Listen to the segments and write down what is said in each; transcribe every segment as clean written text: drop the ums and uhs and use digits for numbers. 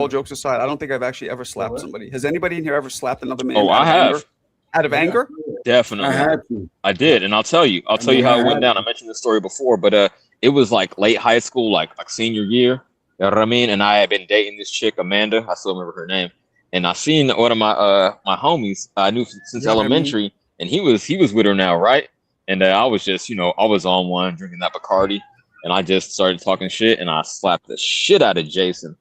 all jokes aside, I don't think I've actually ever slapped somebody. Has anybody in here ever slapped another man? Oh, I have. Out of anger? Definitely. I had to. I did, and I'll tell you how it went down. I mentioned this story before, but it was like late high school, like senior year. You know what I mean? And I had been dating this chick, Amanda. I still remember her name. And I seen one of my my homies I knew since elementary, and he was with her now, right? And I was just, I was on one drinking that Bacardi, and I just started talking shit, and I slapped the shit out of Jason.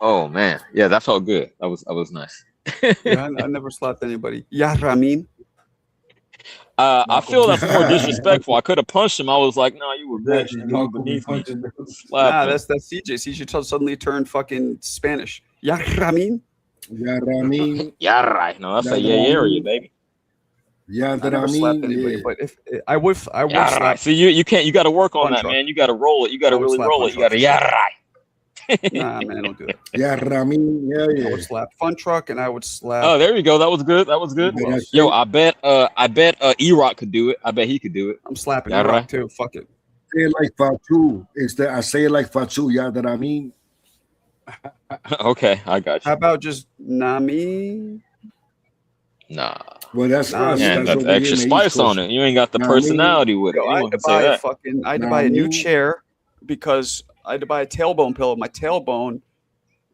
Oh man, yeah, that felt good. That was nice. Yeah, I never slapped anybody. Yeah, Ramin. I feel that's more disrespectful. I could have punched him. I was like, "No, you were bitch. You were beneath me." Nah, that's CJ. CJ suddenly turned fucking Spanish. Yeah, Ramin. Yeah, Ramin. Yeah, right. No, that's a area, baby. Yeah, I never slapped anybody, but if I would slap. Right. See, you can't. You got to work on that, man. You got to roll it. You got to really roll it. You got to right. Nah, man, don't do that. Yeah, Ramin. Yeah. I would slap Fun Truck, and I would slap. Oh, there you go. That was good. Yo, I bet E-Rock could do it. I bet he could do it. I'm slapping E-Rock too. Fuck it. Say it like Fatu. I say it like Fatu. Yeah, that I mean. Okay, I got you. How about just Nami? Nah. Well, that's extra spice on it. You ain't got the personality with it. I had to buy a new chair because I had to buy a tailbone pillow. My tailbone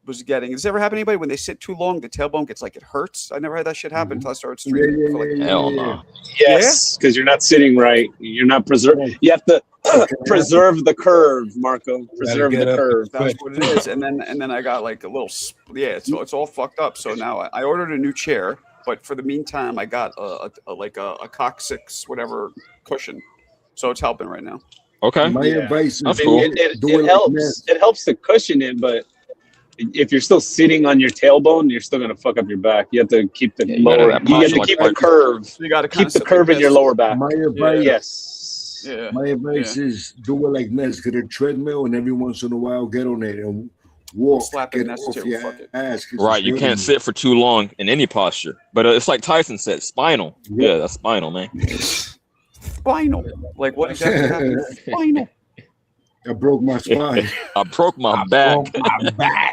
was getting. Does this ever happen to anybody when they sit too long? The tailbone gets like it hurts. I never had that shit happen until I started streaming. Hell no. Yes, because you're not sitting right. You're not preserving. You have to preserve the curve, Marco. Preserve the curve. That's what it is. And then I got like a little. Yeah, it's all fucked up. So now I ordered a new chair, but for the meantime, I got a coccyx whatever cushion. So it's helping right now. Okay. My advice is that's cool. It helps. It helps to cushion it, but if you're still sitting on your tailbone, you're still gonna fuck up your back. You have to keep the lower. You have to keep the curve. So you got to keep the curve in your lower back. My advice, yes. Yeah. My advice is do it like Ness. Get a treadmill, and every once in a while, get on it and walk. Get off your ass. Right. You can't sit for too long in any posture. But it's like Tyson said, spinal. Yeah, that's spinal, man. Spinal. Like what exactly happened? Spinal. I broke my spine. I broke my back.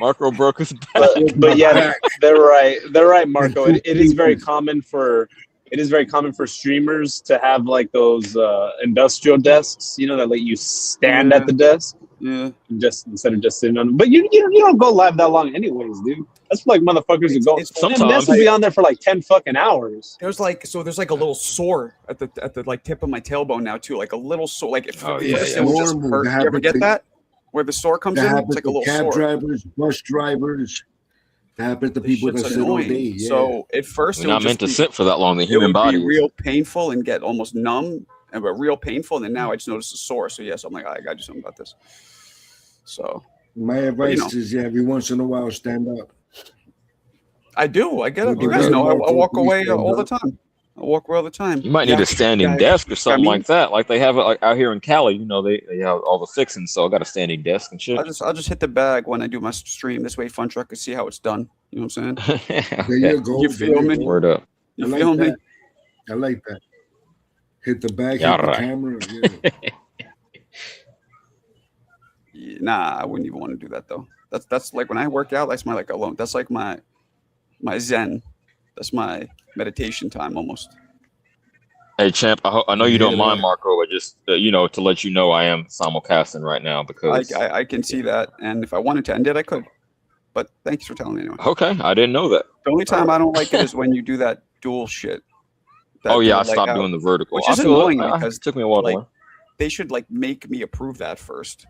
Marco broke his back. But yeah, they're right, Marco. It is very common for streamers to have like those industrial desks, that let you stand at the desk. Yeah. Just instead of just sitting on them. But you don't go live that long anyways, dude. That's like motherfuckers who go. Sometimes will be on there for like 10 fucking hours. There's like a little sore at the like tip of my tailbone now too, like a little sore. Like if it just hurt. You ever get that? Where the sore comes in, it's like a little cab sore. drivers, bus drivers. That happens to people that sit all day. Yeah. So at first, we're not meant to sit for that long. The human body real painful and get almost numb, but real painful. And then now I just noticed a sore. So yes, I'm like, I got to do something about this. So my advice is, every once in a while, stand up. I do. I get it. You guys know I walk away all the time. I walk away all the time. You might need a standing desk or something like that. Like they have it like out here in Cali. They have all the fixings. So I got a standing desk and shit. I'll just hit the bag when I do my stream. This way, Fun Truck can see how it's done. You know what I'm saying? There you go. You feel me? Word up. You feel me? I like that. Hit the bag, hit the camera. Yeah. Nah, I wouldn't even want to do that though. That's like when I work out. That's my like alone. That's like my zen. That's my meditation time almost. Hey champ, I know you don't mind, Marco, but just to let you know, I am simulcasting right now because I can see that, and if I wanted to end it, I could. But thanks for telling me anyway. Okay, I didn't know that. The only time I don't like it is when you do that dual shit. I stopped doing the vertical. Which is annoying because it took me a while to learn. They should like make me approve that first.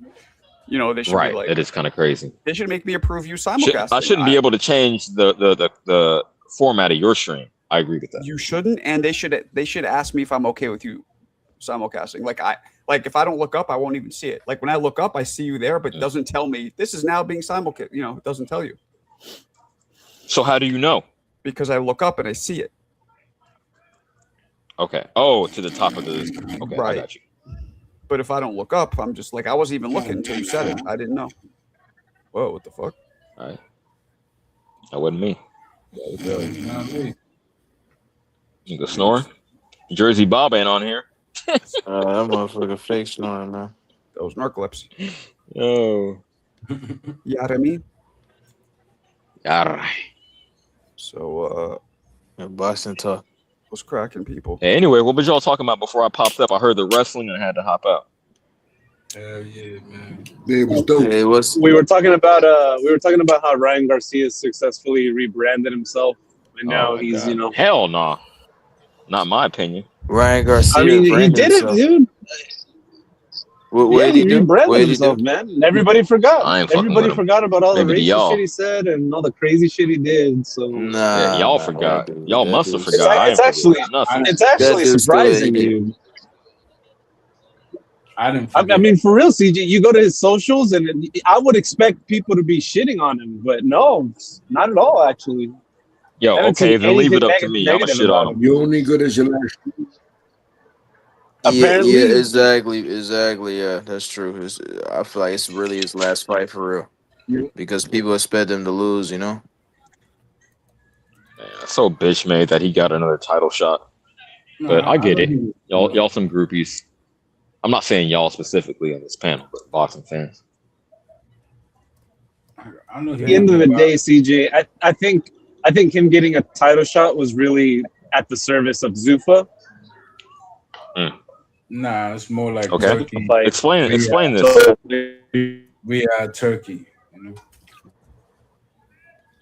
They should be like, it is kind of crazy. They should make me approve you simulcasting. I shouldn't be able to change the format of your stream. I agree with that. You shouldn't, and they should ask me if I'm okay with you simulcasting. Like if I don't look up, I won't even see it. Like when I look up, I see you there, but it doesn't tell me this is now being simulcast. It doesn't tell you. So how do you know? Because I look up and I see it. Okay. Oh, to the top of the. Okay, right. I got you. But if I don't look up, I'm just like, I wasn't even looking until you said it. I didn't know. Whoa, what the fuck? All right. That wasn't me. You go snoring? Jersey Bob ain't on here. That motherfucker fake snoring, man. Those narcolepsy. Oh. You know what I mean? All right. So, Boxing talk. what's cracking, people? Hey, anyway, what was y'all talking about before I popped up? I heard the wrestling and I had to hop out. Hell yeah, man. Yeah, it was dope. Hey, what's We were talking about how Ryan Garcia successfully rebranded himself, and now my he's God. Hell no. Not my opinion. Ryan I Garcia? mean, he branded did it, himself. dude. What Yeah, did he he do? What rebranded did he himself, do? man. And everybody forgot. I ain't fucking Everybody with him. forgot about all the Maybe to racist y'all. shit he said and all the crazy shit he did. So Yeah, Nah, y'all nah, forgot. that dude, Y'all that must have dude's, forgot. I ain't forget nothing. it's that actually dude's still an surprising, idiot. dude. I didn't I forget. mean, for real, CG, you go to his socials, and I would expect people to be shitting on him, but no, not at all. Actually, Yo, I haven't okay, seen then leave it anything up to me. I'ma negative shit on about him. him. You only good as your last. Yeah, Apparently, exactly. Yeah, that's true. I feel like it's really his last fight for real Yeah. because people expect him to lose. You know. Man, that's so bitch made that he got another title shot. No, But I I get don't it. think- Y'all some groupies. I'm not saying y'all specifically on this panel, but boxing fans. I know at the end of the day, CJ, I think him getting a title shot was really at the service of Zuffa. Nah, it's more like Okay. Turkey. Fight. Explain this. So, We are Turkey. You know.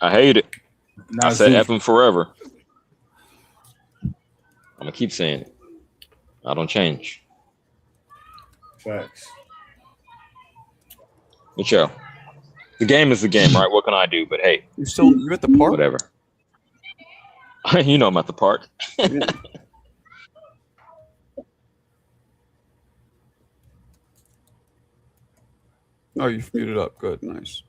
I hate it. Not I said Zuffa. F him forever. I'm gonna keep saying it. I don't change. Facts. But yo, the game is the game, right? What can I do? But hey, You at the park? whatever. You know I'm at the park. Oh, you've muted up. Good, nice.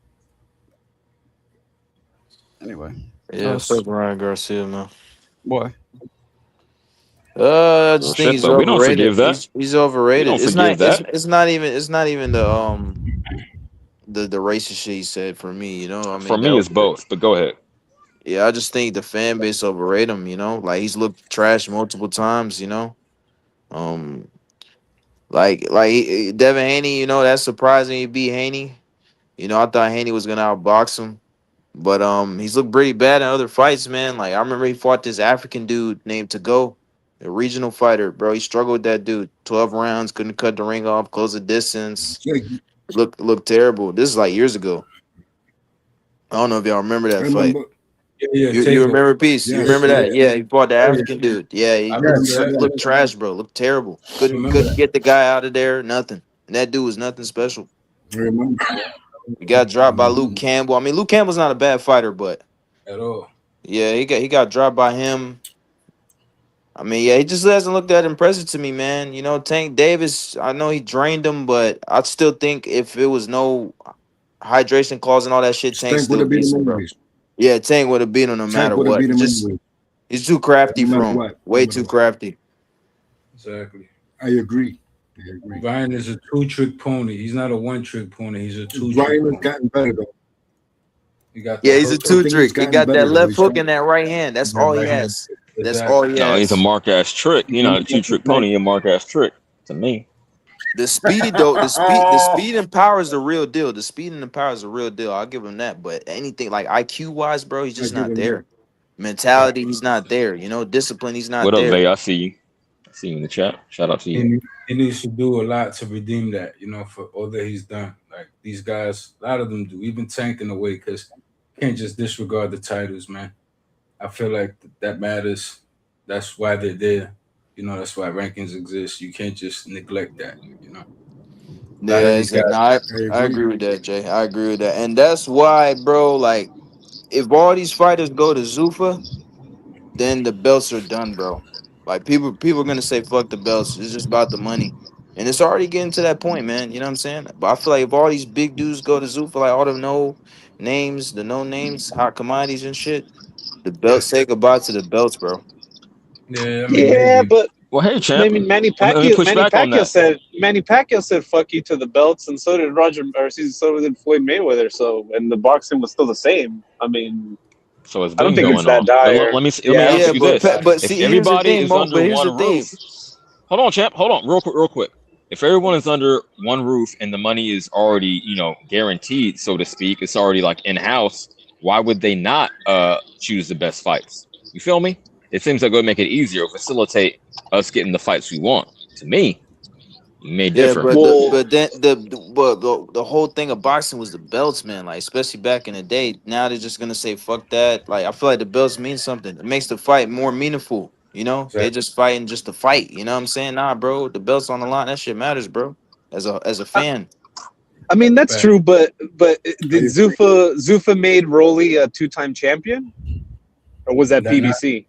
Anyway, Yeah, fuck Ryan Garcia, man. why? I just Well, think shit, he's though. We don't overrated. forgive that. He's We overrated. don't It's forgive not. that. It's not even. It's not even the racist shit he said for me. You know. I For mean, me, it's both. But go ahead. yeah, I just think the fan base overrate him. You know, like he's looked trash multiple times. You know, um, Devin Haney. You know, that's surprising. He beat Haney. You know, I thought Haney was gonna outbox him, but he's looked pretty bad in other fights, man. Like I remember he fought this African dude named To Go, a regional fighter, bro. He struggled with that dude. 12 rounds, couldn't cut the ring off, close the distance. Looked terrible. This is like years ago. I don't know if y'all remember I that fight. remember. Yeah, You remember Peace? You Yes, remember that? yeah. Yeah, he fought the Oh, yeah. African dude. Yeah, he I remember that. looked trash, bro. Looked terrible. Couldn't remember that. get the guy out of there. Nothing. And that dude was nothing special. I remember. He got dropped by Luke Campbell. I mean, Luke Campbell's not a bad fighter, but At all. yeah, he got dropped by him. I mean, yeah, he just hasn't looked that impressive to me, man. You know, Tank Davis, I know he drained him, but I still think if it was no hydration clause and all that shit, Tank Tank would still have beat beats him him, bro. anyways. Yeah, Tank would have beat him no matter Tank would have what. beat him anyway. He's too crafty No for matter him. what. Way No matter too what. crafty. Exactly. I agree. I agree. Ryan is a two-trick pony. He's not a one-trick pony. He's a two-trick Ryan has pony. gotten better though. He got the Yeah, he's a hook. I think two trick. He gotten got better, that though. left He's hook got- and that right hand. That's That all he right hand. has. That's Exactly. all he No, he's a has. mark ass trick. You're not a two trick pony. You're a mark ass trick to me. The speed though, the speed and power is the real deal. The speed and the power is the real deal. I'll give him that. But anything like IQ wise, bro, he's just I give not him there. Mentality, he's not there. You know, discipline, he's not What up, there. Vay? I see you. I see you in the chat. Shout out to you. He needs to do a lot to redeem that, you know, for all that he's done. Like these guys, a lot of them do, even Tank in a way, because you can't just disregard the titles, man. I feel like that matters. That's why they're there. You know, that's why rankings exist. You can't just neglect that, you know. Yeah, I agree with that, Jay. I agree with that. And that's why, bro, like if all these fighters go to Zuffa, then the belts are done, bro. Like people are gonna say fuck the belts. It's just about the money. And it's already getting to that point, man. You know what I'm saying? But I feel like if all these big dudes go to Zuffa, like all the no names, hot commodities and shit, the belts say goodbye to the belts, bro. Yeah, I mean, yeah, maybe. but Well, hey, champ. I mean, Manny Let me push back on that. Manny Pacquiao said "fuck you" to the belts, and so did so did Floyd Mayweather. So, and the boxing was still the same. I mean, So it's I don't been think it's going that on. dire. Let me ask you this: but if see, here's the everybody thing, is Mo. under But here's one the thing. roof, hold on, champ. Hold on, real quick. If everyone is under one roof and the money is already, guaranteed, so to speak, it's already like in house. why would they not choose the best fights? You feel me? It seems like it would make it easier, facilitate us getting the fights we want. To me, you may differ. but Well- the whole thing of boxing was the belts, man. Like especially back in the day. Now they're just gonna say fuck that. Like I feel like the belts mean something. It makes the fight more meaningful. You know, Exactly. they just fighting just to fight. You know what I'm saying? Nah, bro, the belts on the line. That shit matters, bro. As a fan. I mean, that's Right. true, but did Zuffa made Rolly a 2-time champion, or was that Nah, PBC?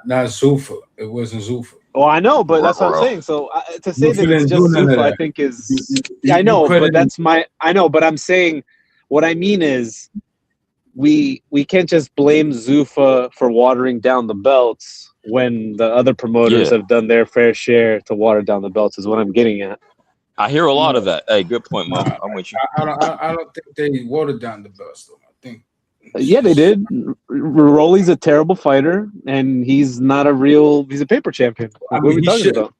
Not Zuffa. It wasn't Zuffa. Oh, I know, but that's what I'm Bro. saying. So to say Zuffa that it's didn't just do none of Zuffa, I that. think is You I know, credit but I know, but I'm saying what I mean is we can't just blame Zuffa for watering down the belts when the other promoters Yeah. have done their fair share to water down the belts. Is what I'm getting at. I hear a lot of that. Hey, good point, Mo. Nah, I'm with you. I don't think they watered down the belts though. I think Yeah, they did. Rolly's a terrible fighter, and he's not a real. He's a paper champion. I Like, what are mean, we he talking should. about?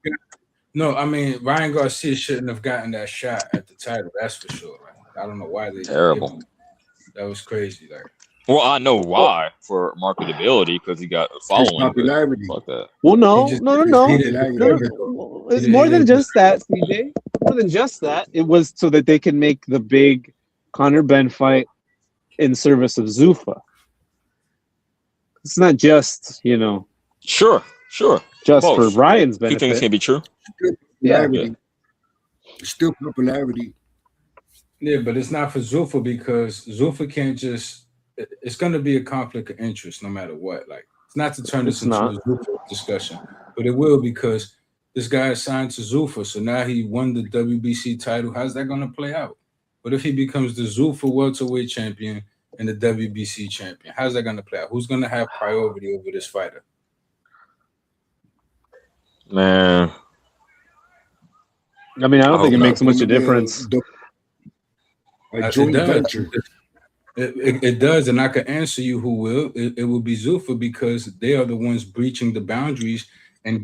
No, I mean Ryan Garcia shouldn't have gotten that shot at the title. That's for sure. Like, I don't know why they Terrible. gave him- That was crazy. Like, Well, I know why for marketability because he got a following. but popularity. Fuck that. Well, no, he just- no. he didn't No, deserve it. Well, it's He more than didn't- just that, CJ. More than just that. It was so that they can make the big Conor Ben fight in service of Zuffa. It's not just, Sure. just Both. for Ryan's Two things benefit. can be true. Yeah. Popularity. Still popularity. Yeah, but it's not for Zuffa because Zuffa can't just. It's going to be a conflict of interest no matter what. Like, it's not to turn this It's into not. a Zuffa discussion, but it will because this guy is signed to Zuffa, so now he won the WBC title. How's that going to play out? What if he becomes the Zuffa welterweight champion and the WBC champion? How's that going to play out? Who's going to have priority over this fighter? Man. I mean, I don't I think it hope makes much a difference. A joint It does. venture. It does, and I can answer you who will. It will be Zuffa because they are the ones breaching the boundaries and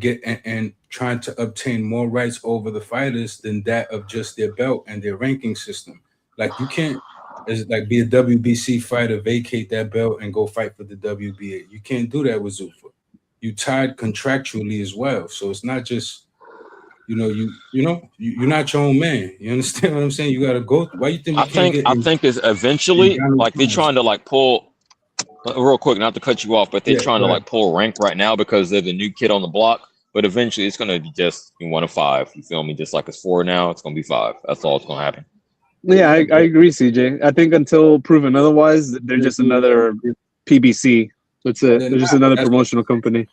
trying to obtain more rights over the fighters than that of just their belt and their ranking system. Like you can't, be a WBC fighter, vacate that belt and go fight for the WBA. You can't do that with Zuffa. You tied contractually as well, so it's not just. You're not your own man. You understand what I'm saying? You got to go. Why you think? I think it's eventually like they're trying to like pull real quick, not to cut you off, but they're trying to like pull rank right now because they're the new kid on the block. But eventually, it's gonna be just 1 of 5. You feel me? Just like it's 4 now, it's gonna be 5. That's all it's gonna happen. Yeah, I agree, CJ. I think until proven otherwise, they're just another PBC. That's it. They're just another promotional company.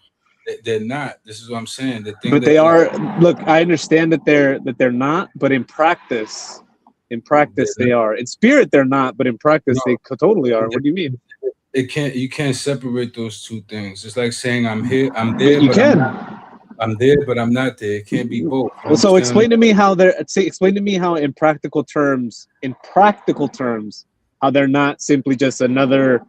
They're not. This is what I'm saying. The thing But they are. Look, I understand that they're not, but in practice, they are. In spirit, they're not, but in practice, they totally are. What do you mean? You can't separate those two things. It's like saying I'm here, I'm there. You but can. I'm there, but I'm not there. It can't be both. Well, so explain to me how in practical terms, how they're not simply just another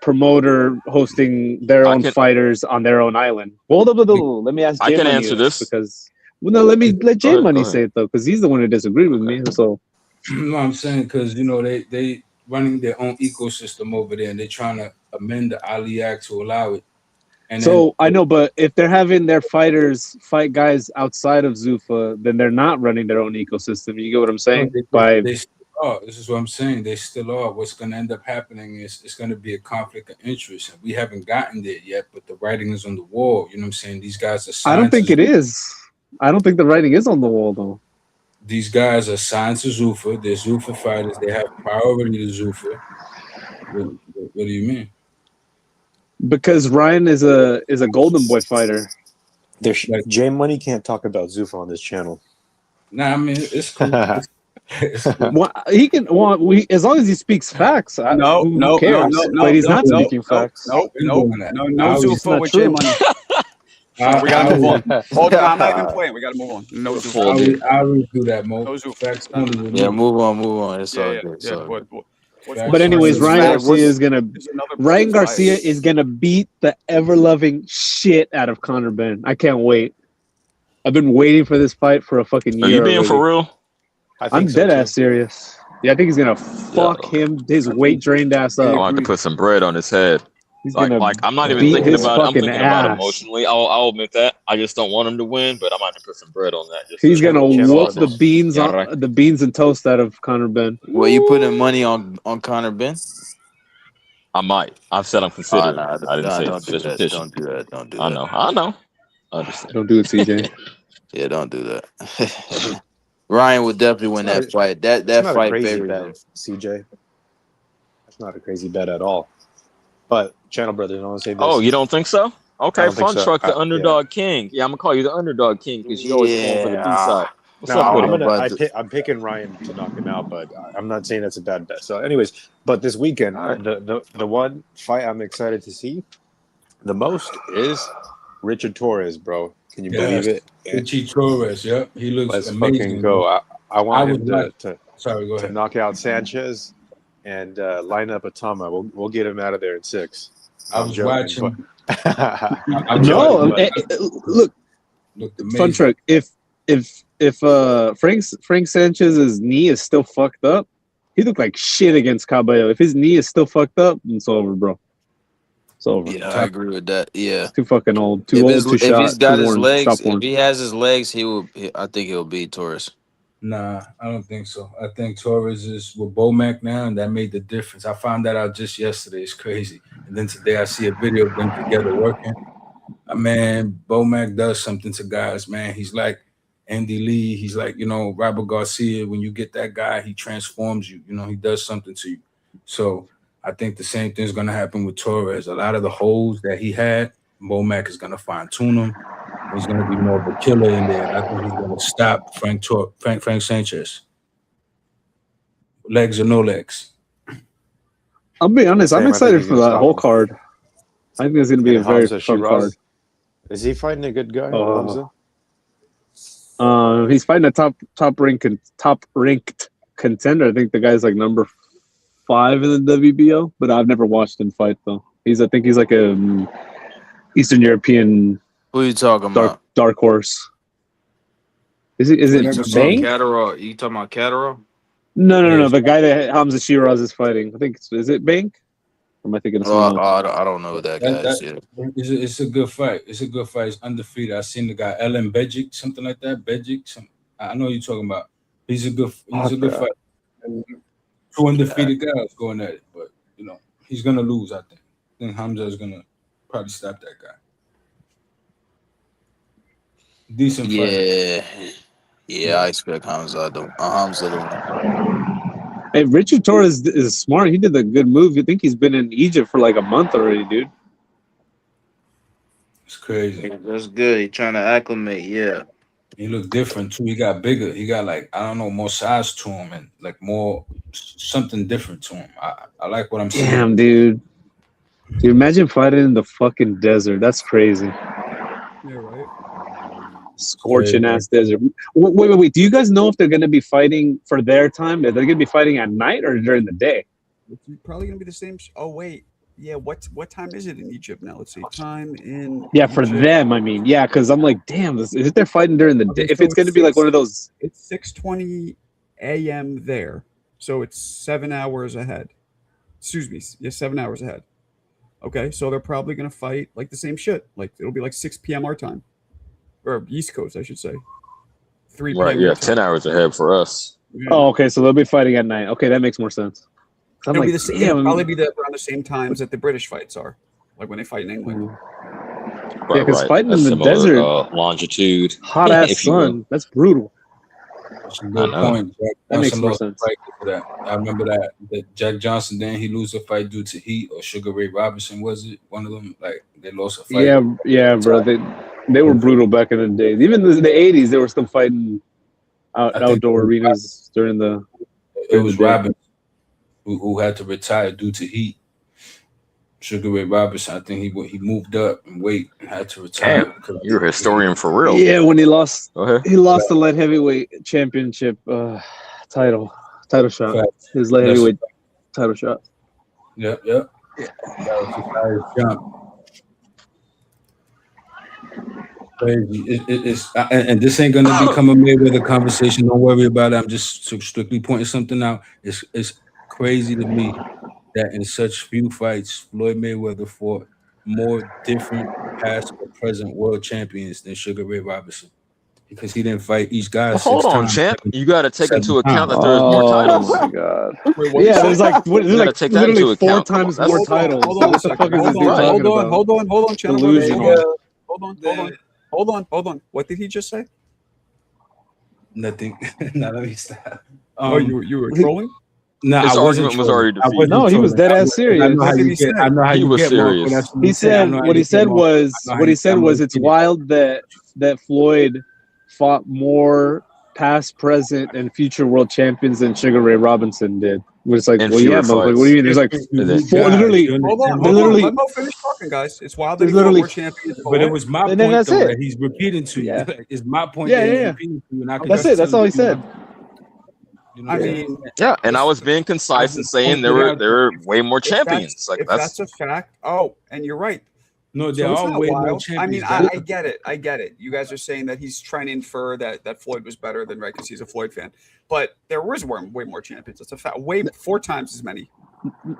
promoter hosting their own fighters on their own island. Hold up, let me ask J I can Money answer this because let J Money say it though, because he's the one who disagreed with me. So no, I'm saying because they running their own ecosystem over there, and they're trying to amend the Ali Act to allow it. And so I know, but if they're having their fighters fight guys outside of Zuffa, then they're not running their own ecosystem. You get what I'm saying? They still are. This is what I'm saying. They still are. What's going to end up happening is it's going to be a conflict of interest, and we haven't gotten there yet. But the writing is on the wall. You know what I'm saying? These guys are signed. I don't think it is. I don't think the writing is on the wall though. These guys are signed to Zuffa. They're Zuffa fighters. They have priority to Zuffa. What do you mean? Because Ryan is a Golden Boy fighter. J Money can't talk about Zuffa on this channel. Nah, I mean it's cool. It's cool. Well, he can. Well, as long as he speaks facts. No, but he's not speaking facts. No Zuffa with true. J Money. We gotta move on. Hold on, I'm not even playing. We gotta move on. No Zuffa. I will do that, Mo. No Zuffa. Facts only. Yeah, move on. It's all good. It's all good. But anyways, Ryan Ryan Garcia is gonna beat the ever-loving shit out of Conor Ben. I can't wait. I've been waiting for this fight for a fucking year. Are you being already. for real? I'm dead ass serious. Yeah, I think he's gonna fuck his weight drained ass I up. want to put some bread on his head. He's Like gonna I'm not even beat thinking his about it. I'm fucking thinking about it ass. emotionally. I'll admit that. I just don't want him to win, but I'm going to put some bread on that. Just He's gonna whoop Brothers. the beans and toast out of Conor Ben. Well, you putting money on Conor Ben? I might. I've said I'm considering. I didn't say don't it's do official that. petition. Don't do that. Don't do I that. know. I understand. Don't do it, CJ. Yeah, don't do that. Ryan would definitely win that fight. That It's not a fight crazy favored bet, him. CJ. That's not a crazy bet at all. But Channel Brothers, I want to say this. Oh, you don't think so? Okay, don't think Fun so. Truck, the underdog king. Yeah, I'm gonna call you the underdog king because you always going for the B side. What's No, up with it? I'm picking Ryan to knock him out, but I'm not saying that's a bad bet. So, anyways, but this weekend, Right. the one fight I'm excited to see the most is Richard Torres, bro. Can you believe it? Richie Torres, yep. He looks Let's amazing. fucking go. I want him to Sorry, go ahead. knock out Sanchez and line up Atama. We'll get him out of there in 6. I was watching. Look, Looked Fun Truck. If Frank Sanchez's knee is still fucked up, he looked like shit against Cabello. If his knee is still fucked up, it's over, bro. It's over. Yeah, I agree with that. Yeah, too fucking old. Too if old. he's, Too if shot. he's got too his worn, legs, stop worn. if he has his legs, I think he'll beat Torres. Nah, I don't think so. I think Torres is with Bomac now, and that made the difference. I found that out just yesterday. It's crazy. And then today I see a video of them together working. Man, Bomac does something to guys, man. He's like Andy Lee. He's like, Robert Garcia. When you get that guy, he transforms you. He does something to you. So I think the same thing is going to happen with Torres. A lot of the holes that he had, Bomac is going to fine-tune them. He's going to be more of a killer in there. I think he's going to stop Frank Sanchez. Legs or no legs. I'll be honest. I'm excited for that whole card. I think it's going to be a very fun card. Is he fighting a good guy? He's fighting a top ranked contender. I think the guy's like number 5 in the WBO, but I've never watched him fight though. I think he's like a Eastern European. Who are you talking about? Dark horse. Is it Bang? Catterall. You talking about Catterall? No. The guy that Hamza Shiraz is fighting. I think is it Bang? Or am I thinking of someone else? I don't know who that guy is. It's a good fight. It's a good fight. It's undefeated. I seen the guy Ellen Bejic, something like that. I know what you're talking about. He's a good fight. 2 undefeated guys going at it, but he's gonna lose. I think Hamza is gonna probably stop that guy. Decent fight. Yeah. I expect Hamza to win. Hey, Richard Torres is smart. He did a good move. You think he's been in Egypt for like a month already, dude? It's crazy. That's good. He's trying to acclimate. Yeah. He looked different too. He got bigger. He got more size to him and like more something different to him. I like what I'm seeing. Damn, dude. Dude, imagine fighting in the fucking desert. That's crazy. Yeah, right. Scorching ass desert. Wait. Do you guys know if they're going to be fighting for their time? Are they going to be fighting at night or during the day? It's probably going to be the same. Oh, wait. Yeah, what time is it in Egypt now? Let's see. Time in for Egypt. them, I mean. Yeah, because I'm like, damn, is it they're fighting during the day? If it's going to be like one of those. It's 6:20 a.m. there. So it's 7 hours ahead. Excuse me. Yeah, 7 hours ahead. Okay, so they're probably going to fight like the same shit. Like it'll be like 6 p.m. our time. Or East Coast, I should say. 3 p.m. Right, yeah, 10 hours ahead for us. Yeah. Oh, okay, so they'll be fighting at night. Okay, that makes more sense. It'll be the same, it'll probably be around the same times that the British fights are, like when they fight in England. Yeah, because fighting in the desert, longitude, hot ass sun, that's brutal. That's a good point. That makes more sense. I remember that Jack Johnson, then he lose a fight due to heat, or Sugar Ray Robinson, was it one of them? Like they lost a fight. Yeah, bro. They were brutal back in the days. Even in the 80s, they were still fighting outdoor arenas during the. It was Robinson who had to retire due to heat. Sugar Ray Robinson, I think he moved up in weight and had to retire. Damn, you're a historian for real. Yeah, when he lost the light heavyweight championship title shot. His light heavyweight title shot. Yep. That was his highest jump. crazy. It's and this ain't gonna become a Mayweather conversation. Don't worry about it. I'm just strictly pointing something out. It's crazy to me that in such few fights, Floyd Mayweather fought more different past or present world champions than Sugar Ray Robinson because he didn't fight each guy Well, 6 hold on, times. champ. You got to take into 7 account times. that there's more Oh titles. my god. Wait, what Yeah, you there's say? like You gotta take that literally into 4 account. Come on, times that's- more Hold on, titles. hold on a What the second. fuck is Hold this dude on, Right. talking hold on, about? hold on, channel. Delusional. Hold on. What did he just say? Nothing. Now let me stop. Oh, you were trolling? No, His I wasn't argument was trolling. already I defeated. wasn't No, he was trolling. dead ass serious. I know how What did you he get. say? I know how He you was get, Marko. serious. That's what He I'm saying. I said know how what you he get, said Marko. was I know how what he you said get, was Marko. it's wild that Floyd fought more past, present, and future world champions than Sugar Ray Robinson did. It's like, And well, yeah, fewer motherfucker. What do fights. you mean? There's like And then- four, literally. Hold on. They literally- Let Mo finish talking, guys. It's wild that There's he fought literally- more champions. But it was my And point, then that's though, it. that he's repeating to you. Yeah. It's my point Yeah, that he's yeah. repeating to you. And I can That's just it. That's tell all you, he said. You know I what I'm mean, saying? Yeah, and I was being concise and saying there were way more champions. Like if that's a fact. Oh, and you're right. No, So there it's are not way more wild. champions. I mean, I get it. I get it. You guys are saying that he's trying to infer that Floyd was better than Ray because he's a Floyd fan. But there was way more champions. That's a fact. 4 times as many.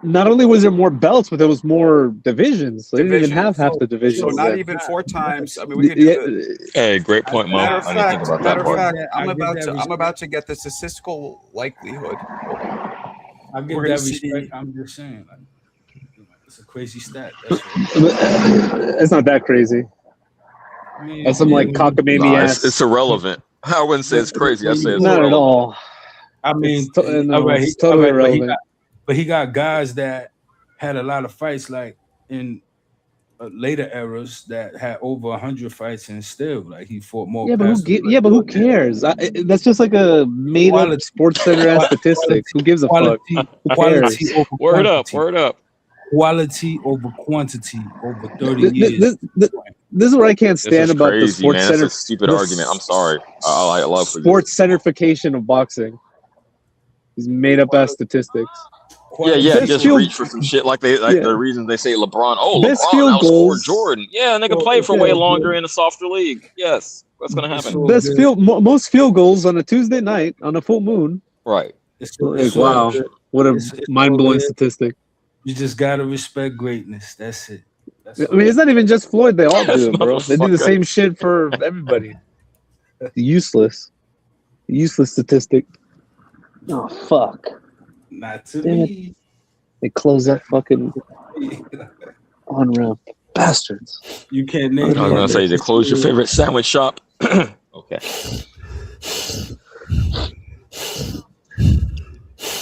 Not only was there more belts, but there was more divisions. They didn't even have half the So divisions. not then. even 4 times. I mean, we could do the Hey, great point, Mo. matter of I didn't think fact. about Matter that of part. fact, I I'm give about that to. I'm respect. about to get the statistical likelihood. Hold on. I give We're that gonna respect. see- I'm just saying, like, it's a crazy stat. That's all. It's not that crazy. I mean, That's some like cockamamie Nah, ass. it's irrelevant. I wouldn't say it's crazy. I say it's Not at irrelevant. all. I mean, No, all right, it's totally all right, irrelevant. but he got guys that had a lot of fights, like in later eras that had over 100 fights, and still, like, he fought more. Yeah, but who cares? That's just like a made up Quality. Sports Center ass statistics. Who gives a fuck? Quality over Word up, quantity. word up. Quality over quantity over 30 years. This is what I can't This stand is about the crazy, Sports man. Center. That's a stupid the argument. I'm sorry. I love for you. Sports Centerification of boxing. These made up ass statistics. Yeah, Best just field- reach for some shit like the reason they say LeBron. Oh, Best LeBron field outscored goals. Jordan. Yeah, nigga played for way longer in a softer league. Yes, that's gonna happen. Most field goals on a Tuesday night on a full moon. Right. Like, wow, what a mind blowing statistic. You just gotta respect greatness. That's it. I mean, it's not even just Floyd. They all do This it, bro. They do the motherfucker. same shit for everybody. Useless statistic. Oh fuck! Not to Damn it. me. They close that fucking on ramp, bastards. You can't I name was gonna it. say to close your favorite sandwich shop. Okay.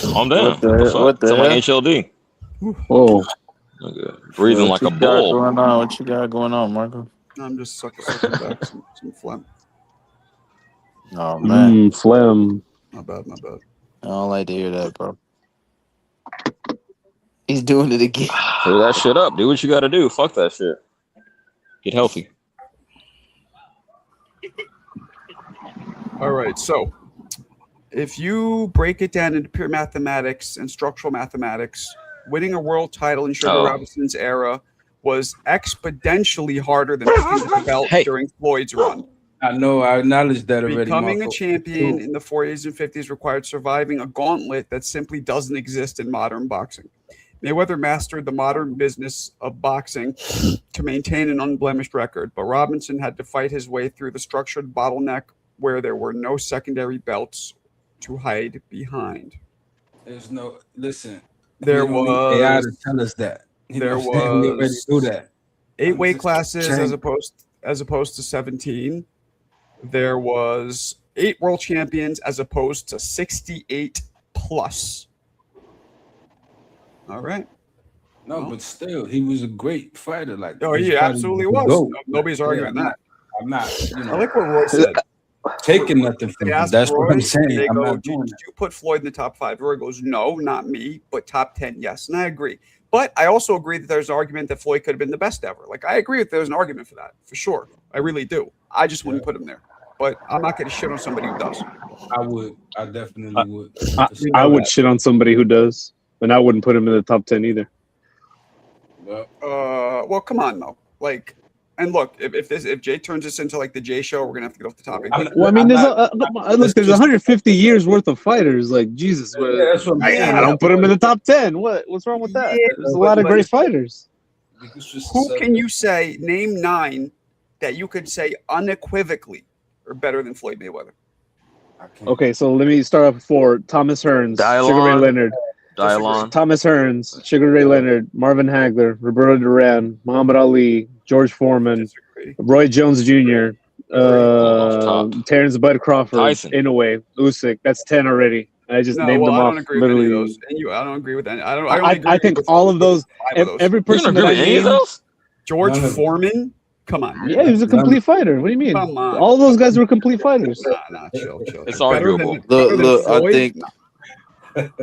Calm down. What the Sound like hell? HLD. Whoa! Nigga, breathing like a What you got bull. going on? What you got going on, Marko? I'm just sucking back some phlegm. Oh man, Phlegm. My bad. I don't like to hear that, bro. He's doing it again. Clear that shit up. Do what you gotta do. Fuck that shit. Get healthy. All right, so if you break it down into pure mathematics and structural mathematics, winning a world title in Sugar Robinson's era was exponentially harder than picking up the belt during Floyd's run. I know. I acknowledge that already. Becoming Marko. a champion in the 40s and 50s required surviving a gauntlet that simply doesn't exist in modern boxing. Mayweather mastered the modern business of boxing to maintain an unblemished record, but Robinson had to fight his way through the structured bottleneck where there were no secondary belts to hide behind. There's no listen. There we don't need AI to was tell us that. You there know what I'm saying? We already was do that. 8 weight classes saying. as opposed to 17. There was 8 world champions as opposed to 68 plus. All right. No, but still, he was a great fighter. Like, Oh, he's he probably absolutely the was. GOAT. Nobody's arguing that. I'm not. You I know, like what Roy said. taking nothing from They him. asked That's Roy, what I'm and saying. they I'm go, not did doing that. you put Floyd in the top 5? Roy goes, no, not me, but top 10, yes. And I agree. But I also agree that there's an argument that Floyd could have been the best ever. Like, I agree that there's an argument for that, for sure. I really do. I just wouldn't put him there. But I'm not going to shit on somebody who does. I would. I definitely would. I would shit on somebody who does, and I wouldn't put him in the top 10 either. Well, Well, come on, though. Like, And look, if Jay turns this into like the Jay show, we're gonna have to get off the topic. Well, I mean, there's 150 years worth of fighters. Like Jesus, Yeah, that's what I'm saying. I don't put them in the top 10. What's wrong with that? Yeah, There's a lot of great fighters. Who can you say name 9 that you could say unequivocally are better than Floyd Mayweather? Okay, so let me start off with 4. Thomas Hearns, Sugar Ray Leonard, Thomas Hearns, Sugar Ray Leonard, Marvin Hagler, Roberto Duran, Muhammad Ali, George Foreman, Roy Jones Jr., Terrence Bud Crawford, Tyson. Inoue, Usyk. That's 10 already. I just named them I off. don't agree Literally, with any of those. And I don't agree with any. I think all of those. Every person that I named. George Foreman. Come on. Yeah, he was a complete fighter. What do you mean? Come on. All those guys were complete fighters. Nah, chill. It's arguable. Look,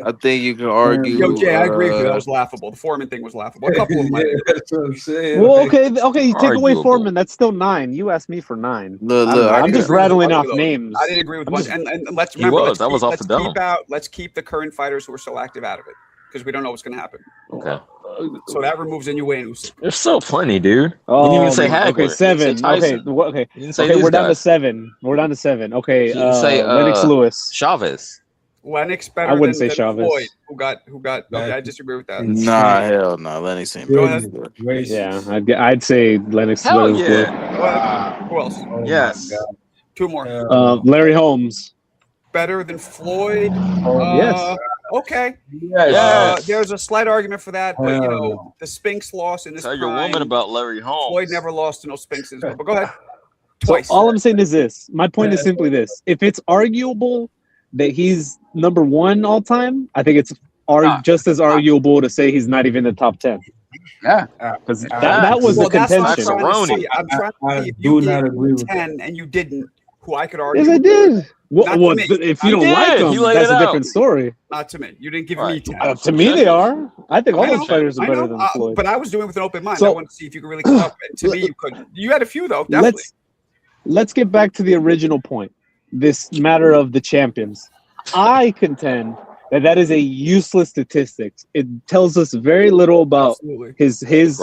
I think you can argue. Yo, Jay, I agree with you. That was laughable. The Foreman thing was laughable. A couple of them. That's what I'm saying. Well, okay. You take away Foreman. That's still 9. You asked me for 9. I'm just rattling off names. I didn't agree with one. And let's remember. Let's keep the current fighters who are still active out of it because we don't know what's going to happen. Okay. So that removes Inoue and Usyk. There's so plenty, dude. Oh, you didn't even say Hagler. Okay, 7. Okay. You didn't say we're down guys. to 7. We're down to 7. Okay. You didn't say Lennox Lewis. Chavez. Lennox better I wouldn't than say Chavez. Floyd, who got okay, I disagree with that. Nah, hell no. Lennox ain't Go ahead. Yeah, I'd say Lennox. Hell better than yeah. Who else? Yes. 2 more. Larry Holmes. Better than Floyd? Yes. Okay. Yes. There's a slight argument for that, but the Spinks lost in this Tell your woman about Larry Holmes. Floyd never lost to no Spinks. But go ahead. So all I'm saying is this. My point is simply this. If it's arguable that he's number 1 all time, I think it's just as arguable to say he's not even in the top 10. Yeah. Because that was the contention. I'm trying to see if you gave 10 and you didn't, who I could argue. Yes, I did. Well, if you don't like them, that's a different story. Not to me. You didn't give me 10. To me, they are. I think all those fighters are better than Floyd. But I was doing it with an open mind. I wanted to see if you could really come up. And to me, you couldn't. You had a few, though, definitely. Let's get back to the original point. This matter of the champions. I contend that is a useless statistic. It tells us very little about his fights.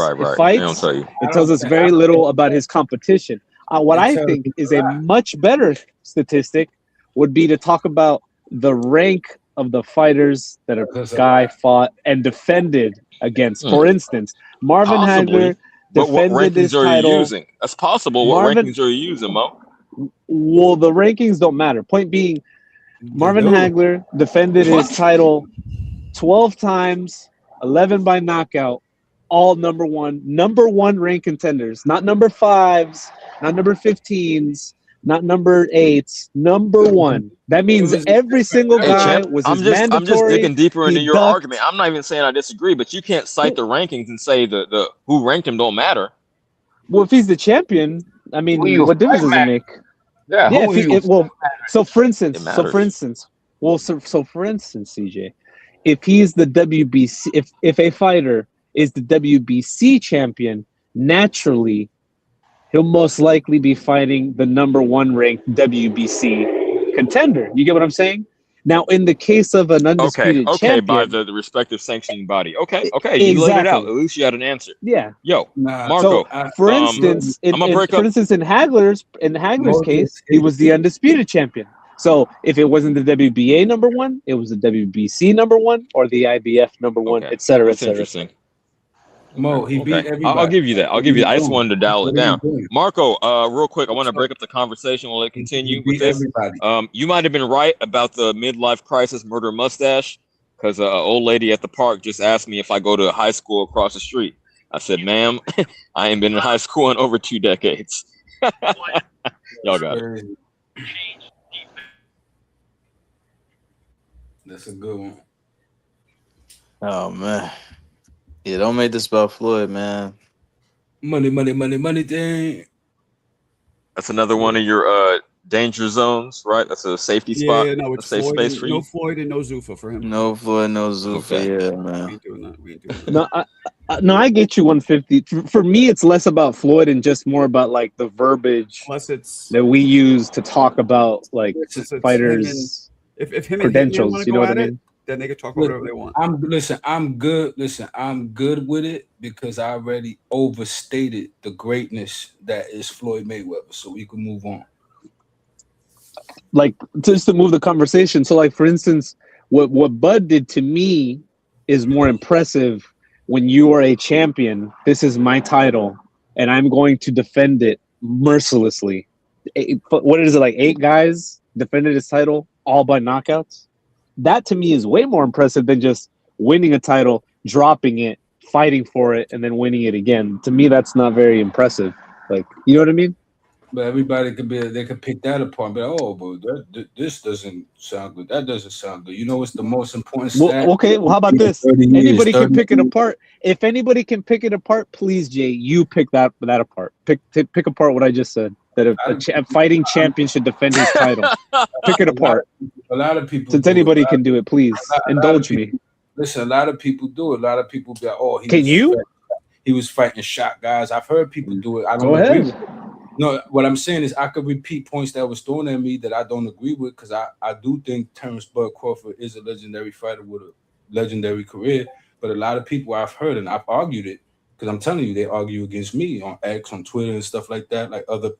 It tells us very little about his competition. What I think is a much better statistic would be to talk about the rank of the fighters that a guy fought and defended against. For instance, Marvin Hagler defended his title. Using? That's possible. What rankings are you using, Mo? Well, the rankings don't matter. Point being, Marvin Hagler defended his title 12 times, 11 by knockout, all number one ranked contenders, not number 5s, not number 15s, not number 8s, number 1. That means every single guy was mandatory. I'm just digging deeper into your argument. I'm not even saying I disagree, but you can't cite the rankings and say the who ranked him don't matter. Well, if he's the champion, I mean, what difference does it make? Yeah. So for instance, CJ, if he's the WBC, if a fighter is the WBC champion, naturally, he'll most likely be fighting the number 1 ranked WBC contender. You get what I'm saying? Now, in the case of an undisputed champion, by the respective sanctioning body. Okay, you laid it out. At least you had an answer. Yeah. Yo, Marko. So, for instance, in Hagler's case, he was the undisputed champion. So if it wasn't the WBA number 1, it was the WBC number 1 or the IBF number 1, et cetera, et cetera. Interesting. Mo, he beat everybody. I'll give you that. I just wanted to dial it down. Marko, real quick, I want to break up the conversation. We'll let it continue with this. You might have been right about the midlife crisis murder mustache because an old lady at the park just asked me if I go to a high school across the street. I said, ma'am, I ain't been in high school in over 2 decades. Y'all got it. That's a good one. Oh, man. Yeah, don't make this about Floyd, man. Money thing. That's another one of your danger zones, right? That's a safety spot. Yeah, no, it's a safe space for you. No Floyd and no Zuffa for him. No Floyd, no Zuffa. Okay. Yeah, man. We ain't doing that. No, I get you 150. For me, it's less about Floyd and just more about like the verbiage that we use to talk about like fighters. If him credentials, and you know what I mean? Then they can talk whatever they want. I'm good. Listen, I'm good with it because I already overstated the greatness that is Floyd Mayweather. So we can move on. Like, just to move the conversation. So, like, for instance, what Bud did to me is more impressive. When you are a champion, this is my title, and I'm going to defend it mercilessly. What is it, like 8 guys defended his title all by knockouts? That to me is way more impressive than just winning a title, dropping it, fighting for it, and then winning it again. To me, that's not very impressive. Like, you know what I mean? But everybody they could pick that apart. But this doesn't sound good. That doesn't sound good. You know what's the most important stat? Well, okay, well, how about this? Anybody can pick it apart. If anybody can pick it apart, please, Jay, you pick that apart. Pick apart what I just said. That a fighting champion should defend his title. Pick it apart. A lot of people. Since anybody can do it, please indulge me. Listen, a lot of people do it. A lot of people be like, "Oh, he was fighting shot guys." I've heard people do it. I don't agree with it. No, what I'm saying is I could repeat points that was thrown at me that I don't agree with because I do think Terrence Bud Crawford is a legendary fighter with a legendary career. But a lot of people I've heard and I've argued it because I'm telling you, they argue against me on X, on Twitter and stuff like that, like other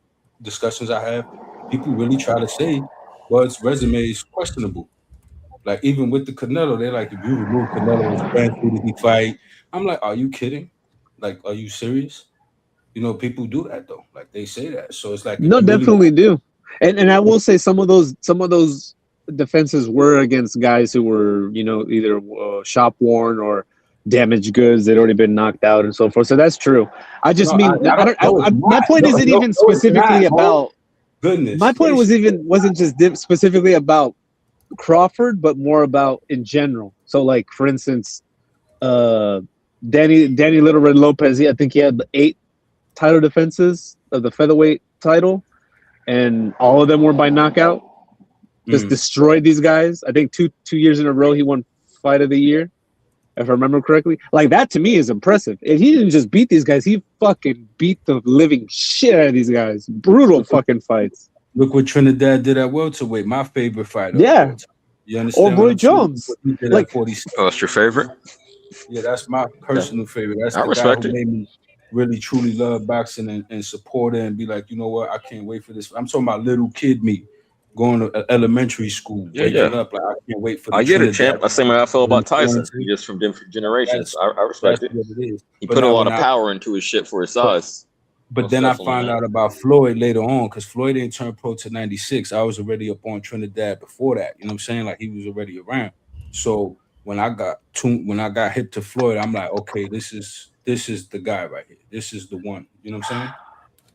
discussions I have. People really try to say Bud's resume is questionable. Like even with the Canelo, they're like, if you remove Canelo's brand, who did he fight? I'm like, are you kidding? Like, are you serious? You know, people do that though. Like they say that. So it's like no, definitely do. And I will say some of those defenses were against guys who were, you know, either shop worn or damaged goods. They'd already been knocked out and so forth. So that's true. I just my point isn't even specifically about goodness. My point wasn't just specifically about Crawford, but more about in general. So like for instance, Danny Little Red Lopez, I think he had 8 title defenses of the featherweight title, and all of them were by knockout. Just destroyed these guys. I think two years in a row he won Fight of the Year, if I remember correctly. Like that to me is impressive. And he didn't just beat these guys; he fucking beat the living shit out of these guys. Brutal fucking fights. Look what Trinidad did at welterweight. My favorite fighter. Yeah, you understand? Or Roy Jones. Like, oh, that's your favorite? Yeah, that's my personal favorite. That's the guy who made me really truly love boxing and support it and be like, you know what, I can't wait for this. I'm talking about little kid me going to elementary school, waking up like I can't wait for. I get it, champ. I say how I feel about Tyson. Just from different generations. I respect it. He put a lot of power into his shit for his size. But then I found out about Floyd later on because Floyd didn't turn pro to 96. I was already up on Trinidad before that. You know what I'm saying? Like he was already around. So when I got hip to Floyd, I'm like, okay, this is the guy right here. This is the one. You know what I'm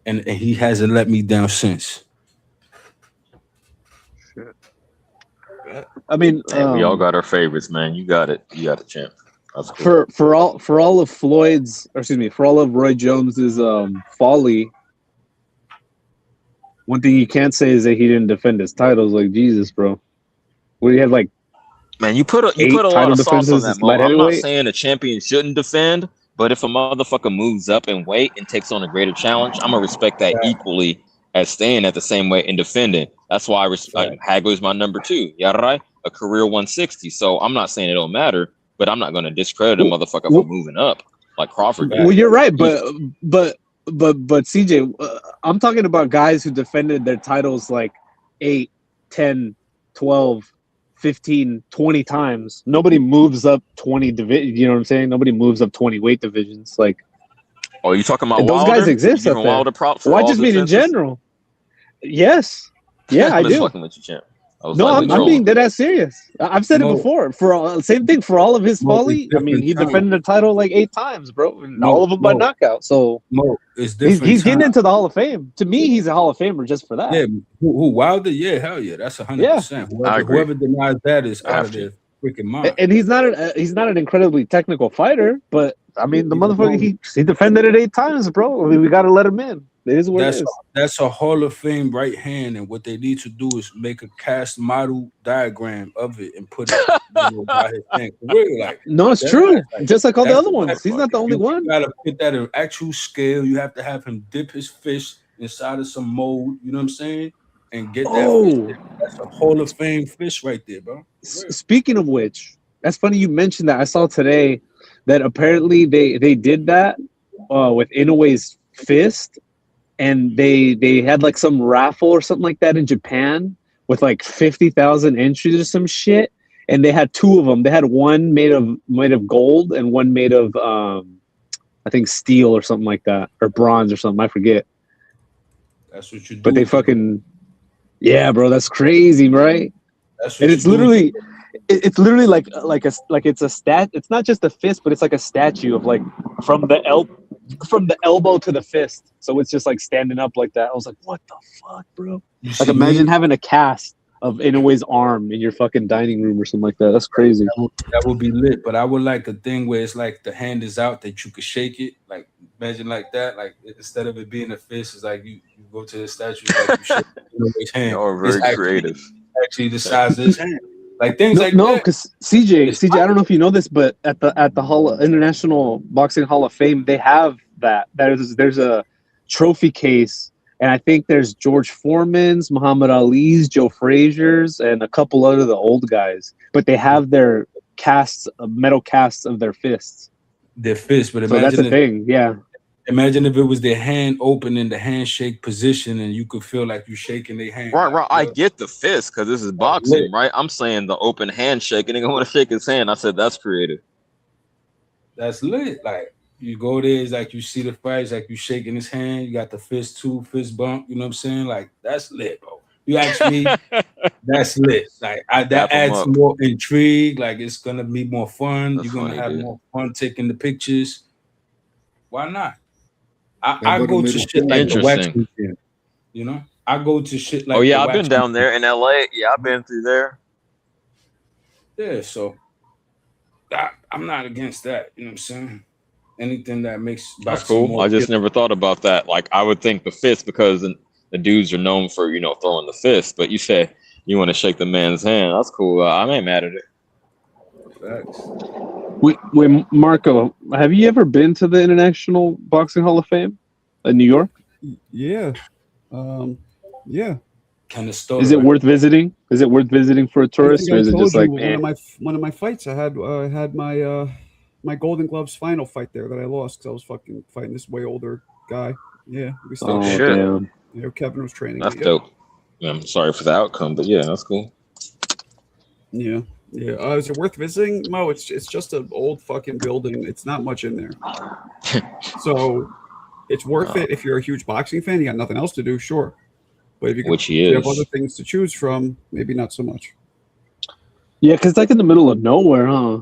saying? And he hasn't let me down since. Shit. I mean, we all got our favorites, man. You got it. You got it, champ. That's cool. For all of for all of Roy Jones's folly. One thing you can't say is that he didn't defend his titles. Like Jesus, bro. We had like. Man, you put a lot of sauce on that. I'm not saying a champion shouldn't defend, but if a motherfucker moves up in weight and takes on a greater challenge, I'm gonna respect that equally as staying at the same weight and defending. That's why I respect Hagler's my number 2. Yeah, right. A career 160. So I'm not saying it don't matter, but I'm not gonna discredit a motherfucker for moving up like Crawford. Well, you're right, but CJ, I'm talking about guys who defended their titles like 8, 10, 12. 15, 20 times. Nobody moves up 20 divisions. You know what I'm saying? Nobody moves up 20 weight divisions. Like, oh, you talking about those Wilder? Guys exist up there. Wilder props I just mean in general. Yes. Yeah, I do. Fucking with you, champ. No, I'm being dead ass serious. I've said it before. Same thing for all of his folly. I mean, he defended the title like 8 times, bro, and all of them by knockout. So it's different. He's getting into the Hall of Fame. To me, he's a Hall of Famer just for that. Yeah, who Wilder? Yeah, hell yeah, that's 100%. Whoever denies that is out of their freaking mind. And he's not an incredibly technical fighter, but I mean, the motherfucker he defended it 8 times, bro. I mean, we got to let him in. It is what it is. That's a Hall of Fame right hand, and what they need to do is make a cast model diagram of it and put it by his thing. Really, like, no, it's true. Just like all the other ones. He's not the only one. You gotta put that in actual scale. You have to have him dip his fish inside of some mold. You know what I'm saying? And get that fish. That's a Hall of Fame fish right there, bro. Speaking of which, That's funny you mentioned that. I saw today that apparently they did that with Inoue's fist, and they had like some raffle or something like that in Japan with like 50,000 entries or some shit, and they had two of them. They had one made of gold and one made of I think steel or something like that, or bronze or something. I forget. That's what you do. But they fucking, yeah, bro, that's crazy, right? That's what And it's literally like it's a stat. It's not just a fist, but it's like a statue of like from the elbow to the fist. So it's just like standing up like that. I was like, what the fuck, bro? Like imagine having a cast of Inoue's arm in your fucking dining room or something like that. That's crazy. That would be lit. But I would like a thing where it's like the hand is out that you could shake it. Like imagine like that. Like instead of it being a fist, it's like you go to the statue, it's like you shake Inoue's hand. You're very creative. Actually the size of his hand. Like things like no, that. because CJ, I don't know if you know this, but at the International Boxing Hall of Fame, they have that. There's a trophy case, and I think there's George Foreman's, Muhammad Ali's, Joe Frazier's, and a couple other the old guys. But they have their metal casts of their fists. Their fists, but so that's a thing, yeah. Imagine if it was their hand open in the handshake position and you could feel like you're shaking their hand. Right. I get the fist because this is boxing, right? I'm saying the open handshake, and they want to shake his hand. I said that's creative. That's lit. Like you go there, it's like you see the fight, it's like you shaking his hand. You got the fist bump. You know what I'm saying? Like that's lit, bro. You ask me, that's lit. Like that adds more intrigue. Like it's gonna be more fun. You're gonna have more fun taking the pictures. Why not? I go to shit like the wax museum, you know. I go to shit like. Oh yeah, I've been down there in LA. Yeah, I've been through there. Yeah, so I'm not against that. You know what I'm saying? Anything that makes that's cool. I just never thought about that. Like I would think the fist because the dudes are known for throwing the fist, but you say you want to shake the man's hand. That's cool. I ain't mad at it. Facts. Wait, Marko, have you ever been to the International Boxing Hall of Fame in New York? Yeah. Yeah. Kind of story. Is it worth visiting? Is it worth visiting for a tourist, or is it just like one of my fights? I had my Golden Gloves final fight there that I lost because I was fucking fighting this way older guy. Yeah. We still damn. Yeah, Kevin was training. That's dope. Yeah, I'm sorry for the outcome, but yeah, that's cool. Yeah. Yeah, is it worth visiting? Mo, it's just an old fucking building. It's not much in there. So it's worth it if you're a huge boxing fan. You got nothing else to do, sure. But if you have other things to choose from, maybe not so much. Yeah, because it's like in the middle of nowhere, huh?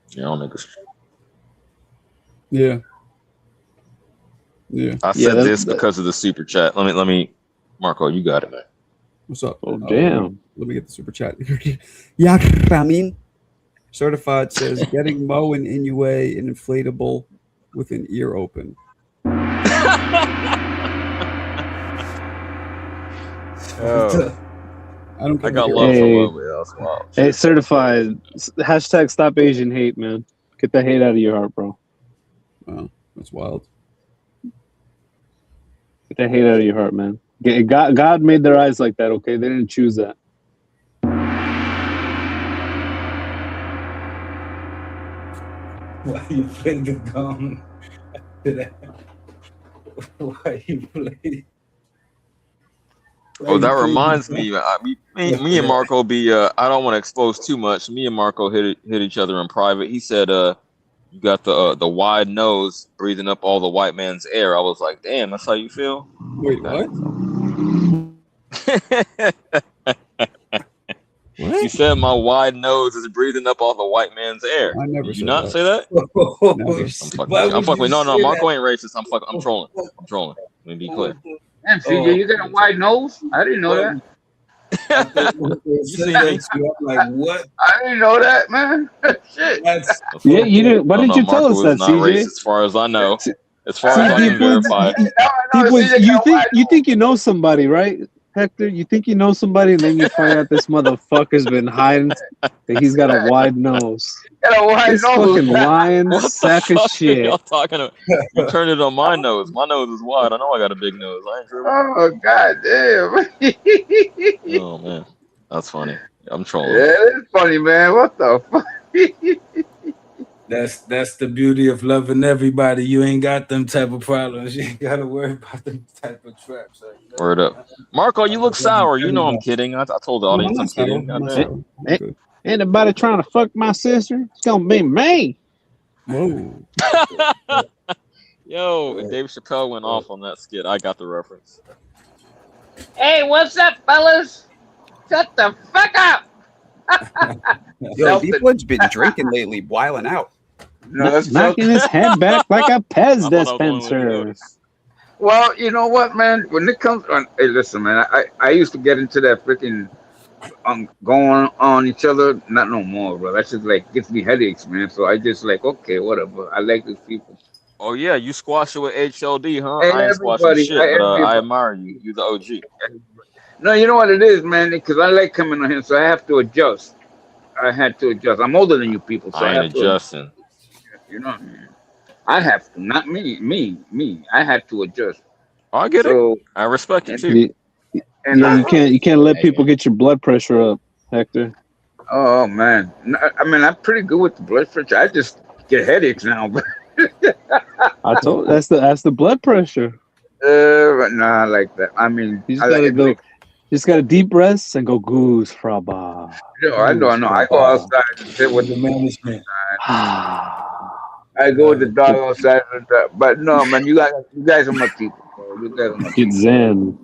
Yeah, I don't think it's... Yeah. Yeah. I said this because of the super chat. Let me Marko, you got it, man. What's up? Oh, damn. Let me get the super chat. Yeah, I mean, certified says getting Mo and Inoue an inflatable with an ear open. I got love for love. That's wild. Hey, certified. Hashtag stop Asian hate, man. Get the hate out of your heart, bro. Wow, that's wild. Get the hate out of your heart, man. God made their eyes like that, okay? They didn't choose that. Why you played the gong? Why you played? Oh, that reminds me. Me and Marko be. I don't want to expose too much. Me and Marko hit each other in private. He said, "You got the wide nose, breathing up all the white man's air." I was like, "Damn, that's how you feel." Wait, what? What? You said my wide nose is breathing up all the white man's air. I never Did you said not that. say that? I'm fucking. No, Marko ain't racist. I'm trolling. Let me be clear. Damn, CJ, you got a wide nose? I didn't know that. You see that? I'm like, what? I didn't know that, man. Shit. Yeah, you didn't. Why didn't you tell us that, CJ? As far as I know, as far as I can verify. You think you know somebody, right, Hector? You think you know somebody, and then you find out this motherfucker's been hiding that he's got a wide nose. Got a wide this nose. Fucking lying sack of shit. Y'all talking about? You turned it on my nose. My nose is wide. I know I got a big nose. I ain't sure. Oh god damn. Oh man, that's funny. I'm trolling. Yeah, it's funny, man. What the fuck? That's the beauty of loving everybody. You ain't got them type of problems. You ain't got to worry about them type of traps. Like, Word up. Marco, you look sour. You know I'm kidding. I told the No, I'm audience I'm not sour. kidding. I'm not Goddamn. sour. I'm good. Anybody trying to fuck my sister? It's gonna be me. Whoa. Yo, Dave Chappelle went off on that skit. I got the reference. Hey, what's up, fellas? Shut the fuck up. Yo, D-Blood's been drinking lately, wiling out. No, that's knocking his head back like a Pez I thought I was the only one who dispenser. noticed. Well, you know what, man? When it comes on, hey, listen, man. I used to get into that freaking going on each other. Not no more, bro. That just like gives me headaches, man. So I just like, okay, whatever. I like these people. Oh yeah, you squash it with HLD, huh? I ain't squashing Everybody, shit, but I admire you. You the OG. No, you know what it is, man. Because I like coming on here, so I have to adjust. I had to adjust. I'm older than you people, so I I ain't have to. adjusting. You know what I mean? I have to, not me. I had to adjust. I get So, it. I respect it too. and Yeah, you can't let people get your blood pressure up, Hector. oh man, I mean, I'm pretty good with the blood pressure. I just get headaches now, but I told that's the blood pressure. nah, I like that. I mean, You just I gotta like go. it. Just gotta deep breaths and go goose fraba. I don't know. I go outside and sit with the the management. I go with the dog outside, but no, man, you guys are my people, bro. You guys are my Get people. zen.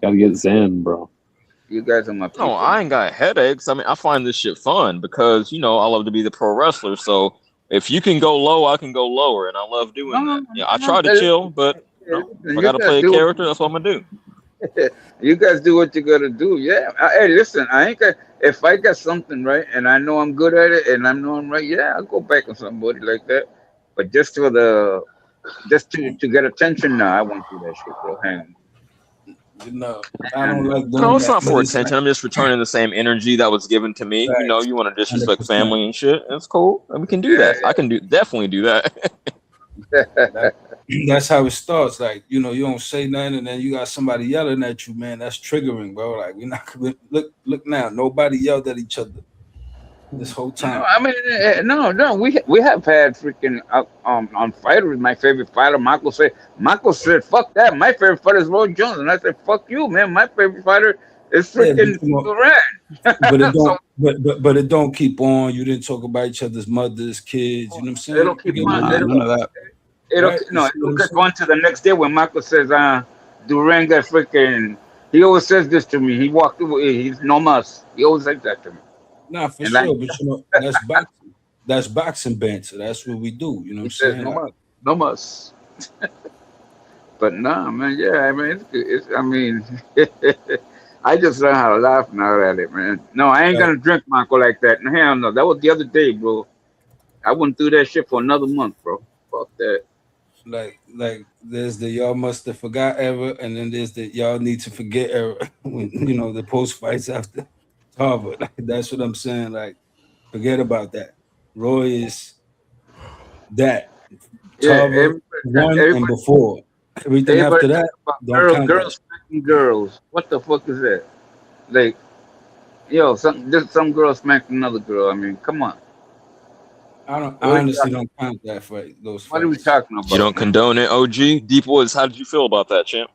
Gotta get zen, bro. You guys are my people. No, I ain't got headaches. I mean, I find this shit fun because I love to be the pro wrestler. So if you can go low, I can go lower, and I love doing that. Yeah, I try to chill, but if I gotta play a character, that's what I'm gonna do. You guys do what you gotta do. Yeah. Hey, listen, I ain't got. If I got something right and I know I'm good at it and I know I'm right, yeah, I'll go back on somebody like that. But just to get attention, nah, I won't do that shit, bro. Hang on. I don't like doing No, it's that, not but for it's attention. I'm just returning the same energy that was given to me. Facts. You want to disrespect 100%. family and shit. That's cool. And we can do that. I can definitely do that. That's how it starts. Like, you don't say nothing, and then you got somebody yelling at you, man. That's triggering, bro. Like, we're not look now. Nobody yelled at each other this whole time. No, I mean, no. We have had freaking on fighters. My favorite fighter, Marko said, "Fuck that. My favorite fighter is Roy Jones," and I said, "Fuck you, man. My favorite fighter is freaking Durant." But it don't. But it don't keep on. You didn't talk about each other's mothers, kids. You know what I'm saying? It'll keep on. None of that. It'll get on to the next day when Marko says, Durant got freaking. He always says this to me. He walked away. He's no mas. He always says that to me. Nah, for sure. But that's boxing. That's boxing banter. That's what we do. You know what I'm saying? No mas. But nah, man. Yeah, I mean, it's I mean, I just learned how to laugh now at it, man. No, I ain't gonna drink Marko like that. Hell no. That was the other day, bro. I wouldn't do that shit for another month, bro. Fuck that. Like there's the y'all must have forgot era, and then there's the y'all need to forget era. When the post fights after Harvard. Like, that's what I'm saying. Like, forget about that. Roy is that. Tarver, one and before. Everything after that, don't count girls smacking girls. What the fuck is that? Like, yo, some girl smacked another girl. I mean, come on. I honestly don't count that fight. Those fights. What are we talking about? You don't condone it, OG? Deep Woods, how did you feel about that, champ?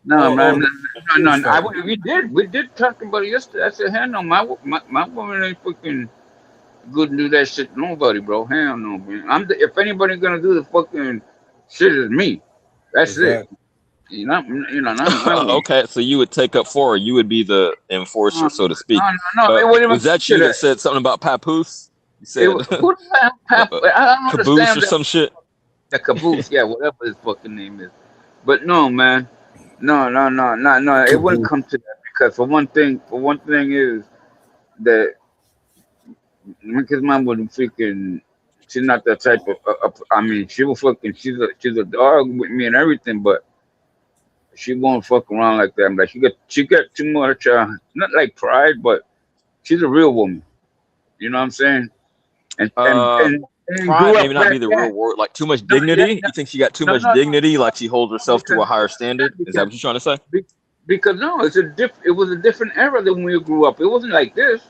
No, man. No. We did talk about it yesterday. I said, hell no, my woman ain't fucking good to do that shit to nobody, bro. Hell no, man. If anybody gonna do the fucking shit, is me. That's it. Not my woman. Okay, so you would take up for her. You would be the enforcer, so to speak. No. Was that you that said something about Papoose? You said who the hell I don't Caboose understand or that. some shit. The Caboose, yeah, whatever his fucking name is. But no, man. No. It wouldn't come to that because for one thing is that because mom wouldn't freaking. She's not that type of. I mean, she will fucking. She's a dog with me and everything, but she won't fuck around like that. I'm like, she got too much. Not like pride, but she's a real woman. You know what I'm saying? And Pride maybe not be the real word. Like too much dignity. You think she got too much dignity? Like she holds herself to a higher standard? Is that what you're trying to say? Because no, it was a different era than when we grew up. It wasn't like this.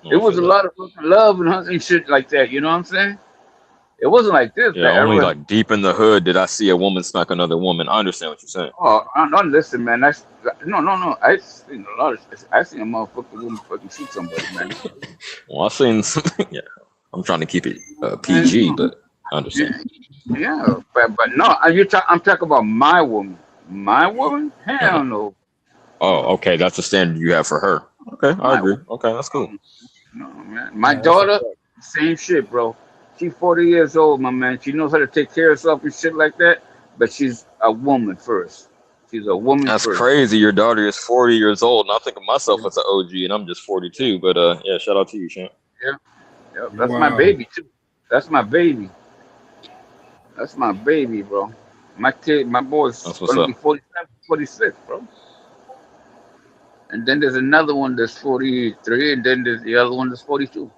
No, It I was feel a that. lot of fucking love and shit like that. You know what I'm saying? It wasn't like this. Yeah, That I only was, like deep in the hood did I see a woman smack another woman. I understand what you're saying. oh, no, listen, man. That's no. I seen a lot of. I seen a motherfucking woman fucking shoot somebody, man. Well, I've seen something. Yeah, I'm trying to keep it And, PG, but I understand. yeah, but no. I'm talking about my woman. My woman? Uh-huh. Hell no. Oh, okay, that's the standard you have for her. Okay, I My agree. woman. Okay, that's cool. No, man. My That's a daughter, fact. same shit, bro. She's 40 years old, my man. She knows how to take care of herself and shit like that. But she's a woman first. She's a woman That's first. crazy. Your daughter is 40 years old, and I think of myself Yeah, as an OG, and I'm just 42. But yeah, shout out to you, champ. yeah, yeah. That's my Wow. baby too. That's my baby. That's my baby, bro. My kid, my boy's That's what's gonna be up. 47, 46, bro. And then there's another one that's 43, and then there's the other one that's 42.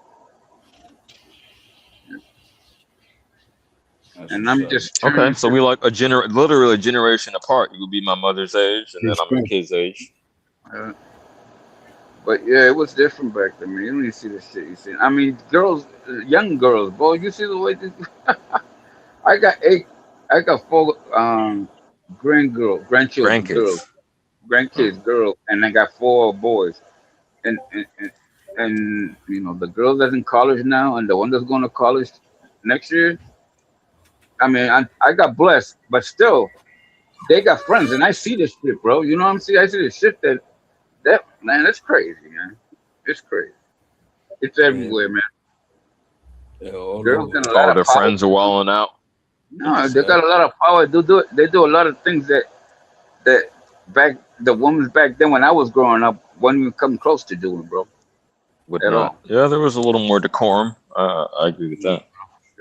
That's And what's I'm up. just Okay, turning so we like literally a generation apart. You would be my mother's age, and then I'm your Respect. kid's age. uh, but yeah, it was different back then, man. You don't even see the shit you see. I mean, girls, young girls, boy. You see the way this. I got eight. I got four grandchildren, girls, Grandkids. Oh, grandkids, girls, and I got four boys. And you know the girl that's in college now, and the one that's going to college next year. I mean, I got blessed, but still, they got friends, and I see this shit, bro. You know what I'm saying? I see this shit that man, it's crazy, man. It's crazy. It's Yeah, everywhere, man. yeah, all Girls over. got a lot all of their power. friends are walling out. No, they Yep. got a lot of power. They do a lot of things that back the women back then when I was growing up wouldn't even come close to doing, bro, Would at not. all. Yeah, there was a little more decorum. I agree with that.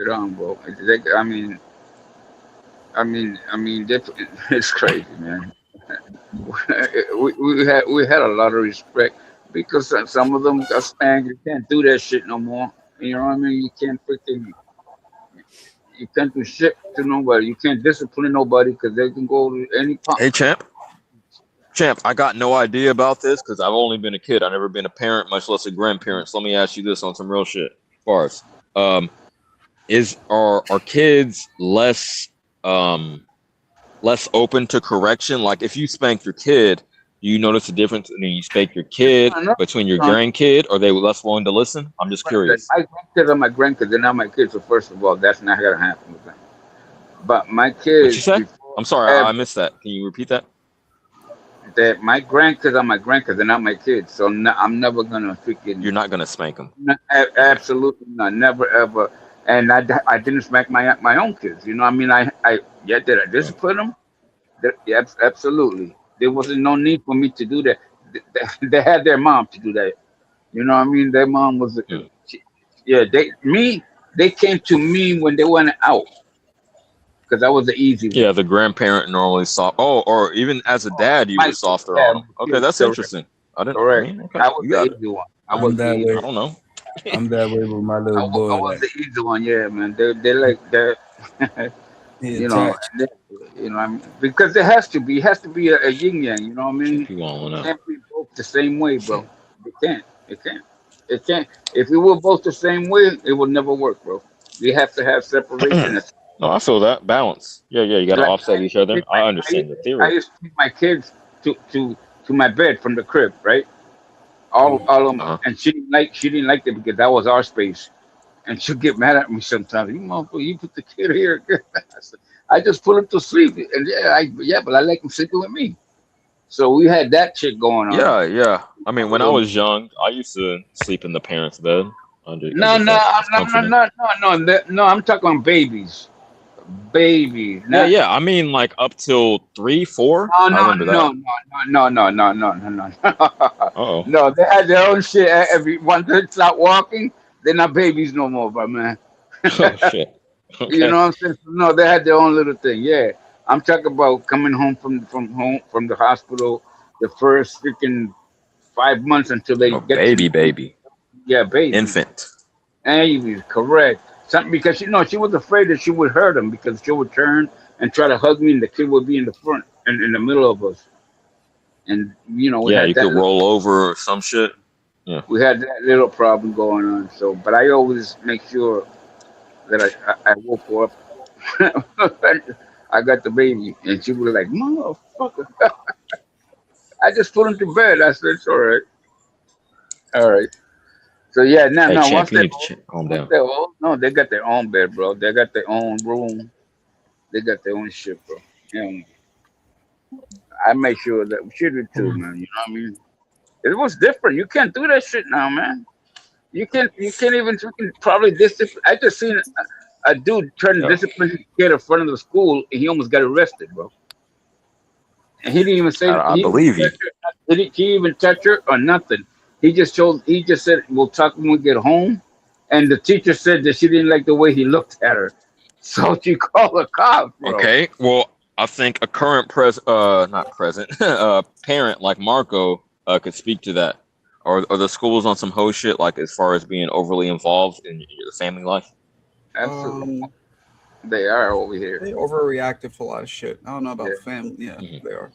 At all, bro. It's crazy, man. We had a lot of respect because some of them got spanked. You can't do that shit no more. You know what I mean? You can't do shit to nobody. You can't discipline nobody because they can go to any pump. Hey, champ, I got no idea about this because I've only been a kid. I've never been a parent, much less a grandparent. So let me ask you this on some real shit. As far as are kids less open to correction? Like if you spank your kid, do you notice a difference when you spank your kid No, between your no, grandkid? Are they less willing to listen? I'm just curious. my grandkids are my grandkids. They're not my kids. So first of all, that's not gonna happen with them. But my What you kids, say? before I'm sorry, ever, I missed that. Can you repeat that? that my grandkids are my grandkids. They're not my kids. So I'm never gonna freaking You're not gonna spank them. Okay. absolutely not, never ever. And I didn't smack my own kids. You know, what I mean, yeah, did I Right. discipline them? Yeah, absolutely. There wasn't no need for me to do that. They had their mom to do that. You know what I mean? Their mom was, Hmm. yeah. They came to me when they went out because I was the easy one. Yeah, the grandparent normally soft. Oh, or even as a dad, you My were kids, softer yeah, on them. my Okay, kids, that's correct, interesting. I didn't. I correct. mean, okay, I was you the got it. easy one. I was I'm the that easy. I way. don't know. I'm that way with my little I boy. was Like the easy one. Yeah, man. They like that. he You know, attached. and I mean, because there has to be, it has to be a yin yang. You know what I mean? Chip you on out. Can't be both the same way, bro. It can't. It can't. It can't. If we were both the same way, it would never work, bro. We have to have separation. No, I feel that balance. Yeah, yeah. You got to Like offset each other. I I used, understand your I theory. used to take my kids to my bed from the crib, right? Mm. All of them, Uh-huh. and she didn't like it because that was our space, and she'd get mad at me sometimes. You motherfucker, you put the kid here. I just put him to sleep, and but I like him sleeping with me. So we had that shit going on. Yeah, yeah. I A mean, when I little. was young, I used to sleep in the parents' bed. I No, get no, that. It's no, no, comforting. no, no. I'm talking babies, babies. Yeah, Not yeah. I mean, like up till 3, 4. no, I no, remember no, that. no, no, no, no, no, no, no. Uh-oh. No, they had their own shit. Every once they start walking, they're not babies no more, but man. Oh shit. You Okay. know what I'm saying? No, they had their own little thing. Yeah, I'm talking about coming home from the hospital, the first freaking 5 months until they Oh, get to know you. baby. Yeah, babies. Infant. Babies, correct. Something because she was afraid that she would hurt him because she would turn and try to hug me, and the kid would be in the front and in the middle of us, and we Yeah, had you that. could roll over or some shit. we had that little problem going on. So, but I always make sure that I woke her up. I got the baby, and she was like, "Motherfucker!" I just put him to bed. I said, "It's all right." So yeah, Hey, now champ, you need to calm down. they're old, no, they got their own bed, bro. They got their own room. They got their own shit, bro. And I make sure that we should do too, man. You know what I mean? It was different. You can't do that shit now, man. You can't even. You can probably discipline. I just seen a dude trying to discipline his kid in front of the school, and he almost got arrested, bro. And he didn't even say. I He believe you. didn't he even touch her or nothing? He just told. He just said, "We'll talk when we get home." And the teacher said that she didn't like the way he looked at her, so she called the cops, bro. Okay, well, I think a current not present, parent like Marko could speak to that. Are the schools on some hoe shit, like as far as being overly involved in the family life? Absolutely, they are over here. They overreacted to a lot of shit. I don't know about family. Yeah, they are.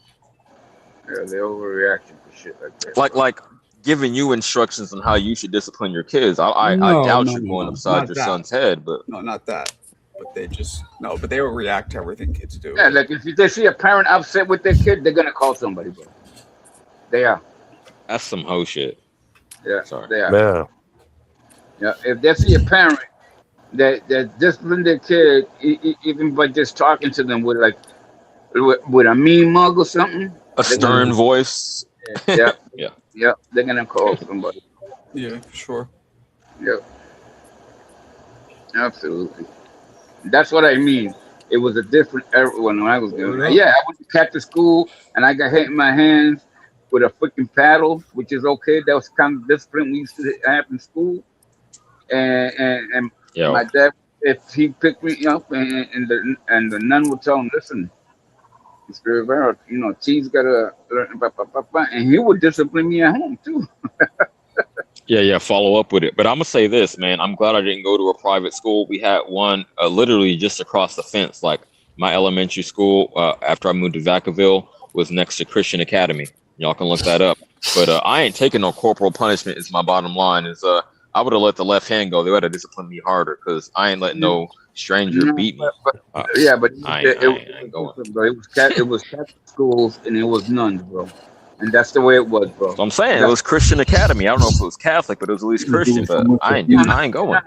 Yeah, they overreacting for shit like that. Like giving you instructions on how you should discipline your kids. I doubt you're going upside your son's head, but no, not that. But they just but they overreact to everything kids do. Yeah, like if they see a parent upset with their kid, they're gonna call somebody, bro. They are. That's some hoe shit. Yeah, sorry. They are. Man. Yeah, if they see a parent that discipline their kid, even by just talking to them with a mean mug or something, a stern voice. Yeah, yeah, they're gonna call somebody. Yeah, for sure. Yeah, absolutely. That's what I mean. It was a different era when I was doing it. Yeah, I went to Cactus School and I got hit in my hands with a freaking paddle, which is okay. That was kind of discipline we used to have in school. And my dad, if he picked me up and the nun would tell him, listen, Mr. Rivera, T's got to learn, and he would discipline me at home too. Yeah, follow up with it. But I'm gonna say this, man. I'm glad I didn't go to a private school. We had one literally just across the fence. Like my elementary school, after I moved to Vacaville, was next to Christian Academy. Y'all can look that up. But I ain't taking no corporal punishment. Is my bottom line. Is I would have let the left hand go. They would have disciplined me harder because I ain't letting no stranger beat me. But I ain't going. It was Catholic schools and it was nuns, bro. And that's the way it was, bro. So I'm saying it was Christian Academy. I don't know if it was Catholic, but it was at least Christian. But I ain't going.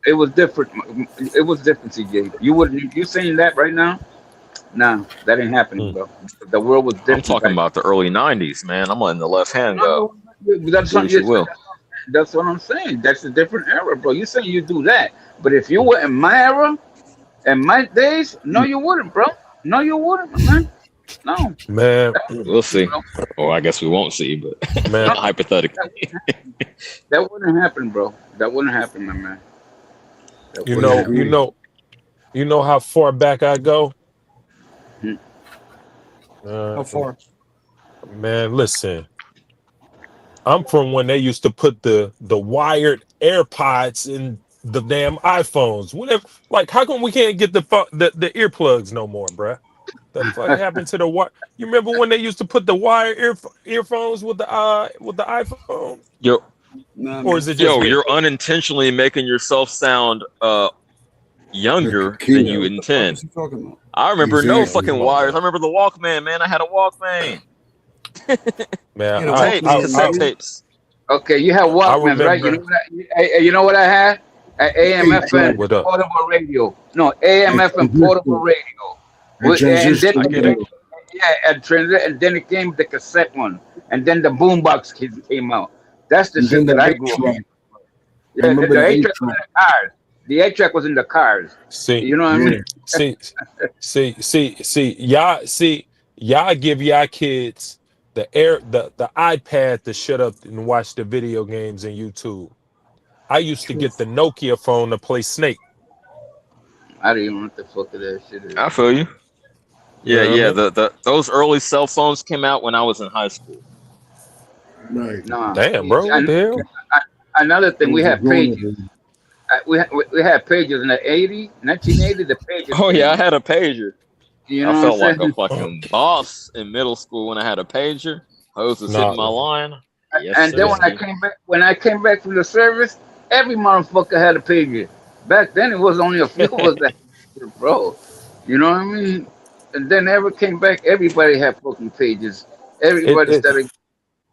It was different. It was different, CJ. You saying that right now? Nah, that ain't happening, bro. The world was different. I'm talking about the early '90s, man. I'm letting the left hand go. That's what I'm saying. That's a different era, bro. You saying you do that, but if you were in my era, in my days, no, you wouldn't, bro. No, you wouldn't, man. No, man. We'll see. Or I guess we won't see, but man, hypothetically, that wouldn't happen, bro. That wouldn't happen, my man. You know how far back I go. How far? Man, listen. I'm from when they used to put the wired AirPods in the damn iPhones. Whatever. Like, how come we can't get the earplugs no more, bruh? The fuck happened to the wire? You remember when they used to put the wire earphones with the iPhone? Yo, or is it just you're unintentionally making yourself sound younger than you intend. I remember no fucking wires. I remember the Walkman, man. I had a Walkman. Man, cassette tapes. Okay, you have Walkmans, right? You know what I had? An AM/FM portable radio. No, AM/FM portable radio. And then it came the cassette one, and then the boombox came out. That's the shit that I grew up with. Yeah, the 8-track was in the cars. The 8-track was in the cars. See, you know what I mean? Y'all give y'all kids the iPad to shut up and watch the video games and YouTube. I used to get the Nokia phone to play Snake. I didn't even know what the fuck of that shit is. I feel you. Yeah. Those early cell phones came out when I was in high school. Right. Nah. Damn, bro. What the hell? Another thing, we had pages. We had pages in the 1980, the pages. Oh, yeah, I had a pager. You know I felt like a fucking boss in middle school when I had a pager. I was to sit in my line. Yes, And then sir. when I came back from the service, every motherfucker had a pager. Back then, it was only a few of us that, bro. You know what I mean? And then ever came back, everybody had fucking pages. It, Everybody it started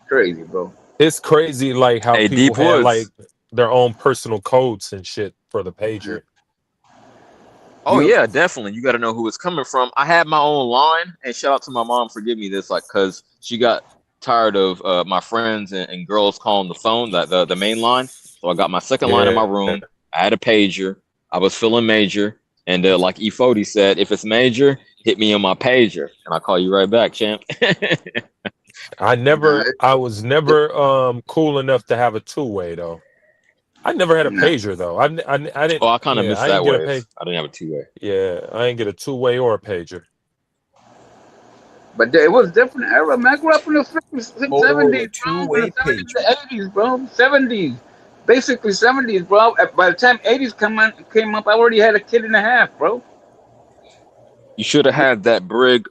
crazy, bro. it's crazy like how Hey, people Deep had like Woods. their own personal codes and shit for the Yeah. pager. Oh Yep. yeah, definitely. You got to know who it's coming from. I had my own line, and shout out to my mom for giving me this, like, cause she got tired of my friends and girls calling the phone, the main line. So I got my second line in my Yeah. room. I had a pager. I was feeling major, and like E40 said, if it's major, hit me on my pager, and I'll call you right back, champ. Nah, I was never cool enough to have a two-way though. I never had a nah. pager though. I didn't. Oh, I kind of Yeah, missed I that didn't get a wave. page. I didn't have a two-way. Yeah, I didn't get a two-way or a pager. But it was different era, man. I grew up in the 50s, 60s, 70s, Motorola bro. In the two-way 70s, pager. the 80s, bro. 70s. Basically 70s, bro. By the time 80s came up, I already had a kid and a half, bro. You should have had that big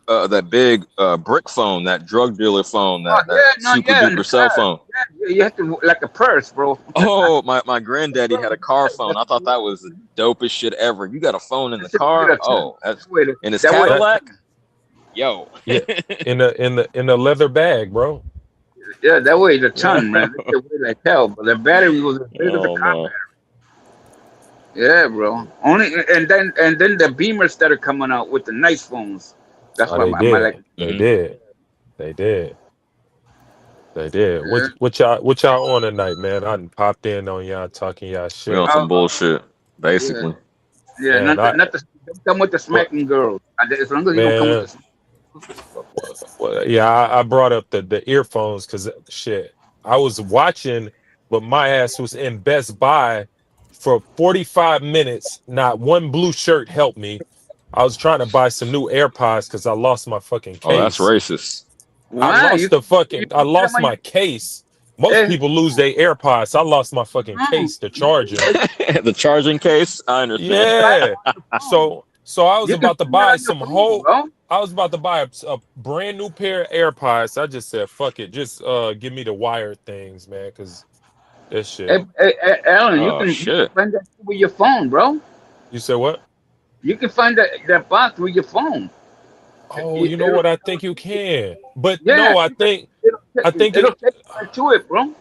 brick phone, that drug dealer phone, Oh, that yeah, no, super yeah, in the duper cell car. phone. Yeah, you have to, like a purse, bro. Oh, my granddaddy had a car phone. I thought that was the dopest shit ever. You got a phone in the That shit weighed car? a ton. Oh, that's That weighed in his that weighed- That Cadillac? Yo. yeah, in the leather bag, bro. yeah, that weighed a ton, man. That shit weighed like hell, but the battery was as big as a Oh car. man. Yeah, bro. And then the Beamers started coming out with the nice phones. That's Oh, why they my like. did. They Mhm. did. They did. They did. Yeah. What y'all on tonight, man? I done popped in on y'all talking y'all We shit. on some bullshit, basically. Yeah, Man, not the don't come with the what smacking girls. As long as you don't come with man? the Yeah, I brought up the earphones because shit. I was watching, but my ass was in Best Buy for 45 minutes. Not one blue shirt helped me. I was trying to buy some new AirPods because I lost my fucking Oh, that's case. racist. Why? You I can get lost them on my case. Most your people lose their AirPods. I lost my fucking no. case to charge them. The charging case, I understand. Yeah. So I was You can about to find that buy on your some phone, whole. bro. I was about to buy a brand new pair of AirPods. I just said, "Fuck it, just give me the wired things, man." Because this shit. Hey, Alan, you Oh can shit. find that with your phone, bro. You said what? You can find that box with your phone. Oh, you know what? I think you can, but Yeah, no, I think it'll take you right to it, bro.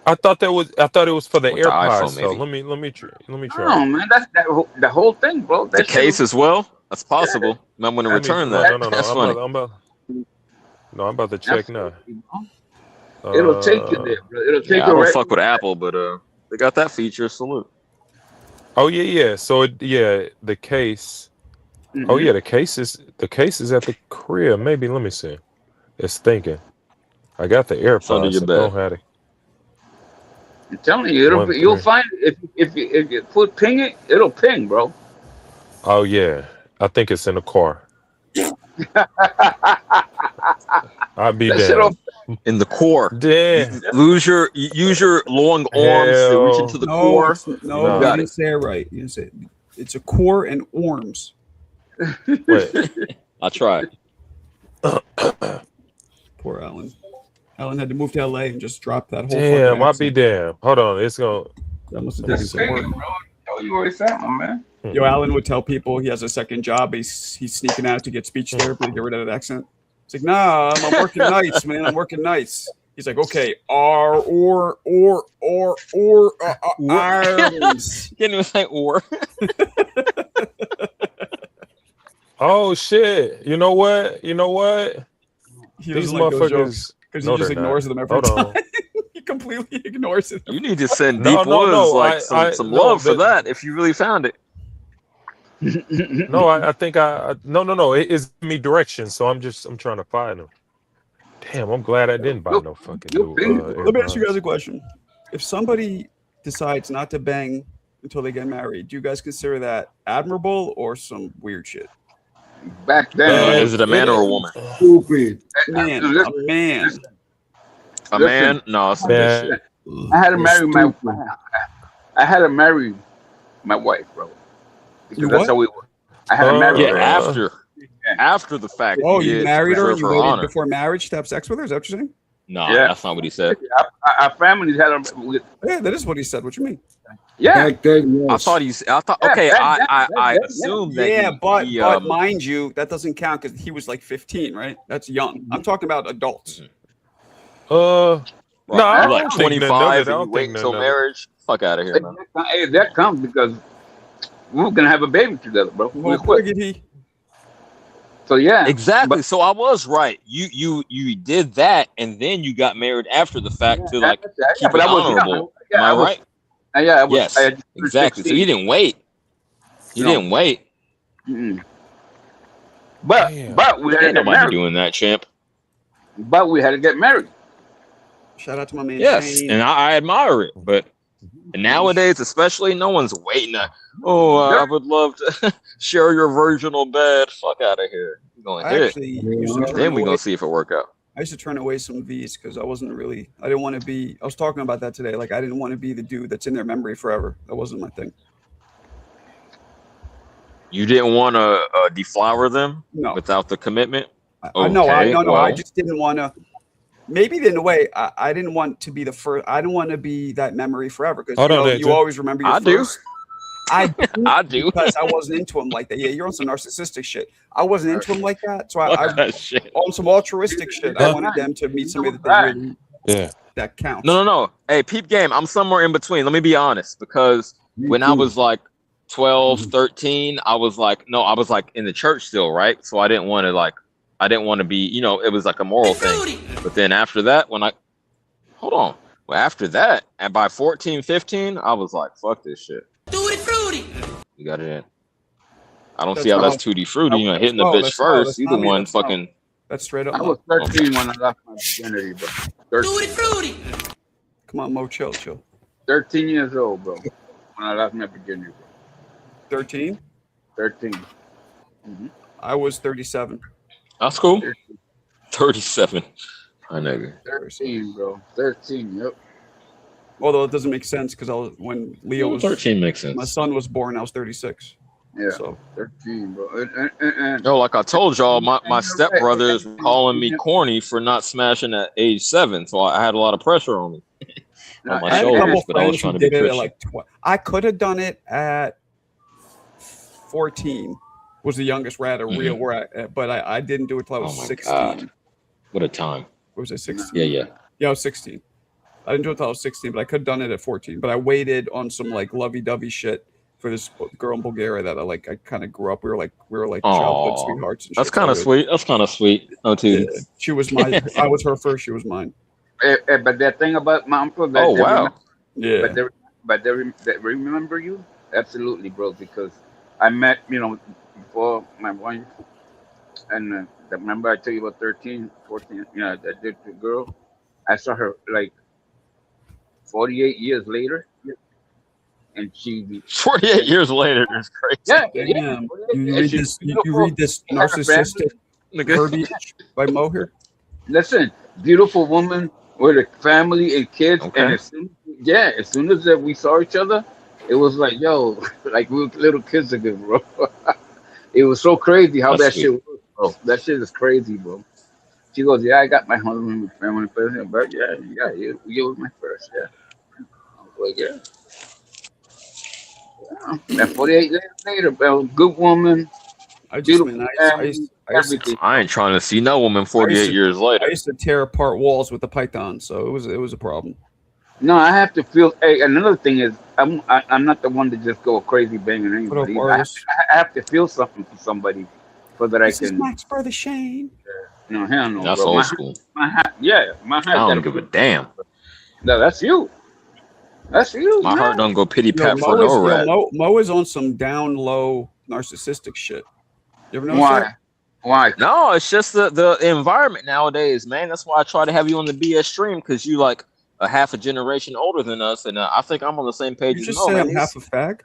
I thought it was for the With the AirPods. iPhone, So maybe. let me try No, it. man, that's the whole thing, bro. The That shit. case as well? That's possible. I'm gonna Let me return no that. no no no. That's funny. I'm about to check now. Absolutely, bro. It'll take you there, bro. It'll take Yeah, I you don't right. fuck with Apple, but they got that feature. Salute. Oh yeah. So the case. Oh Mhm. yeah, the case is at the crib. Maybe let me see. It's thinking. I got the It's under AirPods. your I bed. don't have it. I'm telling you, One you'll three. find it if you put ping it, it'll ping, bro. Oh yeah. I think it's in the car. I'll be That shit damned. In the core. Damn. Use your long arms to reach into Hell the No, core. no, You you got didn't it. say it right. You didn't say it. It's a core and arms. wait. I tried. Poor Alan. Alan had to move to LA and just drop that whole Damn, fucking I'll be accent. damned. Hold on. It's gonna That must have let me taken see. some work. Tell you where it's at, my man. Yo, Alan would tell people he has a second job. He's sneaking out to get speech therapy to get rid of that accent. It's like, nah, I'm working nights, man. I'm working nights. He's like, okay, arms. Can't even say or. Oh shit. You know what? He These doesn't like those jokes motherfuckers. because No, he just they're ignores not. them every Hold time. on. He completely ignores it. You need to send No, Deep no, Woods no. like some love for that if you really found it. No, I think no. It is me direction, so I'm trying to find them. Damn, I'm glad I didn't buy no fucking new Let me ask you AirPods. guys a question. If somebody decides not to bang until they get married, do you guys consider that admirable or some weird shit? Back then, Is it a man or a woman? Stupid. Man, listen, a man. A listen, man? No, it's some good Man, shit. I had to marry my. Stupid. I had to marry my wife, bro. Because You that's what? how we were. I had to marry Yeah, her. after the fact. Oh, you you did to married her and preserve you her waited honor. before marriage to have sex with her? Is that what you're saying? No, Yeah. that's not what he said. Our families had them. Yeah, that is what he said. What you mean? Yeah. Back then, I yes. thought he's. I thought. Yeah, Okay, back then, I yeah. assumed that. Yeah, he, but mind you, that doesn't count because he was like 15, right? That's young. I'm talking about adults. No, I you're like don't think nothing of 25 it. I and you don't wait think until nothing of it. marriage. Fuck out of here, man. Hey, that comes because we're gonna have a baby together, bro. Well, Real quick. he. So yeah, Exactly. So I was right. You did that, and then you got married after the fact to like keep it honorable. Am I right? Yeah, I was. Yes, exactly. So you didn't wait. You didn't wait. Mm-mm. But Damn. we had to Ain't get nobody married. doing that, champ. But we had to get married. Shout out to my man. Yes, Shane. and I admire it. But nowadays, especially, no one's waiting. I would love to share your virginal bed. Fuck out of here. You're going to I hit actually used to turn Then we're away- gonna see if it work out. I used to turn away some V's because I didn't want to be. I was talking about that today. Like I didn't want to be the dude that's in their memory forever. That wasn't my thing. You didn't want to deflower them No. without the commitment. No, I well, just didn't want to. Maybe in a way, I didn't want to be the first. I didn't want to be that memory forever because Hold on, you AJ. always remember your I do. first. I I do. because I wasn't into him like that. Yeah, you're on some narcissistic shit. I wasn't into him like that, so Fuck I that shit. on some altruistic shit. I wanted them to meet somebody that they really Yeah. that counts. No. Hey, peep game. I'm somewhere in between. Let me be honest, because when I was like 12, 13, I was like in the church still, right? So I didn't want to be, it was like a moral thing. But then after that, after that, and by 14, 15, I was like, fuck this shit. You got it in. I don't see how that's tutti fruity. Hitting the bitch first. You the one fucking. That's straight up. I was 13 when I lost my virginity, bro. 13. Come on, Mo, chill. 13 years old, bro. When I lost my virginity, bro. 13. 13. Mm-hmm. I was 37. That's cool. 37. My nigga. 13, bro. 13. Yep. Although it doesn't make sense because when Leo was 13 makes sense. My son was born. I was 36. Yeah. So 13, bro. Like I told y'all, my stepbrother is calling me corny for not smashing at age 7, so I had a lot of pressure on me. On my I had a shoulders, couple but I was friends trying who to be did it at Christian. like 12. I could have done it at 14. Was the youngest we're at a real Mhm. we're at, but I didn't do it till I was Oh my 16. God. What a time. Or was I 16? Yeah. Yeah, I was 16. I didn't do it till I was 16, but I could have done it at 14. But I waited on some like lovey-dovey shit for this girl in Bulgaria that I kind of grew up. We were like childhood Aw, sweethearts. And that's shit. kind of So sweet. That's kind of sweet. Oh, too. yeah, she was mine. I was her first. She was mine. But that thing about my uncle, that Oh, they wow. Yeah. they remember you? Absolutely, bro. Because I met, before my wife, and remember I tell you about 13, 14, that did the girl. I saw her like 48 years later, and she 48 years later is crazy. Damn. You read this narcissistic verbiage by Mo here? Listen, beautiful woman with a family and kids, Okay. and as soon as we saw each other, it was like, yo, like we were little kids again, bro. It was so crazy how That's that shit was, bro. That shit is crazy, bro. She goes, yeah, I got my husband and family first, but you was my first, yeah. I was like, yeah. And 48 years later, bro, good woman, I just beautiful man, family, everything. I ain't trying to see no woman 48 years later. I used to tear apart walls with the python, so it was a problem. No, I have to feel. Hey, another thing is, I'm not the one to just go crazy banging anybody. What up, artist? I have to feel something for somebody, so that This I is can. Max brother Shane. No, hell no, That's bro. old school. My heart I don't give a damn. No, that's you. That's you. My heart don't go pity Yo, pat for no rat. Mo is on some down low narcissistic shit. You ever notice Why? that? Why? No, it's just the environment nowadays, man. That's why I try to have you on the BS stream, because you like a half a generation older than us, and I think I'm on the same page You as just Mo, say man. I'm half a fag?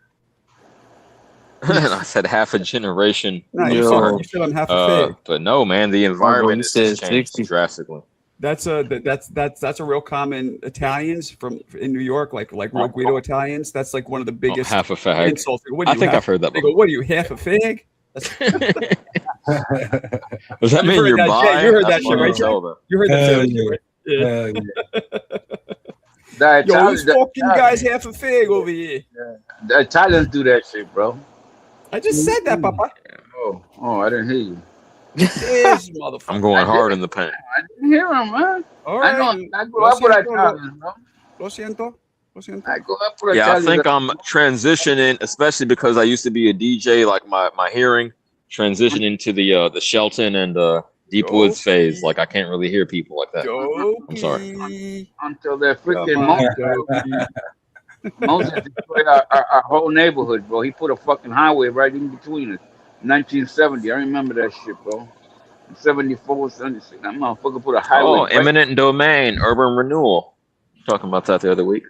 I said half a generation. No, Yo. you said I'm half a fag. But no, man, the environment he has said changed 60. drastically. That's a real common Italians in New York, like real Guido Italians. That's like one of the biggest Half a fag. insults. What are I you, think half- I've heard that They before. go, what are you, half a fig? Does that You mean heard you're that, bi? Jay, you heard that That's shit, funny right, as hell, though. You heard that Hell shit, yeah. right? Hell yeah. The Yo, Italians, this fucking guy's half a fig over here. the Italians do that shit, bro. I just said that, Papa. Oh, I didn't hear you. This motherfucker. I'm going hard in the paint. I didn't hear him, man. All I right. know. I grew up with Italians, bro. Lo siento. I grew up with Yeah, I Italians. think I'm transitioning, especially because I used to be a DJ. Like my hearing transitioning to the Shelton and Deep Woods phase. Like I can't really hear people like that. I'm sorry. Until they're freaking Moses destroyed our whole neighborhood, bro. He put a fucking highway right in between us. 1970. I remember that shit, bro. 74, 76. That motherfucker put a highway. Oh, right. eminent domain, urban renewal. Talking about that the other week.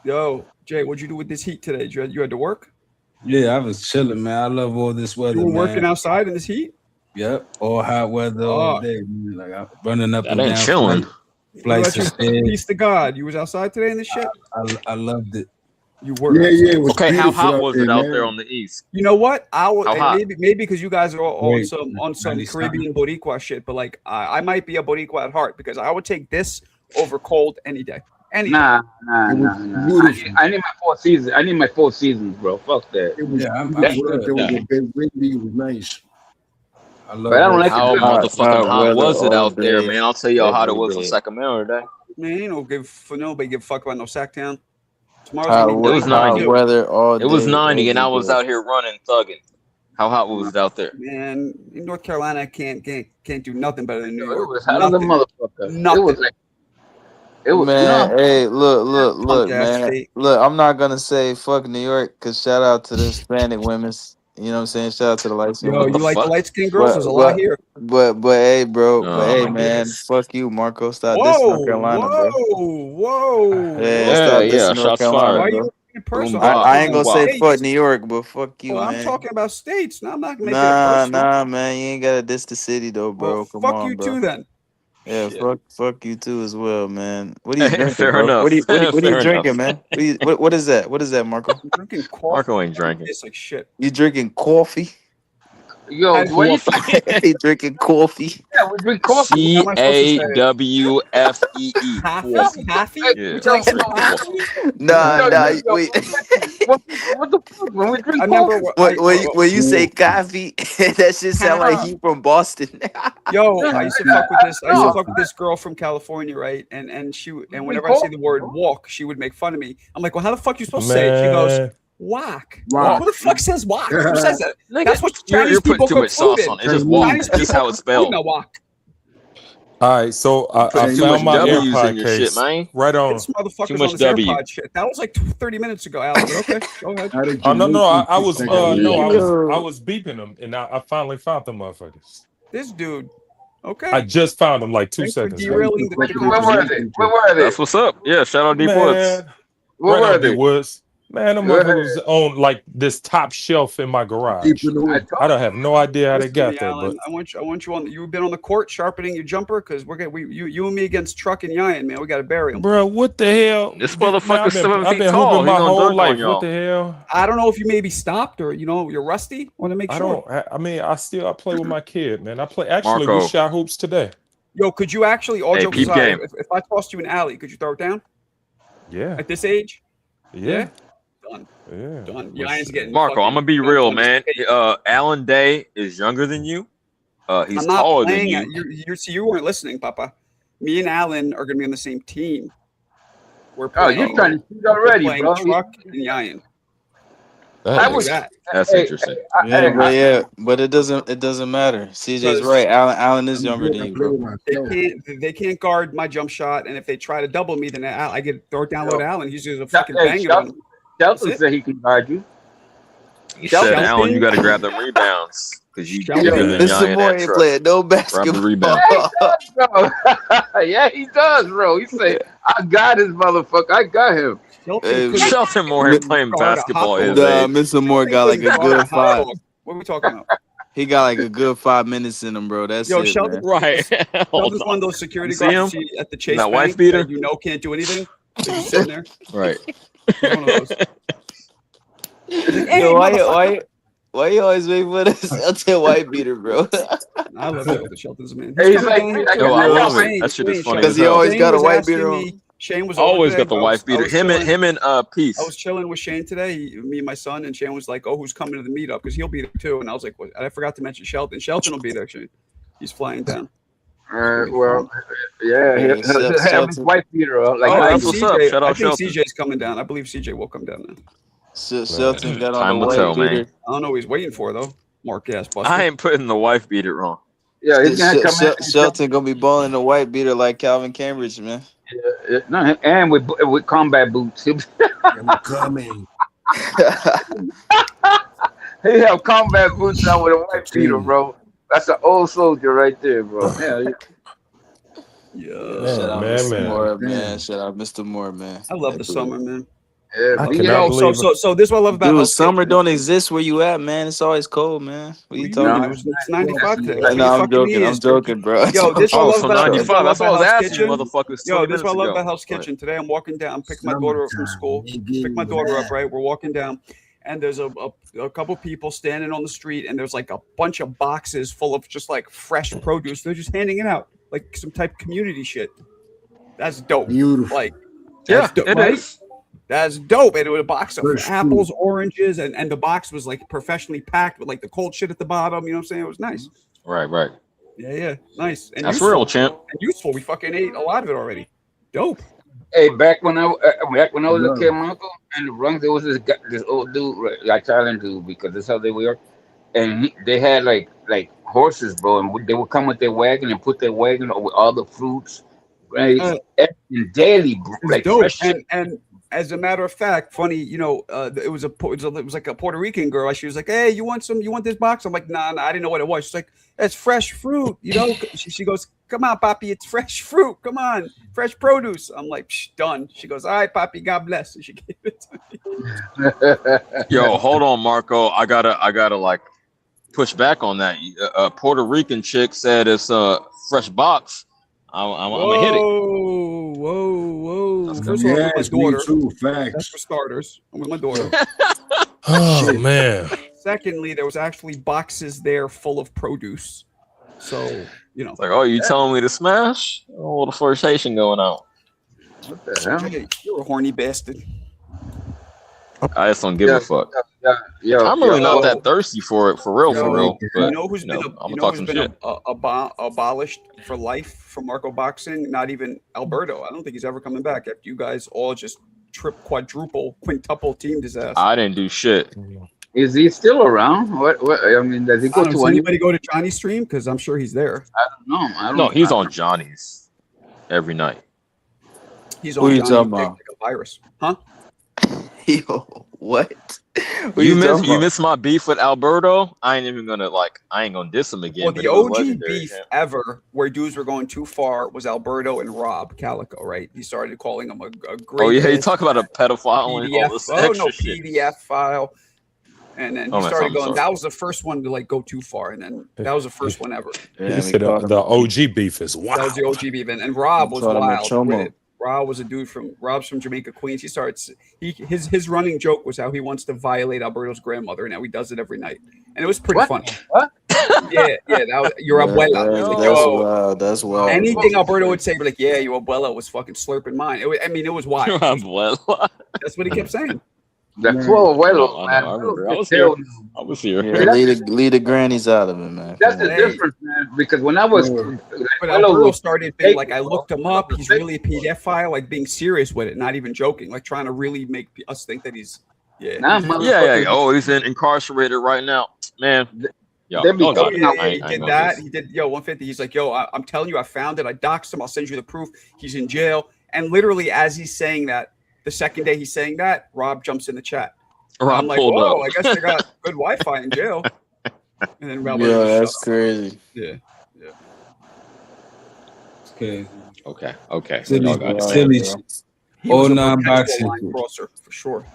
Yo, Jay, what'd you do with this heat today? You had to work? Yeah, I was chilling, man. I love all this weather. You were working man. outside in this heat? Yep, all hot weather all day. Man. Like I'm running up That and ain't down. chilling. Flights of stairs. Peace to God. You was outside today in this shit? I loved it. You were. Yeah, it was Okay, how beautiful hot was it out man. there on the east? You know what? I would How hot? maybe because you guys are all Wait, on some 97. Caribbean Boricua shit, but like I might be a Boricua at heart because I would take this over cold any day. Any day. Nah. Beautiful. I need my 4 seasons. I need my 4 seasons, bro. Fuck that. It was Yeah, I'm beautiful. good. There was Yeah. a bit windy. It was nice. I love But I don't like How it. motherfucking hot weather was it all out there, day, man? I'll tell you how hot it every was in day. Sacramento today. Man, you don't nobody give a fuck about no Sacktown. Tomorrow's Hot, gonna be It was hot 90. weather all day. It was 90, and I every was day. out here running, thugging. How hot was it out there? Man, in North Carolina can't do nothing better than New It York. was hot as a Nothing. motherfucker. Nothing. It was like. It was. Man, You know, hey, look, Punk-ass man. state. Look, I'm not gonna say fuck New York because shout out to the Hispanic women's. You know what I'm saying? Shout out to the light skin Yo, What you the like the fuck? light skinned girls? But There's a lot here. but hey, bro. Oh, But hey, my man. goodness. Fuck you, Marco. Stop this North Carolina, bro. Whoa. Yeah, Yeah, stop this yeah, North shots Carolina, Why fired. are bro. you in person? Boom, I ain't gonna say States. fuck New York, but fuck you, Well, I'm man. talking about states. No, I'm not making it Nah, personal. man. You ain't gotta diss the city though, bro. Well, Come fuck on, you bro. too then. Yeah, Shit. fuck you too as well, man. What are you drinking, Fair bro? enough. What are you Fair drinking, enough. man? What is that? What is that, Marco? I'm drinking coffee. Marco ain't drinking. Tastes like shit. You drinking coffee? yo, I- what you You drinking coffee? Yeah, we drink coffee. How am I supposed to say it? CAWFEE. Coffee? Coffee? Yeah. You drinking coffee? Nah, Yo, wait. what the fuck? When we drink I remember coffee, When you say coffee, that shit sound like you from Boston. Yo, I used to fuck with this. I used to No. fuck with this girl from California, right? And whenever I say the word walk, she would make fun of me. I'm like, well, how the fuck you supposed to say it? She goes, Man, walk. Walk. Who the fuck says walk? Who says that? Nigga, That's what you're Chinese putting people too much sauce concluded. on it. It's just walk. Chinese It's just people how it's conclude spelled. now walk. all right, so I Putting too much found my W's AirPod in your case shit, man. right on. This motherfucker's Too on much this W. AirPod shit. That was like 30 minutes ago, Alex. But okay, go ahead. How did Oh you no, make I it was take no, a I was beeping them, and I finally found them motherfuckers. This dude. Okay. I just found them like 2 Thanks for seconds ago. derailing the where were they? Where were they? That's what's up. Yeah, shout out Deep Woods. Man, Where right were on they? the woods. Man, them Go ahead. motherfuckers on like this top shelf in my garage. Deep in the I wood. told I don't have no idea how they Listen to got me, there, Alan. but I want you on. You've been on the court sharpening your jumper because you and me against Truck and Yayan, man. We got to bury him. bro, what the hell? This Man, motherfucker's 7 I've feet been tall. hooping He my gonna whole dunk on life. y'all. What the hell? I don't know if you maybe stopped or you're rusty. Want to make I sure. don't. I mean, I play with my kid, man. I play. Actually, Marko. we shot hoops today. Yo, could you actually, all Hey, jokes peep aside, game. if I tossed you an alley, could you throw it down Yeah, at this age? yeah, Done. yeah. Done. Yayan's getting. Marco, I'm gonna be fucking real, dunked on his man. face. Alan Day is younger than you. He's I'm not taller than playing you. it. You weren't listening, Papa. Me and Alan are going to be on the same team. We're Oh, playing. you're trying to shoot we're already, playing bro. Truck and Yayan. I Look was. at that. That's Hey, interesting. But it doesn't matter. CJ's Because right. Allen is I'm younger good. than I you, play bro. with They myself. can't guard my jump shot, and if they try to double me, then I get throw it down low to Allen. He's just a fucking Hey, banger. Shelton That's it. said he can guard you. He said, Shelton? Alan, you got to grab them rebounds because you Shelton? bigger than Mr. Yayan Moore and ain't Truck. playing no Grab the basketball. rebound. Bro. Yeah, he does, bro. He said, I got his motherfucker. I got him. Shelton Hey, couldn't Shelton Moore ain't playing guard a basketball hot his dog. age. Mr. Moore got like a Couldn't guard good hot 5. dog. What are we talking about? He got like a good 5 minutes in him, bro. That's Yo, it, Sheldon, man. Right. Hold Sheldon's one of on. those security You see guards him? you see at the Chase That wife Bank beater? that you know can't do anything. So you're sitting there. Right. He's one of those. He's like, hey, Yo, motherfucker. Why you always make fun of Shelton white beater, bro? I love Shelton. Shelton's a man. Hey, he's coming like, down here, like, too. Yo, I like, love like, it. That shit is funny Because as he hell. always got a was white asking beater me- on. Shane was over Always today. got the I wife was beater. chilling- Him and Peace. I was chilling with Shane today, me and my son, and Shane was like, "Oh, who's coming to the meetup?" Because he'll be there too. And I was like, "What?" And I forgot to mention Shelton. Shelton will be there. Actually, he's flying down. well, yeah, Yeah, he'll have his wife beater up. Like, Oh, I that's think what's up. CJ Shout out I think Shelton. CJ's coming down. I believe CJ will come down now. Shelton got on Time the will white tell, man. beater. I don't know what he's waiting for though. Mark ass buster. I ain't putting the wife beater on. yeah, he's gonna come in. Shelton gonna be balling the white beater like Calvin Cambridge, man. No, and with combat boots. I'm coming. He have combat boots on with a white beater, bro. That's an old soldier right there, bro. Yeah, Yeah. Shout out man, Mr. man. Moore, man. Shout out Mr. Moore, man. I love the summer, man. yeah. I But, You cannot know, believe so this is what I love about Dude, Hell's summer Kitchen. don't exist where you at, man. It's always cold, man. What are you talking mean? No, It's 95 today. No, What No, the I'm fucking joking. I'm is? joking, bro. Yo, this what I Oh, love so about 95. That's what I was asking you, Kitchen. motherfuckers. Yo, 20 this is what I minutes love ago. about Hell's Kitchen. Today I'm walking down. I'm picking my daughter up from school. Pick my daughter up, right? We're walking down, and there's a couple people standing on the street, and there's like a bunch of boxes full of just like fresh produce. They're just handing it out, like some type of community shit. That's dope. Beautiful. Like, Yeah, that's dope, it right? is. That's dope. And it was a box of Fresh apples, oranges, and the box was like professionally packed with like the cold shit at the bottom. You know what I'm saying? It was nice. Right. Yeah, nice. And That's useful. real, champ. And useful. We fucking ate a lot of it already. Dope. hey, back when I was a kid, Marko, and the Bronx, there was this old dude, right, like Thailand dude, because that's how they were, and they had like horses, bro, and they would come with their wagon and put their wagon with all the fruits, right, and daily, bro, It's like dope. fresh shit. And as a matter of fact, funny, you know, it was like a Puerto Rican girl. She was like, "Hey, you want this box?" I'm like, "Nah, I didn't know what it was." She's like, "It's fresh fruit," you know. She goes, "Come on, Papi, it's fresh fruit. Come on, fresh produce." I'm like, Psh, "Done." She goes, "All right, Papi, God bless." And she gave it to me. Yo, hold on, Marco. I gotta like push back on that. A Puerto Rican chick said it's a fresh box. I'm gonna hit it. Whoa. First of all, I'm Yes, with my me daughter. too. That's Facts. for starters. I'm with my daughter. Oh Shit. man. Secondly, there was actually boxes there full of produce. So, you know. It's like, oh, you telling me to smash? Oh, the flirtation going on. What the hell? Hey, you're a horny bastard. I just don't give a fuck. Yo, I'm really not yo, that thirsty for it, for real. You But know who's been I'm gonna talk some shit. abolished for life from Marco Boxing? Not even Alberto. I don't think he's ever coming back after you guys all just quadruple, quintuple teamed his ass. I didn't do shit. Is he still around? What? I mean, does he go to Does any? anybody go to Johnny's stream? Because I'm sure he's there. I don't know. I don't No, he's I- on Johnny's every night. He's Who on you Johnny's talking dick about? like a virus. Huh? Yo, what? What You talking about? miss my beef with Alberto. I ain't gonna diss him again. Well, but the it was OG legendary, beef man. ever where dudes were going too far was Alberto and Rob Calico, right? He started calling him a great. Oh yeah, you talk about a pedophile and all PDF. this Oh extra no, shit. PDF file. And then Oh, he man, started I'm going. sorry. That was the first one to like go too far, and then that was the first one ever. Yeah, He we said caught him. the OG beef is That wild. was the OG beef, and Rob was Caught him at wild Chomo. with it. Rob was a dude Rob's from Jamaica, Queens. He starts his running joke was how he wants to violate Alberto's grandmother, and how he does it every night, and it was pretty What? funny. What? Yeah, that was your abuela. He was like, That's yo, wild. That's wild. anything Alberto would say, be like, yeah, your abuela was fucking slurping mine. It was wild. Well, That's what he kept saying. That's full of I well, know, man. I remember. I was here. I was here. Yeah, leave the grannies out of it, man. That's Come the on. difference, man. Because when I was, But Alberto started being like, I looked him up. He's really a PDF file, like being serious with it, not even joking, like trying to really make us think that he's, Nah, he's- motherfucker. Yeah. Oh, he's incarcerated right now, man. Yo, They be don't talking do about- it. I he ain't did gonna that. diss. He did, 150. He's like, I'm telling you, I found it. I doxed him. I'll send you the proof. He's in jail. And literally, as he's saying that, the second day he's saying that, Rob jumps in the chat. And Rob I'm like, pulled whoa, up. I guess they got good Wi-Fi in jail. And then Rob, Yeah, that's crazy. yeah. It's crazy. Okay. Silly, Y'all got it. silly bro. shit. He All was a non-boxing. perpetual line crosser for sure.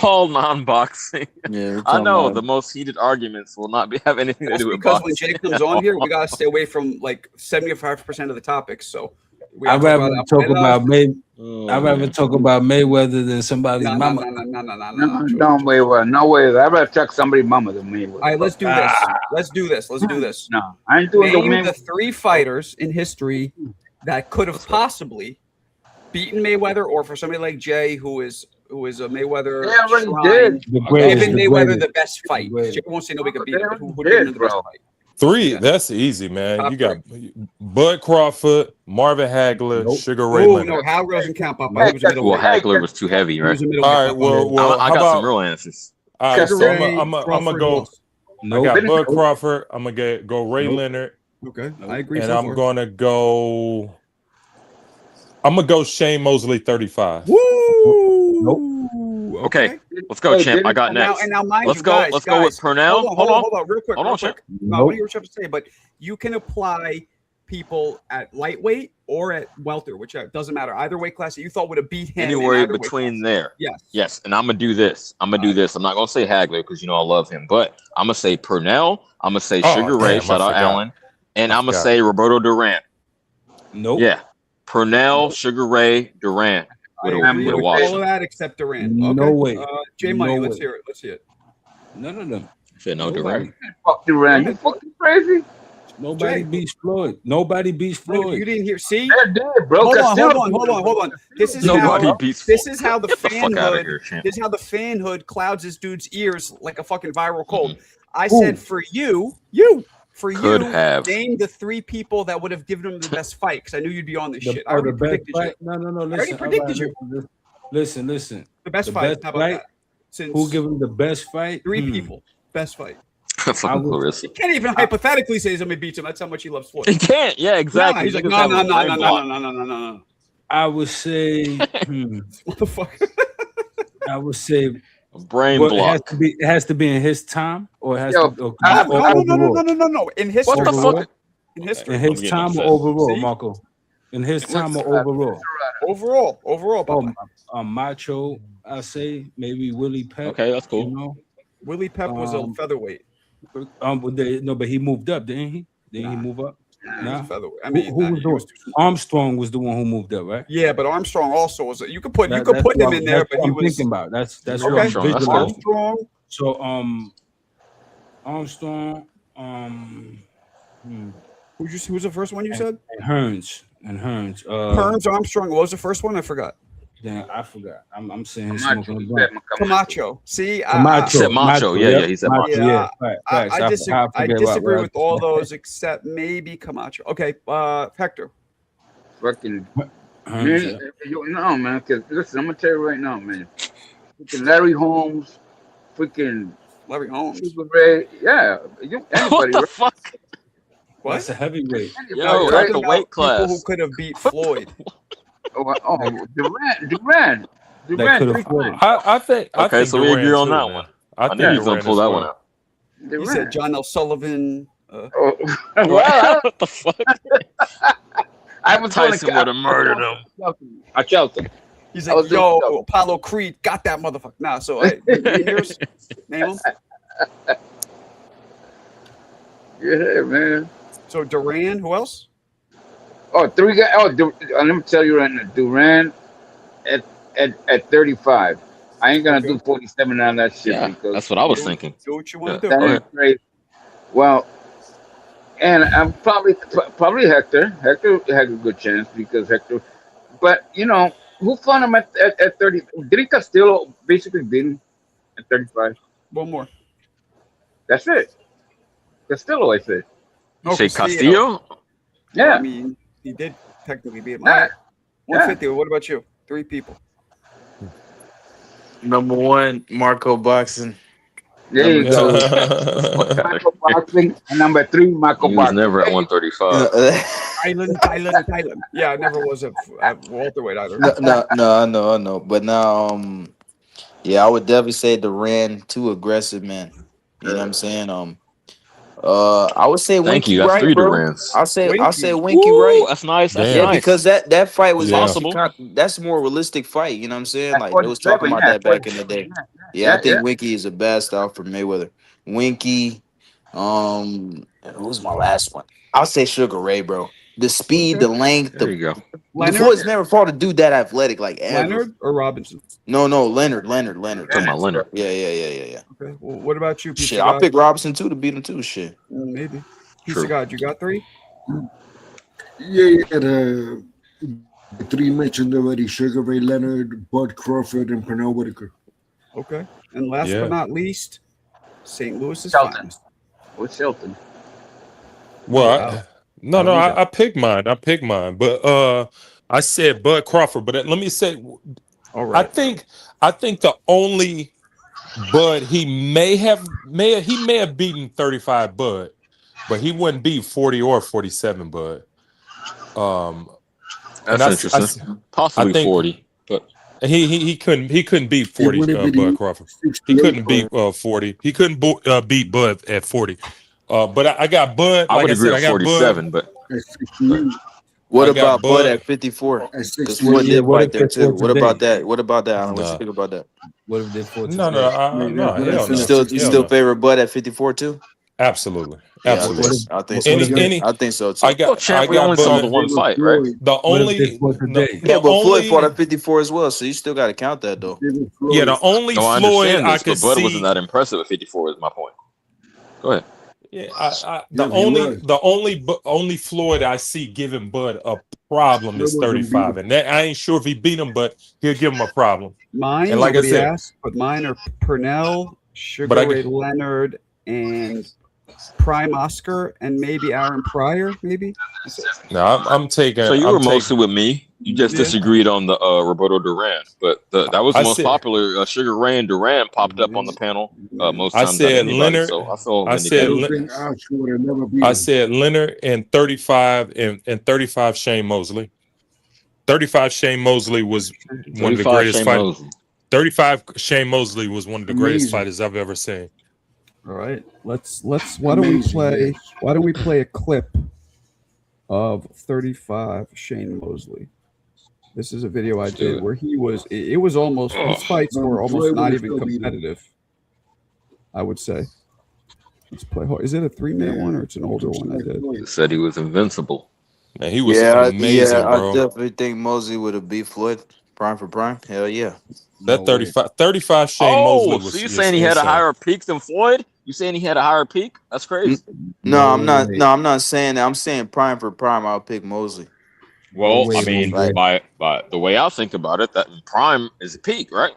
All non-boxing. Yeah, we're I talking know about- the most heated arguments will not have anything to That's do with because boxing. when Jay comes on here, we gotta stay away from like 75% of the topics. So I'd rather talk about I'd rather talk about Mayweather than somebody's mama. No, Mayweather. No way. I'd rather check somebody's mama than Mayweather. All right, let's do this. Let's do this. Let's do this. No, I ain't doing Name the 3 fighters in history that could have possibly beaten Mayweather, or for somebody like Jay, who is a Mayweather. They already shrine, did. Giving Mayweather the best fight. Jay won't say nobody could beat him, but who gave him the best fight? 3, that's easy, man. Top You got Bud Crawford, Marvin Hagler, Sugar Ray Oh Leonard. no, Hagler doesn't count, Papa. He was a middleweight. Hagler was too heavy, right? All right, well, I how got about some real answers. all right, so Ray, I'm gonna Crawford, go. who else? I got Bud Crawford. I'm gonna go Ray Leonard, Okay, I agree. and so I'm far. gonna go. I'm gonna go Shane Mosley 35. Woo! Okay, let's go, champ. I got next. Now, mind Let's you, go. guys, Let's go with Purnell. Hold on, real quick. Hold on, champ. No, I want to hear what you have to say, but you can apply people at lightweight or at welter, which doesn't matter. Either weight class that you thought would have beat him. Anywhere between there. Yes. And I'm gonna do this. I'm not gonna say Hagler because I love him, but I'm gonna say Purnell. I'm gonna say Sugar Ray. Shout out Allen, and I'm gonna say Roberto Duran. Nope. Yeah, Purnell, Sugar Ray, Duran. I agree with all of that except Duran. Okay. No way. Jay Money, No let's way. hear it. Let's see it. None of them. I said no Duran. Fuck Duran. You fucking crazy? Nobody beats Floyd. Nobody beats Floyd. You didn't hear. See? They're dead, bro. Hold on. This is Nobody how beats this is how the Get the fuck outta here, fanhood. champ. This is how the fanhood clouds this dude's ears like a fucking viral cold. I said for you, Could have. name the 3 people that would have given him the best fight because I knew you'd be on this shit. I The already best predicted you. fight? No. I already Listen, predicted you. Listen. The best The fight. best How about fight? that? Since Who give him the best fight? 3 people, best fight. Fucking Clarissa. You can't even hypothetically say somebody beats him. That's how much he loves Floyd. He can't. Yeah, exactly. Nah, he's like, Niggas no. have a brain block. I would say. What the fuck? I would say. A brain Well, block. it has to be in his time, or it has Yo, to. No. In history. What the fuck? In history. In his I'm time getting or overall, See? Marco. In his time or overall. Overall, Papa. Macho. I say maybe Willie Pep. Okay, that's cool. You know? Willie Pep was a featherweight. But he moved up, didn't he? Didn't he move up? He was a featherweight. I Who mean, was doing? Armstrong was the one who moved up, right? yeah, but Armstrong also was. You could put That's him what in there, that's but what he I'm was thinking about. That's what okay. I'm Armstrong, that's cool. Armstrong. So Armstrong, Who's the first one you said? Hearns. Hearns, Armstrong. What was the first one? I forgot. Then I forgot. I'm saying Camacho. smoking a You blunt. said Camacho. See, said Macho. Yeah, he said Macho. Yeah, I forget disagree what with all those except maybe Camacho. Okay, Hector. Fucking Hearns, man, man. Because listen, I'm gonna tell you right now, man. Freaking Larry Holmes, freaking Larry Holmes. Sugar Ray. Yeah, anybody. What the right? fuck? What? That's a heavyweight. Yo, Anybody, that's right? a weight People who class. could have beat Floyd. Duran. That could afford it. I think. Okay, so we Duran agree on too, that man. one. I I think knew he was gonna Duran pull as that well. one out. He said John L. Sullivan. Well, What the fuck? I was Tyson would have murdered him. I Chelsea. He's I like, was yo, doing- Apollo Creed got that motherfucker. Nah, so yours, name him. Yeah, man. So Duran, who else? Oh, 3 guys. Let me tell you right now, Duran at 35. I ain't gonna do 47 on that shit Yeah, because that's what I was thinking. Do what you want to Yeah. do. that ain't crazy. Well, and I'm probably Hector. Hector had a good chance because Hector. But who fought him at 30? Didn't Castillo basically beat him at 35? One more. That's it. Castillo, I said. No, Say Castillo? Yeah. I mean, he did technically beat him. Yeah. All right. 150. What about you? 3 people. Number 1, Marco boxing. There you go. Fuck outta Marco boxing. And number 3, Marco He was boxing. never at 135. Thailand. Yeah, I never was at welterweight either. No, I know. But now, yeah, I would definitely say Duran too aggressive, man. You know what I'm saying? I would say Thank Winky you. That's Wright, 3 bro. Durans. I'll say Winky Ooh, Wright. that's nice. That's Damn. Yeah, nice. because that fight was Yeah. actually that's a more realistic fight. You know what I'm saying? That's Like what they was it's saying, talking about yeah, that back in the day. Yeah, I think yeah. Winky is a bad style for Mayweather. Winky, who's my last one? I'll say Sugar Ray, bro. the speed, Okay. the length. There you go. The Floyd's never fought a dude that athletic, like ever. Leonard or Robinson? No, Leonard. Talking about Leonard. Yeah. Okay. Well, what about you, Pizza Shit, God? I'll pick Robinson too to beat him too. Shit. Maybe. Pizza True. God, you got 3? Yeah. The 3 mentioned already: Sugar Ray Leonard, Bud Crawford, and Pernell Whitaker. Okay. And last Yeah. but not least, St. Louis's Shelton. finest. What's Shelton? Well, Wow. I picked mine. But I said Bud Crawford. But let me say, All right. I think the only Bud he may have beaten 35 Bud, but he wouldn't beat 40 or 47 Bud. That's interesting. Possibly 40, but he couldn't beat 40 Bud Crawford. He couldn't beat 40. He couldn't beat Bud at 40. But I got Bud. I would agree I at got 47. Bud. But What I got about Bud Bud at 54? At Because 61. Floyd did what fight if there they too. fought What today? about that? What about that, Alan? What Nah. you think about that? What if they fought No, today? hell You no. still Hell no. favor Bud at 54 too? Absolutely. Yeah, Absolutely. I think What so. if- I think so too. well, champ, we only saw the one fight, right? The What if only they fought today? Yeah, but Floyd fought only at 54 as well, so you still got to count that though. the only No, I Floyd understand I this, could but Bud see. wasn't that impressive at 54. Is my point. Go ahead. Yeah, Yeah, the only Floyd I see giving Bud a problem is 35, and that I ain't sure if he beat him, but he'll give him a problem. Mine, And like I nobody said- asked, but mine are Pernell, Sugar But I Ray get- Leonard, and Prime Oscar, and maybe Aaron Pryor, maybe. That's it. No, I'm taking. So you I'm were taking- mostly with me. You just Yeah. disagreed on the Roberto Duran, but that was the I most said- popular. Sugar Ray and Duran popped up on the panel most I times. said out of anybody, Leonard- So I saw I said Vindicated. I said Leonard and 35 and 35 Shane Mosley. 35 Shane Mosley was one of the 35 greatest Shane fighters. Mosley. 35 Shane Mosley was one of the greatest Amazing. fighters I've ever seen. All right, let's. Why don't we play a clip of 35 Shane Mosley? This is a video I did where he was. It was almost his fights were almost not even competitive. I would say. Let's play. Is it a 3-minute one or it's an older one? I did. Said he was invincible. Man, he was Yeah, amazing, I bro. definitely think Mosley would have beat Floyd prime for prime. Hell yeah. That 35 Shane Mosley was. So you saying he had a insane. higher peak than Floyd? You saying he had a higher peak? That's crazy. No, I'm not. No, I'm not saying that. I'm saying prime for prime. I'll pick Mosley. Well, Wait, I mean, wait. by the way I think about it, that prime is a peak, right?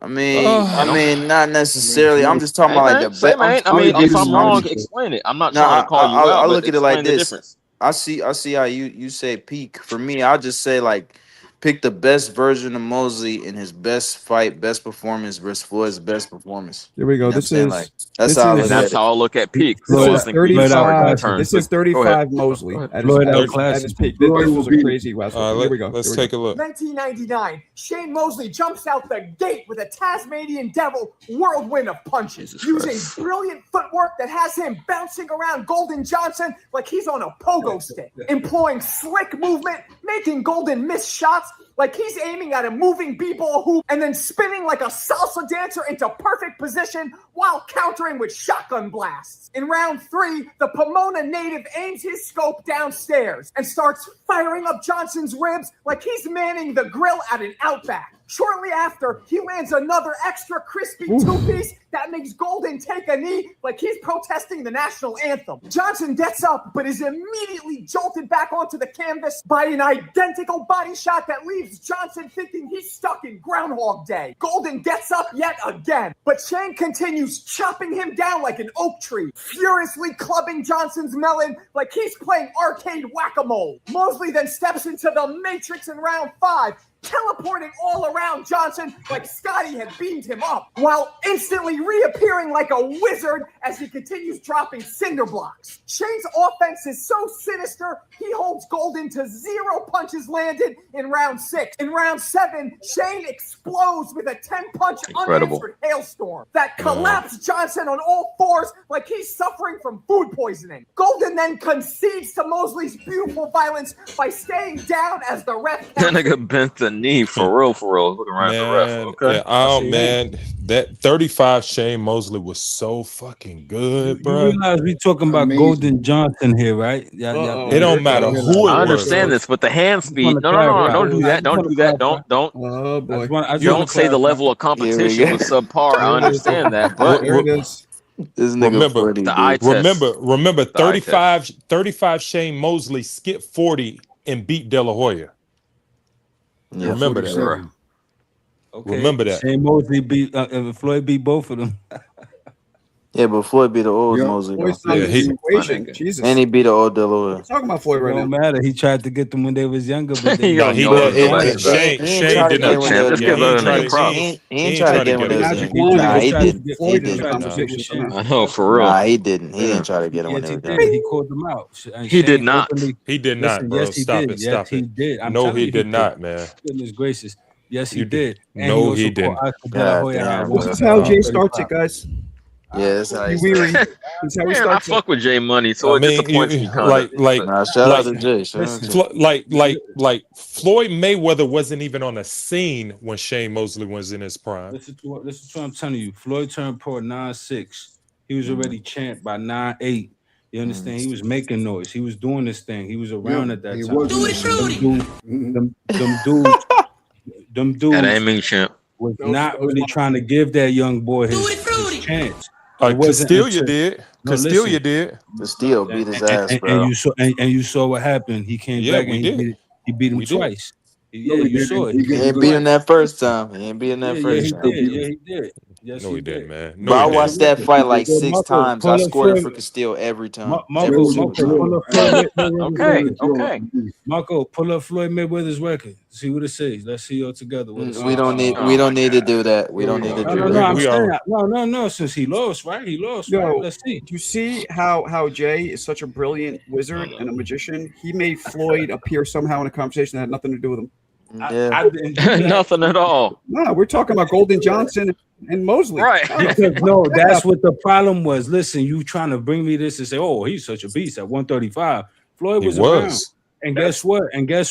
I mean, not necessarily. I'm just talking Hey, about man, like the say, best. man. I mean, if I'm wrong, explain it. I'm not trying to call you out. I but look at it like explain the this. difference. I see how you say peak. For me, I'll just say like pick the best version of Mosley in his best fight, best performance versus Floyd's best performance. Here we go. You know what I'm This saying? is Like that's this how I is- look And at that's it. how I look at peak. This So I is think we 35. turn. This is 35 Mosley. Go ahead. At Floyd his outclassed peak. This was a crazy West. Here we go. Let's Here we take go. a look. 1999, Shane Mosley jumps out the gate with a Tasmanian Devil whirlwind of punches, Jesus using Christ. brilliant footwork that has him bouncing around Golden Johnson like he's on a pogo stick, employing slick movement, making Golden miss shots like he's aiming at a moving b-ball hoop and then spinning like a salsa dancer into perfect position while countering with shotgun blasts. In round 3, the Pomona native aims his scope downstairs and starts firing up Johnson's ribs like he's manning the grill at an Outback. Shortly after, he lands another extra crispy two-piece that makes Golden take a knee like he's protesting the national anthem. Johnson gets up, but is immediately jolted back onto the canvas by an identical body shot that leaves Johnson thinking he's stuck in Groundhog Day. Golden gets up yet again, but Shane continues chopping him down like an oak tree, furiously clubbing Johnson's melon like he's playing arcade whack-a-mole. Mosley then steps into the Matrix in round 5, teleporting all around Johnson like Scotty had beamed him up, while instantly reappearing like a wizard as he continues dropping cinder blocks. Shane's offense is so sinister, he holds Golden to 0 punches landed in round 6. In round 7, Shane explodes with a 10-punch Incredible. unanswered hailstorm that collapsed Johnson on all fours like he's suffering from food poisoning. Golden then concedes to Mosley's beautiful violence by staying down as the ref That nigga bent the a knee for real. Looking right at the ref. Man, Okay. yeah, oh man, that 35 Shane Mosley was so fucking good, You bro. realize we talking about Amazing. Golden Johnson here, right? Uh-oh, It don't matter here it who I it was. understand this, but the hand speed. No, don't do that. Don't do that. Don't. Oh boy. Don't say the level of competition go. was subpar. I understand that, but Here it is. This nigga Remember, funny, the eye dude. test. remember, The eye test. 35 Shane Mosley skipped 40 and beat De La Hoya. Yeah. Remember that. 47. Okay. Remember that. Shane Mosley beat Floyd beat both of them. Yeah, but Floyd beat the old Yeah. Mosley, though. Floyd's not Yeah, in he- the equation. nigga. Jesus. And he beat the old De La We're Hoya. talking about Floyd It right don't now. matter. He tried to get them when they was younger, but they You No, don't he know did. him. But Go back. he ain't Shane try to did get not. him when champ. they Just was give He the ain't other try nigga to. props. He ain't try to get him when they was Magic young. wand Nah, and he put didn't. Floyd He in the didn't. conversation somehow. I know for real. Nah, he didn't. He Yeah. didn't try to get him when Yes, they he was young. did. He called them out. And He did Shane not. openly- He did not, Listen, bro. yes, he Stop did. it. Yes, Stop he it. did. I'm No, telling he you, did not, man. Goodness gracious. Yes, he You did. And No, also he called didn't. Oscar De La God Hoya out. damn, This bro. is how Jay 35. starts it, guys. Yeah, that's how he You started. weary. This is how he Man, I starts it. fuck with Jay Money, so I it mean, disappoints me kind of. like, Nah, shout like, out to Jay. Shout out to listen. Jay. like Floyd Mayweather wasn't even on the scene when Shane Mosley was in his prime. Listen to what I'm telling you. Floyd turned pro 9-6. He was already champ by 9-8. You understand? He was making noise. He was doing this thing. He was around at that he time. was in the scene. Them That dudes ain't me, champ. was Those- not those really my- trying to give that young boy his chance. It wasn't Castilia until- did. No, Castilia listen. did. The Steel beat his ass, and bro. you saw what happened. He came Yeah, back we and did. he beat him We did. twice. No, Yeah, he you didn't. saw it. He He didn't ain't do beat it. him that first time. He ain't beat him that Yeah, first he time. did. Yeah, he did. Yes, No, he didn't, man. But I No, he watched didn't. that fight like Yo, 6 Marko, times. I pull up scored it Floyd- for Castile every time. Marko, Every Floyd- single pull time. up Floyd Mayweather's Okay. record. Marko, pull up Floyd Mayweather's record. See what it says. Let's see all together. What it says. We don't need. Oh We don't my need to God. do that. We don't need to No, do no, that. no. I'm We saying are- no. Since he lost, right? He lost. Yo, Right? Let's see. Do you see how Jay is such a brilliant wizard and a magician? He made Floyd appear somehow in a conversation that had nothing to do with him. Yeah. I didn't do that. Nothing at all. No, we're talking about Golden Johnson and Mosley. Right. Because no, that's what the problem was. Listen, you trying to bring me this and say, "Oh, he's such a beast at 135." Floyd He was around, was. and guess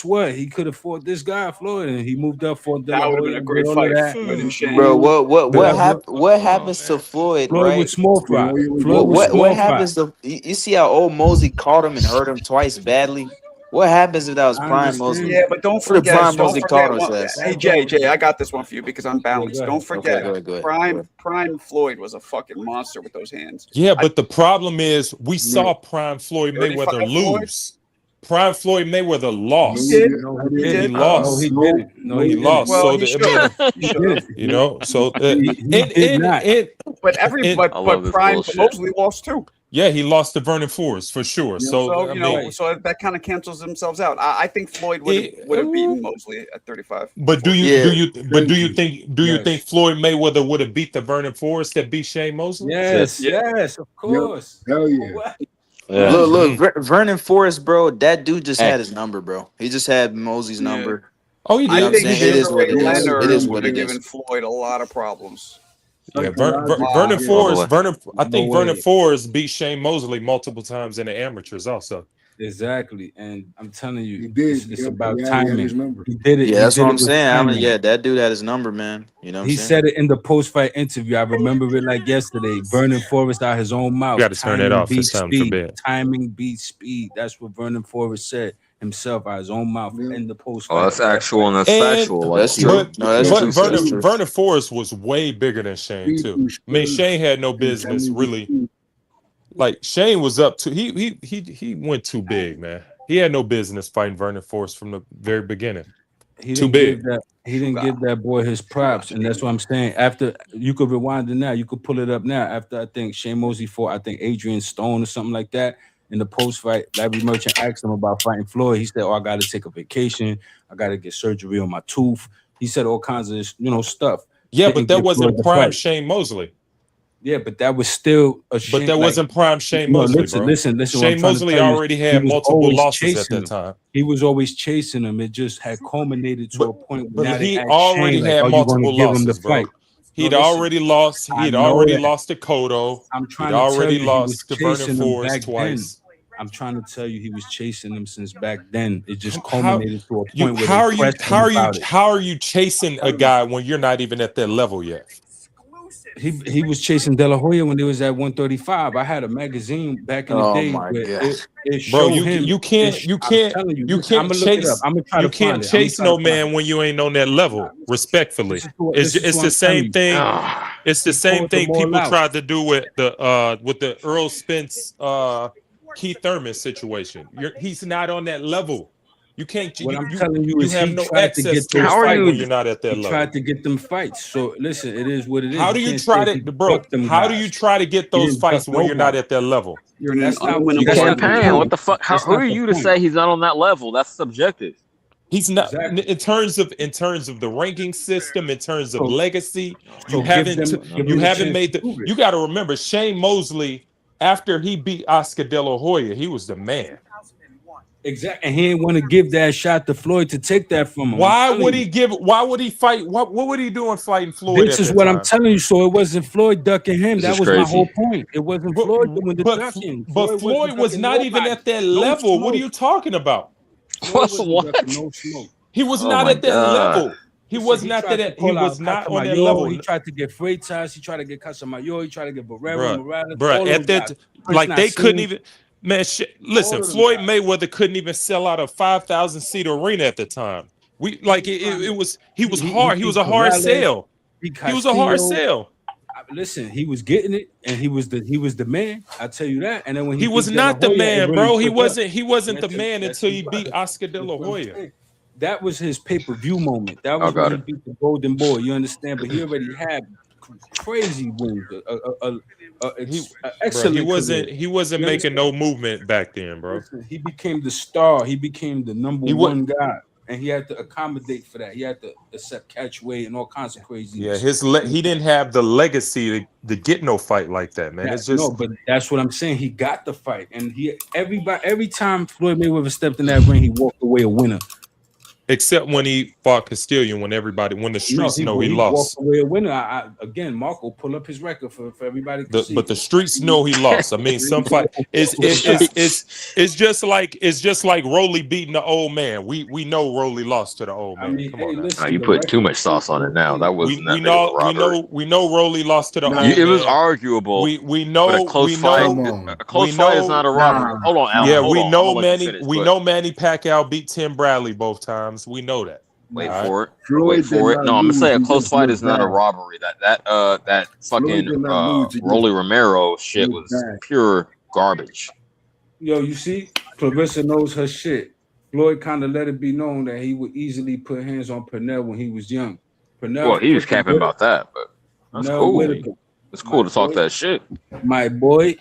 what? He could have fought this guy, Floyd, and he moved up for De La That would have Hoya been a and great all of fight. that. Floyd and Shane. Bro, what But- happened? What Oh, happens to man. Floyd? Floyd Right? with small fry. You know, Floyd with What small fry. happens to you see how old Mosey caught him and hurt him twice badly? What happens if that was I prime understand. Mosey? Yeah, but don't What did forget. Prime Don't Mosey forget call one- us? Hey Jay, I got this one for you because I'm balanced. Yeah, go Don't ahead. forget, Okay, go ahead. Prime Floyd was a fucking monster with those hands. Yeah, but the problem is we saw Prime Floyd 35 Mayweather Floyd? lose. Prime Floyd Mayweather lost. He did. He did. He No, lost. he didn't. No, He he lost. Well, So he I should mean, have. He should have. you know, so He did not. But I love this Prime bullshit. Mosley lost too. yeah, he lost to Vernon Forrest for sure. So, So I you know, mean, so that kind of cancels themselves out. I think Floyd would have beaten Mosley at 35. but do you Yes. think Floyd Mayweather would have beat the Vernon Forrest that beat Shane Mosley? Yes, Yeah. yes, of course. Hell yeah. What? Yeah. Look, Vernon Forrest, bro. That dude just had his number, bro. He just had Mosey's Yeah. number. Oh, he You know I what I'm did. think saying? It is what it is. Leonard It is would what have it is. given Floyd a lot of problems. Yeah, Wow. Vernon Forrest. I No think way. Vernon Forrest beat Shane Mosley multiple times in the amateurs, also. Exactly, and I'm telling you, He did. it's Yeah, about he had his timing. number. He did it. Yeah, he that's did what it I'm with saying. timing. Yeah, that dude had his number, man. You know what I'm He saying? said it in the post-fight interview. I remember it like yesterday. Vernon Forrest out his own mouth. You got to turn that Timing off. It's beats time for speed. bed. Timing beats speed. That's what Vernon Forrest said himself out his own mouth Yeah. in the post-fight. Oh, that's actual and that's And- factual. Like, That's true. But, No, that's but true. Vernon, That's true. Vernon Forrest was way bigger than Shane too. I mean, Shane had no business really. Like Shane was up to he went too big, man. He had no business fighting Vernon Forrest from the very beginning. He Too didn't big. He didn't give that boy his props, and that's what I'm saying. After you could rewind it now, you could pull it up now. After I think Shane Mosley fought, I think Adrian Stone or something like that. In the post fight, Larry Merchant asked him about fighting Floyd. He said, "Oh, I got to take a vacation. I got to get surgery on my tooth." He said all kinds of stuff. Yeah, Didn't but that give wasn't Floyd the prime fight. Shane Mosley. Yeah, but that was still a shame. But that wasn't prime Shane No, Mosley, listen, bro. listen. What I'm Shane trying to Mosley tell you is already he had was multiple always losses at chasing that him. time. He was always chasing him. It just had culminated to a point where now But they he asked already Shane, like, had "Are you gonna multiple give him the losses, bro. fight?" He'd No, listen. already lost. I He'd know already that. lost to Cotto. I'm trying He'd to tell already you, he was lost to Vernon chasing him Forrest back twice. I'm trying to tell you, he was chasing them since back then. It just How culminated to a point where how are they you pressed him about it. how are you chasing a guy when you're not even at that level yet? He was chasing De La Hoya when they was at 135. I had a magazine back in the day my where God. it Bro, showed him. you can't I'm telling you, listen, I'm can't gonna look it up. chase I'm gonna try to find it. I'm gonna chase try no to find man it. when you ain't on that level. Respectfully, This it's is it's what the I'm telling same you. thing. It's the He same pulled them thing all people out. tried to do with the Earl Spence Keith Thurman situation. He's not on that level. You can't. What I'm telling you You is have he no tried to access get to those the How are fight you? when you're not at that He level. tried to get them fights. So listen, it is what it is. How do you can't try say to, he bro? ducked them How do you guys. try to get He those didn't duck fights when you're not nobody. at that level? You're in an That's not. You unwinnable That's not the campaign. point. What the fuck? That's Who not are the you to point. say he's not on that level? That's subjective. He's not Exactly. in terms of the ranking system, in terms of So, legacy. so You give haven't them you a haven't chance made to the. prove it. You got to remember Shane Mosley after he beat Oscar De La Hoya, he was the man. Exactly. And he didn't want to give that shot to Floyd to take that from him. Why would he give? Why would he fight? What would he do in fighting Floyd This at is that what I'm time? telling you. So it wasn't Floyd ducking him. This That is was my whole crazy. point. It wasn't Floyd doing the ducking. But Floyd wasn't was ducking not even nobody. at that No level. What are smoke. you talking about? Floyd wasn't What? ducking no smoke. He was Oh not my at that god. level. He Listen, was he not tried to that. He call out was not on that Catamayo. level. He tried to get Freitas. He tried to get Casamayo. He tried to get Barrera, Morales. Bruh, All at those guys. that, Chris like they couldn't Nassim, even, man. all Listen, of them Floyd guys. Mayweather couldn't even sell out a 5,000 seat arena at the time. We like it was. He was He hard. He was beat a hard Corrales. sell. He He was a hard Castillo. sell. Listen, he was getting it, and he was the man. I tell you that. And then when he He was beat De La not the Hoya, it man, really bro. He took up. wasn't the Yes, man yes, until he he beat was. Oscar De La That's what I'm Hoya. saying. That was his pay-per-view moment. That Oh, was when got he it. beat the Golden Boy. You understand? But he already had crazy wins. He, Excellent he wasn't career. he wasn't You making understand? no movement back then, bro. Listen, he became the star. He became the number He wa- one guy, and he had to accommodate for that. He had to accept catch weight and all kinds of craziness. Yeah, he didn't have the legacy to get no fight like that, man. It's just No, but that's what I'm saying. He got the fight, and every time Floyd Mayweather stepped in that ring, he walked away a winner. except when he fought Castillion, when the streets know he lost. walked away a winner. Again, Marko pull up his record for everybody to see. But the streets know he lost. I mean, some fight it's just like Rolly beating the old man. We know Rolly lost to the old man. Come on now. listen, You the put too record- much sauce on it now. That wasn't that we big of a robbery. know Rolly lost to the old man. It was arguable. We know but a close fight. Come on. A close fight is not a robbery. Hold on, Alan. Yeah, hold we on. know I'm gonna let you Manny. finish, We but know Manny Pacquiao beat Tim Bradley both times. We know that. Wait All for it. Floyd Wait did for it. not No, I'm gonna say a lose, he close just fight looked is not a bad. robbery. That fucking did not lose, he just Rolly Romero shit looked was bad. pure garbage. Yo, you see, Clarissa knows her shit. Floyd kind of let it be known that he would easily put hands on Pernell when he was young. Pernell, Well, he was freaking capping good. about that, but that's Pernell cool. Whitaker, It's cool to talk boy. that shit. my boy,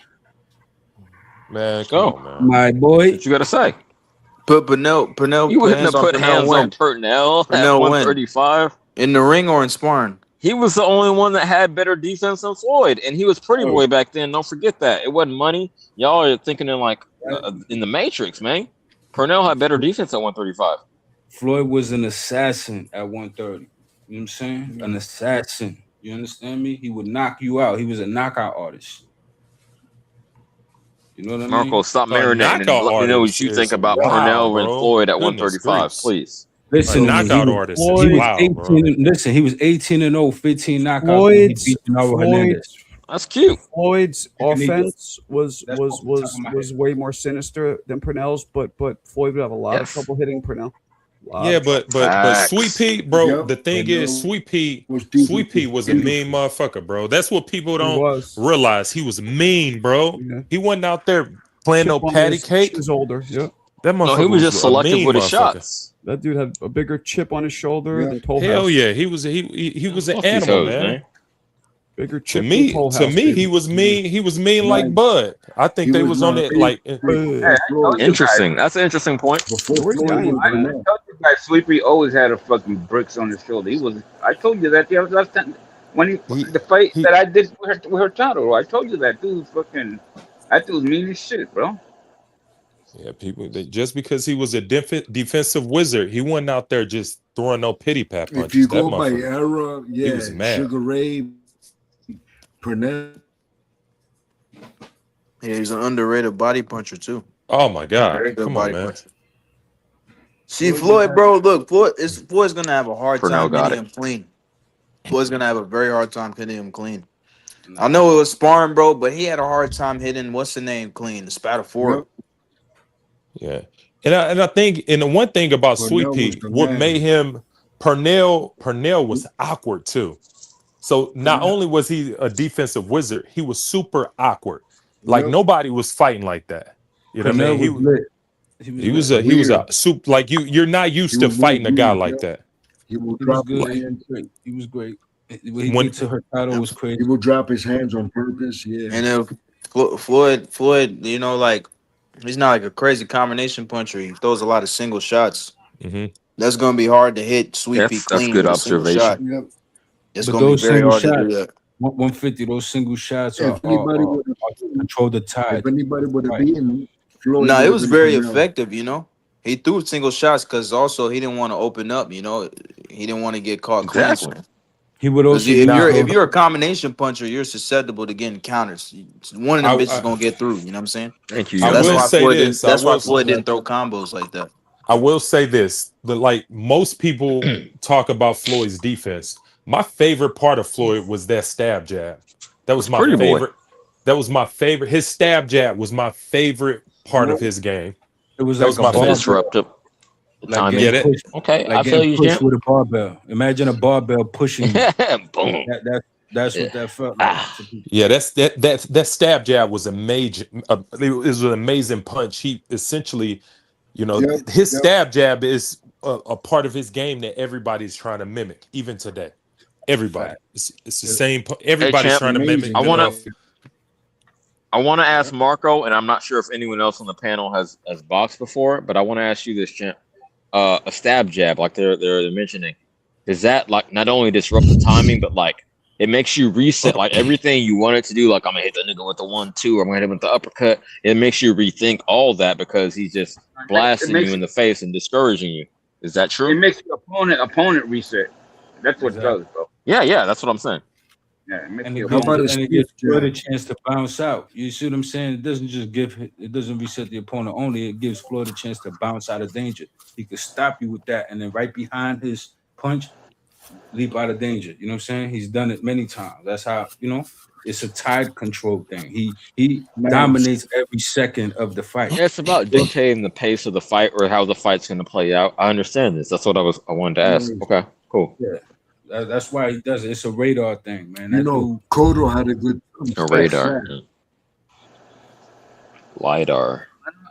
Man, Go. come on, man. my boy. What you gotta say? Put Pernell. You put wouldn't hands have on put Pernell hands when? on Pernell at Pernell when? 135. In the ring or in sparring? He was the only one that had better defense than Floyd, and he was pretty boy back then. Don't forget that. It wasn't money. Y'all are thinking in the Matrix, man. Pernell had better defense at 135. Floyd was an assassin at 130. You know what I'm saying? An assassin. You understand me? He would knock you out. He was a knockout artist. You know what I mean? Marko, stop marinating and knockout let me know what artist you think is about wild, Pernell bro. and Floyd at Goodness 135, gracious. please. Listen, A to me, knockout he was, artist he is was wild, 18. bro. Listen, he was 18-0, 15 knockouts when he beat Gennaro Hernandez. That's cute. Floyd's And he offense was That's what we're talking about. way more sinister than Pernell's, but Floyd would have a lot of Yes. trouble hitting Pernell. Yeah, but Facts. Sweet Pete, bro. Yep. The thing Pernell is, Sweet Pete was was a mean motherfucker, bro. That's what people don't was. realize. He was mean, bro. Yeah. He wasn't out there playing no Chip on patty his cake. shoulder. Yeah. That motherfucker No, he was just a selective mean with his motherfucker. shots. That dude had a bigger chip on his shoulder Yeah. than Toll Hell House. yeah, he was an Fuck these animal, hoes, man. Bigger To chip me, than Toll House, baby. he was mean. He was mean like Right. Bud. I think He they was was on my it like. Interesting. That's an interesting point. Before Where's Floyd Giant was Bernell? Pernell. told you guys, Sleepy always had a fucking bricks on his shoulder. I told you that the other last time when the fight that I did with Hurtado. I told you that dude that dude's mean as shit, bro. Yeah, just because he was a defensive wizard, he wasn't out there just throwing no pity pat punches. If you That go by motherfucker- era, yeah, was mad. Sugar Ray, Pernell. Yeah, he's an underrated body puncher too. Oh my God! Very good Come on, body man. puncher. See, Floyd, bro, look, Floyd's gonna have a hard Purnell time got hitting it. him clean. Floyd's gonna have a very hard time hitting him clean. I know it was sparring, bro, but he had a hard time hitting what's the name clean, the Spatafora. Yeah, and I think, and the one thing about Sweet Purnell was Pea, the what man. made him Purnell was awkward too. So not only was he a defensive wizard, he was super awkward. Like Yep. nobody was fighting like that. You know what I Purnell mean? was lit. He was a soup, like you're not used He to was fighting a guy weird, like yeah. that. He will He was drop his good. hands. He was great. When he When- beat to Hurtado was crazy. He will drop his hands on purpose. Yeah. And if Floyd, you know, like he's not like a crazy combination puncher. He throws a lot of single shots. Mhm. That's gonna be hard to hit Sweet Pea That's clean. good with a single observation. shot. Yep. It's But gonna be those very single hard to do shots- that. 150, those single shots If anybody would control the tide. if anybody would have Right. beaten Floyd, No, it would've was been very Purnell. effective, you know. He threw single shots because also he didn't want to open up, you know. He didn't want to get caught Exactly. clean. He would 'Cause also if you're a combination puncher, you're susceptible to getting counters. One of them bitches gonna get through. You know what I'm saying? Thank you. I That's will why say Floyd this. didn't. That's I why will- Floyd didn't throw combos like that. I will say this, but like most people talk about Floyd's defense. My favorite part of Floyd was that stab jab. That was my Pretty boy. favorite. That was my favorite. His stab jab was my favorite part of his game. It was That like was a my The favorite. disruptive. The Like timing. Yeah, getting that- pushed, Okay, like I feel getting you, pushed Jim. with a barbell. Imagine a barbell pushing you. Boom. That's what that felt like. to people. Yeah, that stab jab was amazing. It was an amazing punch. He essentially, you know, Yep, his yep. stab jab is a part of his game that everybody's trying to mimic, even today. Everybody, it's the same. Everybody's champ, trying to mimic. amazing. I wanna- the- I want to ask Marco, and I'm not sure if anyone else on the panel has boxed before, but I want to ask you this, champ. A stab jab, like they're mentioning, is that like not only disrupt the timing, but like it makes you reset like everything you wanted to do? Like I'm gonna hit the nigga with the 1-2, or I'm gonna hit him with the uppercut. It makes you rethink all that because he's just blasting makes- you in the face and discouraging you. Is that It true? makes your opponent reset. That's what it does, bro. Yeah, that's what I'm saying. Yeah, it makes And your it gives, How about opponent. a and it gives stiff Floyd a jab? chance to bounce out. You see what I'm saying? It doesn't just it doesn't reset the opponent only. It gives Floyd a chance to bounce out of danger. He could stop you with that, and then right behind his punch, leap out of danger. You know what I'm saying? He's done it many times. That's how, you know, it's a tide control thing. He Man. dominates every second of the fight. Yeah, it's about dictating the pace of the fight or how the fight's going to play out. I understand this. That's what I wanted to ask. Okay, cool. That's why he does it. It's a radar thing, man. You That know, Cotto had a good A radar. LiDAR.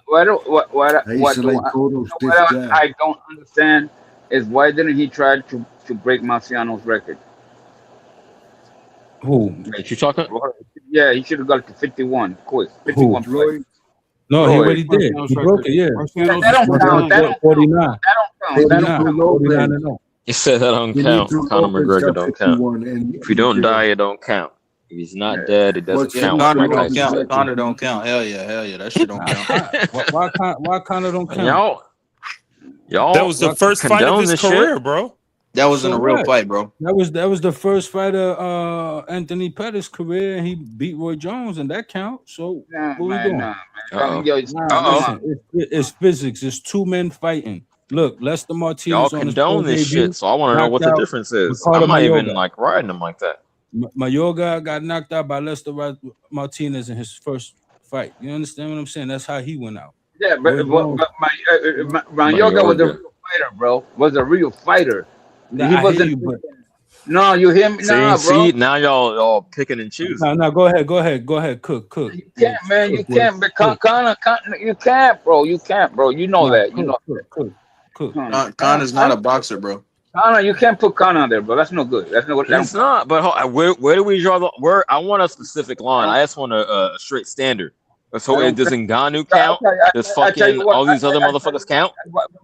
What I used to like Cotto's stiff jab. I don't understand is why didn't he try to break Marciano's record? who? What you talking? Yeah, he should have got it to 51. Quick, 51 Who? Floyd. No, he Floyd. already did. He broke it. Yeah. That don't count. That don't 49. count. That don't count. 49 and 0. You said that don't count. Conor McGregor don't count. And If you don't die, it don't count. If he's not dead, it doesn't Yeah, count. Conor Like I don't said. count. Conor don't count. Hell yeah. That shit don't count. Why Conor don't count? Y'all. that was the first fight of condone his this shit? career, bro. That wasn't So a real what? fight, bro. That was the first fight of Anthony Pettis' career, and he beat Roy Jones, and that counts. So Nah, what we man, doing? nah, Uh-oh. man. Yo, Listen, it's physics. It's two men fighting. Look, Lester Martinez Y'all on his condone pro this debut. shit, so I want to know what the knocked out difference is. Ricardo I'm not even Mayorga. like riding him like that. Mayorga got knocked out by Lester Martinez in his first fight. You understand what I'm saying? That's how he went out. yeah, but Yoga was a real fighter, bro. Was a real fighter. Nah, He I hear wasn't. you, but No, you hear me? Nah, bro. See, now y'all picking and choosing. no, go ahead, cook. You can't, man. You Cook, can't. But Conor, you can't, bro. You can't, bro. You know that. You know. Cook. Conor's not a boxer, bro. Conor, you can't put Conor on there, bro. That's no good. That's no good. It's not, but where do we draw the where? I want a specific line. I just want a straight standard. So it does Ngannou count? Does fucking all these other motherfuckers count?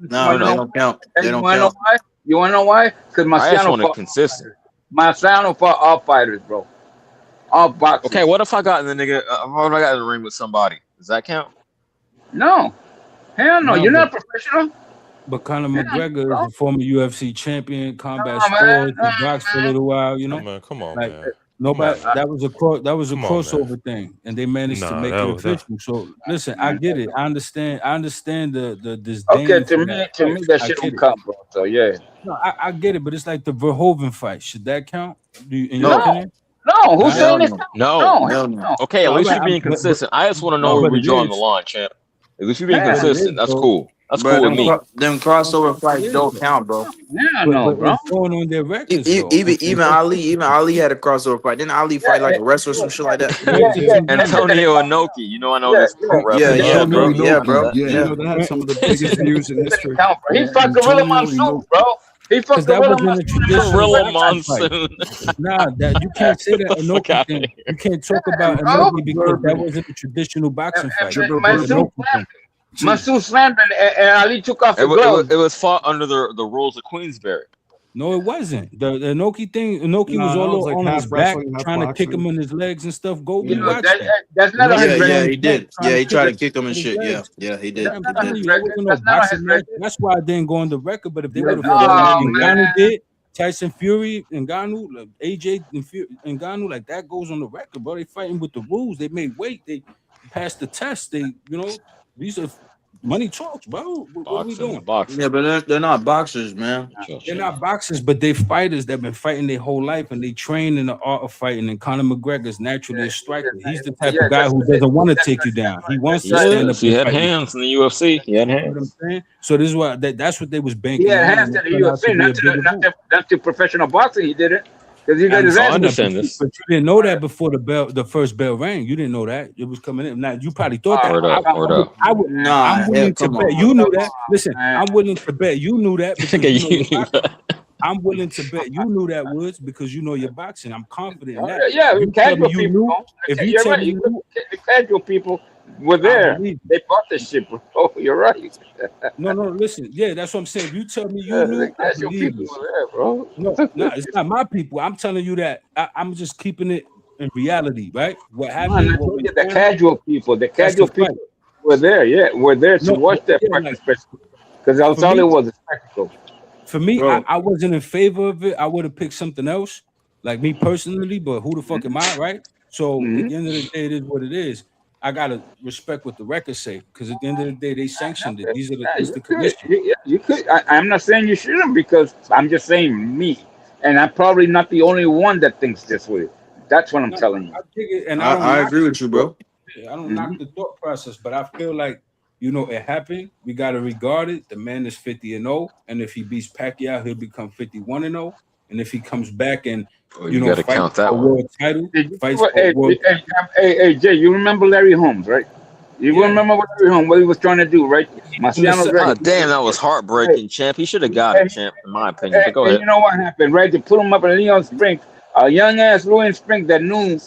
No, they don't count. They don't count. Why? You want to know why? Because I just Marciano want it fought. consistent. Marciano fought all fighters, bro. All boxers. Okay, what if I got in the nigga? What if I got in the ring with somebody? Does that count? No. Hell no. No, You're not but- professional. But Conor Yeah, McGregor bro. is a former UFC champion, combat Nah, man. sports, he boxed for a little while, you know. Man, come on, Like, man. Nobody. Come on, That was a Come on, man. crossover thing, and they managed to Nah, make that it was that. official. So listen, I get it. I understand the disdain Okay, to for me, that. to me, that I shit get don't it. count, bro. So yeah. No, I get it, but it's like the Verhoeven fight. Should that count? In your No, opinion? No, who's Nah? saying hell this? no, No. hell no. No. Okay, at All least right, you're being consistent. I just want to know no, where but we're it drawing the is. line, champ. At least you're being Yeah. But it is, consistent. That's bro. cool. That's Bro, cool with me. them crossover It fights is, don't bro. count, bro. Yeah, But no, bro. it's going on their records though. Even Ali had a crossover fight. Didn't Ali fight like a wrestler or some shit like that? Antonio Inoki. You know I know this pro wrestler. Yeah, bro. Antonio Yeah, Inoki. bro. You Yeah. know, that had some of the biggest views in history. Count, bro. He fucked Gorilla Antonio Monsoon, Inoki. bro. He fucked Because that Gorilla wasn't a Monsoon. traditional Gorilla boxing fight. Monsoon. Nah, that you can't say that Fuck Inoki outta thing. here. You can't talk about bro. Inoki because that wasn't a traditional boxing fight. And It was Monsoon an Inoki thing. Monsoon slammed and Ali took off the gloves. It was fought under the rules of Queensberry. No, it wasn't. The Inoki thing, Inoki No, was that all was like on half his back, wrestling, half trying to kick boxing. him in his legs and stuff. Go You know, watch that. that's not a Yeah, he Inoki did. trying Yeah, he to tried to kick kick him and his shit. legs. Yeah, he did. I'm He telling did. you, that wasn't no That's not on boxing his match. record. That's why I didn't go on the record. But if they would have Oh, fought like man. Ngannou did, Tyson Fury and Ngannou, like AJ and Ngannou, like that goes on the record, bro. They fighting with the rules. They made weight. They passed the test. These are money talks, bro. What are we doing? Boxing. Yeah, but they're not boxers, man. They're not boxers, but they fighters that been fighting their whole life, and they train in the art of fighting. And Conor McGregor's naturally a striker. He's the type of guy who doesn't want to take you down. He wants to stand up. He had and fight you. hands in the UFC. He had You know what I'm hands. saying? So this is why that's what they was banking He had on. hands and in the it turned out to UFC, be a bigger move. not to professional boxing. He did it because he got his I ass. understand this. But you didn't know that before the first bell rang. You didn't know that it was coming in. Now you probably thought that. Word up, word up. I'm willing to bet you knew that. Listen, I'm willing to bet you knew that because you know I'm willing to bet you knew that, Woods, because you know your boxing. I'm confident in that. Yeah, You casual tell me you people. knew. If you You're tell right. me you knew, The casual people were there. believe They bought this shit, bro. Oh, you're right. no, listen. Yeah, that's what I'm saying. If you tell me you The knew, I casual believe people you. were there, bro. No, it's not my people. I'm telling you that I'm just keeping it in reality, right? What Man, happened? I what told went you, the down, casual people. The that's the casual people fight. were there. Yeah, were there to No, watch that yeah, fucking like, spectacle because that's for all me- it was, a spectacle. For me, Bro. I wasn't in favor of it. I would have picked something else, like me personally. But who the fuck am I, right? So at the end of the day, it is what it is. I gotta respect what the records say because at the end of the day, they sanctioned it. This is the commission. You could. I'm not saying you shouldn't because I'm just saying me, and I'm probably not the only one that thinks this way. That's what I'm telling you. I dig it, and I don't. I knock agree with you, bro. I don't knock the thought process, but I feel like it happened. We gotta regard it. The man is 50-0, and if he beats Pacquiao, he'll become 51-0. And if he comes back and You got to fights count for that a one. world title, fights for Hey, a world. hey, Jay, you remember Larry Holmes, right? You remember what Larry Holmes, what he was trying to do, right? Marciano's Oh, right. damn, that was heartbreaking, champ. He should have got it, champ, in my opinion. But go And ahead. you know what happened, right? They put him up in Leon Springs, a young ass Leon Springs that knew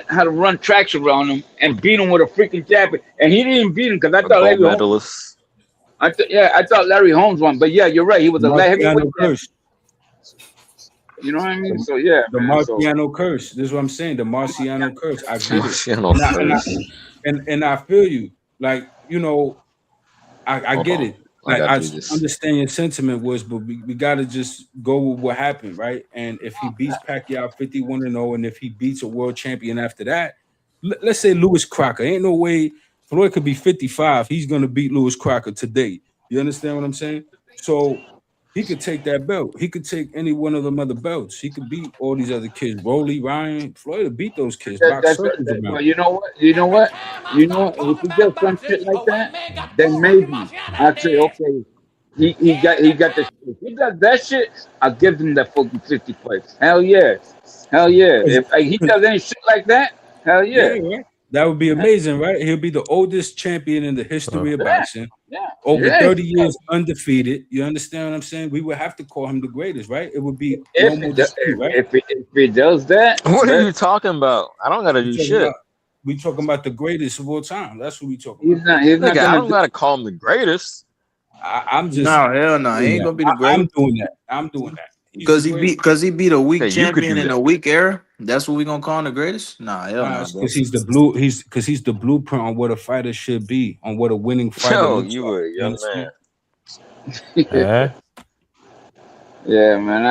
how to run tracks around him and beat him with a freaking jab. And he didn't beat him because I A thought gold Larry Holmes. medalist. I thought Larry Holmes won, but yeah, you're right. He was a light heavyweight. Marciano curse. You know what I mean? So yeah, The man, so- Marciano curse. This is what I'm saying. The Marciano curse. I get it. Marciano curse. And I feel you. Like, I Hold get on. it. I Like, gotta I do this. understand your sentiment was, but we gotta just go with what happened, right? And if he beats Pacquiao 51-0, and if he beats a world champion after that, let's say Lewis Crocker. Ain't no way Floyd could be 55. He's gonna beat Lewis Crocker today. You understand what I'm saying? So he could take that belt. He could take any one of them other belts. He could beat all these other kids. Rolly, Ryan, Floyd would beat those kids. Box circles around. well, you know what? If he does some shit like that, then maybe I'd say, okay, he got the. If he does that shit, I'll give him that fucking 50 fights. Hell yeah. If he does any shit like that, hell yeah. Right? That would be amazing, right? He'll be the oldest champion in the history of boxing. Over 30 years undefeated. You understand what I'm saying? We would have to call him the greatest, right? It would be normal dispute, right? If he does that, What are you talking about? I don't gotta do shit. We talking about the greatest of all time. That's what we talking about. He's not Nigga, I gonna don't gotta call him the greatest. I'm just No, hell no. He ain't gonna be the greatest. I'm doing that. Because he beat a weak Okay, you could champion do in that. a weak era. That's what we gonna call him the greatest? Nah, hell no. Bro. Because he's the blueprint on what a fighter should be, on what a winning fighter Yo, looks you like. a young understand? man. Yeah, man.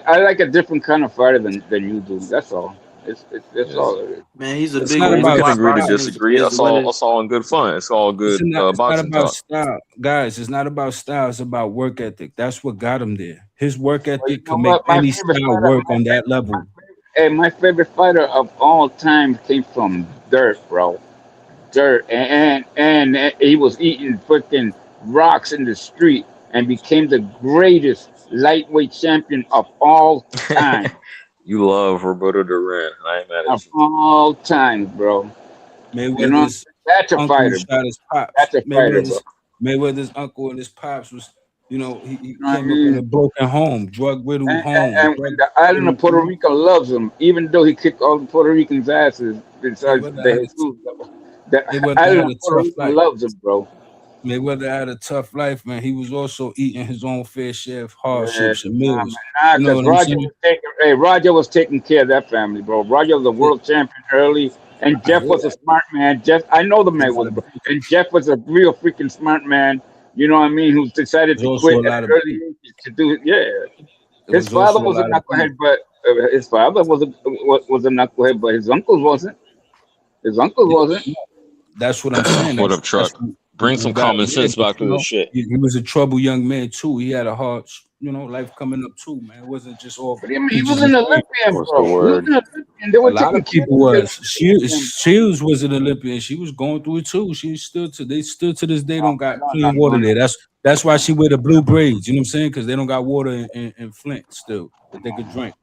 I like a different kind of fighter than you do. That's all. It's all it is. Man, he's a It's big not Well, we reason about can why agree to style. boxing disagree. is what it. That's all in good fun. It's all good It's not boxing about talk. style, guys. It's not about style. It's about work ethic. That's what got him there. His work Well, you ethic know could make what? My any favorite style fighter, work on that level. my favorite fighter of all time came from dirt, bro. Dirt, and he was eating freaking rocks in the street and became the greatest lightweight champion of all time. You love Roberto Duran. I ain't mad Of at you. all time, bro. You know, Mayweather's that's a uncle fighter, bro. shot his pops. That's a fighter, bro. Mayweather's uncle and his pops was, he You know what I came up in a mean? broken home, drug riddled home. And the island of Puerto Rico loves him, even though he kicked all the Puerto Ricans' asses. Besides Mayweather the had Jesus, the had island a of Puerto tough Rico life. loves him, bro. Mayweather had a tough life, man. He was also eating his own fair share of Yeah, hardships and meals. nah, You know because what I'm saying? Roger was taking care of that family, bro. Roger was a world champion early, and I Jeff hear was a that. smart man. I know the There's a lot Mayweather, of bro. beef. And Jeff was a real freaking smart man. You know what I mean? Who decided There's to also a quit at lot an of early beef. age to do it. Yeah, There his was father also a was a lot of beef. knucklehead, but his father was a knucklehead, but his uncle wasn't. His uncle wasn't. That's what I'm saying. What up, That's truck? Bring who some got common him there. sense But back to this shit. he was a troubled young man too. He had a hard, life coming up too, man. It wasn't just all But I mean, he peaches was and an cream. Olympian, What's the bro. He was word? an Olympian. They A were lot taking of care people of the was. Olympian, Shields was an Olympian. She was going through it too. They still to this day don't got No, clean water no. there. That's why she wear the blue braids. You know what I'm saying? Because they don't got water in Flint still that they could drink.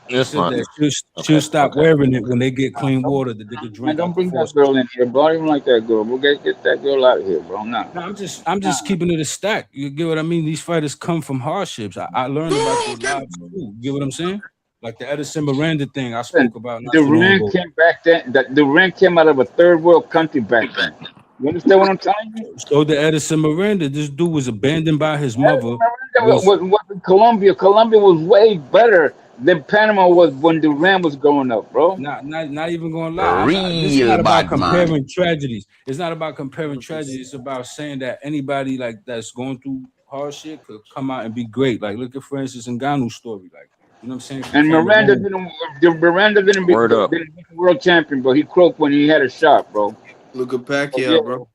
She It's said fine. that she'll stop Okay. wearing it when they get clean water that they could Man, drink don't out the bring that faucet. girl in here, bro. I don't even like that girl. We'll get that girl out of here, bro. Nah. No, I'm just keeping it a stack. You get what I mean? These fighters come from hardships. I learned about their lives too. You get what I'm saying? Like the Edison Miranda thing I spoke about not so long Durant ago. came back then. That Durant came out of a third world country back then. You understand what I'm telling you? So the Edison Miranda, this dude was abandoned by his mother. Was in Colombia. Colombia was way better than Panama was when Durant was growing up, bro. Not even gonna lie. This is not about comparing tragedies. It's not about comparing tragedies. It's about saying that anybody like that's going through hardship could come out and be great. Like look at Francis Ngannou's story. Like you know what I'm saying? And Miranda didn't be Word up. world champion, but he croaked when he had a shot, bro. Look at Pacquiao, Yeah. bro.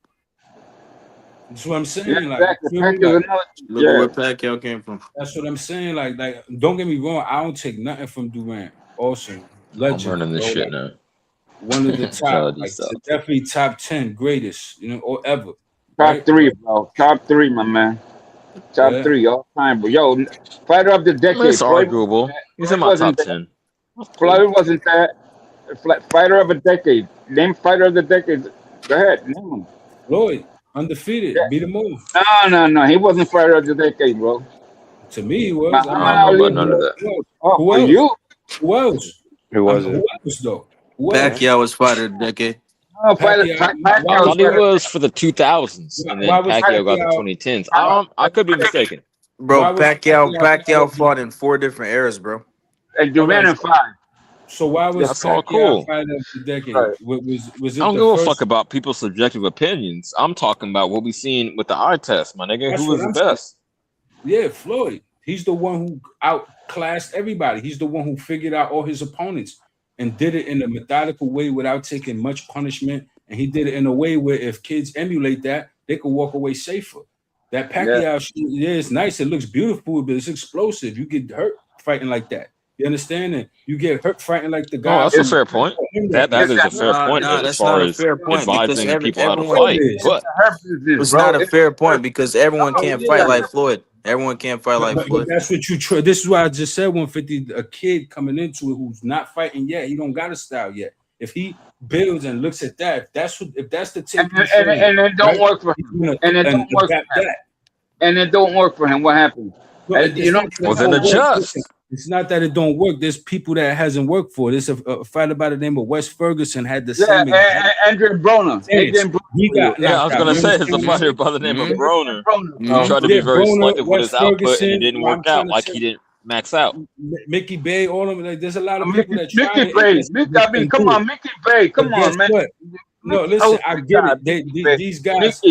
That's what I'm saying. Yeah, Like, exactly. you feel me? Pacquiao's Like, another. Look at where Pacquiao came from. that's what I'm saying. Like, don't get me wrong. I don't take nothing from Durant. Awesome, I'm legend. learning this bro. shit Like, now. one of the top, Melody like stuff. definitely top 10 greatest, or ever. Top right? 3, bro. Top 3, my man. Top Yeah. 3 all time, bro. Yo, fighter of the decade. It's Floyd arguable. He's in my wasn't top that. 10. Floyd wasn't that. Fighter of a decade. Name fighter of the decade. Go ahead, name him. Floyd, undefeated, beat him all. No. He wasn't fighter of the decade, bro. To me, he was. I don't know about none of that. Who else? You? Who else? Who was Who it? else though? Who else? Pacquiao was fighter of the decade. No, Pacquiao- I Pacquiao thought he was for the 2000s, and then Why was Pacquiao got the Pacquiao- 2010s. I could be mistaken. Bro, Why was Pacquiao fought in 4 different eras, bro. and Durant in 5. So why was That's all Pacquiao cool. fighter of the decade? Right. Was it I don't the give a first? fuck about people's subjective opinions. I'm talking about what we seen with the eye test, my nigga. That's Who was what the I'm best? Yeah, Floyd. He's the one who outclassed everybody. He's the one who figured out all his opponents and did it in a methodical way without taking much punishment. And he did it in a way where if kids emulate that, they could walk away safer. That Pacquiao shit, it's nice. It looks beautiful, but it's explosive. You get hurt fighting like that. You understand it? You get hurt fighting like the guy. Oh, that's a fair point. That is a fair point as that's far not a as fair point because advising people how to everyone fight. But it's not a fair point because everyone can't fight like Floyd. Everyone can't fight like But Floyd. that's what you try. This is why I just said 150. A kid coming into it who's not fighting yet, he don't got a style yet. If he builds and looks at that, if that's the tip, and it don't work for him. And it don't work for him. And it don't work for him. What happened? You know, well, then adjust. It's not that it don't work. There's people that it hasn't worked for. There's a fighter by the name of Wes Ferguson had the same. Andrew Broner. He got I was gonna say it's a fighter by the name of Broner. He tried to be very selective with his output, and it didn't work out. Like he didn't max out. Mickey Bay, all of them. Like, there's a lot of people that Mickey Bay. I mean, come on, Mickey Bay. Come on, man. What? No, listen, I get it. These guys,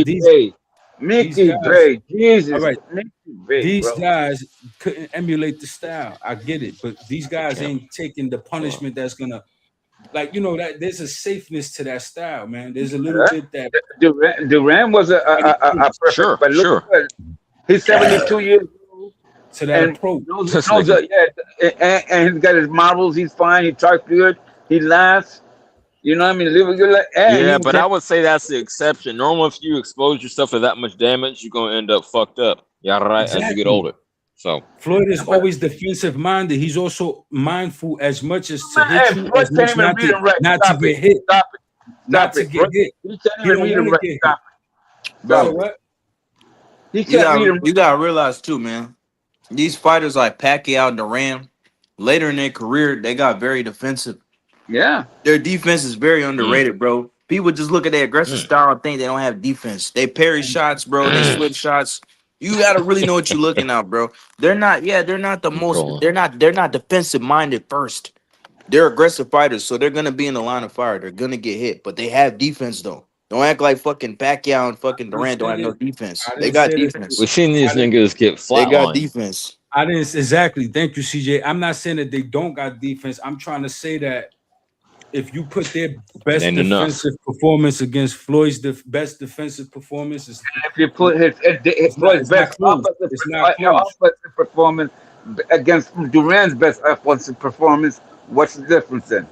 Mickey Bay, Jesus. All right. Mickey Bay, these guys couldn't emulate the style. I get it, but these guys ain't taking the punishment that's gonna like that there's a safeness to that style, man. There's a little bit that Durant was a perfect, Sure, but look sure. at he's 72 years old. to that And approach. and he's got his marbles. He's fine. He talks good. He laughs. You know what I mean? Live a good life. Yeah, but I would say that's the exception. Normally, if you expose yourself to that much damage, you're gonna end up fucked up. Yeah, right. As you get older. So Floyd is always defensive minded. He's also mindful as much as to hit you, as much not to get hit. Not to get hit. He can't even read him right. Stop it. Bro, what? He can't read him. You gotta realize too, man. These fighters like Pacquiao and Duran, later in their career, they got very defensive. Yeah. Their defense is very underrated, bro. People just look at their aggressive style and think they don't have defense. They parry shots, bro. They slip shots. You gotta really know what you're looking at, bro. They're not the most. They're not defensive minded first. They're aggressive fighters, so they're gonna be in the line of fire. They're gonna get hit, but they have defense though. Don't act like fucking Pacquiao and fucking Durant don't have no defense. They got defense. We've seen these niggas get flat. They got defense. I didn't exactly. Thank you, CJ. I'm not saying that they don't got defense. I'm trying to say that if you put their best defensive performance against Floyd's best defensive performance, if you put Floyd's best offensive performance against Durant's best offensive performance, what's the difference then?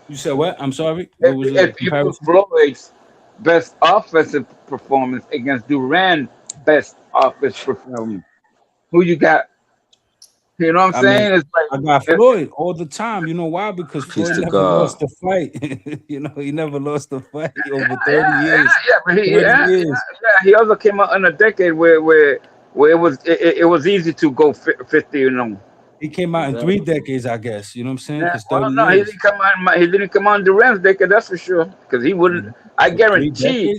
You said what? I'm sorry. If you put Floyd's best offensive performance against Durant's best offensive performance, who you got? You know what I'm saying? Mean, it's like I got Floyd all the time. You know why? Because Floyd never lost a fight. He never lost a fight over 30 years. He also came out in a decade where it was easy to go 50. He came out in 3 decades, I guess. You know what I'm saying? No, he didn't come on Durant's decade. That's for sure. Because he wouldn't. I guarantee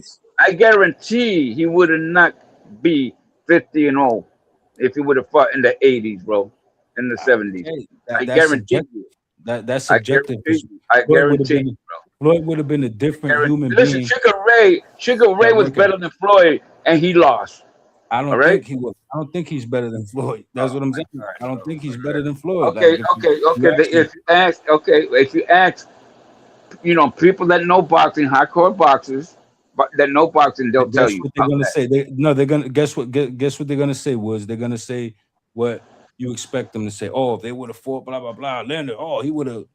he would not be 50-0 if he would have fought in the 80s, bro. In the 70s. I guarantee you. That's subjective. I guarantee you, bro. Floyd would have been a different human being. Sugar Ray was better than Floyd, and he lost. I don't think he was. I don't think he's better than Floyd. That's what I'm saying. I don't think he's better than Floyd. Okay. If you ask, people that know boxing, hardcore boxers, that know boxing, they'll tell you. What they're gonna say. They're gonna guess what they're gonna say was they're gonna say what you expect them to say. Oh, if they would have fought, blah blah blah. Leonard, he would have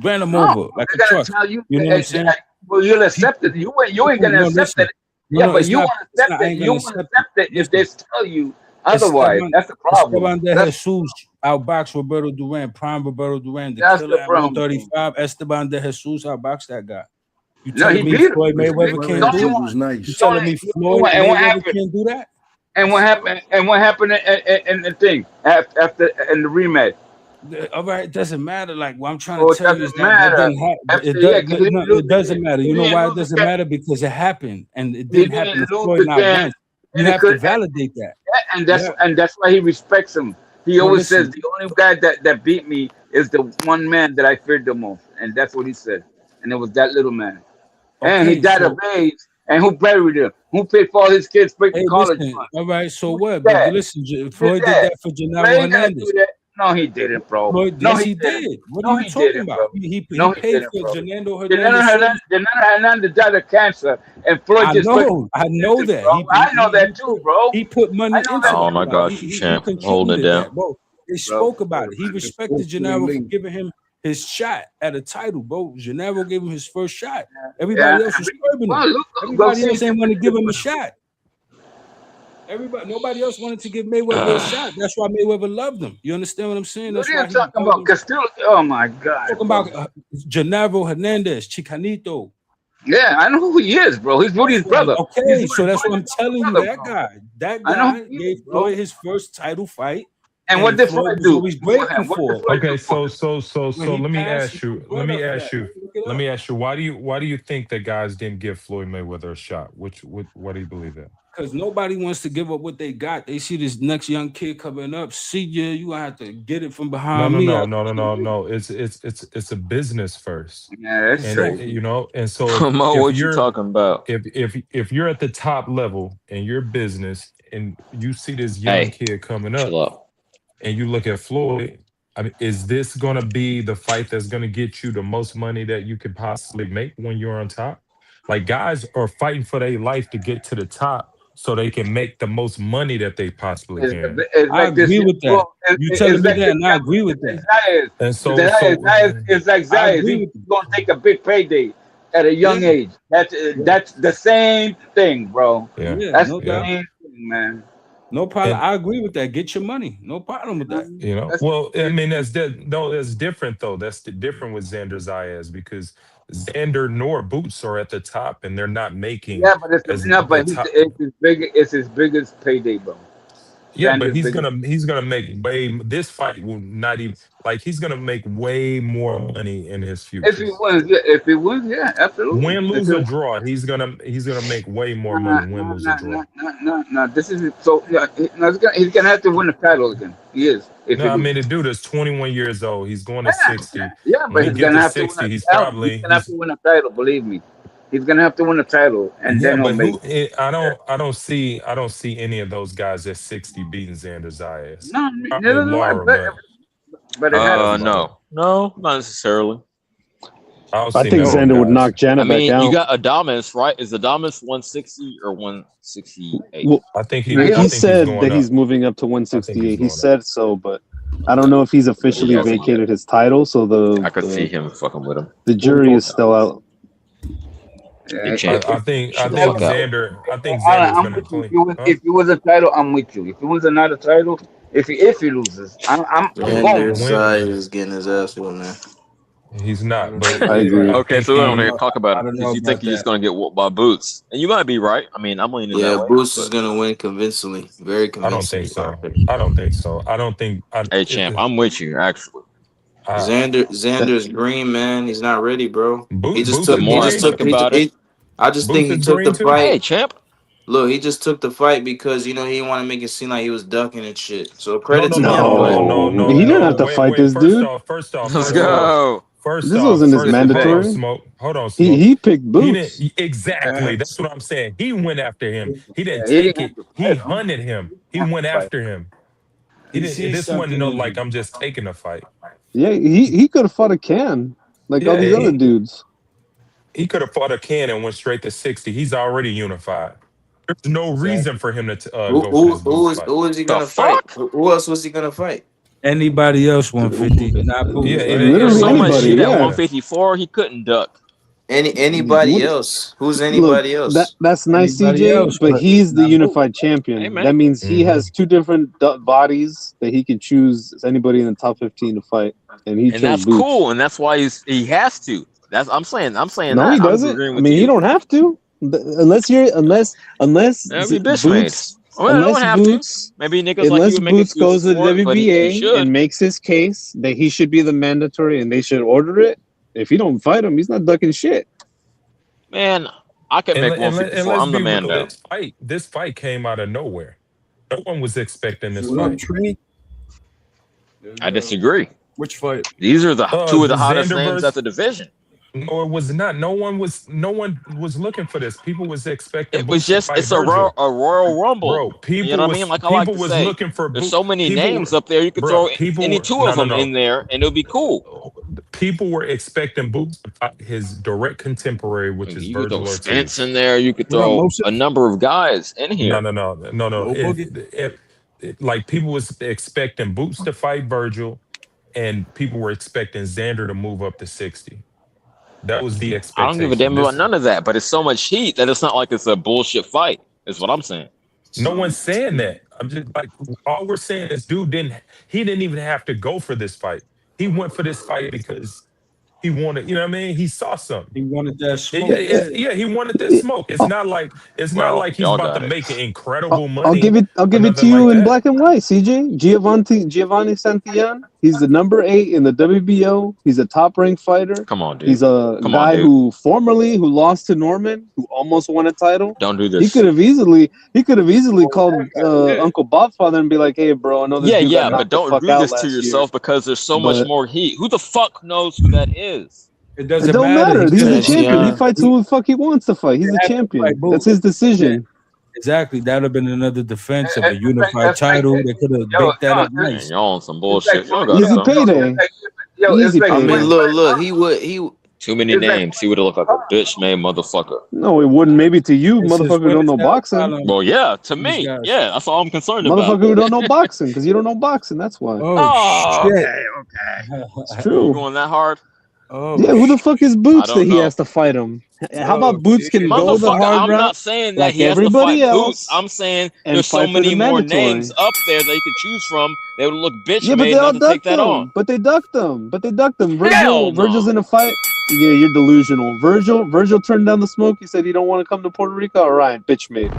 ran him over like a truck. You know what I'm saying? Well, you'll accept it. You ain't gonna accept it. Yeah, but you won't accept it. You won't accept it if they tell you otherwise. That's the problem. Esteban de Jesus outboxed Roberto Duran, prime Roberto Duran. That's the problem. 135. Esteban de Jesus outboxed that guy. You No, he telling me beat him. Floyd Mayweather can't do It it? was nice. You telling me Floyd And what Mayweather happened? can't do that? And what happened? And what happened in the thing after in the rematch? All right, it doesn't matter. Like what I'm trying Oh, to it tell you is doesn't that matter. didn't happen. After- It doesn't matter. You know He why it didn't doesn't lose matter? Because it happened, and it He didn't didn't happen to lose Floyd not again. once. You And it have to could- validate that. and that's why he respects him. He Well, always listen. says the only guy that beat me is the one man that I feared the most, and that's what he said. And it was that little man. And he Okay, died so- of AIDS. And who buried him? Who paid for all his kids' Hey, college listen. fund? All right, so Who what? did that? But listen, Floyd did that for Man, Gennaro he gotta Hernandez. do that. No, he didn't, bro. Floyd, No, yes, he he didn't. did. What No, are you he talking didn't, about? bro. He No, he paid didn't, for bro. Gennaro Gennaro Hernandez. Hernandez died of cancer, and Floyd I just know that. bro. I know that too, bro. He put money I know into that it. Oh my too. gosh, He champ, contributed holding it down. that, bro. They spoke about it. He respected Gennaro for giving him his shot at a title, bro. Gennaro gave him his first shot. Everybody else was curbing Well, him. look, Everybody else ain't want to give him a shot. Nobody else wanted to give Mayweather a shot. That's why Mayweather loved him. You understand what I'm saying? What That's are why you talking about? Castillo? Oh my God! talking about Gennaro Hernandez, Chicanito. Yeah, I know who he is, bro. He's Rudy's brother. Okay, so that's what I'm telling you. brother, That bro. guy, that I know guy who he gave is, bro. Floyd his first title fight. And what did Floyd was do? always grateful What for did it. Floyd Okay, do? so When let he me passed, ask you. he Let me brought up ask that. you. Look it Let up. me ask you. Why do you think that guys didn't give Floyd Mayweather a shot? Why do you believe that? Because nobody wants to give up what they got. They see this next young kid coming up. See you gonna have to get it from behind me. No. It's a business first. Yeah, that's And crazy. you know, and so Mo, if what you you're talking about? if you're at the top level in your business and you see this young Hey, kid coming chill up out. and you look at Floyd I mean, is this going to be the fight that's going to get you the most money that you could possibly make when you're on top? Like guys are fighting for their life to get to the top so they can make the most money that they possibly can. It's I like this. agree with that. Well, You telling it's me like that, this and I agree with that. And so it's like I Zayas. agree He's with you. gonna take a big payday at a young Yeah. age. That's the same thing, bro. yeah, Yeah, That's no the doubt. same thing, man. No problem. and I agree with that. Get your money. No problem with that. you know, That's well, I mean, that's different though. That's different with Xander Zayas because Xander nor Boots are at the top, and they're not making yeah, but as but the top. it's his biggest payday, bro. Yeah, but Xander's biggest. he's gonna make way. This fight will not even like he's gonna make way more money in his future. If he wins, yeah, absolutely. Win, If lose, he, or draw, he's gonna make way more nah, money. Win, nah, lose, or nah, draw. nah. This is so. Yeah, he's gonna have to win the title again. He is if No, he I mean loses. the dude is 21 years old. He's going to Yeah, 60. yeah, When but he he's get gonna to have to win 60, he's he's gonna have probably to win a title. Believe me, he's gonna have to win a title, and yeah. then he'll But make. I don't see any of those guys at 60 beating Xander Zayas. No, Probably neither do I. Lara, But it has to. No, not necessarily. I don't I see think none of them Xander would guys. knock I Janet back mean, you out. got Adamas, right? Is Adamas 160 or 168? Well, I think No, he he's said going that up. he's moving up to I think he's 168. He going up. said so, but I don't know if he's officially Yeah, vacated his title. So I could see him fucking with him. the jury is still out. Big champ. I think Shut the fuck out. Xander's I'm gonna with you. clean. Huh? If he wins a title, I'm with you. If he wins another title, if he loses, I'm And going. their side is getting his ass whooped, man. He's not, but I agree. Okay, so we don't I need to talk about I it don't because know you think about he's just that. gonna get whooped by Boots, and you might be right. I mean, I'm leaning Yeah, that way. Boots is But gonna win convincingly, very I don't think convincingly. so. I don't think so. I don't think. hey, champ, I'm with you actually. Xander's green, man. He's not ready, bro. He just Boots The took. is He more I just green. took. think about it, I just Boots think he is took green the too. hey, fight. champ. Look, he just took the fight because he didn't want to make it seem like he was ducking and shit. So No, credit no, to no, him, no, but no, no, No, no, he didn't no. have to Wait, fight this dude. Let's First go. This wasn't his This is mandatory. Smoke. Hold on, He Smoke. he picked He Boots. didn't exactly. That's what I'm saying. He went after him. He didn't He take didn't have it. to He fight him. hunted him. He Have to went fight. after him. He He didn't. sees This wasn't something no in like him. I'm just taking a fight. Yeah, he could have fought a can like all Yeah, these other dudes. he could have fought a can and went straight to 60. He's already unified. There's no reason for him to go for this Boots fight. who is he The gonna fight? fuck? Who else was he gonna fight? Anybody else 150, not Boots. Yeah, right? Literally There's so much anybody, shit at yeah. 154. He couldn't duck. Anybody What- else? Who's Look, anybody else? that's nice, Anybody CJ. else, But but he's the not unified champion. Hey, man. That means he Mhm. has two different bodies that he can choose anybody in the top 15 to fight, and he And chose that's Boots. cool, and that's why he has to. I'm saying No, that. he I'm doesn't. agreeing I with mean, you you. don't have to, unless That'd be bitch mates. Well, I don't unless have Boots. to. Maybe niggas like Unless you would make Boots goes to the excuses for it, but he WBA should. and makes his case that he should be the mandatory and they should order it, if you don't fight him, he's not ducking shit. Man, I can make And, and 154. let's I'm the be man real. though. This fight came out of nowhere. No one was expecting this What up, fight. Trini? I disagree. Which fight? These are the two of the the hottest Xander names versus- at the division. No, it was not. No one was looking for this. People was expecting. It was Boots to just fight it's a Virgil. Royal Rumble. Bro, people You know what I was, mean? Like I people like to was say, looking for. there's so many people names were- up there. You could bro, throw people any were- two of no, them no. in there, and it'll be cool. People were expecting Boots to fight his direct contemporary, which is You could Virgil throw Ortiz. Spence in there. You could What up, throw Moses? a number of guys in here. No. Like people was expecting Boots to fight Virgil, and people were expecting Xander to move up to 60. That was the I expectation. don't give a damn about none of that, but it's so much heat that it's not like it's a bullshit fight. Is what I'm saying. No one's saying that. I'm just like, all we're saying is, dude didn't even have to go for this fight. He went for this fight because he wanted, you know what I mean? He saw something. He wanted that smoke. Yeah, he wanted that smoke. It's not like he's y'all about got to it. make incredible money. I'll give it or to nothing you like in that. black and white, CJ. Giovanni Santillan. He's the number 8 in the WBO. He's a top ranked fighter. Come on, dude. He's a Come on, guy dude. who lost to Norman, who almost won a title. Don't do He this. could have easily called Uncle Bobfather and be like, "Hey, bro, I know this dude got knocked but the don't fuck do out this last to year." yourself because there's so much But- more heat. Who the fuck knows who that is? It It doesn't don't matter. He's the Santillan. champion. He fights who the fuck he wants to fight. He's the has to champion. fight Boots. That's his decision. Exactly. That would have been another defense of a It's like unified title. They could have baked that up Man, nice. y'all on some It's bullshit. like Y'all got Easy some. payday. it's Easy like I payday. mean, look, he. Too many It's like- names. He would have looked like a bitch made motherfucker. No, it wouldn't. Maybe to you, It's just motherfucker who don't know Winners have a boxing. problem Well, yeah, to with these me. guys. Yeah, that's all I'm concerned about. Motherfucker who don't know boxing because you don't know boxing. That's why. Oh, Oh, shit. okay. It's You true. going that hard? Oh, Yeah, who the fuck is I Boots don't that he know. has to fight him? How Oh, about Boots can shit. go the Motherfucker, hard I'm route not saying that like he has to everybody fight else Boots. I'm saying and there's so fight for many the more mandatory. names up there that you could choose from. They would look bitch Yeah, but made they all not to take ducked that on. them. But they ducked them. Hell no. Virgil's in a fight. Yeah, you're delusional. Virgil turned down the smoke. He said he don't want to come to Puerto Rico. All right, bitch made.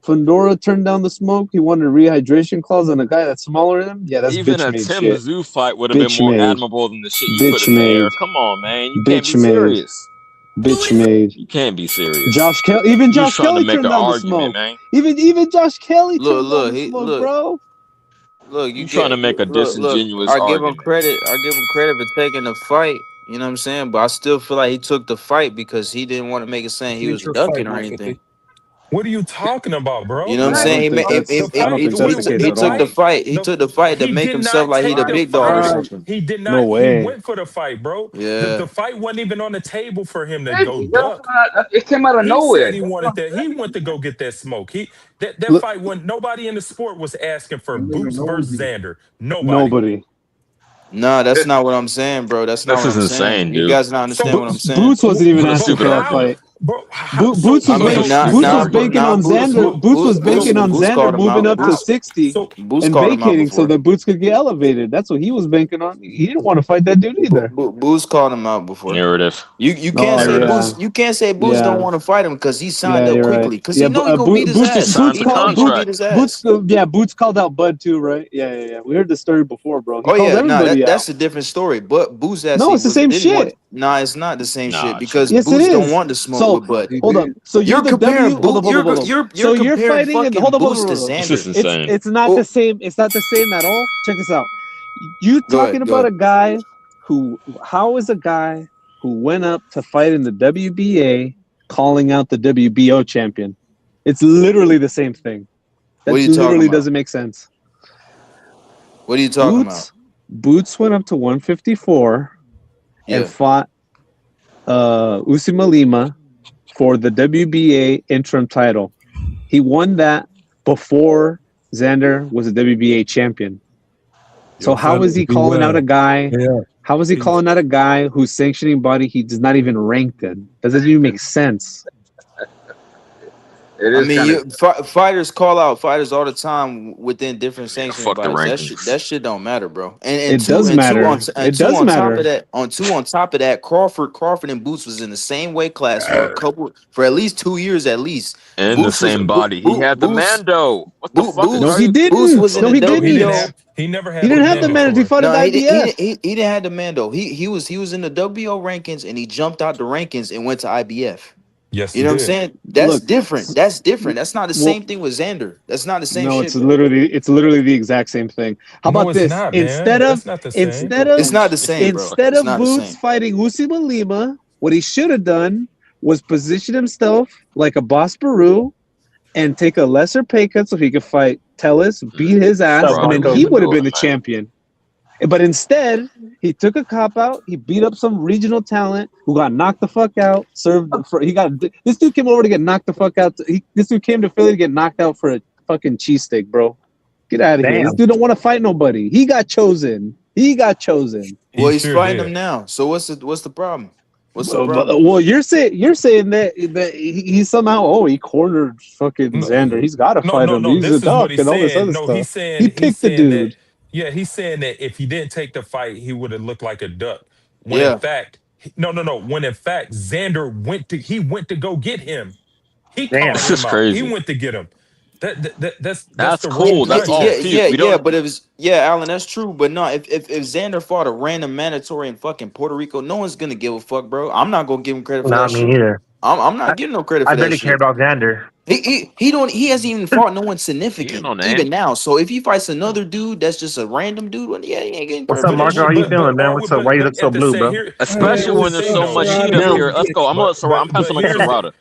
Fundora turned down the smoke. He wanted a rehydration clause on a guy that's smaller than him. Yeah, that's Even bitch a made Tim shit. Zoo fight would have been Bitch more made. admirable than the shit you put Bitch in there. made. Come on, man. You can't Bitch be made. serious. Bitch made. You can't be serious. Josh Kelly. Even You Josh trying to Kelly make turned an down the argument, smoke. man. Even Josh Kelly turned down Look, the he smoke, bro. look. You trying to make a Look. disingenuous I give him argument. credit. I give him credit for taking the fight. You know what I'm saying? But I still feel like he took the fight because he didn't want to make it saying he was Future fight, ducking or my anything. 50. What are you talking about, bro? You know what I'm I saying? don't think that's. I don't think that's the case He at took all. the fight. He The- took the fight to he make did himself not like he take the the big dog or fight. something. He did No not. way. He went for the fight, bro. Yeah. The fight wasn't even on the table for him to Hey, go yo, duck. it came out of He nowhere. said he wanted that. He went to go get that smoke. That Look, fight when nobody in the sport was asking for Nigga Boots knows versus you. Xander. Nobody. nobody. Nah, that's not what I'm saying, bro. That's not This what is I'm insane, saying. You dude. guys not understand So what I'm saying. Boots wasn't even What a asking stupid for that argument. fight. bro, how, Boots I was mean, banking on Boots Xander. Boots was banking on Boots Xander called him moving out. up to 60 so Boots and called him out vacating so before. that Boots could get elevated. That's what he was banking on. He didn't want to fight that dude either. Boots called him out before. Narrative. You can't Oh say Narrative. Boots. You can't say Boots don't want to fight him because he signed Yeah, up you're right. quickly. Because Yeah, he know he but gonna beat his Boots ass. Signed He the know he gonna beat contract. his ass. Boots called out Bud too, right? Yeah. We heard the story before, bro. He Oh called yeah, nah, everybody that's out. a different story. But Boots No, actually it's the same didn't want. shit. Nah, it's not the same Nah, shit because Yes, it Boots don't is. want to smoke So with Bud. He hold up. did. So you're the comparing W. Hold up. Boots. So You're you're comparing fighting and fucking hold Boots to up. this Xander. is insane. It's not Oh, the same. It's not the same at all. Check this out. You go talking ahead. Go about a ahead. guy who? How is a guy who went up to fight in the WBA calling out the WBO champion? It's literally the same thing. That What are you talking literally about? doesn't make sense. What are you talking about? Boots went up to 154 Yeah. and fought Usima Lima for the WBA interim title. He won that before Xander was a WBA champion. So how is he calling out a guy? Yeah. How is he calling out a guy whose sanctioning body he does not even rank in? Doesn't even make sense. It I is mean, kinda, fighters call out fighters all the time within different sanctioning fuck the bodies. rankings. That shit don't matter, bro. It does matter. It does matter. On top of that, Crawford and Boots was in the same weight class for at least 2 years at least. In the same body. He had the Mando. What the fuck? No, he didn't. Boots was in No, the he WBO. didn't. he never had. He didn't have the mandatory. He fought at No, he IBF. didn't have the Mando. He was in the WBO rankings and he jumped out the rankings and went to IBF. Yes, You know what I'm saying? That's Look, different. That's different. That's not the well, same thing with Xander. That's not the same No, shit. it's bro. literally the exact same thing. How No, about it's this? not, man. Instead It's of not the same. It's not the same, bro. instead It's of not the Boots same. fighting Usima Lima, what he should have done was position himself like a Boss Baru and take a lesser pay cut so he could fight Tellis, beat his ass, Bro, and then I he couldn't would have do been it, the man. champion. But instead, he took a cop out. He beat up some regional talent who got knocked the fuck out. This dude came over to get knocked the fuck out. This dude came to Philly to get knocked out for a fucking cheesesteak, bro. Get out of here. This dude don't want to fight nobody. He got chosen. Well, he's fighting him now. So what's the problem? What's the problem? Well, you're saying that he somehow he cornered fucking Xander. He's got to fight him. He's This a is what duck he's and all this saying. other No, stuff. he's saying He picked the dude. He's saying that if he didn't take the fight, he would have looked like a duck. When Yeah. in fact, When in fact, Xander went to go get him. He called This him is out. crazy. He went to get him. That's the cool. wrong That's all context. cute. We don't. But Alan, that's true. But no, if Xander fought a random mandatory in fucking Puerto Rico, no one's gonna give a fuck, bro. I'm not gonna give him credit for that shit. Me either. I'm not giving no credit for I that barely shit. care about Xander. He hasn't even fought no one He significant ain't no name. even now. So if he fights another dude that's just a random dude, well, yeah, he ain't getting What's up, credibility. Marko? How you feeling, man? What's up? Why you look so blue, bro? Especially Here's when the there's thing, so though. much heat up here. Let's go. I'm passing the mic to Serrata.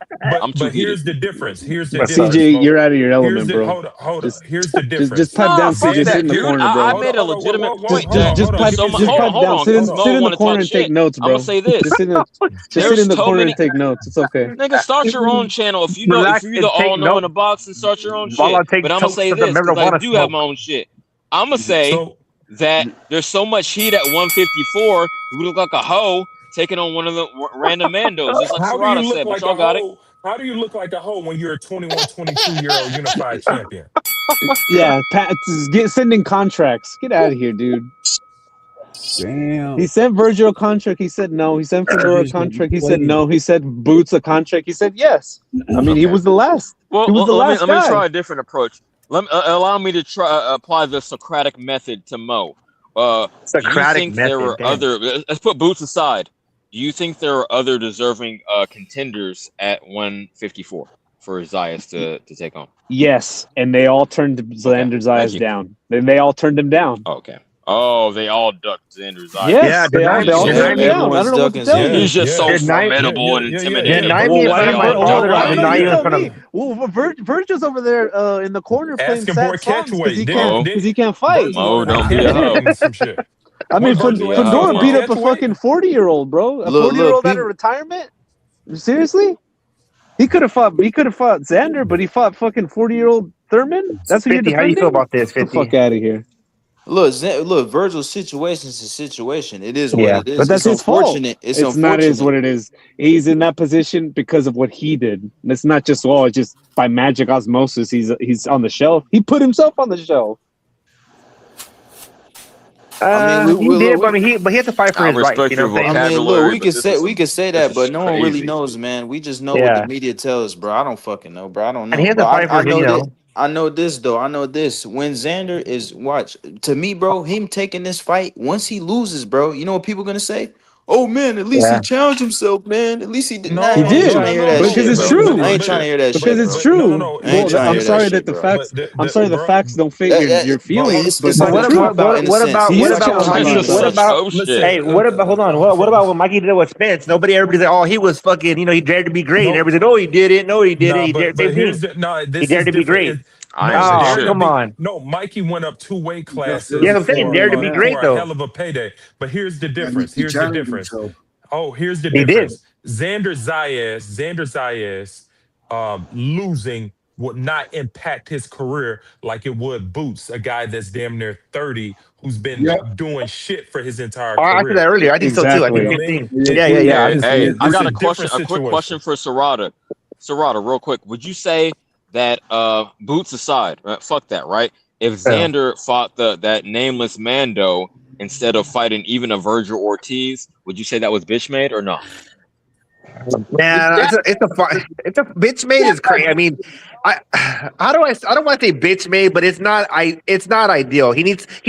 I'm too But here's heated. the difference. Here's the But difference. CJ, Mo. you're out of your Here's element, the bro. hold on. Just- Here's the difference. Just pipe Nah, down, fuck CJ. Sit that, in the dude. corner, I bro. made a legitimate point Just that just pipe, there's so much. just Hold pipe on, down. hold on. Sit in the Want to corner talk and take shit. notes, I'm bro. gonna say this. Just sit in There's the so corner many. and take notes. It's okay. Nigga, start your own channel if you know Relax if you're the and take all know in the notes box and start your own while shit. I take But I'm gonna totes say of the this because I marijuana do have smoke. my own shit. I'm gonna say So that there's so much heat at 154. You look like a hoe taking on one of the random mandos, just like how do you Serrata look said. But like y'all a got it. hoe? How do you look like a hoe when you're a 21, 22-year-old unified champion? Yeah, Pat, sending contracts. Get out of here, dude. Damn. He sent Virgil a contract. He said no. He sent Fedora a contract. He said no. He said Boots a contract. He said yes. I mean, he Okay. was the last. Well, He was the last let me guy. try a different approach. Allow me to try apply the Socratic method to Mo. Do you Socratic think there method, were damn. other? Let's put Boots aside. Do you think there are other deserving contenders at 154 for Zayas to take on? Yes, and they all turned Xander thank Zayas you. down. They all turned him down. Okay. Oh, they all ducked Xander Zayas. Yes, Yeah, they all deny turned me. him down. I don't know what to tell you. He's just so Deny- formidable and intimidating. Deny Well, me in why front of did my daughter. why I'll don't deny you you in tell front of me? Well, Virgil's over there in the corner playing Asking sad boy songs because he catchweight. can't fight. Virgil Mo, over there don't be a hoe. catchweighting some shit. I mean, Wait, Virgil Yeah, Fedora Mo. beat up a fucking 40-year-old, bro. A Look, 40-year-old out of people- retirement. Seriously? He could have fought Xander, but he fought fucking 40-year-old Thurman. That's what you're 50, how do you defending. feel about this, Get the 50? fuck out of here. Look, Virgil's situation is a situation. It is what Yeah. it is. But that's it's his fault. unfortunate. It's not unfortunate. is what it is. He's in that position because of what he did. And it's not just just by magic osmosis. He's on the shelf. He put himself on the shelf. He did, but he has to fight for I his rights. respect You know your what I'm saying? I mean, look, vocabulary, we but could this say is that, but no one really crazy. knows, man. We just know Yeah. what the media tells us, bro. I don't fucking know, bro. I don't know. And he has to But fight for, I know you know. that. I know this though. I know this. When Xander is to me, bro, him taking this fight, once he loses, bro, you know what people gonna say? Oh man, at least he challenged himself, man. At least he did. Nah, He I ain't did. trying to hear that Because shit, it's bro. true. I ain't trying to hear that shit, Because it's bro. true. I ain't trying to I'm hear sorry that that shit, the bro. facts. I'm sorry the facts don't fit your feelings. It's But like a cop out in a sense. He what is about when challenging Mikey? himself. What about? Hey, what about? Hold on. What about when Mikey did it with Spence? Everybody said, "Oh, he was fucking. You know, he dared to be great." And everybody said, "Oh, he didn't. No, he didn't. He dared." Same Here's thing. this He dared is to be different. great. I Oh, come on. No, Mikey went up 2 weight classes Yeah, I'm saying, dared to be great for a though. hell of a payday. But here's the He difference. Here's the challenged difference. himself. Oh, here's the He did. difference. Xander Zayas losing would not impact his career like it would Boots, a guy that's damn near 30 who's been doing shit for his entire I said that career. earlier. I think so too. I Exactly. think You know the what I same mean? thing. Yeah. Hey, I got a a question. different A quick question for Serrata. Serrata, real quick. Would you say that Boots aside, fuck that, right? If Xander fought that nameless Mando instead of fighting even a Virgil Ortiz, would you say that was bitch made or no? Man, it's a bitch made is crazy. I mean, I don't want to say bitch made, but it's not ideal. He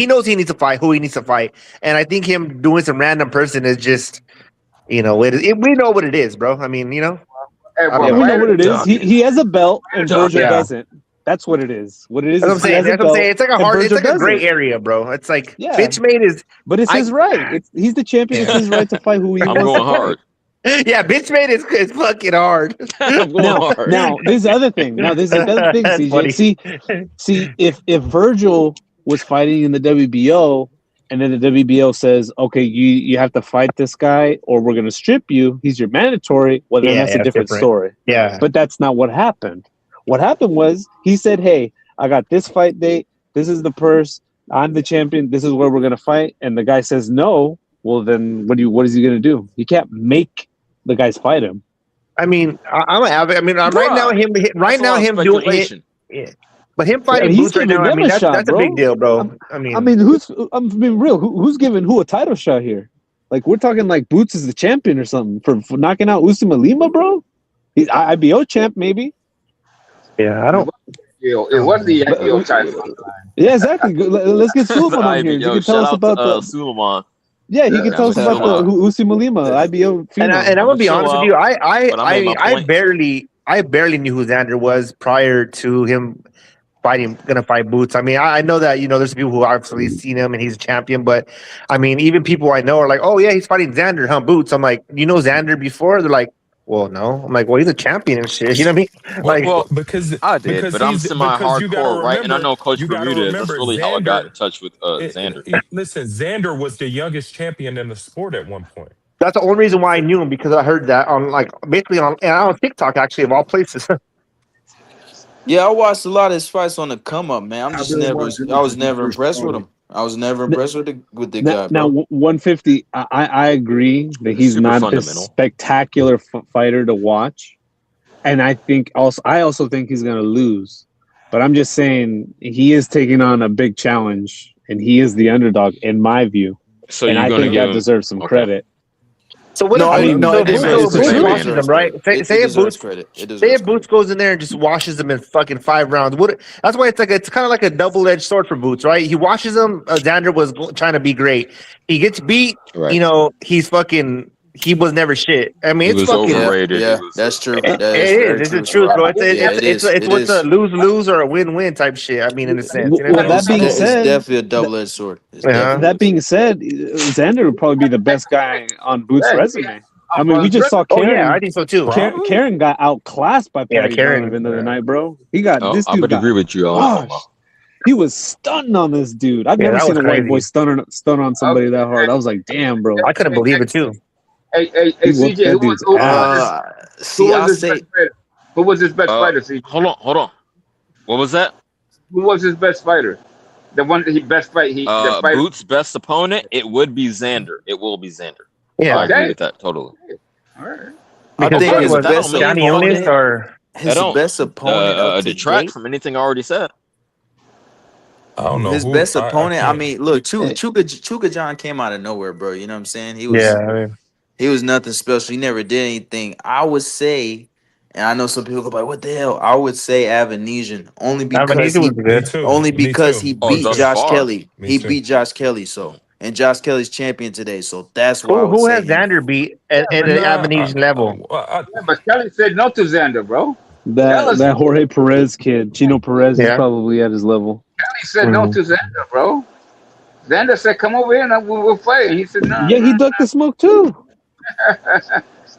knows he needs to fight who he needs to fight, and I think him doing some random person is just, we know what it is, bro. I mean, Hey, we know what it is. He has a belt and Virgil doesn't. That's what it is. What it is. That's what I'm saying. That's what I'm saying. It's like a gray area, bro. It's like bitch made is, but it's his right. He's the champion. It's his right to fight who he wants. I'm going hard. Yeah, bitch made is fucking hard. Now, this other thing. CJ. See, if Virgil was fighting in the WBO, and then the WBO says, "Okay, you have to fight this guy, or we're going to strip you," he's your mandatory. Well, then that's a different story. Yeah, but that's not what happened. What happened was he said, "Hey, I got this fight date. This is the purse. I'm the champion. This is where we're going to fight." And the guy says no. Well, then what is he going to do? He can't make the guys fight him. I mean, right now him doing it. Yeah. But him fighting Boots right now, that's a big deal, bro. I mean, I'm being real. Who's giving who a title shot here? Like, we're talking like Boots is the champion or something for knocking out Usman Lima, bro. He's IBO champ, maybe. Yeah, I don't. It was the IBO title. Yeah, exactly. Let's get Suleiman on here. He can tell us about the Suleiman. Yeah, he can tell us about the Usman Lima IBO. And I'm gonna be honest with you. I I barely knew who Xander was prior to him gonna fight Boots. I mean, I know that there's people who obviously seen him and he's a champion, but I mean, even people I know are like, oh yeah, he's fighting Xander, huh? Boots. I'm like, you know Xander before? They're like, well, no. I'm like, well, he's a champion and shit. You know what I mean? Like, Well, because I did, but I'm because you gotta semi-hardcore, right? And I remember, know Coach you gotta Bermudez. That's remember really how I got in Xander. touch with Xander. Listen, Xander was the youngest champion in the sport at one point. that's the only reason why I knew him, because I heard that on basically on TikTok, actually, of all places. Yeah, I watched a lot of his fights on the come up, man. I was never impressed with him. I was never impressed with the guy, Now, bro. 150, I agree that he's Super not this fundamental. spectacular fighter to watch, and I also think he's gonna lose. But I'm just saying he is taking on a big challenge, and he is the underdog in my view. So and you're I gonna think give that him deserves some okay. credit. So what No, if it Boots deserves washes him, right? credit. Say It if deserves Boots credit. It say deserves if Boots goes in there and just washes him in fucking 5 rounds. That's why it's kind of like a double-edged sword for Boots, right? He washes him. Xander was trying to be great. He gets beat. Right. He was never shit. I mean, He it's was fucking. overrated. Yeah, He was, that's true. It That is very is. true. It's true, bro. It's It what's a is. lose or a win type shit. I mean, in a sense, you know what I Well, mean? that being It's said, definitely a double-edged sword. It's Uh-huh. definitely that being said, Xander would probably be the best guy on Boots' resume. I mean, we just saw Oh Karen. yeah, I think so too. Karen got outclassed by Yeah, Patty Karen, Donovan the other yeah. night, bro. He got oh, this I dude would got agree with you on that one. crushed. He was stunning on this dude. I've Yeah, never that seen was a white boy crazy. stun on somebody that hard. I was like, damn, bro. I couldn't believe it too. Hey, He whooped CJ, that dude's ass. See, I say who was his best fighter? CJ? Hold on. What was that? Who was his best fighter? The one that he best fight. The fighter. Boots' best opponent, it would be Xander. It will be Xander. Yeah, I agree Okay. with that totally. All right. I because think what his was best Johnny opponent, Onis or his don't, best opponent up to detract date. from anything I already said. I don't know His who. best I opponent. I can't. mean, look, Chuka John came out of nowhere, bro. You know what I'm saying? He yeah, I mean, was nothing special. He never did anything. I would say, and I know some people go like, "What the hell?" I would say Avanesian, only because Avanesian was Me good. too. only Me because too. he Oh, beat thus Josh far. Kelly. Me He too. beat Josh Kelly, and Josh Kelly's champion today. So that's why I would Who say has him. Xander beat at the Nah, Avanesian level? Yeah, but Kelly said no to Xander, bro. That Jorge Perez kid, Chino Perez, is Yeah. probably at his level. Kelly said no to Xander, bro. Xander said, "Come over here and we'll fight." And he said, "No." Yeah, he ducked the smoke too.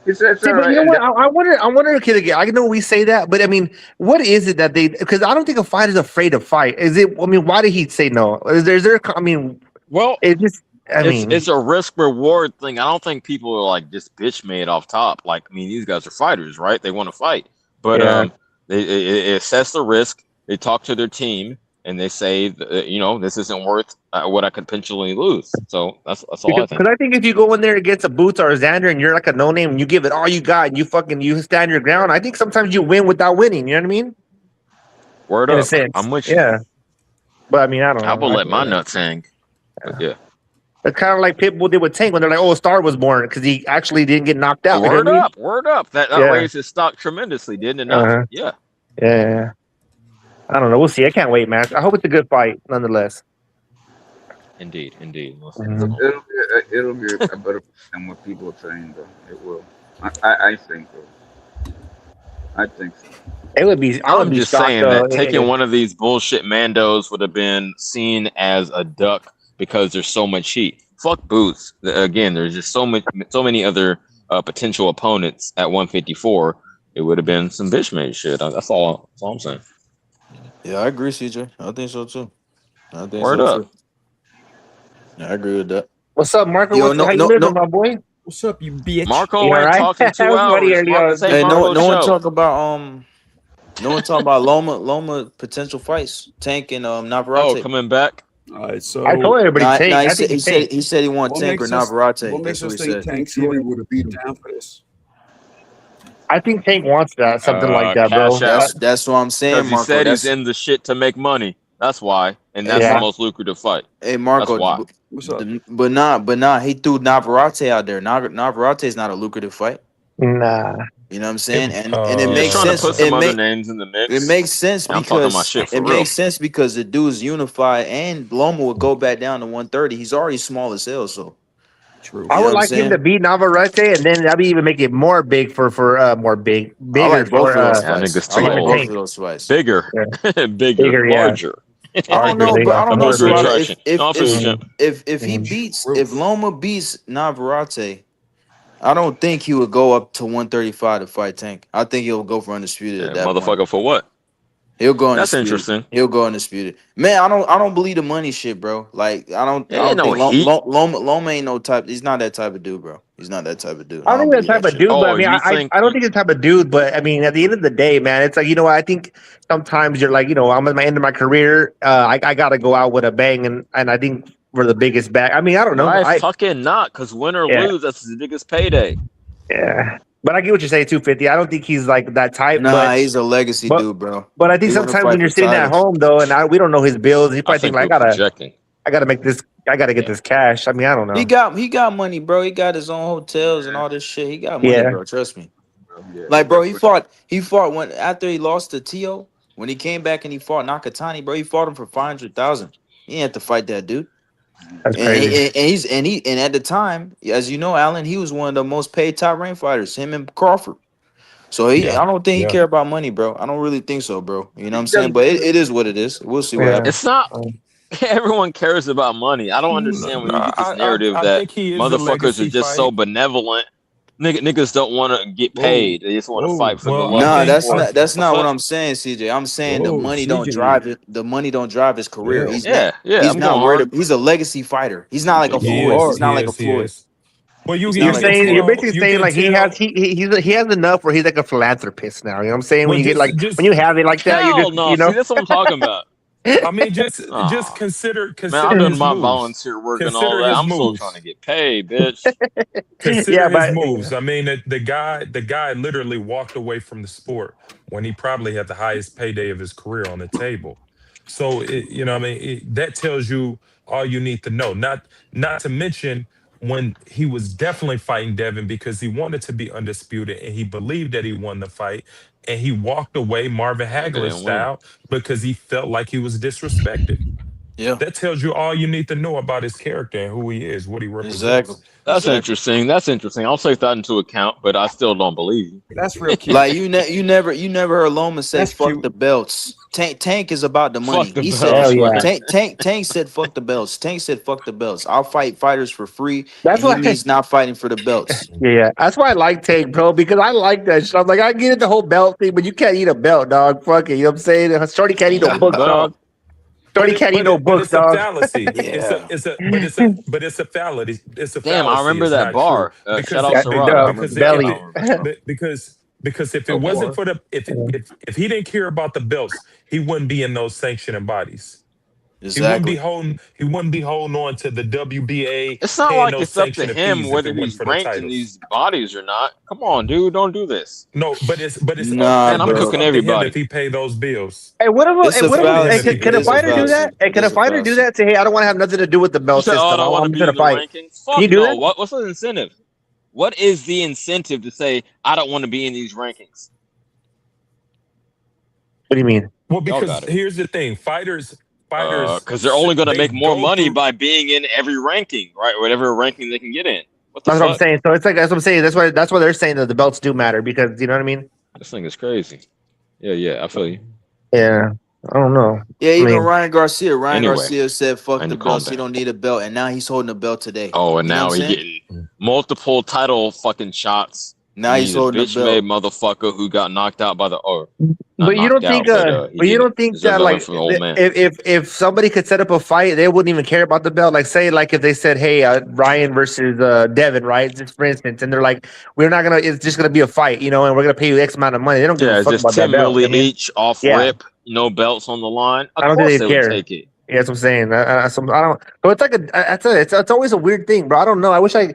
He said, "It's See, all but right." you know And what? I wonder, kid, again. I know we say that, but I mean, what is it that they? Because I don't think a fighter's afraid to fight. Is it? I mean, why did he say no? Is there? I mean, Well, it just. I mean, it's a risk reward thing. I don't think people are like just bitch made off top. Like, I mean, these guys are fighters, right? They want to fight, but Yeah. they assess the risk. They talk to their team, and they say, this isn't worth what I could potentially lose. So that's all I think. because I think if you go in there against a Boots or a Xander and you're like a no name and you give it all you got, and you stand your ground. I think sometimes you win without winning. You know what I mean? Word In a up, sense, I'm with you. yeah. But I mean, I don't know. I will let my nuts hang. But yeah. It's kind of like Pitbull did with Tank when they're like, "Oh, Star was born," because he actually didn't get knocked out. You know Word what I mean? up, word up. That Yeah. raised his stock tremendously, didn't it not? Uh-huh. Yeah. Yeah. I don't know. We'll see. I can't wait, man. I hope it's a good fight, nonetheless. Indeed. Mhm. it'll be a better than what people are saying, though. It will. I think so. I think so. It would be. I would I'm be just shocked, saying though, that taking one of these bullshit Mandos would have been seen as a duck because there's so much heat. Fuck Boots. Again, there's just so many other potential opponents at 154. It would have been some bitch made shit. That's all I'm saying. Yeah, I agree, CJ. I think so too. Word up. Too. Yeah, I agree with that. What's up, Marko? Yo, how you living, my boy? What's up, you bitch? Marco You all ain't right? talked in 2 That was funny hours. earlier on. Say Hey, Marco's no one show. talk about no one talk about Loma potential fights. Tank and Navarrete. Oh, coming back. All right, so I told everybody Tank. I think he said he want what Tank or makes us- Navarrete. what That's makes us what he think said. Tank's Fury really would have beat him. down for this? I think Tank wants that, something like that, bro. Cash out. That's what I'm saying, Because he Marco. said That's, he's in the shit to make money. That's why, and that's Yeah. the most lucrative fight. hey, Marco. That's why. What's up? But nah. He threw Navarrete out there. Navarrete is not a lucrative fight. Nah. You know what I'm saying? And He's it just makes trying sense. to put some other names in the mix. It makes sense And I'm talking my because shit for it real. makes sense because the dude's unified and Loma would go back down to 130. He's already small as hell, so True. I You know would what I'm like him saying? to beat Navarrete, and then that'd even make it more big for I bigger like both for of those Yeah, fights. niggas I like for tall, both of Tank. those fights. bigger, Yeah. bigger, Bigger, yeah. larger. I don't know, Arguably, but I don't know. more So big. Retraction. No, I feel you, champ. if he beats if Loma beats Navarrete, I don't think he would go up to 135 to fight Tank. I think he'll go for undisputed at Yeah, that point. motherfucker, for what? He'll go That's undisputed. interesting. He'll go undisputed. Man, I don't believe the money shit, bro. Like I Ain't don't no think heat. Loma ain't no type. He's not that type of dude, bro. He's not that type of dude. I I don't don't think that believe type that of shit. dude, but I Oh, mean, you think? I don't think he's the type of dude. But I mean, at the end of the day, man, it's like I think sometimes you're like, I'm at the end of my career. I got to go out with a bang, and I think we're the biggest bag. I mean, I don't know. Why fucking not? Because win or Yeah. lose, that's his biggest payday. Yeah, but I get what you're saying. 250. I don't think he's like that type. Nah, he's a legacy dude, bro. But I think He wanna sometimes fight when you're for sitting at titles. home though, and we don't know his bills, he I probably think think like, we're projecting. I gotta make this. I gotta get this cash. I mean, I don't know. He got money, bro. He got his own hotels and all this shit. He got money, Yeah. bro. Trust me. Like, bro, he fought when after he lost to Tio, when he came back and he fought Nakatani, bro. He fought him for 500,000. He didn't have to fight that dude. That's And, crazy. and at the time, as you know, Alan, he was one of the most paid top rank fighters. Him and Crawford. So I don't think he care about money, bro. I don't really think so, bro. You know what I'm saying? But it is what it is. We'll see what Yeah. happens. It's not. Everyone cares about money. I don't understand when you get this narrative I that think he is a motherfuckers legacy are just so fight. benevolent. Niggas don't want to get paid. They just want to fight for the love Nah, of the sport. that's not what Fuck? I'm saying, CJ. I'm saying the Whoa, money don't CJ. drive it. The money don't drive his career. Yeah. He's Yeah, he's I'm not going worried. hard. He's a legacy fighter. He's not like a He Floyd. is. He's not He like a is. He Floyd. is. Well, He's You're not like a saying you're Floyd. basically saying like he has enough where he's like a philanthropist now. You know what I'm saying? When Well, you get like just when you have it like that, you're Hell just no. See, that's what I'm talking about. I mean, just Aw. consider Man, I've done his my moves. volunteer work and all Consider that. his I'm still moves. trying to get paid, bitch. Consider Yeah, his but moves. I mean, the guy literally walked away from the sport when he probably had the highest payday of his career on the table. So that tells you all you need to know. Not to mention when he was definitely fighting Devin because he wanted to be undisputed and he believed that he won the fight, and he walked away Marvin Nigga Hagler didn't win. style because he felt like he was disrespected. Yeah, That tells you all you need to know about his character and who he is, what he exactly. represents. That's interesting. That's interesting. I'll take that into account, but I still don't believe you. That's real cute. Like you never heard Loma say That's fuck cute. the belts. Tank is about the money. Fuck the He belts. said Hell yeah. Tank said fuck the belts. Tank said fuck the belts. I'll fight fighters for free. That's And he why. means not fighting for the belts. Yeah, that's why I like Tank, bro, because I like that shit. I'm like, I get it, the whole belt thing, but you can't eat a belt, dog. Fuck it, you know what I'm saying? Shorty can't eat no Fuck the books, belt. dog. Shorty can't eat no books, it's a dog. fallacy. Yeah. It's a fallacy. It's a Damn, I fallacy. remember It's that not bar. true. Shout Because out to Rod. I remember because that. belly. I don't remember, bro. because if it Oh, wasn't boy. for the if he didn't care about the belts, he wouldn't be in those sanctioning bodies. Exactly. He wouldn't be holding on to the WBA. It's not paying like those it's up to sanctioning him fees if whether it wasn't he's for the ranked in titles. these bodies or not. Come on, dude. Don't do this. No, but it's Nah, Man, I'm but it's cooking up to him everybody. if he pay those bills. Hey, what It's if a fallacy. can It a is a fighter do fallacy. that? Hey, It can is a a fighter do fallacy. that? Say, hey, I don't want to have nothing to do with the You belt say, oh, I system. don't want to I'm be gonna in the fight. rankings. Can you Fuck do no. that? What's the incentive? What is the incentive to say I don't want to be in these rankings? What do you mean? Well, Y'all because got it. here's the thing: fighters, Because they're only going to they make more go money through. by being in every ranking, right? Whatever ranking they can get in. What the That's what I'm fuck? saying. So it's like that's what I'm saying. That's why they're saying that the belts do matter because you know what I mean. This thing is crazy. Yeah, I feel you. Yeah, I don't know. Yeah, I even mean, Ryan Garcia. Anyway, Garcia said fuck I need the to calm belts. He down. don't need a belt. And now he's holding a belt today. Oh, and You know now what he I'm saying? getting multiple title fucking shots. Now And he's he's a holding a bitch-made belt. motherfucker who got knocked out by the not but you don't knocked out, think, but he but you didn't don't think deserve that that win like from the old man. if somebody could set up a fight, they wouldn't even care about the belt. Like say like if they said, hey, Ryan versus Devin, right? Just for instance, and they're like, we're not gonna, it's just gonna be a fight, you know, and we're gonna pay you X amount of money. They don't give Yeah, a it's fuck just about that 10 belt. milli I mean, each off yeah, rip, no belts on the line. Of I don't think course they they would care. take it. Yeah, that's what I'm saying. I don't. So it's like it's always a weird thing, bro. I don't know. I wish I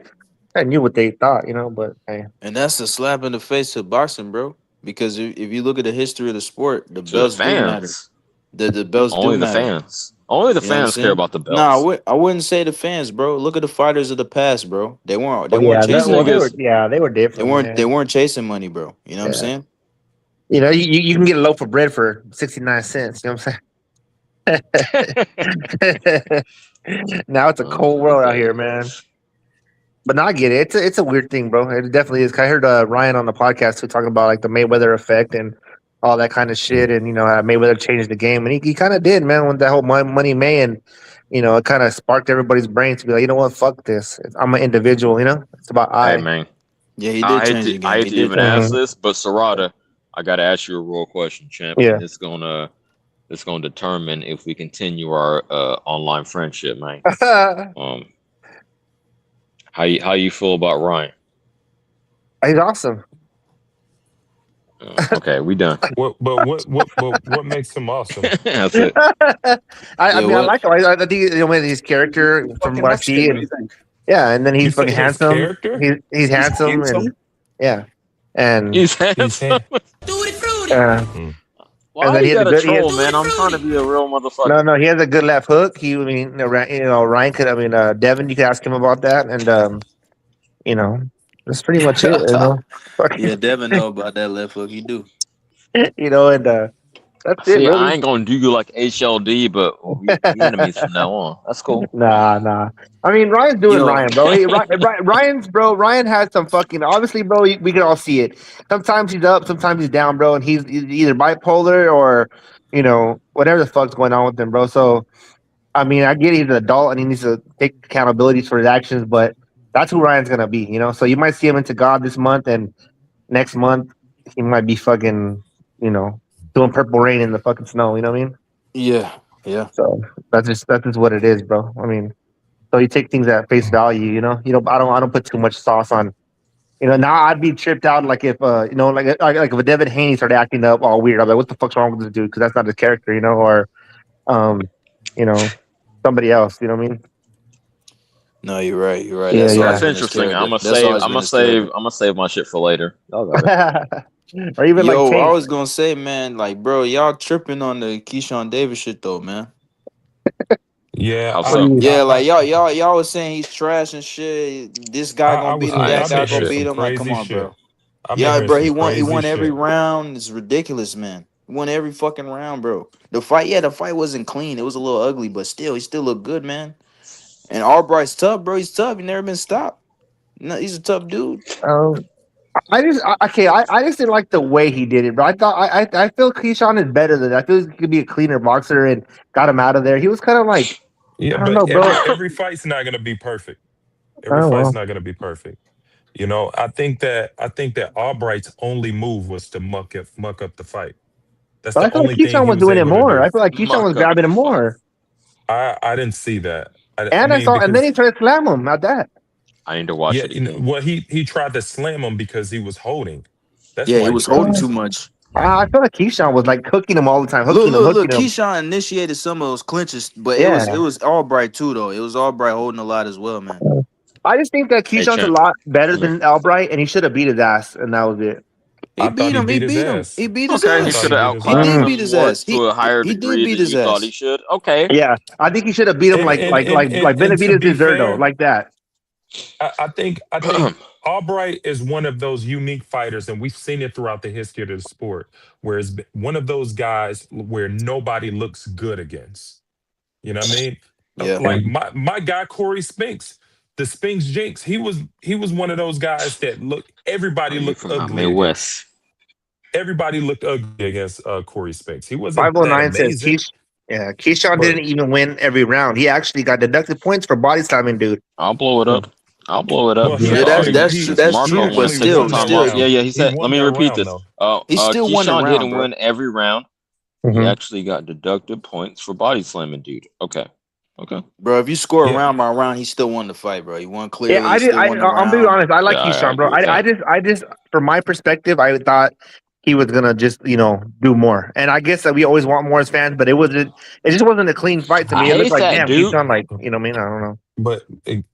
knew what they thought, you know, but hey. And that's a slap in the face to boxing, bro. Because if you look at the history of the sport, the To the belts do matter. fans. The belts Only do the matter. fans. Only the You know what I'm fans care saying? about the belts. Nah, I wouldn't say the fans, bro. Look at the fighters of the past, bro. They weren't Oh yeah, chasing well, money. they were different. They weren't chasing money, bro. You know what I'm Yeah. saying? You know, you can get a loaf of bread for 69 cents. You know what I'm saying? Now it's a cold world out here, man. But no, I get it. It's a weird thing, bro. It definitely is. I heard Ryan on the podcast who talking about like the Mayweather effect and all that kind of shit, and how Mayweather changed the game, and he kind of did, man. With that whole Money May, and it kind of sparked everybody's brain to be like, you know what, fuck this. I'm an individual. It's about Hey I. man, Yeah, he did change the game. I hate He to did even change ask Mhm. this, but Sarada, I gotta ask you a real question, champ, Yeah. and it's gonna determine if we continue our online friendship, man. How you feel about Ryan? He's awesome. Okay, we done. What makes him awesome? That's it. I mean, I what? like him. I think his character from Fucking what I Mexican. see, What do and you think? yeah, and then You he's say fucking his handsome. character? He's handsome, and handsome? yeah, and He's He's handsome. Why and then you he has a gotta good. troll, man? I'm trying to be a real motherfucker. No, he has a good left hook. Ryan could. I mean, Devin, you could ask him about that, and that's pretty much it. Yeah, Devin know about that left hook. He do. And that's it, See, I really. ain't gonna do you like HLD, but we enemies from now on. That's cool. Nah. I mean, Ryan's doing Yo. Ryan, bro. Ryan has some fucking. Obviously, bro, we can all see it. Sometimes he's up, sometimes he's down, bro, and he's either bipolar or whatever the fuck's going on with him, bro. So, I mean, I get he's an adult and he needs to take accountability for his actions, but that's who Ryan's gonna be. So you might see him into God this month, and next month he might be fucking, doing Purple Rain in the fucking snow. You know what I mean? Yeah. So that's just what it is, bro. I mean, so you take things at face value. I don't put too much sauce on. Now I'd be tripped out like if like if a Devin Haney started acting up all weird. I'm like, what the fuck's wrong with this dude? Because that's not his character, or somebody else. You know what I mean? No, you're right. Yeah, That's yeah. always That's been his interesting. character. I'm gonna That's save. always I'm been gonna his save. character. I'm gonna save my shit for later. Y'all got it. Or even like Yo, I Tank. was gonna say, man, like, bro, y'all tripping on the Keyshawn Davis shit though, man. Yeah, How so? Yeah, like y'all was saying he's trash and shit. This guy gonna beat him. I ain't That I've say guy been gonna hearing shit. beat some him. Like, come crazy on, shit. bro. I've been Yeah, hearing bro. some He crazy won every shit. round. It's ridiculous, man. He won every fucking round, bro. The fight wasn't clean. It was a little ugly, but he still looked good, man. And Albright's tough, bro. He's tough. He never been stopped. No, he's a tough dude. I just didn't like the way he did it, bro. I thought I feel Keyshawn is better than that. I feel he could be a cleaner boxer and got him out of there. He was kind of like, Yeah, I don't but know, bro. every fight's not gonna be perfect. Every Oh fight's well. not gonna be perfect. I think that Albright's only move was to muck up the fight. That's But I the feel like only thing Keyshawn he was was doing it able to more. do. I feel like Keyshawn was Muck up grabbing the him fight. more. I didn't see that. I And I mean, saw, and then because he tried to slam him at that. I need to watch yeah, it again. well, he tried to slam him because he was holding. That's Yeah, he why he was tried holding to too slam. much. I feel like Keyshawn was like hooking him all the time, hooking Look. him. Keyshawn initiated some of those clinches, but it Yeah. was Albright too, though. It was Albright holding a lot as well, man. I just think that Hey, Keyshawn's a champ, lot better come here. than Albright, and he should have beat his ass, and that was it. He I thought beat he him. He beat his beat him. ass. He beat his Okay, I he ass. thought could he have beat his He outclassed did ass. beat him his more ass. to a higher He did degree beat than his you thought he ass. should. Okay. Yeah, I think he should have beat him like And to Benavidez be deserved though, fair, like that. I think Albright is one of those unique fighters, and we've seen it throughout the history of the sport, where it's one of those guys where nobody looks good against. You know what I mean? Yeah. Like my guy Corey Spinks, the Spinks Jinx. He was one of those guys that everybody You looked from out ugly against. Midwest. Everybody looked ugly against Corey Spinks. He wasn't that 509 says amazing, Keyshawn but didn't even win every round. He actually got deducted points for body slamming, dude. I'll blow it up. I'll blow it well, up. he Yeah, actually that's true. he Since That's he Marko true. But went actually took his still, won time that off. still, Yeah, round. yeah. He He said, let won me that repeat round this. though. he still won the Keyshawn round, didn't bro. win every round. He actually got deducted points for body slamming, dude. Okay. Bro, if you score Yeah, round by round, he still won the fight, bro. He won Yeah, clearly. He still won the I'm being round. honest. I like Yeah, I Keyshawn, bro. agree with that. I just, from my perspective, I thought he was gonna just, do more. And I guess that we always want more as fans, but it just wasn't a clean fight to I me. It looked hate like, that, damn, dude. Keyshawn, like, you know what I mean? I don't know. but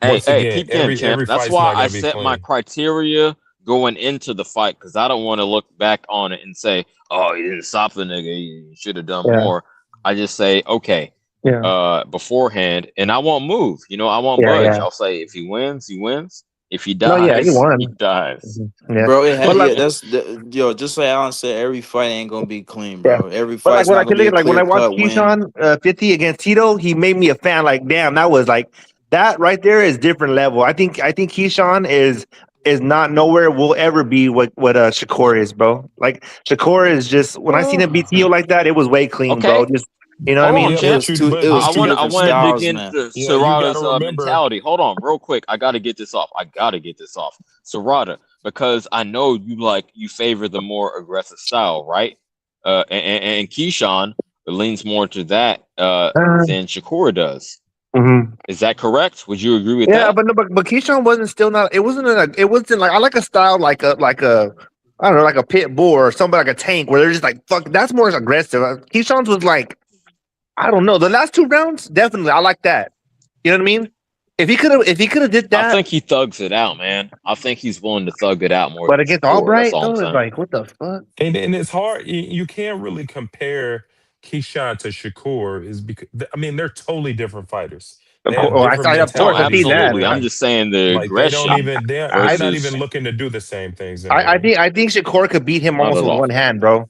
once Hey, again, peep game, champ. every That's fight's why not I gonna be set my clean. criteria going into the fight because I don't want to look back on it and say, "Oh, he didn't stop the nigga. He should have done Yeah, more." I just say, "Okay." yeah, Beforehand, and I won't move. I won't yeah, budge. yeah. I'll say if he wins, he wins. If he No, yeah, he dies, he won. dies. Yeah, Bro, but like, yo, just like Alan said, every fight ain't gonna be clean, yeah. bro. Every But like fight's when I not gonna can look be a at like when I clear watched cut win. Keyshawn 50 against Tito, he made me a fan. Like, damn, that was like That right there is different level. I think Keyshawn is not nowhere will ever be what Shakur is, bro. Like Shakur is just when I seen him beat Tio like that, it was way clean, bro. Okay. Just you know what I Hold mean? on, Yeah, It champ. was two. It was I two want different to dig styles, into man. yeah, you got to Serrata's remember. mentality. Hold on, real quick. I got to get this off. Serrata, because I know you favor the more aggressive style, right? And Keyshawn leans more to that than Shakur does. Mhm. Is that correct? Would you agree with Yeah, that? but no, but Keyshawn wasn't still not. It wasn't like I like a style like a I don't know, like a pit bull or something like a tank where they're just like fuck. That's more aggressive. Keyshawn's was like I don't know. The last 2 rounds, definitely, I like that. You know what I mean? If he could have did I that, think he thugs it out, man. I think he's willing to thug it out more but than against Shakur. That's Albright, all I'm though, it's saying. like what the fuck? And it's hard. You can't really compare Keyshawn to Shakur, is because I mean they're totally different fighters. Of They course, have different of No, course, I see mentalities and that. absolutely. like I'm just saying the like they don't aggression even they're not versus even looking to do the same things in the I ring. think Shakur could beat him not almost at with all. one hand, bro.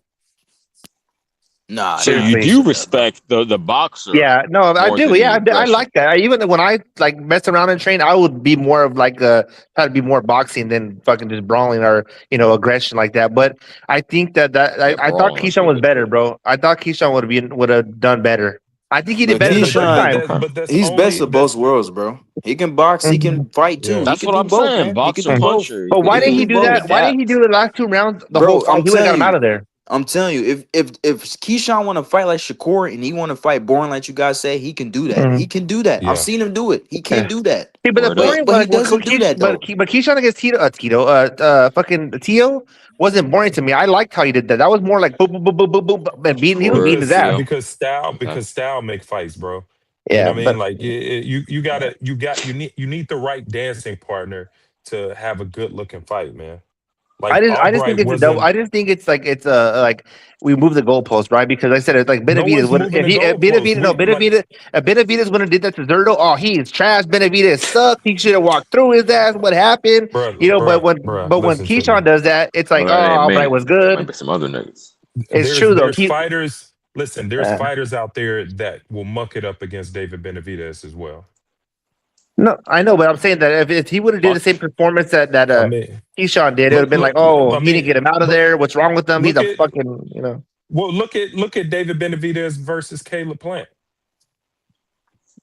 Nah, So nah, you Seriously. do respect the boxer Yeah, no, I more do. than the Yeah, I aggression. like that. Even when I like mess around and train, I would be more of like try to be more boxing than fucking just brawling or aggression like that. But I think that Yeah, I thought brawling. Keyshawn was better, bro. I thought Keyshawn would have done better. I think he did but better the first Keyshawn, time. Okay. That's he's best only of both worlds, bro. He can box, he can Mhm. fight too. yeah. He That's can what do I'm both, saying. man. He can Boxer do both. puncher. But He why He didn't can he do do both, that? Why didn't he adapt. do the last 2 rounds? The whole bro. fight, he would have got him out of there. I'm telling you, if Keyshawn want to fight like Shakur and he want to fight boring like you guys say, he can do that. Mhm. He can do that. I've Yeah. seen him do it. He can Yeah. do that. See, but the Word up. boring But he one, doesn't do that though. but Keyshawn against fucking Tio wasn't boring to me. I liked how he did that. That was more like boop boop boop boop boop boop, and he was Word beating up, his Because ass. Theo. style Okay. make fights, bro. You know Yeah, what I but mean? Like you need the right dancing partner to have a good looking fight, man. Like I just think Albright it's a double. wasn't. I just think it's like like we move the goalpost, right? Because I said it's like No Benavidez one's would moving the goalposts. If Benavidez wouldn't have did that to Zerto, oh he is trash. Benavidez sucks. He should have walked through his ass. What happened? Bruh, But when listen to Keyshawn me. does that, it's like Well, oh that ain't Albright me. was Might good. be some other niggas. It's true though. There's fighters. Listen, there's Uh, fighters out there that will muck it up against David Benavidez as well. no, I know, but I'm saying that if he would have did the same performance that I mean, Keyshawn did, it would have been like, oh, he didn't get him out of there. What's wrong with him? He's look a at fucking. look at David Benavidez versus Caleb Plant.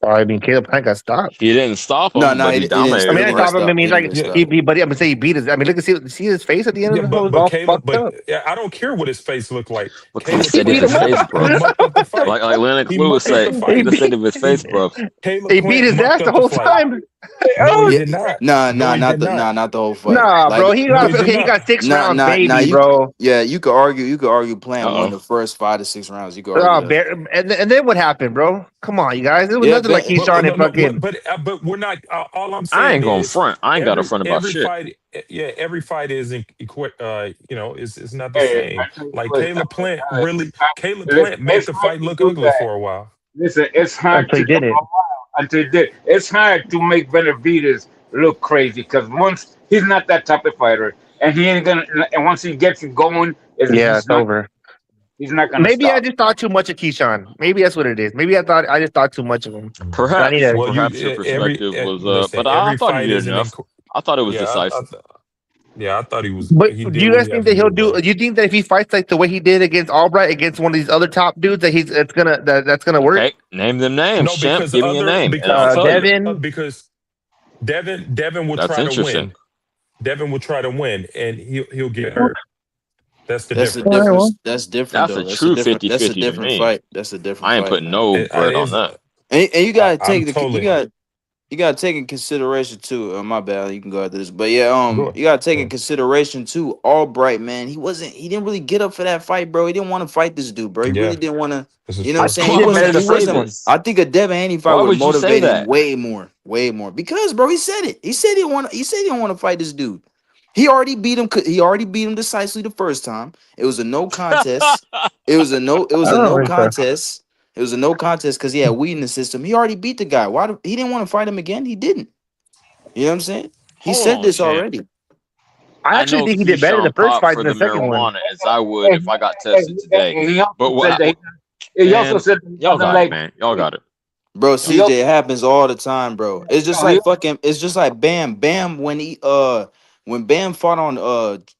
I mean, Caleb Plant got stopped. He didn't stop No, him, no, but he he didn't. I He mean, dominated I him. didn't get thought, I stopped. mean, He he's didn't like, get stopped. but I'm saying he beat his. I mean, look see his face at the end of Yeah, the whole but all Caleb, fucked but up. yeah, I don't care what his face looked like. What kind of Caleb He said if beat Plant his him up. face he broke? mucked up the fight. Like Lennox He Lewis mucked up say, the he fight. could have said if his face broke. Caleb He beat Plant his ass mucked the up the whole fight. time. No, he Yeah, did not. nah, No, he did not. not the whole fight. Nah, bro, Like, No, he did he not. got 6 rounds, nah. maybe, bro. You could argue Plant won Uh-oh. the first 5 to 6 rounds. You could argue Oh, that. and then what happened, bro? Come on, you guys. It was Yeah, nothing like Keyshawn and fucking. But we're not. All I'm I saying ain't gonna is front. I ain't got a front about every shit. fight. Yeah, every fight is is not the Hey, same. I tell you Like what, Caleb Plant made it's the hard fight to look do ugly that. for a while. Listen, it's hard Until he to did it. until he did. It's hard to make Benavidez look crazy because once he's not that type of fighter, and he ain't gonna. And once he gets you going, Yeah, it's over. He's not gonna Maybe I stop. just thought too much of Keyshawn. Maybe that's what it is. Maybe I just thought too much of him. And I need Perhaps, to. Well, perhaps your perspective was, listen. but I Every thought he fight did is enough. I thought it was decisive. I thought he was. But He do did you what guys he think had that to he'll do, do? bro. Do you think that if he fights like the way he did against Albright against one of these other top dudes, that's gonna work? Okay, name them names, No, champ. because Give me a name, and I'll tell you. Devin. Because Devin will That's try to interesting. win. Devin will try to win, and he'll get hurt. That's the That's the difference. difference. That's different That's though. a That's true a different. That's a 50-50 to different me. fight. That's a different I ain't fight, putting man. no It bread on is. that. And you gotta I'm take the totally. you gotta take in consideration too. My bad. You can go after this, but yeah, Go you gotta take in ahead. consideration too. Albright, man, he didn't really get up for that fight, bro. He didn't want to fight this dude, bro. He Yeah, really didn't want to. this is You know what true. I'm saying? He did better the He first wasn't. one. I think a Devin Haney fight Why would have would you say motivated him that? way more. Because, bro, he said it. He said he didn't want. He said he didn't want to fight this dude. He already beat him. He already beat him decisively the first time. It was a no contest. It was a no contest. It was a no contest because he had weed in the system. He already beat the guy. He didn't want to fight him again? He didn't. You know what I'm saying? He Hold said on, this champ. already. I I actually know think he did better in the Keyshawn first popped fight for than the the second one. marijuana as I would if I got tested today. And he also But said that man, he y'all doesn't got like. it, man. Y'all got it. Bro, CJ, it happens all the time, bro. It's just like fucking. It's just like Bam when Bam fought on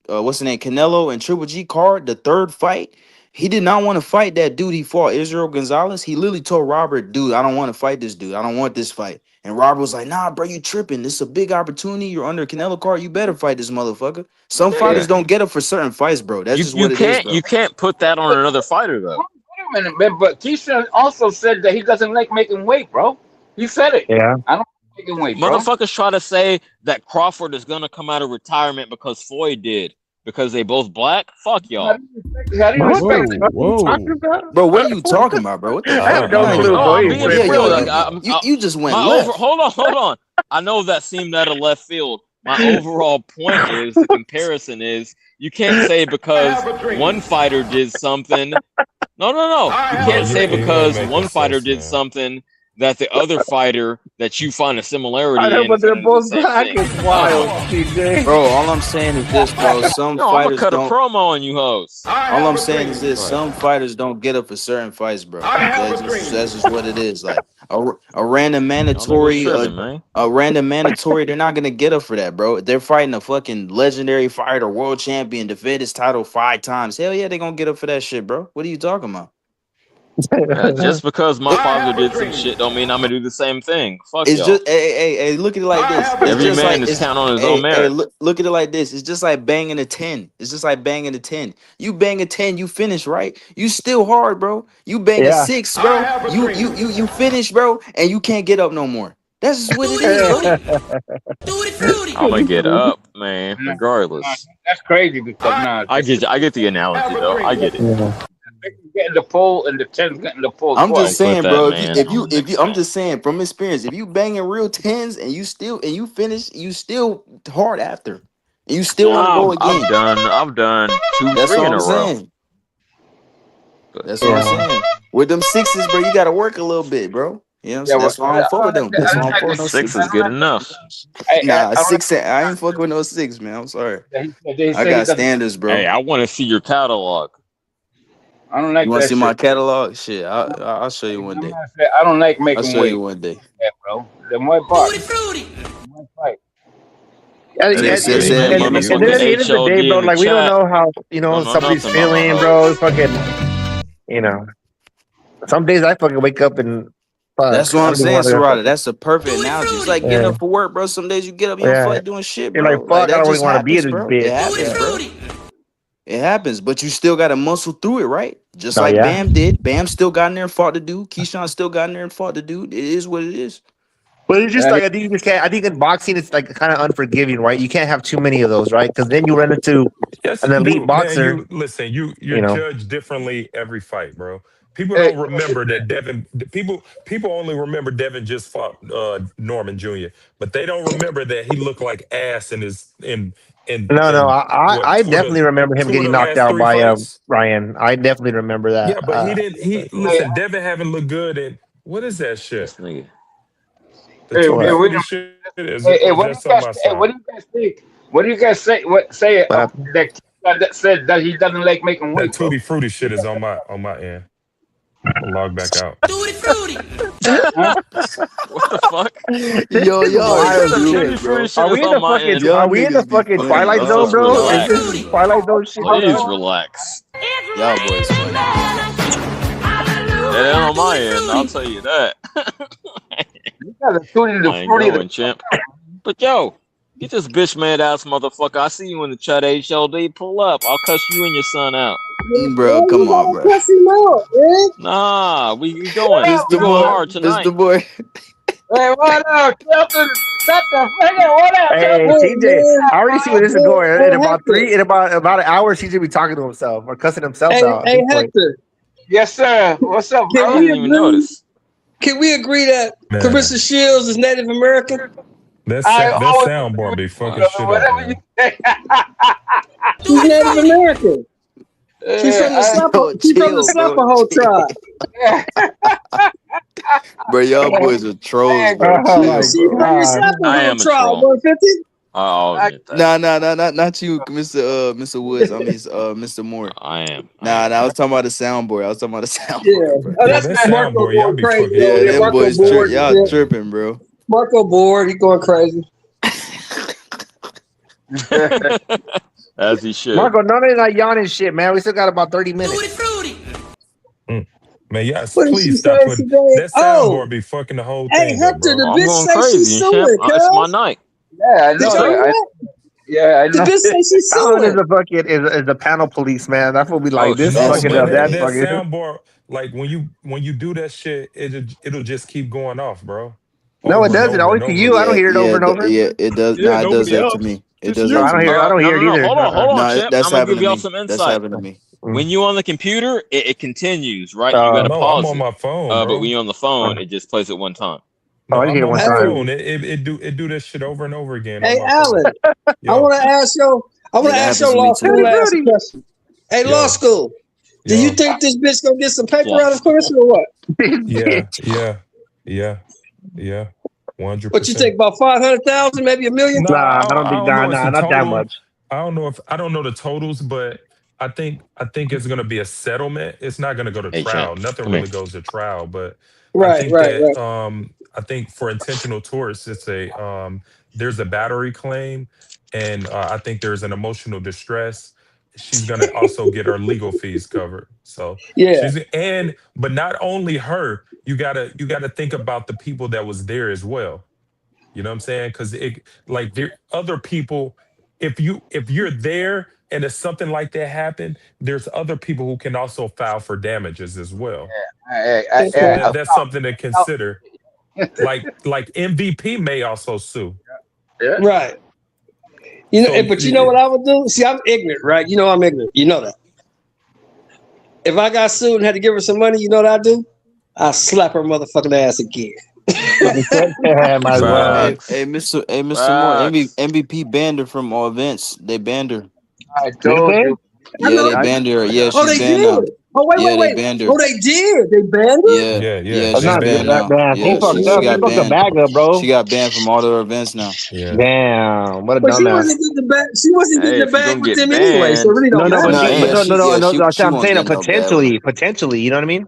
what's the name, Canelo and Triple G card, the third fight. He did not want to fight that dude. He fought Israel Gonzalez. He literally told Robert, "Dude, I don't want to fight this dude. I don't want this fight." And Robert was like, "Nah, bro, you tripping. This is a big opportunity. You're under a Canelo card. You better fight this motherfucker." Some fighters don't get up for certain fights, bro. That's just what it is, bro. You can't put that on another fighter though. Wait a minute, man. But Keisha also said that he doesn't like making weight, bro. He said it. Yeah. I don't like making weight, bro. Motherfuckers try to say that Crawford is gonna come out of retirement because Floyd did. Because they both black? Fuck y'all. Whoa. Bro, what are you talking about, bro? What the fuck? You just went left. Hold on. I know that seemed out of left field. My overall point is, the comparison is, you can't say because one fighter did something. No. You can't say because one fighter did something that the other fighter that you find a similarity in. But they're both black. It's wild, CJ. Bro, all I'm saying is this, bro. Some fighters cut don't. A promo on you, hoes. All I'm saying is this: some fighters don't get up for certain fights, bro. That's just what it is. Like a random mandatory, they're not gonna get up for that, bro. They're fighting a fucking legendary fighter, world champion, defend his title 5 times. Hell yeah, they gonna get up for that shit, bro. What are you talking about? Just because my father did some shit don't mean I'm gonna do the same thing. Fuck it's y'all. Just hey, look at it like this. Every man is counting on his own merit. Look at it like this. It's just like banging a 10. It's just like banging a 10. You bang a 10, you finish, right? You still hard, bro. You bang a 6, bro. You finish, bro, and you can't get up no more. That's just what it is, bro. I'm gonna get up, man, regardless. That's crazy because I get the analogy though. I get it. Getting the pole and the 10's getting the pole. I'm just saying, bro. If you, I'm just saying from experience. If you banging real 10s and you finish, you still hard after, and you still want to go again. I've done 2, 3 in a row. That's what I'm saying. With them 6s, bro, you got to work a little bit, bro. You know what I'm saying? That's why I don't fuck with them. That's why I don't fuck with those 6 is good enough. Nah, 6. I ain't fucking with no 6, man. I'm sorry. I got standards, bro. Hey, I want to see your catalog. I don't like. You want to see my catalog? Shit, I'll show you one day. I don't like making. I'll show you one day, bro. The one part. One fight. At the end of the day, bro, like we don't know how somebody's feeling, bro. Fucking, some days I fucking wake up and. That's what I'm saying, Serrata. That's a perfect analogy. It's like getting up for work, bro. Some days you get up, you don't feel like doing shit, bro. You're like, fuck, I don't really want to be in this bitch. It happens, bro. It happens, but you still got to muscle through it, right? Just like Bam did. Bam still got in there and fought the dude. Keyshawn still got in there and fought the dude. It is what it is. But it's just like I think you just can't. I think in boxing it's like kind of unforgiving, right? You can't have too many of those, right? Because then you run into an elite boxer. Man, you're judged differently every fight, bro. People don't remember that Devin. People only remember Devin just fought Norman Jr., but they don't remember that he looked like ass in his I definitely remember him getting knocked out by Ryan. I definitely remember that. Yeah, but he didn't. Listen, Devin haven't looked good. And what is that shit? What do you guys think? What do you guys say? That said that he doesn't like making weight. That Tutti Frutti shit is on my end. I'll log back out. Tutti Frutti. What the fuck? Yo, are we in the fucking Twilight Zone, bro? Is this Twilight Zone shit? Please relax. Y'all boys funny. That ain't on my end, I'll tell you that. I ain't going, champ. But yo, get this bitch made ass motherfucker. I see you in the chat, HLD. Pull up. I'll cuss you and your son out. Bro, come on, bro. Nah, we going. We going hard tonight. Mr. Boy. Hey, what up, Captain? Shut the fucking what up? Hey, CJ, I already see where this is going. In about an hour, CJ be talking to himself or cussing himself out. Hey, Hector. Yes, sir. What's up, bro? I didn't even notice. Can we agree that Clarissa Shields is Native American? That soundboard be fucking shit up. She's Native American. She's from the Slapaho tribe. Bro, y'all boys are trolls, bro. I am a troll. 150? I'll admit that. Not you, Mr. Woods. I mean, Mr. Moore. I am. I was talking about the soundboard. Yeah. Bro. Oh, that's that Marko soundboard, y'all going be crazy. fucking. Yeah, them Marko boys, bored. y'all tripping, bro. Marko bored. He going crazy. As he should. Marco, none of that yawning shit, man. We still got about 30 minutes. Man, yes, What did she please stop say putting today? that soundboard. Be fucking the whole Hey, thing up, Hector, bro. the I'm bitch going say crazy, she's champ. suing, It's my cuz. night. Yeah, I Did know. you hear that? Yeah, I The know. bitch say she's Alan is suing. the fucking is the panel police, man. That's what we like. Oh, This No, fucking man, that that fucking. soundboard, like when you do that shit, it'll just keep going off, bro. No, it Over and doesn't. over Only and to over you. I don't again. hear it over and over. It does. Yeah, It does nobody that to else. me. It Just does No, that I to don't me. hear. I don't No, hear it either. Hold on, champ. That's I'm gonna happened give to y'all me. some That's insight. happened to me. When you on the computer, it continues, right? You gotta No, I'm pause on it. my phone, But bro. when you're on the phone, it just plays it one time. No, I I'm hear it on one my time. phone. It do this shit over and over again on Hey, my phone. Alan, I Yo, want to ask your That happens to law me school too. ass a question. Hey, law yo, school, do you yo. think this bitch gonna get some paper Law out of school. Clarissa or what? Yeah. 100%. What you think, about 500,000, maybe $1 million? Nah, Nah, I don't I think. don't know. It's Nah, the not that total. much. I don't know the totals, but I think it's gonna be a settlement. It's not gonna go to Hey, trial. champ, Nothing come here. really goes to trial, but I Right. think that I think for intentional torts, it's there's a battery claim, and I think there's an emotional distress. She's gonna also get her legal fees covered. So Yeah. but not only her, you gotta think about the people that was there as well. You know what I'm saying? Because there other people. If you're there and if something like that happened, there's other people who can also file for damages as well. So that's something to consider. Like MVP may also sue. Right. You know, So but you know what I would do? See, I'm ignorant, right? You know I'm ignorant. You know that. If I got sued and had to give her some money, you know what I do? I slap her motherfucking ass again. Might as well. Facts. Hey, Mr. Moore, Facts. MVP banned her from all events. They banned her. I told you. Yeah, they banned her. Yeah, Oh, she's they banned did. now. Oh, wait, Yeah, wait. they banned her. Oh, they did. They banned her? Yeah, Yeah. she's Not banned now. man. He Yeah, fucked she up. He got fucked the banned. bag up, bro. She got banned from all of her events now. Yeah. Damn, what a But she dumbass. wasn't getting the bag. She wasn't Hey, getting the if you bag gonna with get them anyway, so it banned, really don't No, matter. but She I'm won't saying get no bad with her. potentially. You know what I mean?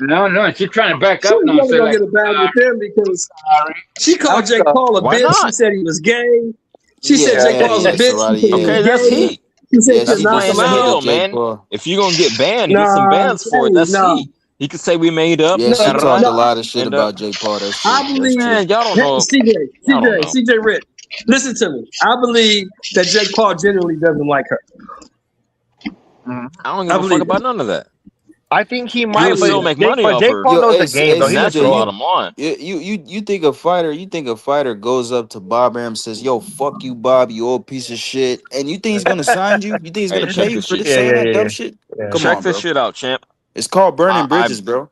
No, she's trying to back She up was now. never Say gonna like, get a bag with them because she called I'm Jake sorry. Paul a Why bitch. not? She said he was gay. She said Jake Paul's a bitch. Soraya, She said he Okay, was that's gay. heat. She said Yeah, she That's could knock playing him the said out. heel, Jake man. Paul. If you're gonna get banned, get some Nah, bans for it. hey, That's nah, heat. He could say we made up. Yeah, she And talked no. a lot of shit and about Jake Paul. That's I true. believe, man, y'all don't know. Y'all don't know. CJ Rich. Listen to me. I believe that Jake Paul genuinely doesn't like her. I don't give a fuck about none of that. I think he He might, would still make money off Jake her. Paul knows the game, though. And He's a that's the pro. bottom line. You think a fighter goes up to Bob Arum and says, "Yo, fuck you, Bob, you old piece of shit," and you think he's gonna sign you? You think he's Hey, gonna check pay you this for shit. saying that dumb shit? Come Check on, this bro. shit out, champ. It's called burning bridges, bro.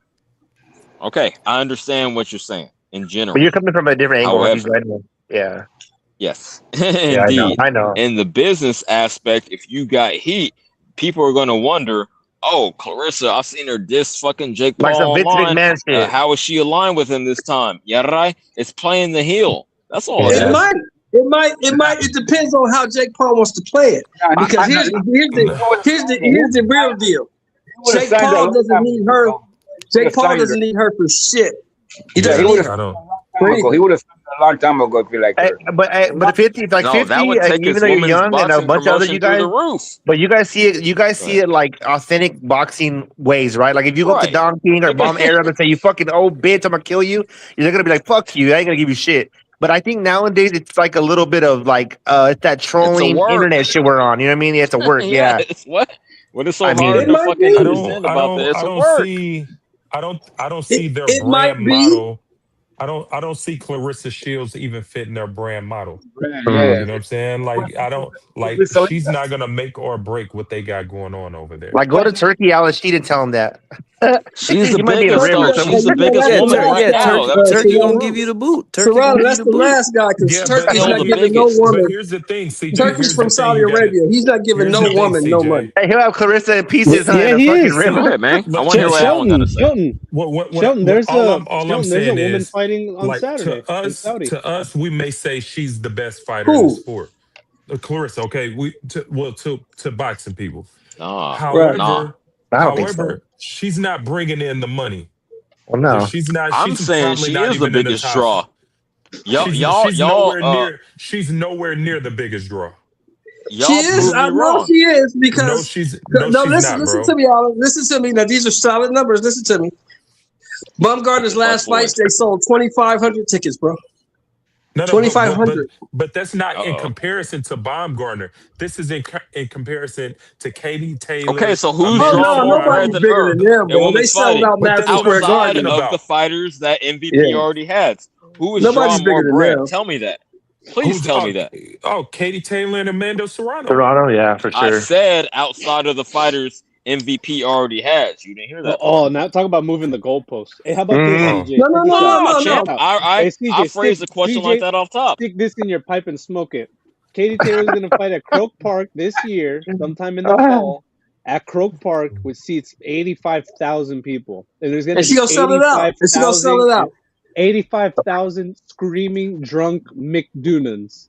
Okay, I understand what you're saying in general. But you're coming from a different angle. However, Yeah. yes, Yeah, indeed. I know. In the business aspect, if you got heat, people are going to wonder, oh, Clarissa, I've seen her diss fucking Jake Paul Like some Vince online. McMahon shit. How is she aligned with him this time? Yeah, right? It's playing the heel. That's all it It is. might. It depends on how Jake Paul wants to play it. Because here's the real deal. Jake Paul doesn't need her. Jake Paul doesn't need her for shit. He doesn't need her. He would have a long time ago if you like her. But if 50, like No, 50, that would take even his though you're women's young and a boxing bunch of other you promotion through guys, the roof. but you guys see it like authentic boxing ways, right? Like if you go up to Don King or Bomb Arab and say you fucking old bitch, I'm gonna kill you, you're gonna be like fuck you, I ain't gonna give you shit. But I think nowadays it's like a little bit of like it's that trolling internet shit we're on. You know what I mean? It's a work, yeah. It's what is so I mean, hard to fucking understand about this? I It's a don't work. see. I don't see their It might brand be. model. I don't see Clarissa Shields even fitting their brand model. Yeah. You know what I'm saying? Like I don't like she's not gonna make or break what they got going on over there. Like go to Turkey, Alice Sheet and tell him that. She's the You might be a biggest rim or though. something. She's the biggest woman right now. Turkey gonna give you the boot. Serrano, that's the last guy because Turkey's not giving no woman. But here's the thing, CJ. Turkey's from Saudi Arabia. He's not giving no woman no money. Hey, he'll have Clarissa in pieces. Yeah, he is. Go ahead, man. I want to hear what Alan got to say. Shelton, there's a woman fighter fighting on like Saturday in Saudi. to us, we may say she's the best fighter in the Who? sport. Clarissa, okay, to boxing people. Nah, Right. nah. However, she's not bringing in the money. Well, no. She's not. I'm She's saying probably she not is the even in the biggest top. draw. She's nowhere near. She's nowhere near the biggest draw. She is. prove me I know wrong. she is because No, she's listen not, bro. to me, Alan. Listen to me. Now these are solid numbers. Listen to me. Baumgartner's last fights, they sold 2,500 tickets, bro. No, 2,500. but that's not in comparison to Baumgartner. This is in comparison to Katie Taylor. Okay, so who's Oh drawing no, more bread nobody's than bigger her than them, in bro. They women's sold fighting? out Madison Square Outside Garden. of the fighters that MVP Yeah. already has, who is Nobody's drawing more bigger than bread? them. Tell me that. Please tell me that. Oh, Katie Taylor and Amanda Serrano. Serrano, yeah, for I sure. said outside of the fighters MVP already has. You didn't hear that. Oh, now talk about moving the goalposts. Hey, how about this, CJ? No, Check champ. it out. I Hey, CJ, phrased a question like that off top. Stick this in your pipe and smoke it. Katie Taylor's going to fight at Croke Park this year, sometime in the fall, at Croke Park, with seats 85,000 people. And there's going to be she gonna sell it out. And she gonna sell it out. 85,000 screaming drunk McDoonans.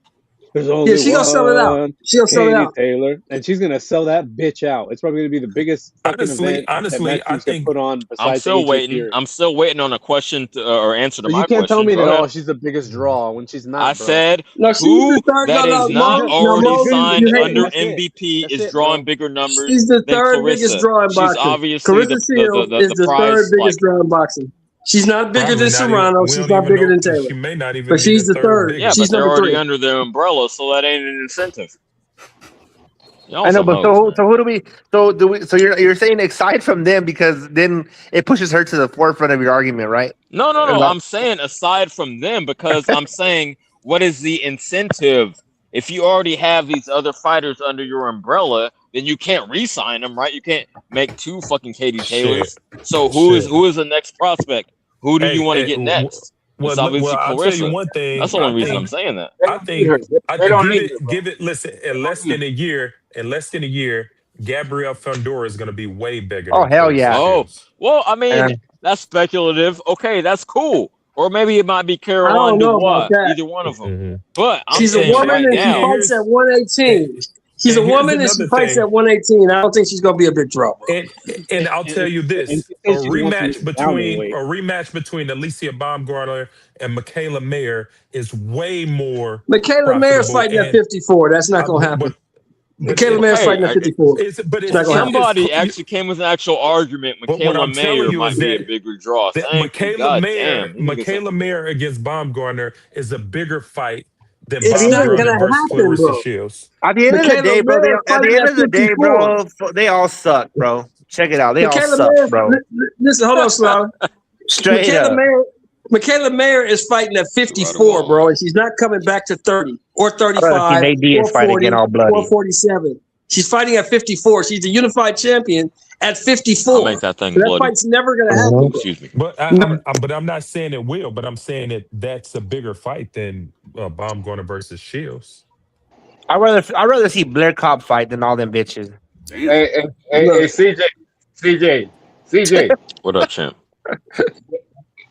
There's only she gonna sell it out. She gonna sell it Katie out. Taylor, and she's gonna sell that bitch out. It's probably gonna be the biggest fucking event honestly, that Matt can put on. Besides I'm still AJ waiting. Fury. I'm still waiting on a question or answer to But my you can't question. tell me Go that ahead. she's the biggest draw when she's not. I bro. said No, she's who the third. that No, is not Mo, already Mo, signed you hate under me. MVP That's is it, drawing bro. bigger numbers She's the than third Clarissa. biggest draw in She's boxing. obviously Carissa Shields is the prize. third biggest draw in boxing. She's not bigger than Serrano. She's not bigger than Taylor. She may not even But be she's the third. Yeah, She's but they're number already 3. under their umbrella, so that ain't an incentive. I know, but so who do we? So you're saying aside from them, because then it pushes her to the forefront of your argument, right? No. I'm saying aside from them, because I'm saying what is the incentive? If you already have these other fighters under your umbrella, then you can't re-sign them, right? You can't make 2 fucking Katie Taylors. So who is the next prospect? Who do you want to get next? It's obviously I'll Clarissa. tell you one thing. That's the only reason I'm saying that. I think They don't need her, bro. give it. Listen, in less than a year, Gabrielle Fondora is going to be way bigger. Oh than hell Clarissa yeah! Oh, Shields. well, I mean, that's speculative. Okay, that's cool. Or maybe it might be Caroline know Dubois. about that. Either one of them. Mm-hmm. But I'm She's a saying woman right and she now. fights at 118. She's a and here's woman and she another fights thing. at 118. I don't think she's gonna be a big draw, bro. And I'll tell you this: and a she wants to get down in weight. rematch between Alicia Baumgartner and Michaela Mayer is way more. Michaela Mayer's profitable fighting at 54. That's not gonna happen. Michaela Mayer's fighting at 54. But somebody actually came with an actual argument. Michaela Mayer might be a bigger draw. Michaela Mayer against Baumgartner is a bigger fight than It's not Baumgartner gonna versus happen, Clarissa bro. Shields. At the end of the day, bro. They all suck, bro. Check it out. They all suck, bro. Listen, hold on, Slaughter. Straight up. Michaela Mayer is fighting at 54, bro, and she's not coming back to 30 or 35 or 40 or 47. She's fighting at 54. She's a unified champion at 54. I'll make that thing bloody. Fight's never going to happen. Excuse me. But I'm not saying it will. But I'm saying that's a bigger fight than Baumgartner versus Shields. I'd rather see Blair Cobb fight than all them bitches. Hey, CJ. What up, champ?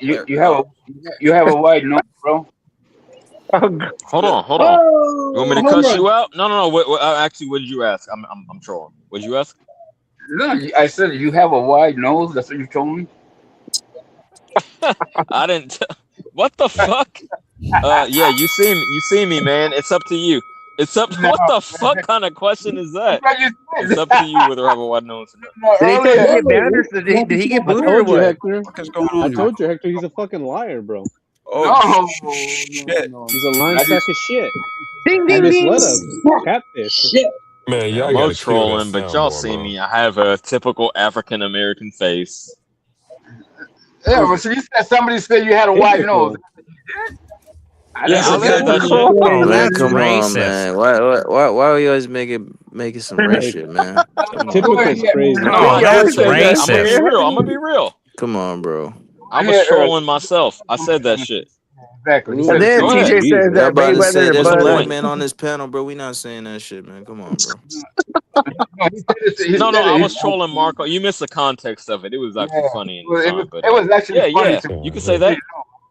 You have a white nose, bro. Hold on. You want me to cuss you out? No. Actually, what did you ask? I'm trolling. What did you ask? No, I said you have a wide nose. That's what you told me. I didn't. What the fuck? Yeah, you see me, man. It's up to you. It's up. What the fuck kind of question is that? It's up to you whether I have a wide nose or not. Did he get booted or what? Hector. What is going on? I told you, Hector. He's a fucking liar, bro. Oh, shit. He's a lying sack of shit. Ding, I ding, ding. misled us. Catfish. Shit. Man, y'all I'm gotta trolling, but y'all see me. I have a typical African American face. Yeah, but so you said somebody said you had a white nose. Yes, I said that shit. Man, that's come racist. on, man. Why are you always making some racist shit, man? Typical is crazy. No, I didn't That's say that. racist. I'm gonna be real. Come on, bro. I was trolling myself. I said that shit. Exactly. And then Go ahead. TJ says Y'all that about to say Mayweather there's a and black Bud. man on this panel, bro. We not saying that shit, man. Come on, bro. No, I was trolling Marko. You missed the context of it. It was actually funny in the time, but it was actually funny. You can say that.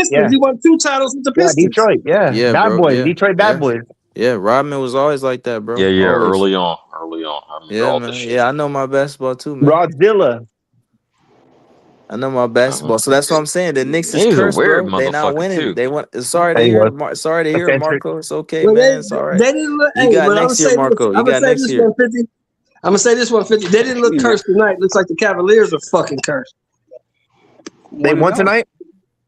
Pistons. Yeah. He won 2 titles with the Yeah, Pistons. Detroit. Yeah, Yeah, bad bro, boys. yeah, Detroit bad yeah. boys. Yeah, Rodman was always like that, bro. Yeah, Always. early on. I remember Yeah, all man. this shit. Yeah, I know my basketball too, man. Rodzilla. I know my basketball, so that's what I'm saying. The Knicks is He's a cursed, weird bro. They not motherfucker winning. too. They want. Sorry to Hey, hear. what? Sorry to hear, Eccentric. Marco. It's okay, Well, man. It's all right. they didn't look. You Hey, got but I'm gonna next year, say this. Marco. I'm You gonna got say next this year. 150. I'm gonna say this 150. They didn't look cursed tonight. Looks like the Cavaliers are fucking cursed. They won tonight?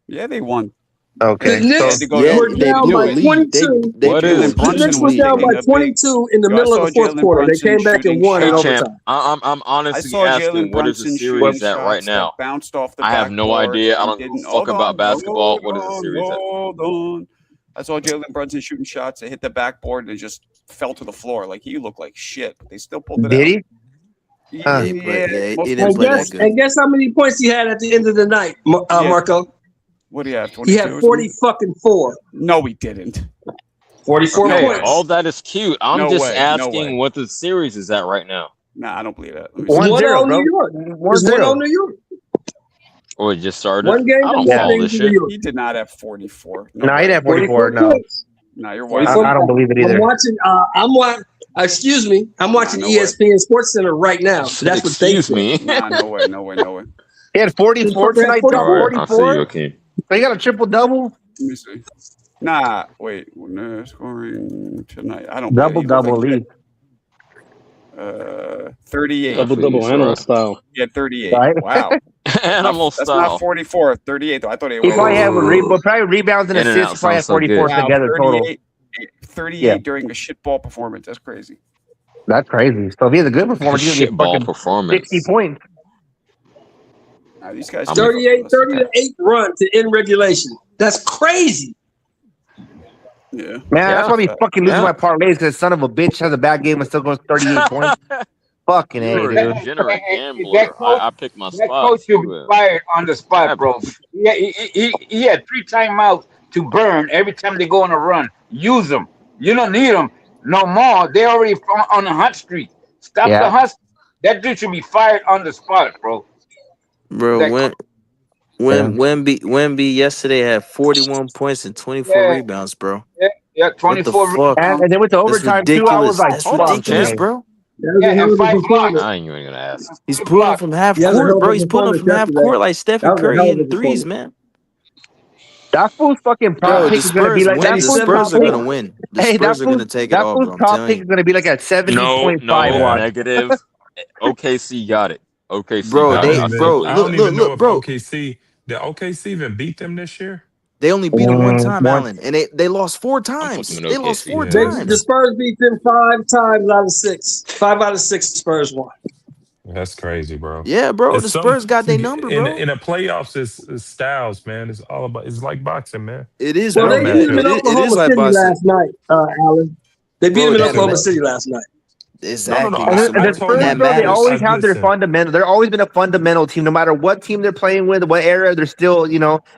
Yeah, they won. Okay. The Knicks to go were down. down blew by it. 22. They What The is Jalen Brunson Knicks was were down by taking a big. 22 in the Yo, I middle of saw the fourth Jalen quarter. They Brunson came back and shooting won in Hey shots. champ, overtime. I'm I honestly saw asking Jalen what is the Brunson series shooting at right shots now? that bounced off the I have no backboard idea. I and don't give a didn't. fuck Hold about on, basketball. What is the series at? hold on. I saw Jalen Brunson shooting shots that hit the backboard and it just fell to the floor. Like he looked like shit. They still pulled it Did out. he? Yeah, he Most didn't And play that guess good. and guess how many points he had at the end of the night, Yeah. Marco? What do you have? He 22 had or 40 something? fucking 4. No, he didn't. 44 No Hey, way. points. all that is cute. I'm No just way. No asking way. what the series is at right now. Nah, I don't believe that. Let me see. 1-0, 1-0 bro. New York. 1-0. It's 1-0 New York. Oh, it just started. One game I to don't Yeah. follow nothing this to shit. New York. He did not have 44. No No, he way. didn't have 44. No. points. Nah, you're I, wild. 44 I don't believe it I'm either. watching. Excuse me. I'm watching no way. ESPN Sports Center right now. That's what they Excuse said. me. Nah, no way. No way. No way. He had 44 This fucker had tonight, dog. 44. All right, I see you, 44? okay. So he got a triple double? Let me see. Nah, wait. Scoring tonight. I don't Double believe it. He looked double like he lead. had, 38. I feel you, Double animal Sorry. style. He had 38. Right? Wow. Animal That's style. not 44. 38, though. I thought he He was. probably had Ooh. probably rebounds and In and assists. out He probably had sounds so 44 good. Wow, together total. 38 Yeah. during a shitball performance. That's crazy. That's crazy. So if he has a good performance, he's going to get Shitball fucking performance. 60 points. Nah, these guys. I'm- 38, 30-8 run to end regulation. That's crazy. Yeah. Man, that's why we fucking losing my parlays because son of a bitch has a bad game and still goes 38 points. Fucking A, You're a dude. degenerate That gambler. coach, I picked my that spots. coach will be fired on the spot, bro. Yeah, he had 3 timeouts to burn every time they go on a run. Use them. You don't need them no more. They already on the hot streak. Stop Yeah. the hustle. That dude should be fired on the spot, bro. Bro, That Wemby yesterday had 41 points and 24 Yeah. rebounds, bro. Yeah, What the 24 fuck? And they went to That's overtime, too. I was ridiculous. like, That's fuck, ridiculous, man. bro. That was a Yeah, hell and of a 5 blocks. performance. I ain't even gonna ask. He's pulling from half That was a hell court, of bro. a He's pulling from performance half yesterday. court like Stephen That was a Curry hell of a hitting threes, performance. man. That fool's fucking Bro, top the pick is going to be Spurs like win. that. The Fool's Spurs top are pick. gonna win. The Hey, Spurs are gonna take it that all, fool's bro. I'm top telling pick you, is going to be like at 70.5 watts. Negative. OKC got it. OKC bro. got it. I still I believe don't it. even know if Bro. OKC did OKC even beat them this year? They only beat him one time, Once. Allen, and they lost 4 I'm times. fucking with They lost OKC. 4 Yeah. The times. Spurs beat them 5 times out of 6. 5 out of 6 Spurs won. That's crazy, bro. Yeah, bro. It's The some Spurs got their number, in bro. in the playoffs. It's styles, man. It's all about. It's like boxing, man. It is, Well, bro. they Style beat him in matchup. It is Oklahoma like City boxing, last night, Alan. They beat bro. him in Yes, Oklahoma sir. City last night. Exactly. No. And So the I what, told Spurs, that bro, they matters. always have their listen. fundamental. They're always been a fundamental team. No matter what team they're playing with, what era, they're still,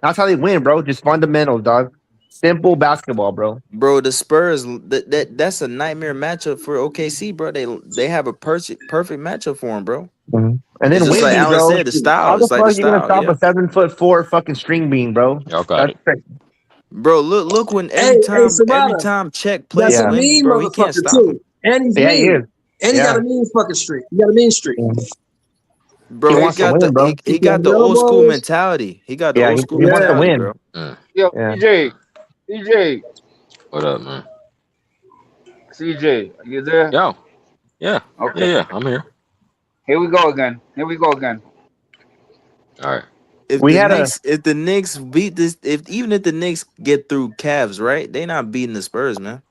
that's how they win, bro. Just fundamentals, dog. Simple basketball, bro. Bro, the Spurs that's a nightmare matchup for OKC, bro. They have a perfect matchup for him, bro. And then It's just like Wemby, Allen bro. said, the style. How the It's like fuck the are you gonna style, stop yeah. a 7'4" fucking string bean, bro? Y'all got it. Crazy. Bro, look when Hey, every Savannah, time Check that's plays a Yeah. Wemby, mean bro, he can't motherfucker stop him. too. And he's Yeah, he mean. is. And he got Yeah. a mean fucking streak. He got a mean streak. Bro, He he wants to got win, bro. he got the old school mentality. He got the Yeah, old he school wants to mentality, win. bro. Yo, Yeah. CJ, What up, man? CJ, are you there? Yo. Yeah. Okay. Yeah. I'm here. Here we go again. All right. If the Knicks beat this, even if the Knicks get through Cavs, right? They not beating the Spurs, man.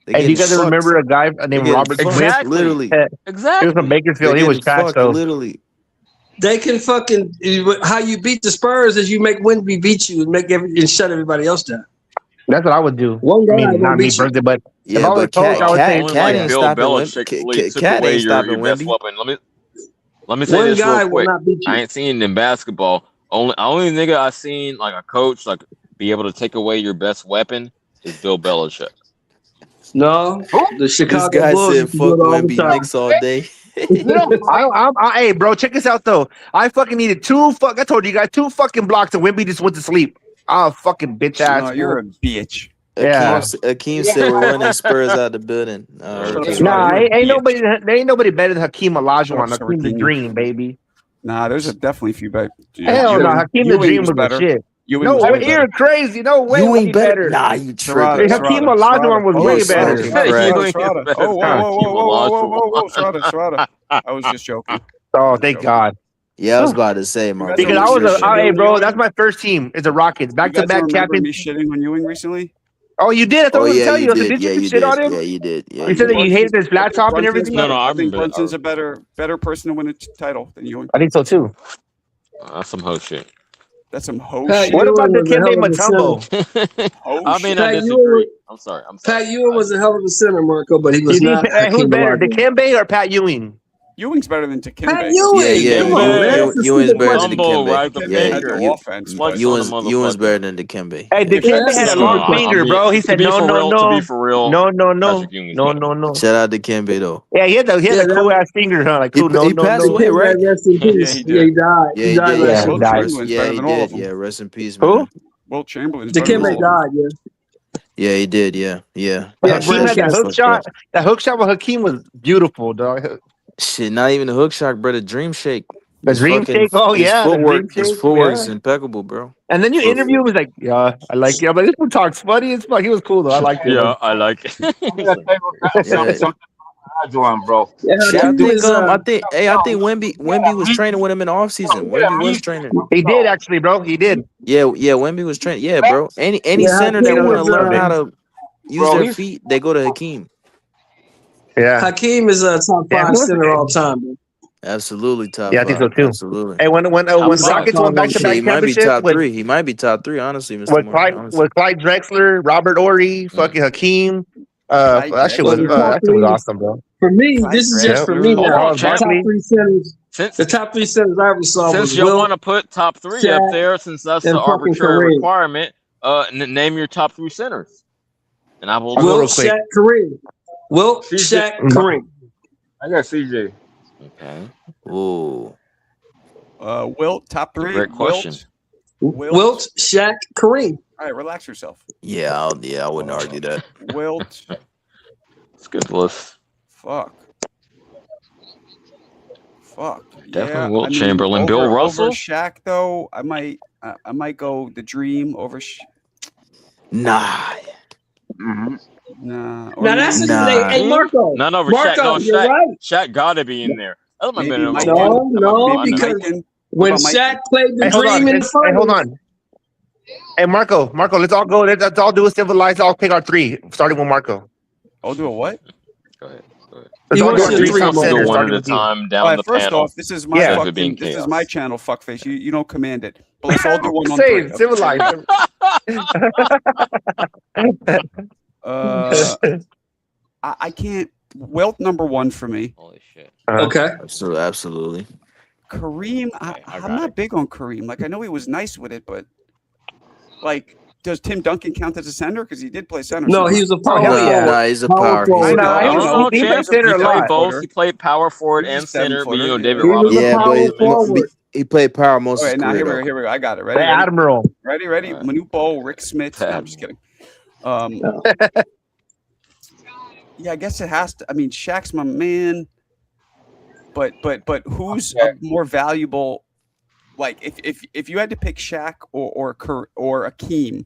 They Hey, do you getting guys fucked. remember a guy named They're Robert getting Smith? fucked, literally. He was from Bakersfield. They're He was getting trash, fucked, though. literally. They can fucking how you beat the Spurs is you make Wemby beat you and shut everybody else down. That's what I would do. One guy I mean, won't not me beat you. personally, but if Yeah, I was a but coach, I would say, Only like ain't Bill stopping Belichick really took Cat away ain't your stopping best Wemby. weapon. Let me say One this guy real will quick. not beat you. I ain't seen in basketball. Only nigga I seen like a coach like be able to take away your best weapon is Bill Belichick. No, the This Chicago guy Bulls said used to do fuck it all the Wemby time. Knicks all day. hey, bro, check this out, though. I fucking needed I told you guys 2 fucking blocks and Wemby just went to sleep. Oh, fucking bitch ass. No, you're a fool. bitch. Akeem said we're running Spurs out the building. Nah, ain't nobody better than Hakeem Olajuwon. Shut up, Hakeem the Hakeem. Dream, baby. Nah, there's definitely a few better. Hell no, Hakeem the Dream was the better. shit. Ewing No, was way you're better. crazy. No way. You way ain't better. Nah, you tripping. Hakeem Olajuwon was way better. Strada. Oh, whoa, Strada. I was just joking. Oh, thank God. Yeah, I was about to say, Mark. Because I was hey, bro, that's my first team. It's the Rockets. Back to back captain. captain. Me shitting on Ewing recently. Oh, you did. That's what I was telling you. Did. Did you shit on him? Yeah, you did. Yeah, you said that you hated his flat top and everything. No, I think remember. Brunson's a better person to win a title than Ewing. I think so too. That's some hoe shit. That's some hoe Pat shit. Ewing What about the was a hell Kembe of a Mutombo? I mean, I Pat disagree. Ewing- I'm sorry. Pat Ewing was a hell of a center, Marco, but he was not. Who's Hakeem better, Olajuwon. Dikembe or Pat Ewing? Ewing's better than Dikembe. Pat Ewing. Yeah. Come on, man. That's a Ewing's stupid better question. than Humble, Dikembe. right? The Yeah, finger. offense. but- Ewing's better than Dikembe. Hey, Dikembe that's had a a long stupid finger, question. bro. He To said be no, for no, real, no, to be for real, no. better. Shout out to Dikembe though. Yeah, he had a Yeah, cool ass finger, huh? Like He cool, no, passed no. away, right? Rest in peace. he did. Yeah, he died. Yeah, he died last Will year. Chamberlain's Yeah, better he than all of did. them. Yeah, rest in peace, Who? man. Will Chamberlain's better than all Dikembe of them. died, yeah. Yeah, he did. Yeah. Hakeem had that hook shot. That hook shot with Hakeem was beautiful, dog. Shit, not even a hook shot, bro. The dream shake. The dream shake. Oh yeah, the dream shake. His footwork is Yeah. impeccable, bro. And then you interview him, was like, yeah, I like it. But this one talks funny as fuck. He was cool though. I liked it. Yeah, I like it. Something Olajuwon, bro. Yeah, Shit, I Hakeem think is, I think Wemby was training with him in the offseason. Wemby was training. He did actually, bro. He did. Yeah, Wemby was training. Yeah, bro. Any Yeah, center that Hakeem want to is, learn how to use bro, their feet, they go to Hakeem. Yeah. Hakeem is a top Yeah, five who was center it? all time, bro. Absolutely top. Yeah, I think so five. too. Absolutely. Hey, when Rockets won back to Shit, back he might be championship top with three. He might be top three, honestly, Mr. Mark. Honestly. Clyde Drexler, Robert Ory, fucking Hakeem. That shit was awesome, bro. For me, this is just for me now. The top three centers. The top three centers I ever saw Since was you Will, want to put top three Shaq, up there, since that's and the fucking arbitrary Kareem. requirement, name your top three centers. And I will Will, Shaq, Kareem. Will, Shaq, Kareem. I got CJ. Okay. Ooh. Wilt, top three. Great question. Wilt, Shaq, Kareem. All right, relax yourself. Yeah, I wouldn't argue that. Wilt. It's a good list. Fuck. Definitely Wilt Chamberlain. Bill Over Russell? Shaq, though, I might go the Dream over. Nah. Mm-hmm. Nah. Now that's hey Marco. None over Marco, Shaq. No, you're Shaq. right. Shaq gotta be in there. That might have been Maybe No, because when Shaq played the Dream in the finals. Hey, hold on. Hey, Marco, let's all go. Let's all do a civilized. I'll pick our three, starting with Marco. I'll do a what? Go ahead. Let's all do our three top Go centers, one starting at a with you. time down All right, the first panel. off, this is my fucking, this is my channel, fuckface. You don't command it. But let's all do one on Say three. it, civilized. I can't. Wilt number one for me. Holy shit. Okay. Absolutely. Kareem, I'm not big on Kareem. Like, I know he was nice with it, but like, does Tim Duncan count as a center? Because he did play center. No, he was a power forward. Nah, he's a power. forward. He played center a lot. Both. He played power forward and center. But, you know, David He was Robinson. a power forward. He played power most All of right, his now career. here we go. I got it. The Ready? Admiral. Ready? Manute Bol, Rick Smith. No, I'm just kidding. Yeah, I guess it has to. I mean, Shaq's my man, but who's a more valuable? Like, if you had to pick Shaq or Akeem,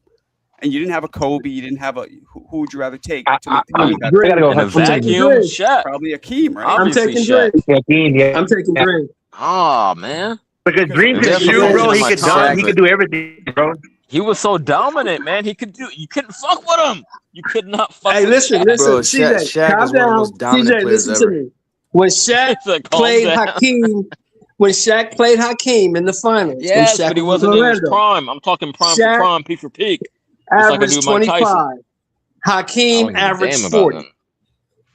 and you didn't have a Kobe, you didn't have a who would you rather take? To make the team? You got- In a vacuum, Shaq. Probably Akeem, right? I'm Obviously, taking Shaq. Drake. I'm taking Drake. Oh man. Because Dream could shoot, bro. He could dunk. He could do everything, bro. He was so dominant, man. You couldn't fuck with him. You could not fuck Hey, with listen, Shaq. listen, Bro, CJ, Shaq calm is one of the down. most dominant CJ, players listen ever. to me. When Shaq Calm played down. Hakeem in the finals, Yes, when Shaq but he was wasn't with in his Orlando, prime. I'm talking prime Shaq for prime, peak for peak. Just like I averaged do Mike Tyson. 25. Hakeem averaged Damn 40. about them.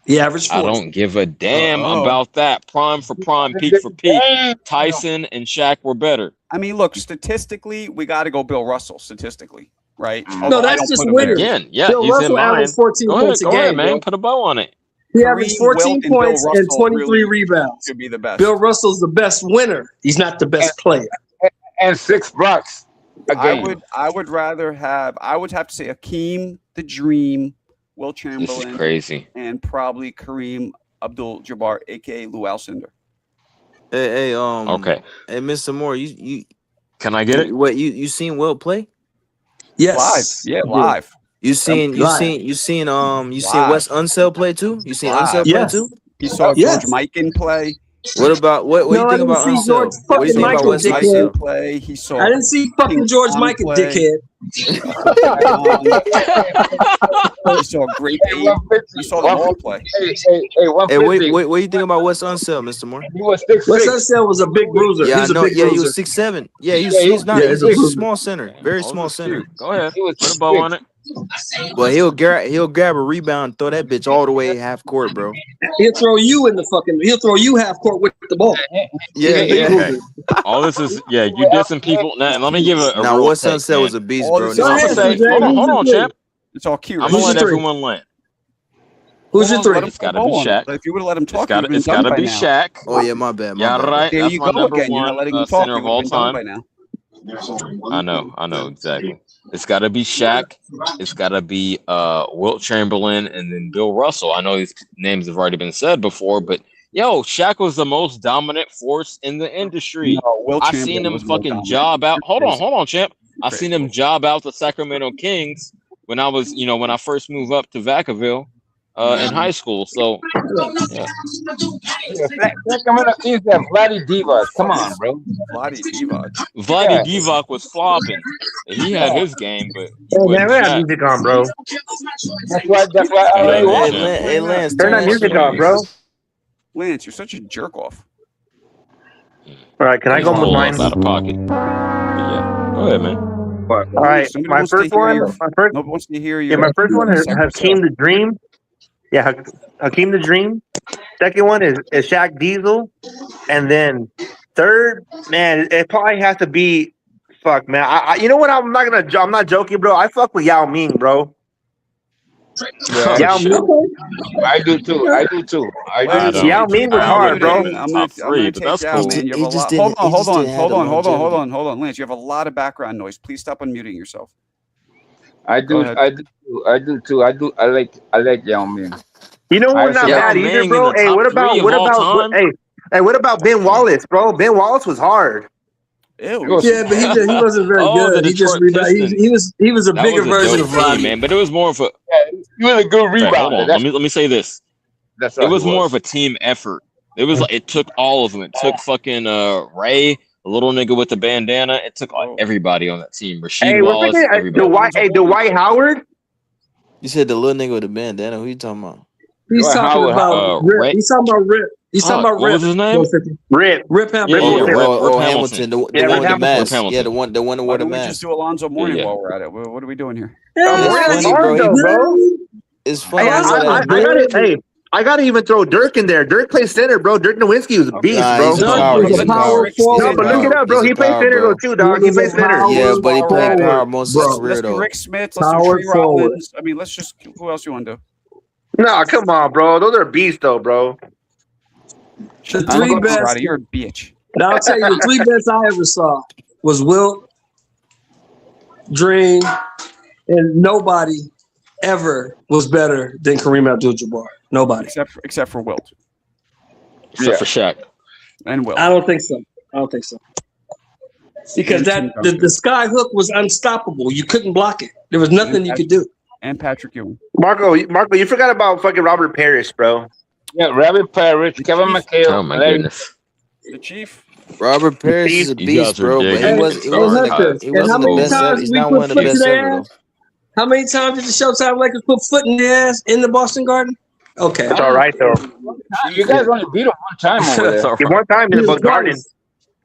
He averaged 40. I don't give a damn about that. Prime for prime, peak for peak. Tyson and Shaq were better. I mean, look, statistically, we got to go Bill Russell. Statistically, right? No, Although I that's don't just put him winning. there. Again, yeah, Bill he's in Russell mine. averaged 14 points a Go ahead, game, man. bro. Put a bow on it. He averaged Kareem, 14 Wilt, and Bill points and Russell 23 really rebounds. should be the best. Bill Russell's the best winner. He's not the best player. And $6. I would rather have. I would have to say Akeem the Dream, Will This is Chamberlain, crazy. and probably Kareem Abdul-Jabbar, aka Lou Alcindor. Hey, Okay. hey, Mr. Moore, you Can I get it? what you seen Wilt play? Yes. Live, yeah, Yeah. live. You seen Live. Wes Unseld play too? You seen Unseld play Yes. too? He saw Yes. George Mikan play. What about what No, you I think didn't about see George Unseld? What do you fucking think about Michael, Wes dickhead. Unseld? Play. He saw. I didn't see fucking King George Kong Michael, play. dickhead. He saw Great Abe. He saw them all play. Hey, 150. what do you think about Wes Unseld, Mr. Moore? He was Wes 6'6". Unseld was a big bruiser. Yeah, He I was a know. big Yeah, he bruiser. was 6'7". Yeah, Yeah, he's not. Yeah, He's he's a a bruiser. small center, very Oh, small this is cute. center. Go ahead. He was Put a bow on it. But he'll grab a rebound, throw that bitch all the way half court, bro. He'll throw you half court with the ball. Yeah, He's a big yeah. Okay. bruiser. All this is you dissing people. Now let me give a Now real Wes take, Unseld was man. a beast, All bro. this Go is I'm gonna ahead, say, CJ. hold on, Who's your three? champ. It's all cute. I'm Who's gonna your let three? everyone land. Who's your three? It's gotta be Shaq. If you would have let him talk, you would have been It's done gotta by be now. Shaq. Oh yeah, my bad. Yeah, right. There That's you my go number again. You're not one letting him talk. center You of would all have been done time. by now. I know exactly. It's got to be Shaq. It's got to be Wilt Chamberlain, and then Bill Russell. I know these names have already been said before, but yo, Shaq was the most dominant force in the industry. No, Will I Chamberlain seen him was more fucking dominant. job out. Hold Crazy. on, champ. I Crazy. seen him job out the Sacramento Kings when I was, when I first moved up to Vacaville in high school. So yeah. Sacramento Kings have Vladdy Divac. Come on, bro. Vladdy Divac. Vladdy Divac was flopping. He had his game, but he Hey, man, wasn't we have Shaq. music on, bro. That's why I Go already ahead, want. champ. Hey, Lance, Turn that music off, bro. Lance, you're such a jerk off. All right, can I He's go with pulled mine? us out of pocket. But yeah, go ahead, man. All right, Somebody my wants to first hear one. your- My first. Nobody wants to hear Yeah, your. my first one is Cypress Hakeem Hill. the Dream. Yeah, Hakeem the Dream. Second one is Shaq Diesel, and then third, man, it probably has to be. Fuck, man. You know what? I'm not joking, bro. I fuck with Yao Ming, bro. Yeah, Yao Ming. I do too. Yao Ming was hard, bro. I'm gonna take Yao, man. You have a lot. Hold on, Lance. You have a lot of background noise. Please stop unmuting yourself. I do too. I like Yao Ming. You know who's not bad either, bro? Hey, what about Ben Wallace, bro? Ben Wallace was hard. Ew. Yeah, but he wasn't very good. He just he was a That bigger was a version dope of Rodney. team, man. But it was more of a. He was a good Hey, hold rebounder. on. Let me say this. That's It was more of a team effort. It was like it took all of them. It took fucking Ray, a little nigga with the bandana. It took everybody on that team. Rasheed Hey, Wallace, everybody. Dwight Howard. You said the little nigga with the bandana. Who you talking about? He's talking about Rip. He's talking about Rip. He's talking about what Rip. was his name? Rip Hamilton. Rip Hamilton. The one with the mask. Hamilton. Yeah, the one that Why wore the don't we mask. just do Alonzo Mourning while we're at it? What are we doing here? It's funny, bro. It's funny. I gotta even throw Dirk in there. Dirk plays center, bro. Dirk Nowitzki was a beast, bro. He's a power. He's a power. No, but look it up, bro. He plays center though too, dog. He plays center. Yeah, but he played power most of his career Let's do though. Rick Smith. Let's do Tree Rollins. I mean, let's just. Who else you want to do? No, come on, bro. Those are beasts, though, bro. The three best. You're a bitch. Now I'll tell you, the three best I ever saw was Wilt, Dream, and nobody ever was better than Kareem Abdul-Jabbar. Nobody, except for Wilt. Except for Shaq and Wilt. I don't think so. Because the sky hook was unstoppable. You couldn't block it. There was nothing you could do. And Patrick Ewing. Marko, you forgot about fucking Robert Parrish, bro. Yeah, Robert Parrish, Kevin McHale. Oh my goodness. The Chief. Robert Parrish is a beast, bro. But he wasn't the best ever. He's not one of the best ever, though. How many times did the Showtime Lakers put foot in their ass in the Boston Garden? Okay. That's all right, though. You guys only beat him one time over there. One time in the Boston Garden.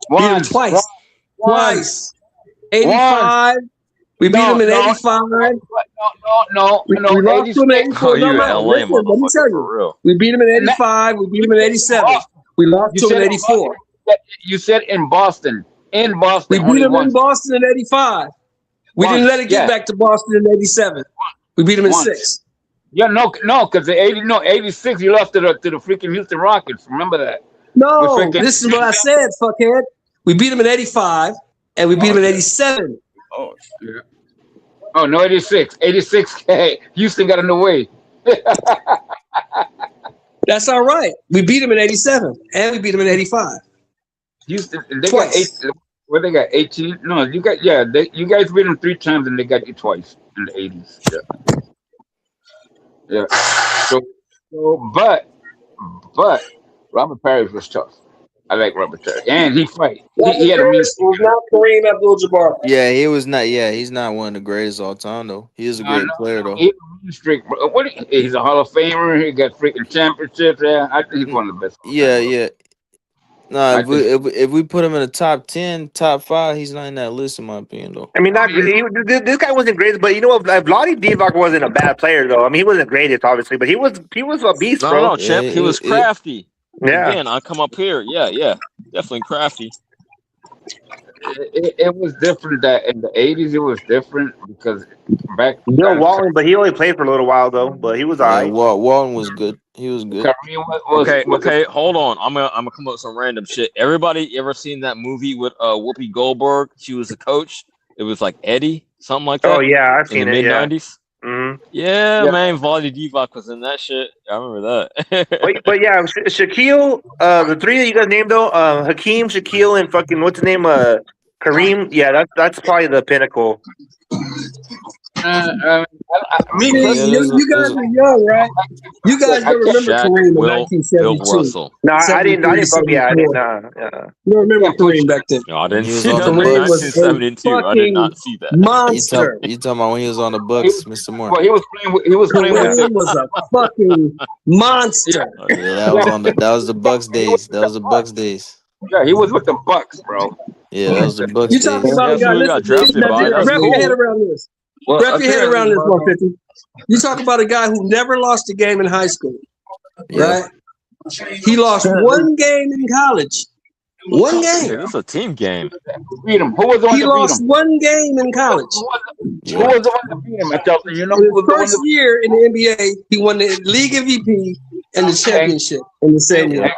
Beat him twice. 85. We beat him in 85. No. We lost to him in 84. Oh, you LA Let me tell you. We beat him in 85. We beat him in 87. We lost to him in 84. You said in Boston. In We Boston. beat him in Boston in 85. We didn't let it get back to Boston in 87. We beat him in 6. Yeah, no, because the 86 you lost to the freaking Houston Rockets. Remember that? No, this is what I said, fuckhead. We beat him in 85 and we beat him in 87. Oh, yeah. Oh no, 86. 86. Houston got in the way. That's all right. We beat them in 87, and we beat them in 85. Houston, they got Twice. 8. What they got? 18. No, you got you guys beat them 3 times, and they got you twice in the 80s. Yeah. But Robert Parrish was tough. I like Robert Parrish, and he fight. He had a mean. Was not Kareem Abdul-Jabbar. Yeah, he was not. Yeah, he's not one of the greatest all time though. He is a great player though. He had a mean streak. What? He's a Hall of Famer. He got freaking championships. Yeah, I think he's one of the best. Yeah. No, if we put him in the top 10, top 5, he's not in that list in my opinion though. I mean, this guy wasn't great, but you know what? Vlade Divac wasn't a bad player though. I mean, he wasn't greatest, obviously, but he was a beast, bro. No, champ. He was crafty. Yeah. Again, I come up here. Yeah. Definitely crafty. It was different that in the 80s. It was different because back. Bill Walton, but he only played for a little while though. But he was alright. Walton was good. He was good. Okay. Hold on. I'm gonna come up with some random shit. Everybody ever seen that movie with Whoopi Goldberg? She was a coach. It was like Eddie, something like that. Oh yeah, I've seen in the it. mid-90s. Mm-hmm. Yeah, man, Vlade Divac was in that shit. I remember that. but yeah, Shaquille, the three that you guys named though, Hakeem, Shaquille, and fucking what's his name, Kareem. Yeah, that's probably the pinnacle. You guys are young, right? You guys don't remember Kareem in 1972. No, I didn't. Yeah, I didn't. You don't remember Kareem back then? No, I didn't was see on that. the In Bucks. 1972. I did not see that. Monster. You talking about when he was on the Bucks, Mr. Moore? Well, he was playing with. Kareem was a fucking monster. Yeah, that was the Bucks days. That was the Bucks days. Yeah, he was with the Bucks, bro. Yeah, that was the Bucks You days. talking about a guy? Wrap your head around this. Wrap your head around this, 150. You talk about a guy who never lost a game in high school, right? He lost one game in college. One game. It's a team game. Beat him. Who was the one He to beat lost him? one game in college. Who was the one to beat him? I tell you, you know, In who was his the one first to year in the NBA, he won the league MVP and the championship in the same year.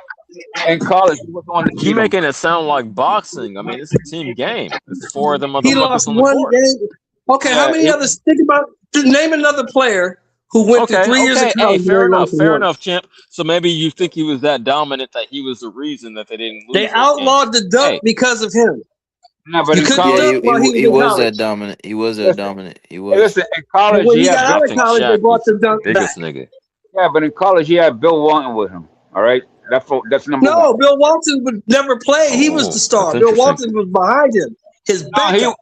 in college? Who was the one to beat You him? making it sound like boxing. I mean, it's a team game. It's 4 of them He motherfuckers lost on the one court. game. Okay, how many others? Think about. Name another player who went through 3 years of college. Hey, fair enough, champ. So maybe you think he was that dominant that he was the reason that they didn't lose. They outlawed the dunk because of him. No, but You in couldn't college, dunk while he was He in was college. that dominant. He was that dominant. He was. listen, in college, When he he got had out of college, they brought the dunk back. biggest nigga. yeah, but in college, he had Bill Walton with him. All right, that's number No, one. Bill Walton would never play. He was the star. that's Bill interesting. Walton was behind him. His backup.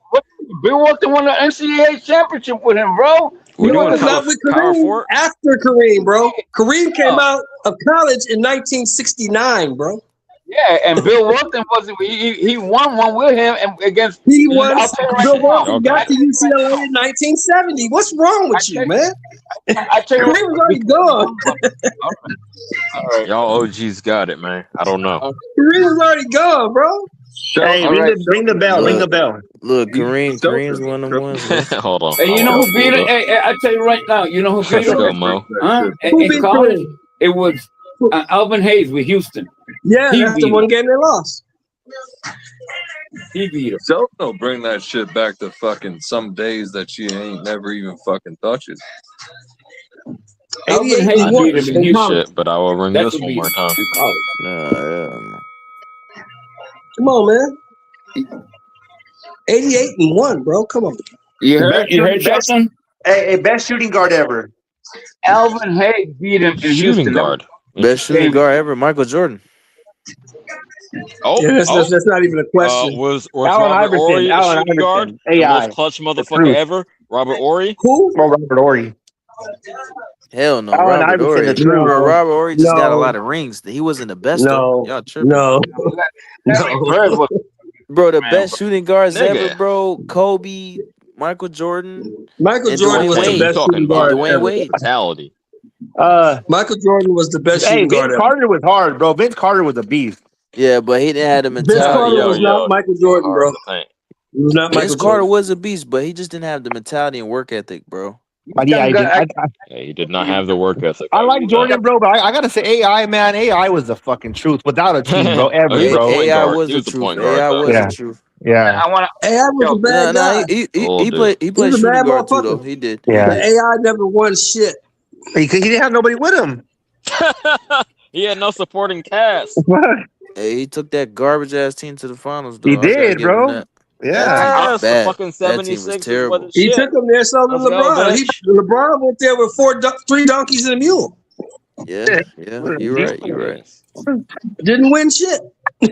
Bill Walton won the NCAA championship with him, bro. We're No, doing it's not with power Kareem. forward. After Kareem, bro. Kareem came out of college in 1969, bro. Yeah, and Bill Walton wasn't. He won one with him and against. He won. I'll tell you right Bill now. Walton got to UCLA in 1970. What's wrong with you, man? I tell you, Kareem was already gone. All right. Y'all OGs got it, man. I don't know. Kareem was already gone, bro. Hey, ring the bell. Ring the bell. Look, Kareem's one of them ones. Man. Hold on. Hey, you know who beat it? Hey, I tell you right now. You know who beat Let's go, it? Mo. Huh? Who In beat college, Kareem? it was Alvin Hayes with Houston. Yeah, He that's the beat one him. game they lost. He beat him. So they'll bring that shit back to fucking some days that you ain't never even fucking touches. Alvin 88 Hayes and one. beat him in Shit, Houston. but I will ring That's this what one more beat time. him in college. No. Come on, man. 88 and 1, bro. Come on. You heard something? Hey, best shooting guard ever. Alvin Hayes beat him in Shooting Houston. guard. Best shooting guard ever, Michael Jordan. Oh, Yeah, that's not even a question. was Allen Robert Iverson, Ory a Allen shooting guard? Iverson, The AI. most clutch motherfucker ever? Robert Ory? Who? Oh, Robert Ory. Hell no, Allen Robert Iverson Ory. is true. Bro, Robert Ory just got a No. lot of rings. He wasn't the best No. though. Y'all tripping. No. No. Bro, the Man, best shooting guards nigga. ever, bro. Kobe, Michael Jordan, Michael and Jordan Dwayne was the Wade. best shooting guard Dwayne ever. Wade. Mentality. Michael Jordan was the best Hey, shooting Vince guard ever. Carter was hard, bro. Vince Carter was a beast. Yeah, but he didn't have the Vince mentality. Carter yo, was yo. not Michael Jordan, bro. Hard to think. He was not Vince Michael Carter Jordan. was a beast, but he just didn't have the mentality and work ethic, bro. But yeah, He did not have the work ethic. I like Jordan, bro, but I gotta say AI, man. AI was the fucking truth without a team, bro. Oh, he was Ever, the bro. point AI guard. was He the was the truth. point guard, AI though. was Yeah. the truth. Yeah. I want to. AI was a bad guy. Old He dude. played He's a shooting bad guard too, though. motherfucker. He did. Yeah. The AI never won shit. He didn't have nobody with him. He had no supporting cast. Hey, he took that garbage ass team to the finals, though. He I gotta did, give him bro. that. Yeah. That team was Yes, the bad. fucking That team was 76ers terrible. wasn't He shit. took him there, so did Let's go, LeBron. bitch. LeBron went there with 3 donkeys and a mule. Yeah, you're right. You're right. Didn't win shit. He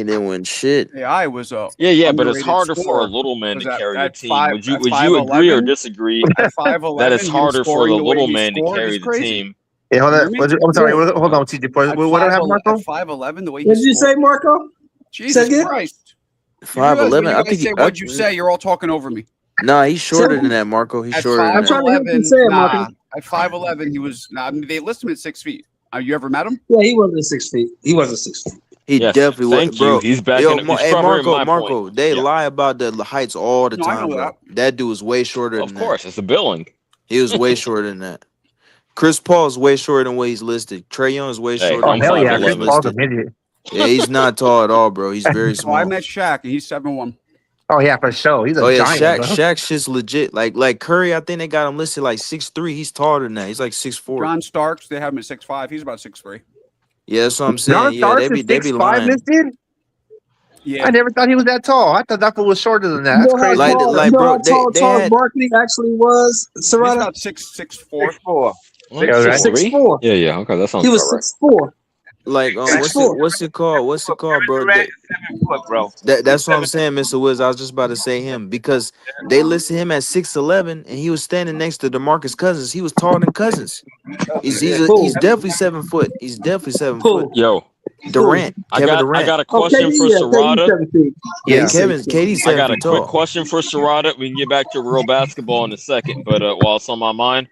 didn't win shit. AI was a Yeah, but it's underrated harder for a scorer. little man to Was carry a at team. five Would you at would you agree or 5'11"? disagree At 5'11", that it's he was harder for scoring the the way little he man to scored. carry It's the crazy. team? Hey, hold You on. hear me? I'm sorry. Hold on, TJ. At What happened, Marco? At 5'11", the way he What did you say, scored. Marco? Jesus Say again? Christ! You realize when 5'11". you I guys think say, "What'd you say?" You're all talking over me. Nah, he's shorter than that, Marco. He's At shorter than I'm trying that. to hear what you 5'11", saying, Marco. nah. At 5'11", he was. Nah, I mean, they list him at 6 feet. You ever met him? Yeah, he wasn't 6 feet. He wasn't 6 feet. He Yes, definitely was, thank you. bro. He's backing Yo, up. He's hey, covering my Marco, point. they Yeah. lie about the heights all the No, I time, know bro. That dude was way shorter Of than course, it's a billing. that. He was way shorter than that. Chris Paul's way shorter than what he's listed. Trae Young is way Hey, shorter Oh, than I'm hell what yeah. he's Chris 5'11". Paul's a listed. midget. Yeah, he's not tall at all, bro. He's very So I small. met Shaq, and he's 7'1". Oh, yeah, for sure. He's a Oh yeah, giant, bro. Shaq's shit's legit. Like Curry, I think they got him listed like 6'3". He's taller than that. He's like 6'4". John Starks, they have him at 6'5". He's about 6'3". Yeah, that's what I'm John saying. Yeah, Starks they is be 6'5", lying. listed? Yeah. I never thought he was that tall. I thought that fool was shorter than that. You That's know how crazy. tall, Like, you know bro, how tall they Charles had Barkley actually was, He's Serrata? about 6'4". 6'4". Yeah, right. 6'4". Yeah. Okay, that sounds He about was right. 6'4". like 6'4". what's it called? What's it called, bro? Durant is 7 foot, bro. That's what I'm saying, Mr. Wiz. I was just about to say him because they listed him at 6'11", and he was standing next to DeMarcus Cousins. He was taller than Cousins. He's Who? definitely 7 foot. He's definitely 7 foot. Who? Yo, Durant, I Kevin got Durant. a question KD, for yeah, KD Serrata. 7 feet. Yeah, Yeah. KD's I 7 got a feet quick tall. question for Serrata. We can get back to real basketball in a second, but while it's on my mind,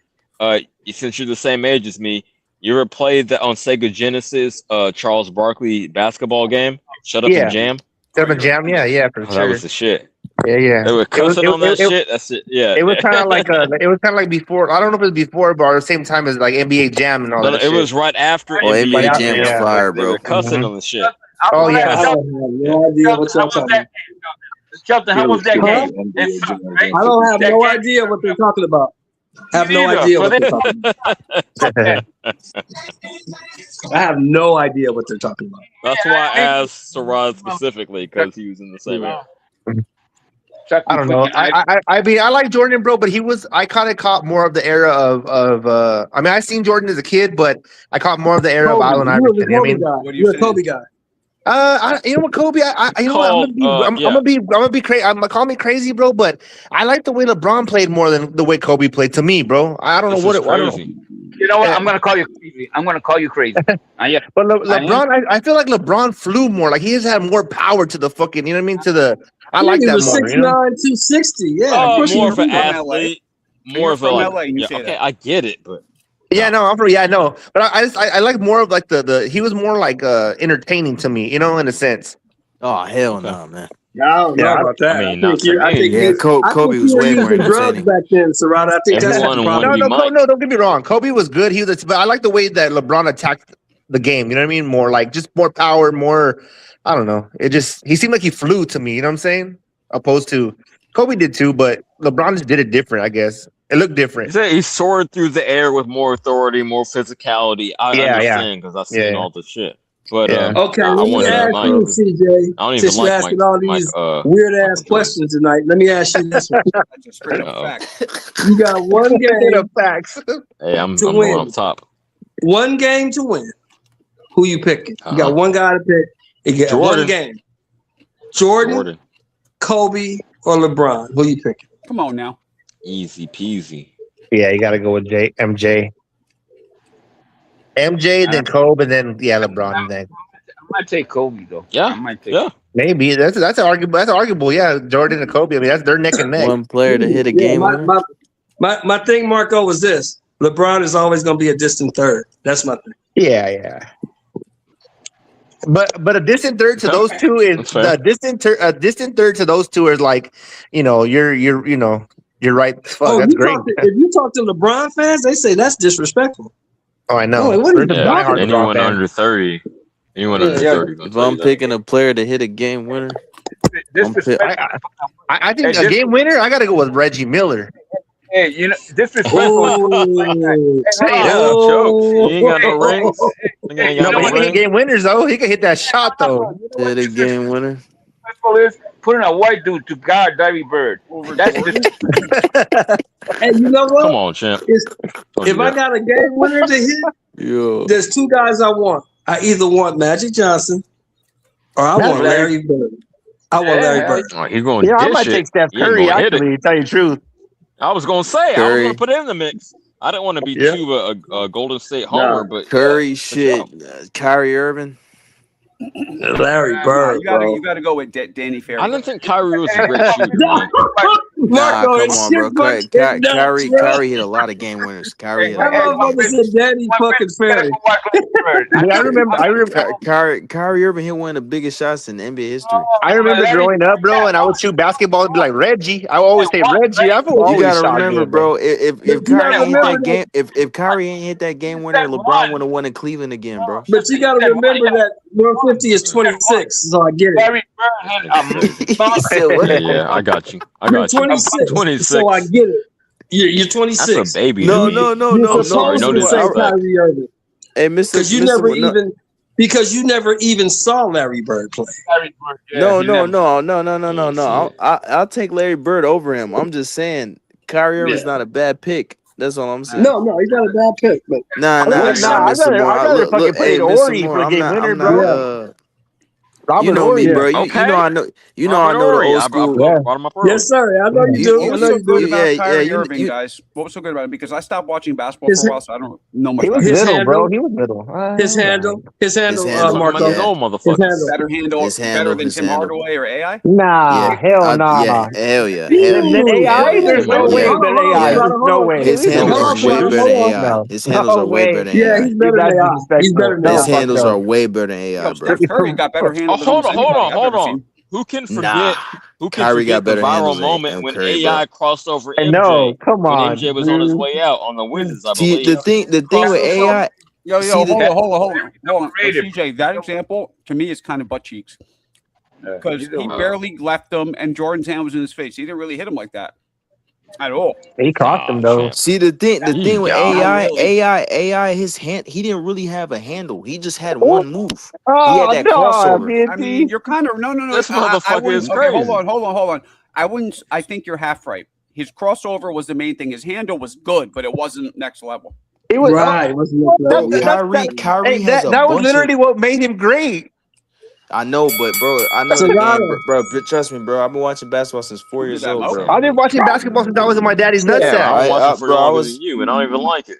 since you're the same age as me, you ever played that on Sega Genesis Charles Barkley basketball game? Shut Up Yeah. and Jam. Seven Jam, yeah, for Oh, sure. that was the shit. Yeah. They were cussing on that shit. That's it. Yeah. It was kind of like before. I don't know if it was before, but at the same time as like NBA Jam and all No, that. it shit. was right after Oh, NBA NBA Jam Jam was yeah. fire, They bro. were cussing on the shit. Oh yeah. I don't have no idea what y'all talking about. Shelton, how was that game? I don't have no idea what they're talking about. I have no idea what they're talking about. I have no idea what they're talking about. That's why I asked Sarad specifically because he was in the same area. I don't know. I mean, I like Jordan, bro, but I kind of caught more of the era of. I mean, I seen Jordan as a kid, but I caught more of the era of Allen Iverson. You're a Kobe guy. You know what, Kobe? You know what? I'm gonna be crazy. Call me crazy, bro, but I like the way LeBron played more than the way Kobe played. To me, bro, I don't know what it was. You know what? I'm gonna call you crazy. I'm gonna call you crazy. But LeBron, I feel like LeBron flew more. Like he has had more power to the fucking. You know what I mean? To the. I like that was more. 6'9", You know? 260. Yeah, more of an athlete. More of a like. Yeah, okay, I get it, but. Yeah, no, no, but I like more of like the he was more like entertaining to me, you know, in a sense. Oh hell no, man. I don't know about that. I mean, not I think Kobe was way more drugs entertaining back then, Serrata. I think that's the problem. No, don't get me wrong. Kobe was good. But I like the way that LeBron attacked the game. You know what I mean? More like just more power, more. I don't know. He seemed like he flew to me. You know what I'm saying? Opposed to Kobe did too, but LeBron just did it different. I guess it looked different. He soared through the air with more authority, more physicality. I understand because I've seen all the shit. But okay, I let me ask you, CJ. I don't even Since you're like asking all these weird ass questions tonight, let me ask you this one. That's a straight up fact. You got one game facts. Hey, I'm to going win. up top. One game to win. Who you picking? You got one guy to pick. You got Jordan. one game. Jordan, Kobe, or LeBron? Who you picking? Come on now. Easy peasy. Yeah, you got to go with MJ. MJ, then Kobe, and then LeBron. Then I might take Kobe though. Yeah, I might take maybe that's arguable. That's arguable. Yeah, Jordan and Kobe. I mean, they're neck and neck. One player to hit a game winner. My thing, Marco, was this: LeBron is always going to be a distant third. That's my thing. Yeah. But a distant third to those two is a distant third to those two is like, you're You're right. Fuck, Oh, that's great. if you talk to LeBron fans, they say that's disrespectful. Oh, I know. Oh, wait, what are you Yeah, talking about? anyone under 30. Anyone under 30 gonna If tell you I'm that. picking a player to hit a game winner, I think a game winner, I got to go with Reggie Miller. Hey, disrespectful. Oh, Jokes. He ain't got no rings. Nigga ain't No, got but he can hit rings. game winners, though. He can hit that shot, though. hit a game winner. Disrespectful is putting a white dude to guard Larry Bird. That's Hey, you know what? Come on, champ. If I got a game winner to hit, there's two guys I want. I either want Magic Johnson or I want Larry Bird. I want Larry Bird. Oh, he's going to Yeah, I dish might it. take Steph He ain't Curry, gonna hit it. actually, to tell you the truth. I was going to say, I was Curry. going to put it in the mix. I didn't want to be too a Golden State homer, but Curry, shit, Kyrie Irving. Larry Bird, you gotta go with Danny Ferry. I didn't think Kyrie was a great shooter, man. Nah, Marko, come on, bro. Kyrie hit a lot of game winners. Kyrie hit a That lot. motherfucker said Danny fucking Ferry. I remember. Kyrie Irving hit one of the biggest shots in NBA history. I remember growing up, bro, and I would shoot basketball and be like Reggie. I would always say Reggie. I've You always gotta shot remember, good, bro. If Kyrie ain't hit remember that game, if Kyrie ain't hit that game winner, LeBron would have won in Cleveland again, bro. But you got to remember that 150 is 26, so I get it. Larry Bird had Yeah, I got you. You're 26, so I get it. You're 26. That's a baby. No, dude. You're supposed to say disrespect. Kyrie Irving. Hey, Mr. Because you never even saw Larry Bird play. No. I'll take Larry Bird over him. I'm just saying Kyrie Irving's not a bad pick. That's all I'm saying. No, he's not a bad pick. But Nah, Mr. Moore. I'd rather fucking play Mr. Ori Moore, for a I'm game not, winner, I'm bro. not, Robert you know Horry. me, bro. You Okay. know I know. You know I Robert know the Horry. old school. brought him up early. yes, sir. I know you do. What I was know so you good do. about Kyrie you- Irving, guys? What was so good about him? Because I stopped watching basketball for a while, so I don't know much He about was him. His middle, handle. bro. He was middle. His handle, Marko. His old His motherfuckers. handle. Better handle, His handle, better than his Tim handle. Hardaway or AI. Nah, hell nah. Yeah, hell yeah. Then AI? There's no way Yeah. than AI. Yeah. There's no way. His handles are way better than AI. No. His handles No are way way. better than Yeah, AI. he's better than AI. He's better than His AI. handles are way better than AI, Yo, bro. Steph Curry got better handle than Hold almost anybody I've on. ever seen. Who can forget? Nah. Who can Kyrie forget got the better viral handles than moment when Curry, AI crossed over I MJ? know. Come When on. MJ was on his way out on the Wizards, I See, believe. the thing with AI. Yo, See, hold the- on. CJ, that example to me is kind of butt cheeks because he barely left him, and Jordan's hand was in his face. He didn't really hit him like that at all. He crossed him though. See the thing with Yeah. AI, his hand, he didn't really have a handle. He just had one move. He had that no, crossover. I mean, you're kind of no. This I motherfucker wouldn't- is okay, crazy. hold on. I think you're half right. His crossover was the main thing. His handle was good, but it wasn't next level. It was Right. Kyrie has a that was bunch literally of, what made him great. I know, but bro, I know the game, bro. Trust me, bro. I've been watching basketball since 4 years old, bro. I've been watching basketball since I was in my daddy's nutsack. Yeah, I've been watching for bro, I longer was- than you, and I don't even like it.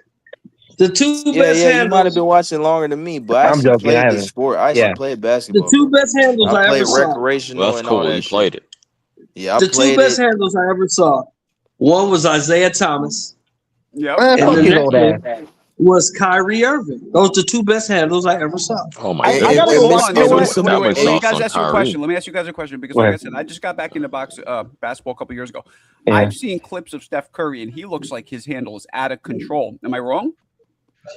The two Yeah, best you might have handles. been watching longer than me, but I I'm actually joking, I played haven't. the sport. I actually played The basketball. two best handles I I played ever saw. recreational Well, that's and all cool. that You shit. played it. Yeah, I The two played best it. handles I ever saw. One was Isaiah Thomas. Yeah. And fuck the his next old one ass. was Kyrie Irving. Those are the two best handles I ever saw. Oh my I god! gotta Wait, go hold watch- on. you know what? Wait, That let was me sauce guys on ask you a Kyrie. question. Let me ask you guys a question because, Go like I ahead. said, I just got back into basketball a couple years ago. Yeah. I've seen clips of Steph Curry, and he looks like his handle is out of control. Am I wrong?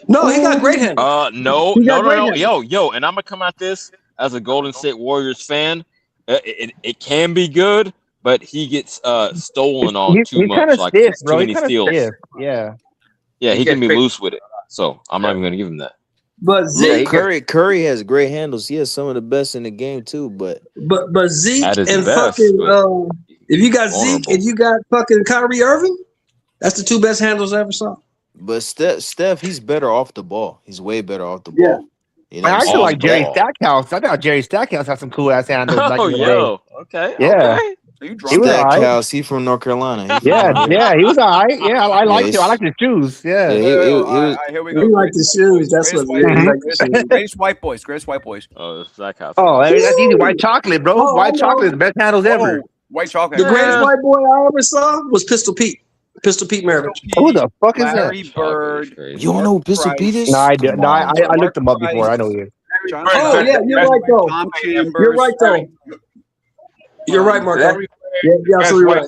No, he got great handles. No, He got great handles. yo, and I'm gonna come at this as a Golden State Warriors fan. It can be good, but he gets stolen on He's too much, kind of like stiff, too bro. many He's kind of steals. stiff. Yeah. Yeah, he can be gets loose with it, so I'm not even gonna give him that. But Yeah, Zeke, Curry has great handles. He has some of the best in the game too. But but Zeke At his and best, fucking but if you got Zeke vulnerable. and you got fucking Kyrie Irving, that's the two best handles I ever saw. Steph, he's better off the ball. He's way better off the Yeah. ball. You know I what I'm actually saying? like Jerry ball. Stackhouse. I thought Jerry Stackhouse had some cool ass handles back Oh, in the day. yo, okay, Yeah. okay. Are you He drunk? was alright. Stackhouse, he from North Carolina. He Yeah, from yeah, he was alright. Yeah, I liked him. I he's- liked his shoes. yeah, Yeah. he All was. right, here we He go. liked the shoes. That's what it is. He liked the shoes. Greatest white boys. Greatest white boys. Oh, it's that house. Oh, that's easy. White chocolate, bro. Oh, I White know. chocolate, best handles ever. Oh, white chocolate. The greatest white boy I ever saw was Pistol Pete. Pistol Pete Maravich. Who the fuck is that? Larry Bird. You don't know who Pistol Pete is? No, I do. Come No, on, I looked him up before. I know he is. John Oh yeah, you're right though. Tom Chambers. You're right though. You're right, Marko. Yeah, you're absolutely right.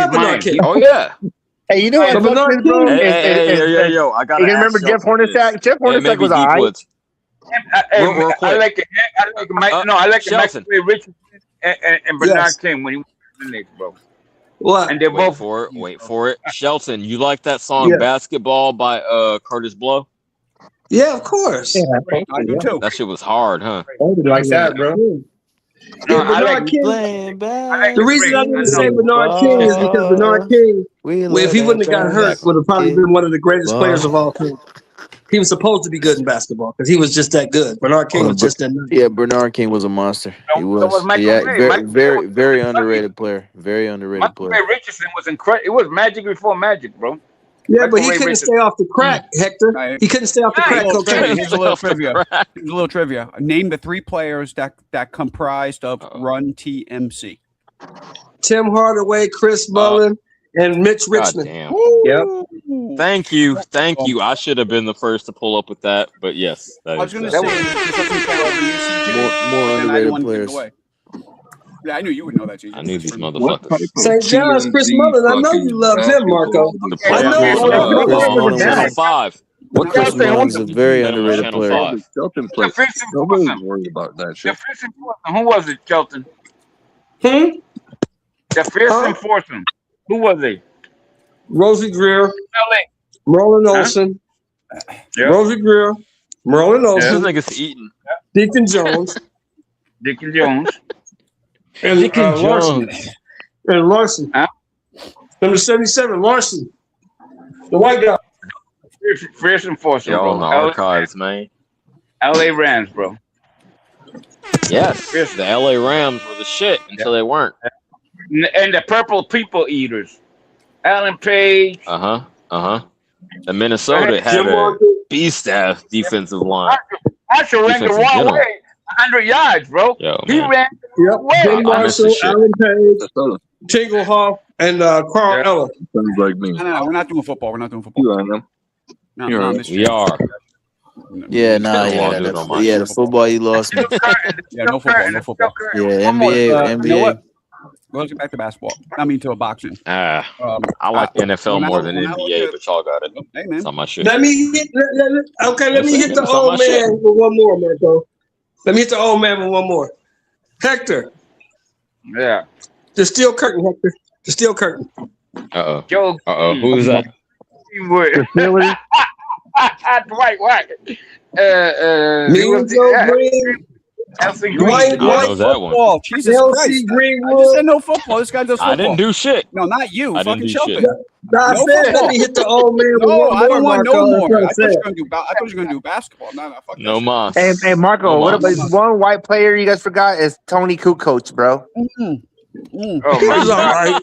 love man. Bernard King. Oh yeah. Hey, you know what? Bernard Bro, King. Yo, I gotta you remember ask y'all Jeff something. Hornacek? Jeff And Hornacek maybe was all right. Deepwoods. Real quick. I like it. I like it. Shelton. Maxwell Richardson and Bernard King when he went to the Knicks, bro. What? And they're Wait both for it. Wait for it. Shelton, you like that song Yeah. "Basketball" by Curtis Blow? Yeah, of course. Yeah, I do too. That shit was hard, huh? like that, bro. Yeah, I Bernard like King. Playing The reason I didn't say basketball. Bernard King is because Bernard King, We if he wouldn't have got hurt, would have probably been one of the greatest players of all time. He was supposed to be good in basketball because he was just that good. Bernard King was just that nice. Yeah, Bernard King was a monster. He was. was Michael Yeah, Ray. very, Michael very, Ray very underrated player. Very underrated Michael player. Ray Richardson was incredible. It was Magic before Magic, bro. Yeah, Michael but he Ray couldn't Richardson. stay off the crack, Hector. He couldn't stay off the crack cocaine. Here's a little trivia. Here's a little trivia. Name the 3 players that comprised of Run TMC. Tim Hardaway, Chris Mullin, and Mitch God Richmond. damn. Yep. Thank you. I should have been the first to pull up with that, but yes, I was going to that say, More underrated players. Yeah, I knew you would know that, CJ. I knew these motherfuckers. St. John's, Chris Mullin. I know you love him, Marco. The I know. Chris Mullin was on 5. Chris Mullin's a very underrated Channel player. 5. Shelton plays. Nobody's worried about that shit. Who was it, Shelton? Hmm? The fearsome foursome. Who was he? Rosie Greer, LA. Merlin Olsen, Yep. Rosie Greer, Merlin This Olsen, nigga's eating. Deacon Jones, Dickie Jones. and Deacon Larson. Jones. And Larson. Huh? Number 77, Larson. The white guy. Fearsome foursome, Y'all bro. in the archives, man. LA Rams, bro. Yes, the LA Rams were the shit until they weren't. And the Purple People Eaters. Alan Page. The Minnesota had Jim a Marko. beast-ass defensive line. Marshall ran the Defensive wrong general. way. 100 yards, bro. Yo, He man. ran the Yep. wrong way. Ben I missed Marshall, the shit. Alan Page, Tingelhoff, and Carl Eller. Sounds like me. No, we're not doing football. We're not doing football. You are them. No, You're no, right. Mr. We are. Yeah, nah, Don't wanna yeah, do it on my the football you lost me. Yeah, no football. No football. Yeah, One more. NBA, You know NBA. what? Let's get back to basketball. I mean, to a boxing. I like the NFL more than NBA, but y'all got it. Hey, man. It's on my shit. Let me hit. Let me hit the It's on old my shit. man with one more, Marco. Let me hit the old man with one more. Hector, Yeah. the steel curtain, Hector. The steel curtain. Uh-oh. Joe. Who is that? Steelers. Dwight White. Millions of Green. Elsie Dwight Green. I know that one. Football. Jesus Elsie Christ. I just Greenwood. said no football. This guy does football. I didn't do shit. No, not you. I didn't Fucking do Shelton. shit. I No said, football. let me hit the old man with No, one I don't more, want no Marco. more. I That's thought what I you said. were going to do basketball. No, fuck that No shit. mas. Hey, Marco, No what mas. about one white player you guys forgot is Tony Kukoc, bro. Oh, He's my all right.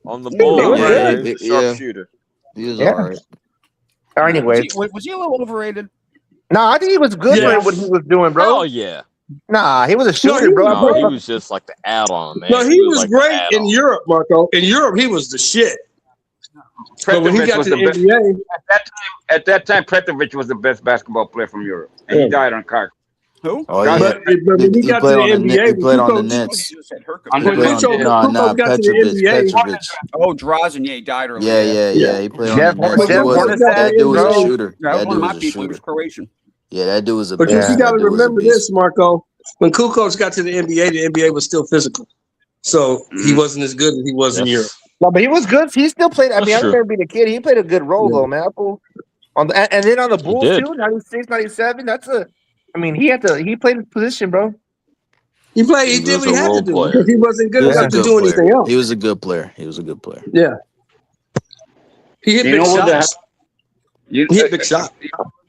On the ball, Yeah, man. yeah. He's a sharpshooter. He was Yeah. all right. Anyways, Was he a little overrated? nah, I think he was good Yes. for what he was doing, bro. Hell yeah. Nah, he was a shooter, he bro. No, he was just like the add-on, man. No, he was like the great in add-on. Europe, Marco. In Europe, he was the shit. But when he Petrovic got was to the the best. NBA, At that time, Petrovic was the best basketball player from Europe, and he died on car. Who? Oh God, yeah, but when he got to played the on the NBA, he when played on the Kukoc- Nets. You just said Hercules. On He the played Nets, on yeah. Kukoc got to the NBA. Oh, Drazen. Yeah, he died earlier. Yeah. He played on Jeff the Nets. Jeff That dude was a bro. shooter. That was That one of dude my was a people. He was shooter. Croatian. Yeah, that dude was a But beast. you got to That dude was a remember beast. this, Marco. When Kukoc got to the NBA was still physical. So he wasn't as good as he was in Europe. No, but he was good. He still played. I mean, That's I true. remember being a kid. He played a good role, though, man. On the, and then on the Bulls, did. too, 96, 97. That's a. I mean, he played his position, bro. He did He what was he a had role to do player. because he wasn't good He was a enough to good do anything player. else. He was a good player. He was a good player. Yeah. He hit You big know what shots. He hit big shots.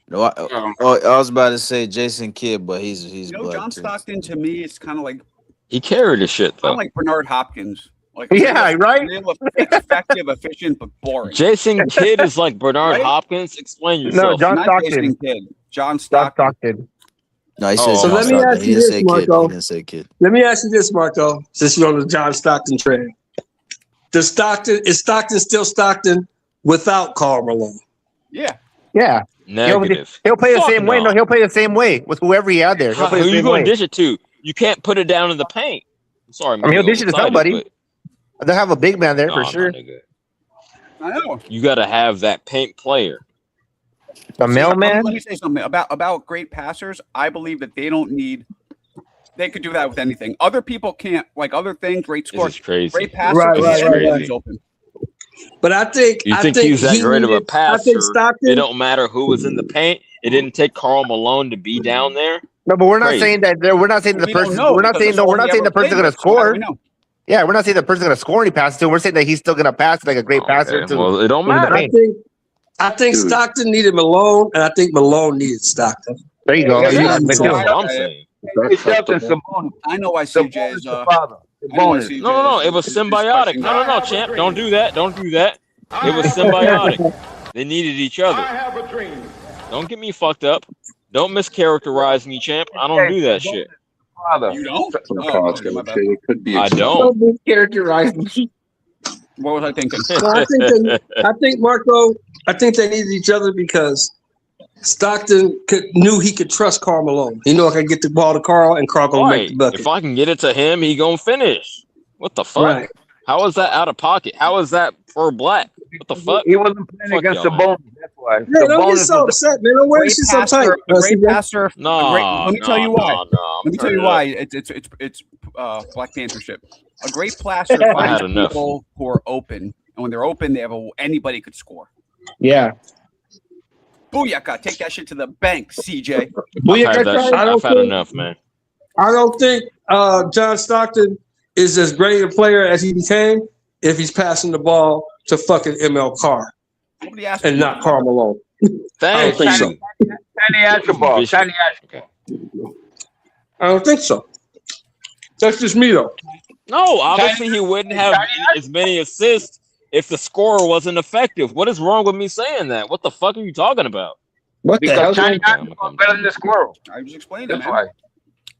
No, I was about to say Jason Kidd, but he's You know, black John too. Stockton to me, it's kind of like He carried his shit, though. like Bernard Hopkins. Like Yeah, right? real effective, efficient, but boring. Jason Kidd is like Bernard Right? Hopkins. Explain No, yourself. John Not Stockton. Jason Kidd. John John Stockton. Stockton. No, he said Oh. So John let me Stockton. ask He you didn't this, say Kid. Marco. He didn't say Kid. Let me ask you this, Marco, since you're on the John Stockton train. Is Stockton still Stockton without Karl Malone? Yeah. Yeah. Negative. He'll play the Fuck same way. no. No, he'll play the same way with whoever he had there. He'll play Who the you same going way. to dish it to? You can't put it down in the paint. I'm sorry, I mean, he'll dish it to somebody. but- They'll have a big man there for Nah, sure. nigga. I know. You got to have that paint player. The mailman. Let me say something about great passers. I believe that they don't need. They could do that with anything. Other people can't. Like other things, great This score, is crazy. great passer. Right, right, right, Everybody's right. open. But I think He's that great of a I passer? think Stockton. It don't matter who was in the paint. It didn't take Karl Malone to be down there. No, but we're not Crazy. saying that. We're not saying the We don't person. know We're not because saying that's no. all We're not he saying the ever person's played going to with, so how do score. we know? Yeah, we're not saying the person's going to score any passes to. We're saying that he's still going to pass like a great passer Okay, to. well, it don't in the matter. paint. I think Dude. Stockton needed Malone, and I think Malone needed Stockton. There you go. Yeah, You yeah, got me That's too. what I'm saying. That's Celtics, acceptable. Sabonis. I know why CJ is. The father. I know why Sabonis. CJ No. is- It was is symbiotic. questioning No, that. champ. Don't do that. Don't do that. It was symbiotic. They needed each other. Don't get me fucked up. Don't mischaracterize me, champ. I don't do that shit. Father. You don't? Some Oh, cause okay, my bad. it could be I acceptable. don't. Characterize. What was I thinking? No, I think Marco. I think they needed each other because Stockton knew he could trust Karl Malone. He knew I could get the ball to Karl, and Karl gonna make Right. the bucket. If I can get it to him, he gonna finish. What the fuck? Right. How is that out of pocket? How is that for black? What the fuck? He wasn't playing Fuck against y'all, man. Sabonis. That's why. Yeah, don't get Sabonis so was upset, man. Don't wear Great shit so tight. passer, a great CJ. passer. No, Let me tell you why. no. Let me tell you why. It's Black Panther shit. A great passer I finds had enough. people who are open, and when they're open, they have anybody could score. Yeah. Booyaka! Take that shit to the bank, CJ. I've had that shit. I've had enough, man. I don't think John Stockton is as great a player as he became if he's passing the ball to fucking ML Carr Nobody asked and me. not Karl Malone. Thank think so. you. Tiny Archibald. Tiny Archibald. I don't think so. That's just me though. No, obviously he wouldn't have as many assists if the scorer wasn't effective. What is wrong with me saying that? What the fuck are you talking about? What the Because hell? Tiny Archibald better than the squirrel. I was explaining, That's man. why.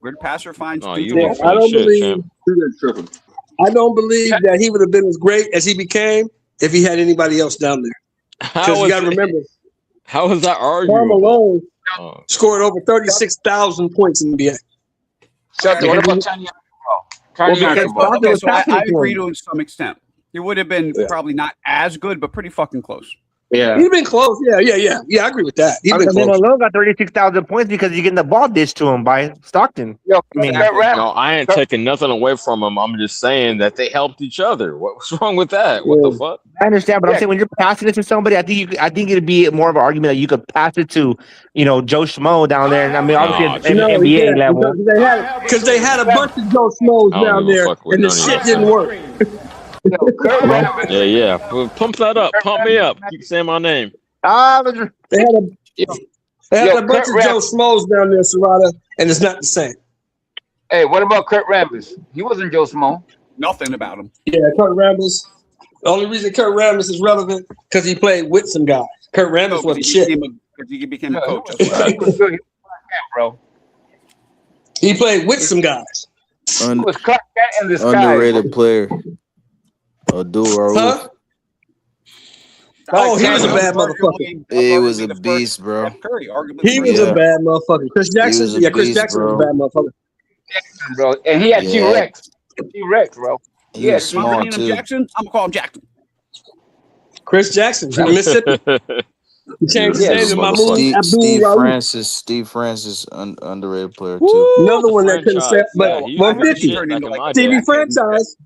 Great passer finds. Oh, dudes you who look are I full of don't shit, believe. champ. I don't believe that he would have been as great as he became if he had anybody else down there. Because How you is got to it- remember, How is that Karl arguable? Malone Oh, scored over 36,000 points in the NBA. Shelton, what about Tiny Archibald? Tiny Well, because Archibald. Stockton Okay, was so I passing agree for him. to some extent. He would have been probably not as good, but pretty fucking close. Yeah. He'd been close. Yeah. I agree with that. He'd been I mean, close. Malone got 36,000 points because he's getting the ball dished to him by Stockton. Yo, I mean, Kurt Rambis. no, I ain't taking nothing away from him. I'm just saying that they helped each other. What's wrong with that? What the fuck? I understand, but I'm saying when you're passing it to somebody, I think it'd be more of an argument that you could pass it to, Joe Schmo down there. And I mean, obviously Nah, at Jim. No, NBA yeah, level. because they had a bunch of Joe Schmoes I don't down give a there, fuck with and the none of shit y'all. didn't work. Yo, Kurt Rambis. Yeah. Well, pump that up. Pump me up. Keep saying my name. They had a bunch Kurt of Joe Schmoes down there, Serrata, and it's not the same. Hey, what about Kurt Rambis? He wasn't Joe Smo. Nothing about him. Yeah, Kurt Rambis. The only reason Kurt Rambis is relevant because he played with some guys. Kurt Rambis wasn't shit. He became a Yeah, coach. he was good. He was bro. He played with some guys. He was Clark Kent in the sky. Underrated player. Abdul Huh? Oh, he was a bad motherfucker. He was a beast, bro. Curry, arguably He was a bad motherfucker. Chris Jackson? was a Yeah, Chris beast, Jackson bro. was a bad motherfucker. Bro. And he had Yeah. T-Rex. T-Rex, bro. He was You want small to name him too. Jackson? I'm gonna call him Jackson. Chris Jackson from Mississippi. He changed his name to Mahmoud Abdul Steve Francis, underrated player too. Another one that couldn't stay, Franchise. but Yeah, he 150. turned into like Stevie that. Franchise.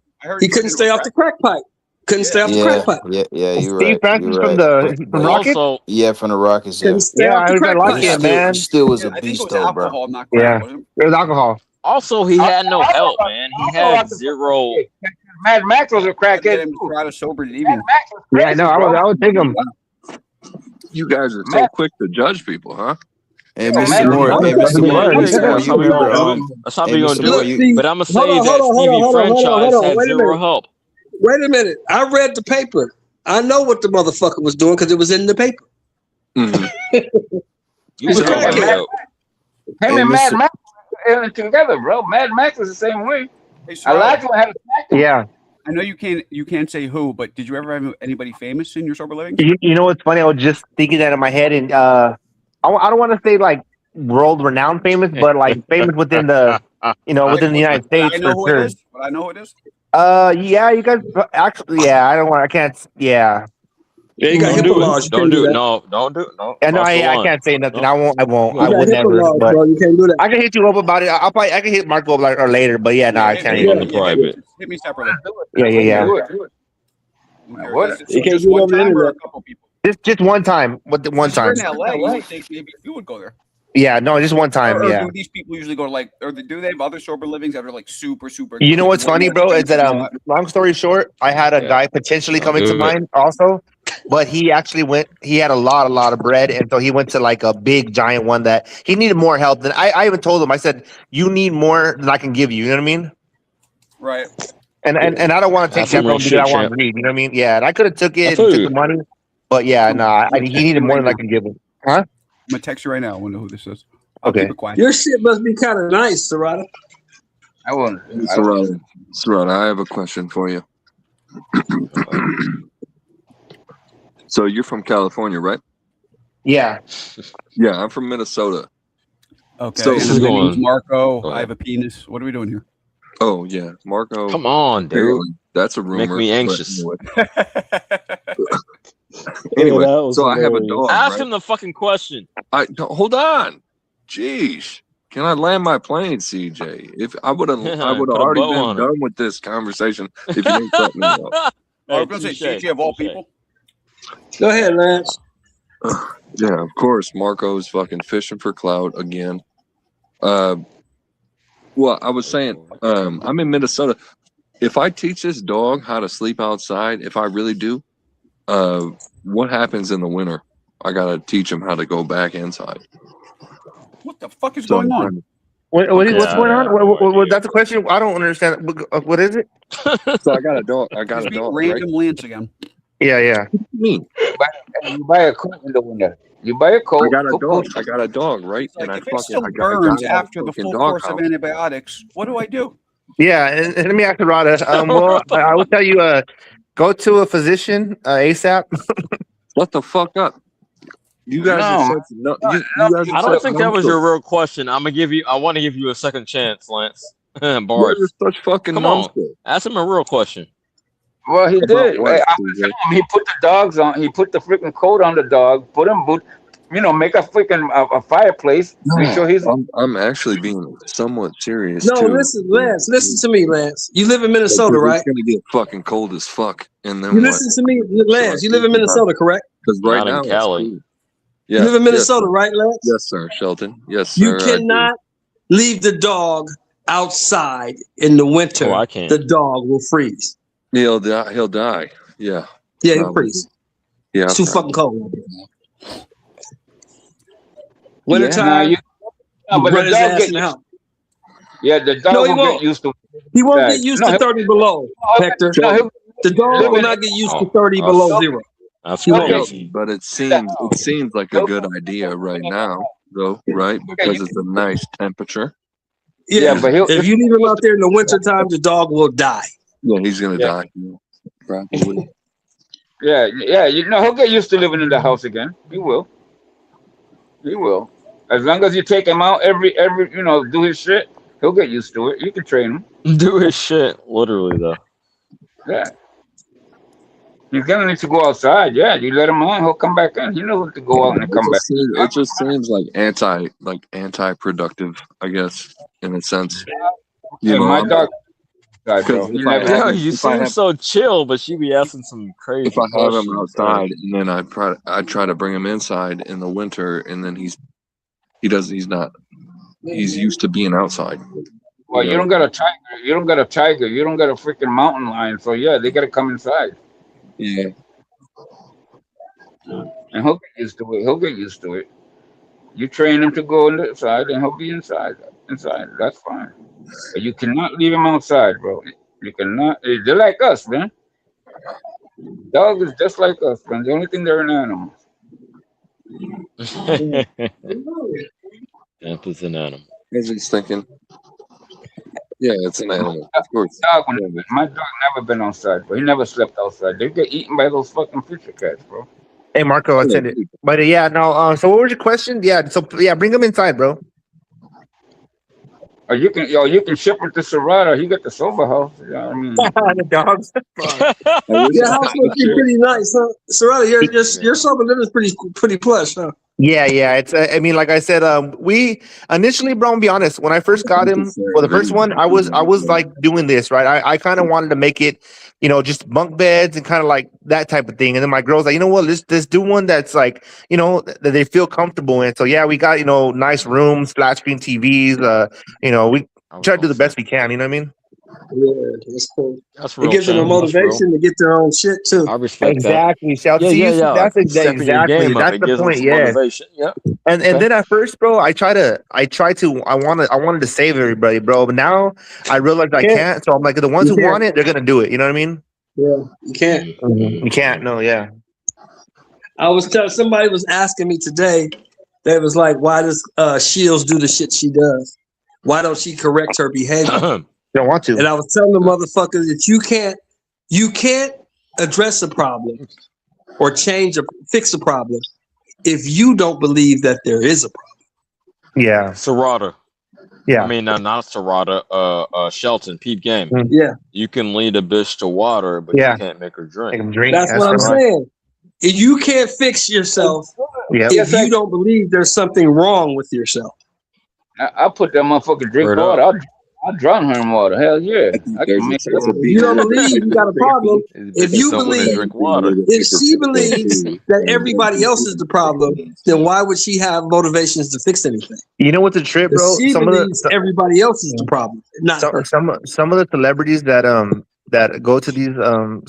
He couldn't stay off the crack pipe. Couldn't stay off the crack pipe. Yeah, you're Steve right. Francis You're from right. the But- Rockets? Also, Yeah, from the Rockets. Yeah, Couldn't stay Yeah, off the I crack like pipe. it, man. he still was a I think it beast was though, alcohol, bro. not crack. Yeah. Wasn't It was alcohol. also, he had no help, man. He had zero. Mad Max was a it? crackhead. Get him right of sober to even. Mad Max was Yeah, crazy, no, I would take him. You guys are so quick to judge people, huh? Hey, Yo, Mr. man, Moore. Hey, yeah, Mr. Moore. yeah, Mr. Moore. That's You how we remember? gonna do. That's how Hey, we gonna Mr. do Moore. it. You, But I'm gonna say Hold on, that hold on, Stevie hold on, Franchise hold on. had Wait a zero minute. help. Wait a minute. I read the paper. I know what the motherfucker was doing because it was in the paper. Mhm. You was He's a talking crackhead. about. Him Hey, and Mad Mr. Max were together, bro. Mad Max was the same way. Hey, Soraya, Elijah had a crack. Yeah. I know you can't say who, but did you ever have anybody famous in your sober living? You know what's funny? I was just thinking that in my head, and I don't want to say like world renowned famous, but like famous within the within the United States I know for who sure. it is. But I know who it is. Yeah, you guys actually, yeah. I don't want. I can't. Yeah, Yeah, you got Don't HIPAA do laws. it. You Don't can't do do it. that. No, don't do it. No. And Cross the I line. can't say nothing. No. I won't. You I You got would HIPAA never. laws, But bro. You can't do that. I can hit you up about it. I can hit Marco up like or later. But yeah, no, I can't. Hit me on the hit me, private. hit me separately. Yeah. Do it. What? So You can't just do it one over the time or a internet. couple people? Just one time. What one Because you're time? in LA, you would think maybe you would go there. Yeah, no, just one time. Or Yeah. do these people usually go to like, or do they have other sober livings that are like super? You know what's way funny, more bro? Is that expensive? long story short, I had a guy potentially Don't coming to do it. mind also, but he actually went. He had a lot of bread, and so he went to like a big giant one that he needed more help than I even told him. I said, "You need more than I can give you." You know what I mean? Right. And I don't want to take That's some that real from him because I shit, want champ. greed. You know what I mean? Yeah, and I could have took I it feel and took you. the money, but yeah, no, he needed more than I can give him. Huh? I'm gonna text you right now. I wonder who this is. I'll Okay. keep it quiet. Your shit must be kind of nice, Serrata. I won't. Sarada, I have a question for you. So you're from California, right? Yeah. Yeah, I'm from Minnesota. Okay. So And This my is name's going. Marco. Go I ahead. have a penis. What are we doing here? Oh yeah, Marco. Come on, dude. Apparently, that's a rumor. Make me but anxious. Anyway, that was so I have a hilarious. dog. Ask Right? him the fucking question. Hold on. Jeez. Can I land my plane, CJ? If I would have Put a already bow been on her. done with this conversation if you didn't cut me off. I was gonna say CG of all people. Go ahead, Lance. Yeah, of course. Marco's fucking fishing for clout again. Well, I was saying, I'm in Minnesota. If I teach this dog how to sleep outside, if I really do, what happens in the winter? I gotta teach him how to go back inside. What the fuck is So going I'm on? trying to- What's going on? That's a question. I don't understand. What is it? So I got a dog. He's being random Lance again. Yeah. Me. You buy a coat in the winter. You buy a coat. I got a dog, right? Like, and if it still burns after the full course of antibiotics, what do I do? Yeah, and let me ask you, Rada. Well, I would tell you, go to a physician ASAP. What the fuck up? You guys are such you guys are I don't such think that was your numbskulls. real question. I want to give you a second chance, Lance. You're Bart. such fucking Come on. numbskulls. Ask him a real question. Well, he About did. what, I was telling him, he put the dogs on. He put the freaking coat on the dog. Put him, make a freaking a fireplace. Make sure he's. I'm actually being somewhat serious No, too. listen, Lance. Listen to me, Lance. You live in Minnesota, Because right? It's gonna get fucking cold as fuck, and then You what? listen to me, Lance. You live in Minnesota, correct? Because right Not in now it's Cali. cool. Yeah. You live in Yes, Minnesota, sir. right, Lance? Yes, sir, Shelton. Yes, sir. You cannot leave the dog outside in the winter. Oh, I can. The dog will freeze. He'll die. He'll die. Yeah. Yeah, he'll Probably. freeze. Yeah. It's too probably. fucking cold. Wintertime, but run the his dog ass get in the house. Yeah, the dog No, he will won't. get used to. He won't that. get used No, to he'll- 30 below, Hector. No, The dog will not get used to 30 below zero. That's He won't. crazy. But it seems like a good idea right now, though, right? Because it's a nice temperature. Yeah, but if you leave him out there in the wintertime, the dog will die. Yeah, he's gonna Yeah. die. Probably. Yeah, he'll get used to living in the house again. He will. He will. As long as you take him out every do his shit, he'll get used to it. You can train him. Do his shit. Literally, though. Yeah. He's gonna need to go outside. Yeah, you let him on, he'll come back in. He knows to go out and come back. It just seems like anti-productive, I guess, in a sense. Hey, my dog. Guy, bro. Because He if I never. have Yo, him- you if I seem have- so chill, but she be asking some crazy if I have him questions. outside and then I try to bring him inside in the winter, and then he's used to being outside. Well, you don't got a tiger. You don't got a tiger. You don't got a freaking mountain lion. So yeah, they gotta come inside. Yeah. And he'll get used to it. He'll get used to it. You train him to go inside, and he'll be inside. Inside, that's fine. But you cannot leave him outside, bro. You cannot. They're like us, man. Dog is just like us, man. The only thing they're an animal. Camp is an animal. As he's thinking. Yeah, it's an animal, of course. My dog never been outside, bro. He never slept outside. They get eaten by those fucking fisher cats, bro. Hey, Marco, I said it. But yeah, no. So what was your question? Yeah. So yeah, bring him inside, bro. Or you can ship it to Serrata. He got the sofa house. You know what I mean? The dogs. Your house must be pretty nice, huh? Soraya, your sofa living is pretty plush, huh? Yeah, yeah. It's. I mean, like I said, we initially, bro. I'll be honest. When I first got him, well, the first one, I was like doing this, right? I kind of wanted to make it, just bunk beds and kind of like that type of thing. And then my girl's like, you know what? Let's do one that's like, that they feel comfortable in. So yeah, we got nice rooms, flat screen TVs. We try to do the best we can. You know what I mean? Yeah, that's cool. That's It gives them a motivation to get their own shit too. I respect Exactly. that. Yeah. That's Stepping your exactly. game up, That's it the gives them point. some Yeah. motivation. Yep. And then at first, bro, I wanted to save everybody, bro. But now I realized I can't. So I'm like, the ones who want it, they're gonna do it. You know what I mean? Yeah, you can't. You can't. No, yeah. I was telling somebody was asking me today. They was like, "Why does Shields do the shit she does? Why don't she correct her behavior?" Don't want to. And I was telling the motherfuckers that you can't address a problem or fix a problem if you don't believe that there is a problem. Yeah. Serrata. Yeah. I mean, not Serrata. Shelton. Peep game. Yeah. You can lead a bitch to water, but you can't make her drink. Make them drink. That's what I'm saying. If you can't fix yourself if you don't believe there's something wrong with yourself. I put that motherfucker drink water. I'll drown her in water. Hell yeah. I can make it. If you don't believe you got a problem, if you believe, if she believes that everybody else is the problem, then why would she have motivations to fix anything? You know what's the trip, bro? She believes everybody else is the problem, not her. Some of the celebrities that go to these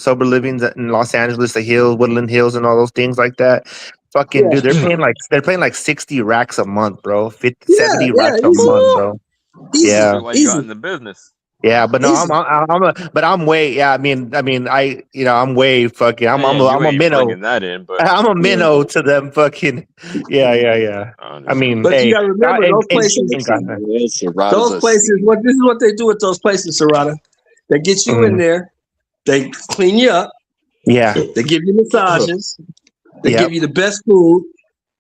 sober livings in Los Angeles, the Hills, Woodland Hills, and all those things like that. Fucking dude, they're paying like 60 racks a month, bro. 70 racks a month, bro. Easy. Yeah, why you got in the business. Yeah, but no, I'm way. Yeah, I mean, I'm way fucking. I'm a minnow. That in, but I'm a minnow to them fucking. Yeah. I mean, but hey, you gotta remember those places. Those places. This is what they do at those places, Serrata. They get you in there. They clean you up. Yeah. They give you massages. They give you the best food.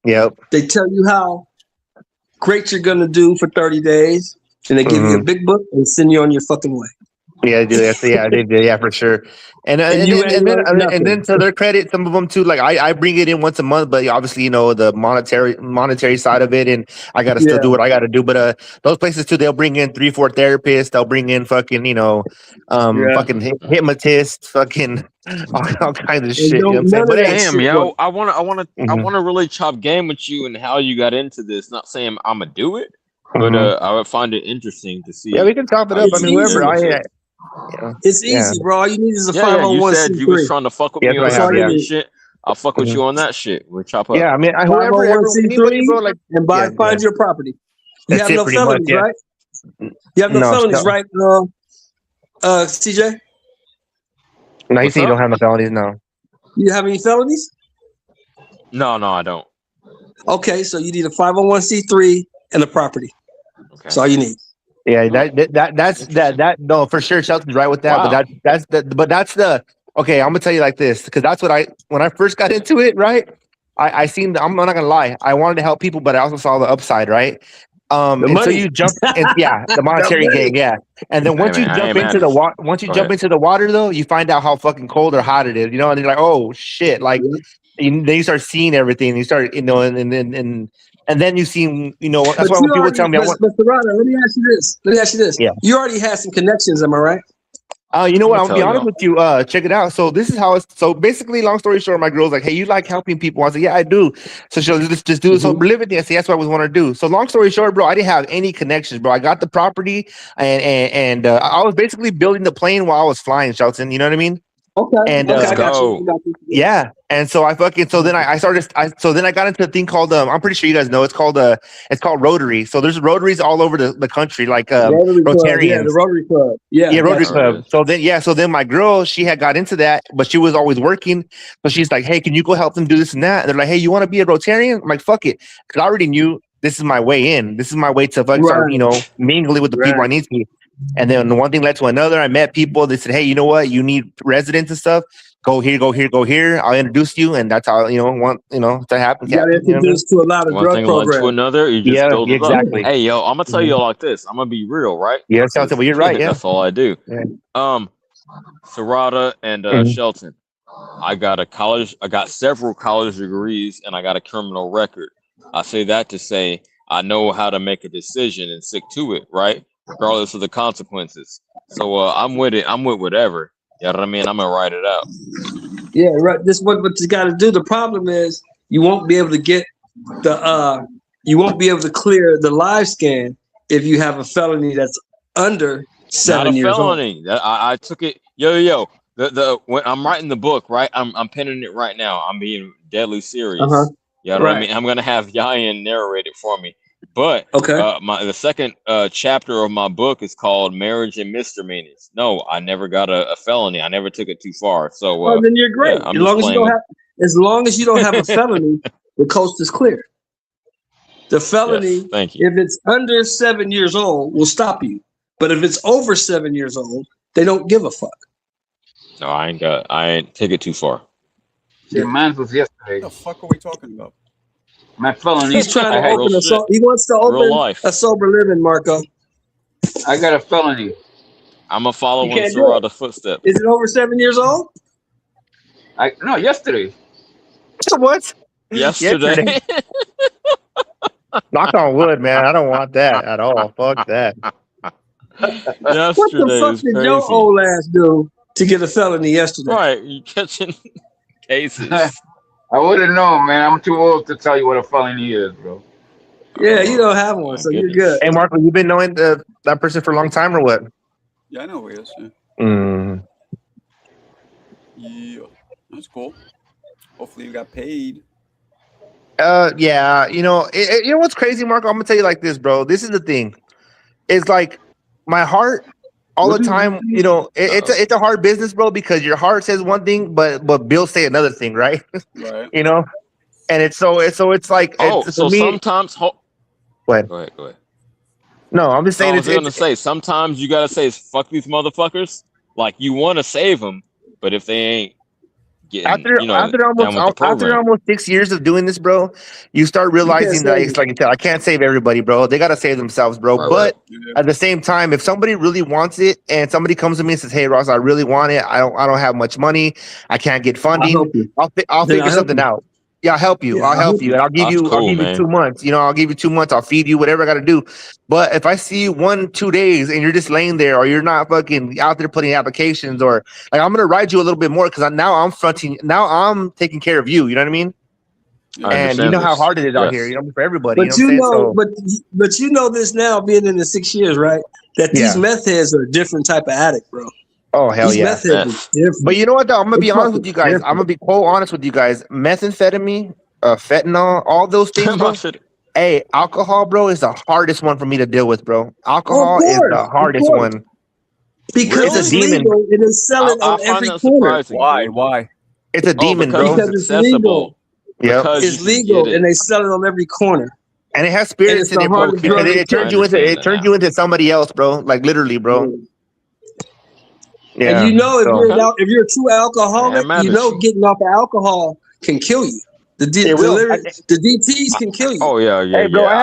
Yep. They tell you how great you're gonna do for 30 days. And they give you a big book and send you on your fucking way. Yeah, they do. Yeah, they do. Yeah, for sure. And then to their credit, some of them too. Like I bring it in once a month, but obviously the monetary side of it, and I gotta still do what I gotta do. But those places too, they'll bring in 3-4 therapists. They'll bring in fucking fucking hypnotists, fucking all kinds of shit. You know what I'm saying? But damn, yo, I wanna really chop game with you and how you got into this. Not saying I'ma do it. But I would find it interesting to see. Yeah, we can chop it up. I mean, whoever it's easy, bro. All you need is a 501c3. You said you was trying to fuck with me on that shit. I'll fuck with you on that shit. We'll chop up. Yeah, I mean, whoever anybody, bro, like find your property. You have no felonies, right? You have no felonies, right, CJ? No, you say you don't have no felonies, no. You have any felonies? No, I don't. Okay, so you need a 501c3 and a property. Okay. That's all you need. Yeah, that's no, for sure. Shelton's right with that. Wow. But that's the okay. I'm gonna tell you like this because that's what when I first got into it, right? I seen. I'm not gonna lie. I wanted to help people, but I also saw the upside, right? And so you jump, the monetary gain, and then once you jump into the water, though, you find out how fucking cold or hot it is, and you're like, oh shit, like then you start seeing everything. You start, and then you see, that's why when people tell me, Mr. Serrata, let me ask you this. Yeah. You already had some connections, am I right? You know what? I'll be honest with you. Check it out. So this is how it's. So basically, long story short, my girl's like, "Hey, you like helping people?" I said, "Yeah, I do." So she'll just do this whole living thing. I said, "That's what I was want to do." So long story short, bro, I didn't have any connections, bro. I got the property, and I was basically building the plane while I was flying, Shelton. You know what I mean? Okay. And I got you. Yeah. And so I got into a thing called I'm pretty sure you guys know it's called Rotary. So there's Rotaries all over the country, like Rotarians. Yeah, the Rotary Club. Yeah, Rotary Club. So then my girl, she had got into that, but she was always working. So she's like, "Hey, can you go help them do this and that?" And they're like, "Hey, you want to be a Rotarian?" I'm like, "Fuck it," because I already knew this is my way in. This is my way to start, mingling with the people I need to. And then one thing led to another. I met people. They said, "Hey, you know what? You need residents and stuff." go here, go here, go here. I'll introduce you, and that's how that happens. You got introduced to a lot of One drug thing led to programs. another, you just Yeah, build it exactly. up. Hey, yo, I'm gonna tell you like this. I'm gonna be real, right? Yes, but you're right. Yeah, That's all I do. Yeah. Serrata and Shelton. I got several college degrees, and I got a criminal record. I say that to say I know how to make a decision and stick to it, right? Regardless of the consequences. So I'm with it. I'm with whatever. You know what I mean? I'm gonna write it out. Yeah, right. This is what you got to do. The problem is you won't be able to get you won't be able to clear the live scan if you have a felony that's under 7 years old. Not a felony. I took it. Yo. When I'm writing the book, right? I'm penning it right now. I'm being deadly serious. You know what I mean? I'm gonna have Yayan narrate it for me. But the second chapter of my book is called Marriage and Misdemeanors. No, I never got a felony. I never took it too far. So then you're great. Yeah, as long as you don't have a felony, the coast is clear. The felony, thank you. if it's under 7 years old, will stop you. But if it's over 7 years old, they don't give a fuck. No, I ain't take it too far. Yeah, mine was yesterday. What the fuck are we talking about? My felony. He's trying to open he wants to open a sober living, Marco. I got a felony. I'm a follow in Serrata's footsteps. Is it over 7 years old? No, yesterday. What? Yesterday. Knock on wood, man. I don't want that at all. Fuck that. What the fuck did your old ass do to get a felony yesterday? Right, you catching cases. I wouldn't know, man. I'm too old to tell you what a felony is, bro. Yeah, you don't have one, so you're good. Hey, Marco, you been knowing that person for a long time or what? Yeah, I know who he is. Yeah, that's cool. Hopefully, you got paid. Yeah. You know what's crazy, Marco? I'm gonna tell you like this, bro. This is the thing. It's like my heart all the time. It's a hard business, bro, because your heart says one thing, but bills say another thing, right? Right. And it's like sometimes. Go ahead. Go ahead. No, I'm just saying. I was going to say sometimes you gotta say fuck these motherfuckers. Like you want to save them, but if they ain't getting, after almost 6 years of doing this, bro, you start realizing that it's like you said, I can't save everybody, bro. They gotta save themselves, bro. But at the same time, if somebody really wants it and somebody comes to me and says, "Hey, Ross, I really want it. I don't have much money. I can't get funding. I'll figure something out." Yeah, I'll help you. I'll help you. And I'll give you 2 months. I'll give you 2 months. I'll feed you, whatever I got to do. But if I see you 1-2 days and you're just laying there or you're not fucking out there putting applications or like, I'm going to ride you a little bit more because now I'm taking care of you. You know what I mean? And you know how hard it is out here, for everybody. But but you know this now, being in the 6 years, right? That these meth heads are a different type of addict, bro. Oh, hell yeah. But you know what, though? I'm going to be honest with you guys. I'm going to be quite honest with you guys. Methamphetamine, fentanyl, all those things, bro. Hey, alcohol, bro, is the hardest one for me to deal with, bro. Alcohol is the hardest one. Because it's legal and they sell it on every corner. Why? It's a demon, bro. Because it's legal. Yeah, it's legal and they sell it on every corner. And it has spirits in it, bro. It turns you into somebody else, bro. Like literally, bro. Yeah. And if you're a true alcoholic, getting off of alcohol can kill you. The DTs can kill you. Oh yeah. Hey, bro, I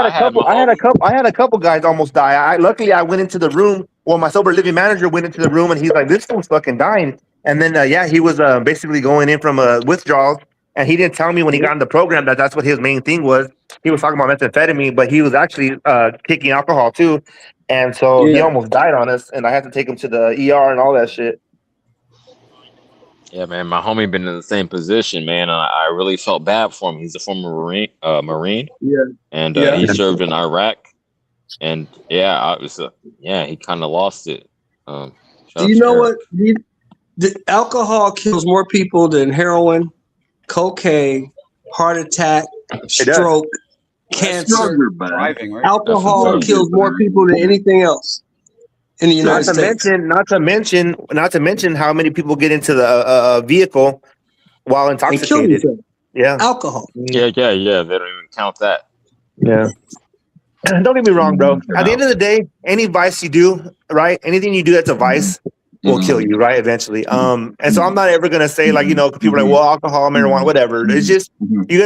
had a couple guys almost die. Luckily I went into the room. Well, my sober living manager went into the room and he's like, "This fool's fucking dying." And then he was basically going in from withdrawals, and he didn't tell me when he got in the program that that's what his main thing was. He was talking about methamphetamine, but he was actually kicking alcohol too. And so he almost died on us, and I had to take him to the ER and all that shit. Yeah, man, my homie been in the same position, man. I really felt bad for him. He's a former Marine. Yeah. And he served in Iraq. And he kind of lost it. Do you know what? The alcohol kills more people than heroin, cocaine, heart attack, stroke, cancer. Driving, right? Alcohol kills more people than anything else in the United States. Not to mention how many people get into the vehicle while intoxicated. Yeah, alcohol. Yeah. They don't even count that. Yeah. Don't get me wrong, bro. At the end of the day, any vice you do, right? Anything you do that's a vice, will kill you, right? Eventually. And so I'm not ever gonna say like, people are like, well, alcohol, marijuana, whatever. It's just you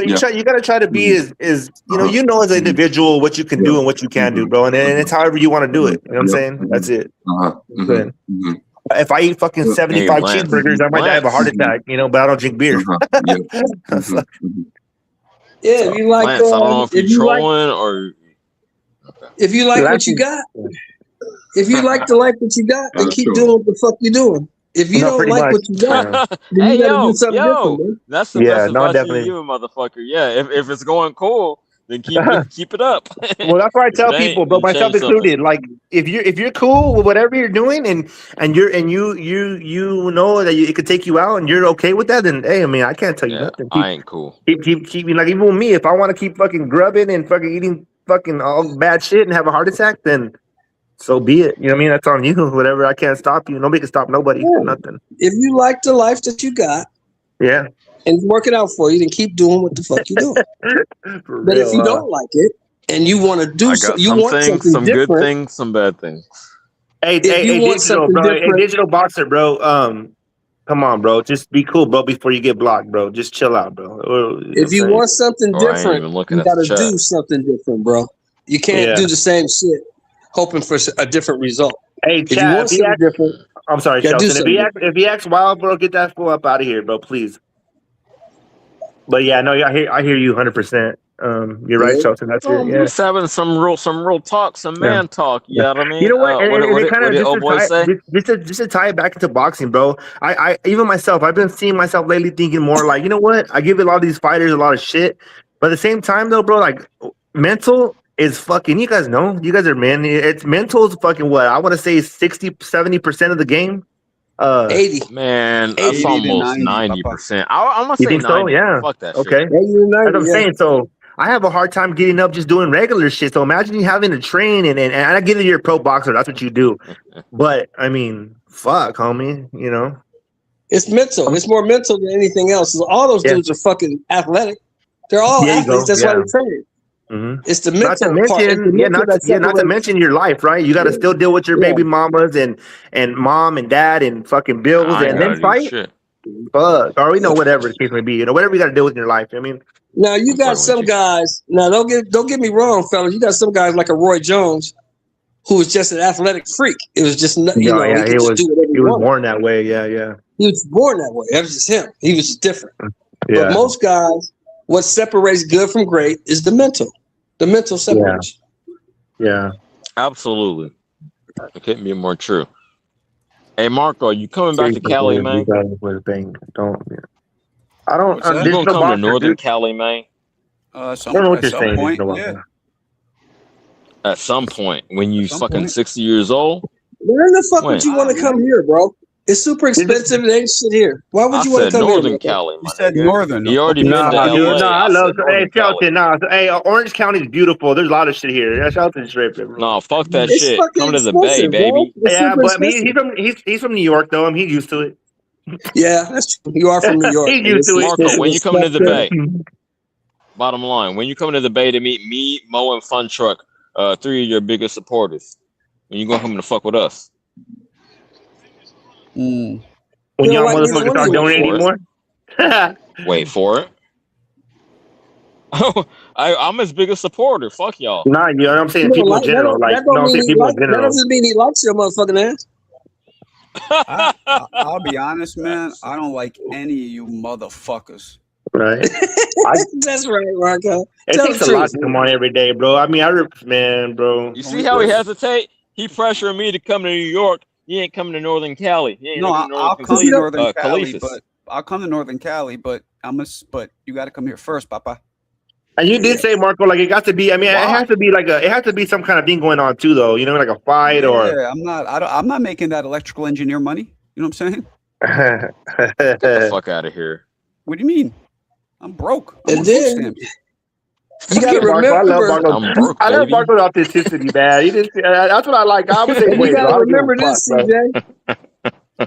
gotta try to be as as an individual what you can do and what you can do, bro. And it's however you want to do it. You know what I'm saying? That's it. Good. If I eat fucking 75 cheeseburgers, I might die of a heart attack, but I don't drink beer. Yeah, if you like, Lance, I don't know if you're trolling or if you like what you got, if you like the life that you got, then keep doing what the fuck you doing. If you don't like what you got, then you gotta do something different, man. That's the best advice you give, motherfucker. Yeah, if it's going cool, then keep it up. Well, that's why I tell people, bro, myself included. Like, if you're cool with whatever you're doing, and you know that it could take you out, and you're okay with that, then hey, I mean, I can't tell you nothing. I ain't cool. Keep like even with me, if I want to keep fucking grubbing and fucking eating fucking all bad shit and have a heart attack, then so be it. You know what I mean? That's on you. Whatever. I can't stop you. Nobody can stop nobody. Nothing. If you like the life that you got, yeah, and it's working out for you, then keep doing what the fuck you doing. But if you don't like it and you want to do something some different, good things, some bad things. Hey, digital, bro. Hey, digital boxer, bro. Come on, bro. Just be cool, bro, before you get blocked, bro. Just chill out, bro. If you want something different, you gotta do something different, bro. You can't do the same shit hoping for a different result. Hey, if you want something different, I'm sorry, Shelton. If he acts wild, bro, get that fool up out of here, bro, please. But yeah, no, I hear you 100%. You're right, Shelton. That's it. Yeah. Just having some real talk, some man talk. You know what I mean? You know what? What just to tie it back into boxing, bro. I even myself, I've been seeing myself lately thinking more like, you know what? I give a lot of these fighters a lot of shit, but at the same time, though, bro, like mental is fucking. You guys know, you guys are men. It's mental is fucking what I want to say 60-70% of the game. 80. Man, that's almost 90%. I'm gonna say 90. So? Yeah. Fuck that okay. shit. That's what I'm saying. So I have a hard time getting up just doing regular shit. So imagine you having to train and I get it, you're a pro boxer. That's what you do. But I mean, fuck, homie. You know, it's mental. It's more mental than anything else. All those dudes are fucking athletic. They're all athletes. That's why they train. Mm-hmm. It's the mental not to mention your life, right? You got to still deal with your baby mamas and mom and dad and fucking bills and then fight. Fuck, or whatever the case may be, whatever you got to deal with in your life. I mean, now you got some guys. Now don't get me wrong, fellas. You got some guys like a Roy Jones, who was just an athletic freak. It was just he was born that way. Yeah. He was born that way. That was just him. He was just different. Yeah. But most guys, what separates good from great is the mental. The mental separation. Yeah. Absolutely. It couldn't be more true. Hey, Marko, you coming back to Cali, man? I don't. You gonna come to Northern Cali, man? I don't know what you're saying. Point, yeah. At some point, when you fucking 60 years old. Where the fuck would you want to come here, bro? It's super expensive and ain't shit here. Why would you want to come Northern here? Cali, you said Northern. You already been to LA. No, I love. Hey, Shelton. Hey, Orange County is beautiful. There's a lot of shit here. Shelton's straight. No, fuck that shit. Come to the Bay, baby. Yeah, but he's from New York though. He's used to it. Yeah, that's true. You are from New York. He's used to it. Marko, when you coming to the Bay? Bottom line, when you coming to the Bay to meet me, Mo, and Fun Truck, 3 of your biggest supporters, when you gonna come to fuck with us? When y'all motherfuckers start donating more? Wait for it. Oh, I'm his biggest supporter. Fuck y'all. Nah, you know what I'm saying? People in general. That doesn't mean he likes your motherfucking ass. I'll be honest, man. I don't like any of you motherfuckers. Right. That's right, Marko. It takes a lot to come on every day, bro. I mean, bro. You see how he hesitate? He pressuring me to come to New York. He ain't coming to Northern Cali. I'll come to Northern Cali, but I'll come to Northern Cali, but but you got to come here first, Papa. And you did say, Marko, like it got to be. I mean, it has to be it has to be some kind of thing going on too, though. You know, like a fight or. Yeah, I'm not making that electrical engineer money. You know what I'm saying? Get the fuck out of here. What do you mean? I'm broke. And then you gotta remember. I love Marko's authenticity, man. That's what I like. I was saying, you gotta remember this, CJ.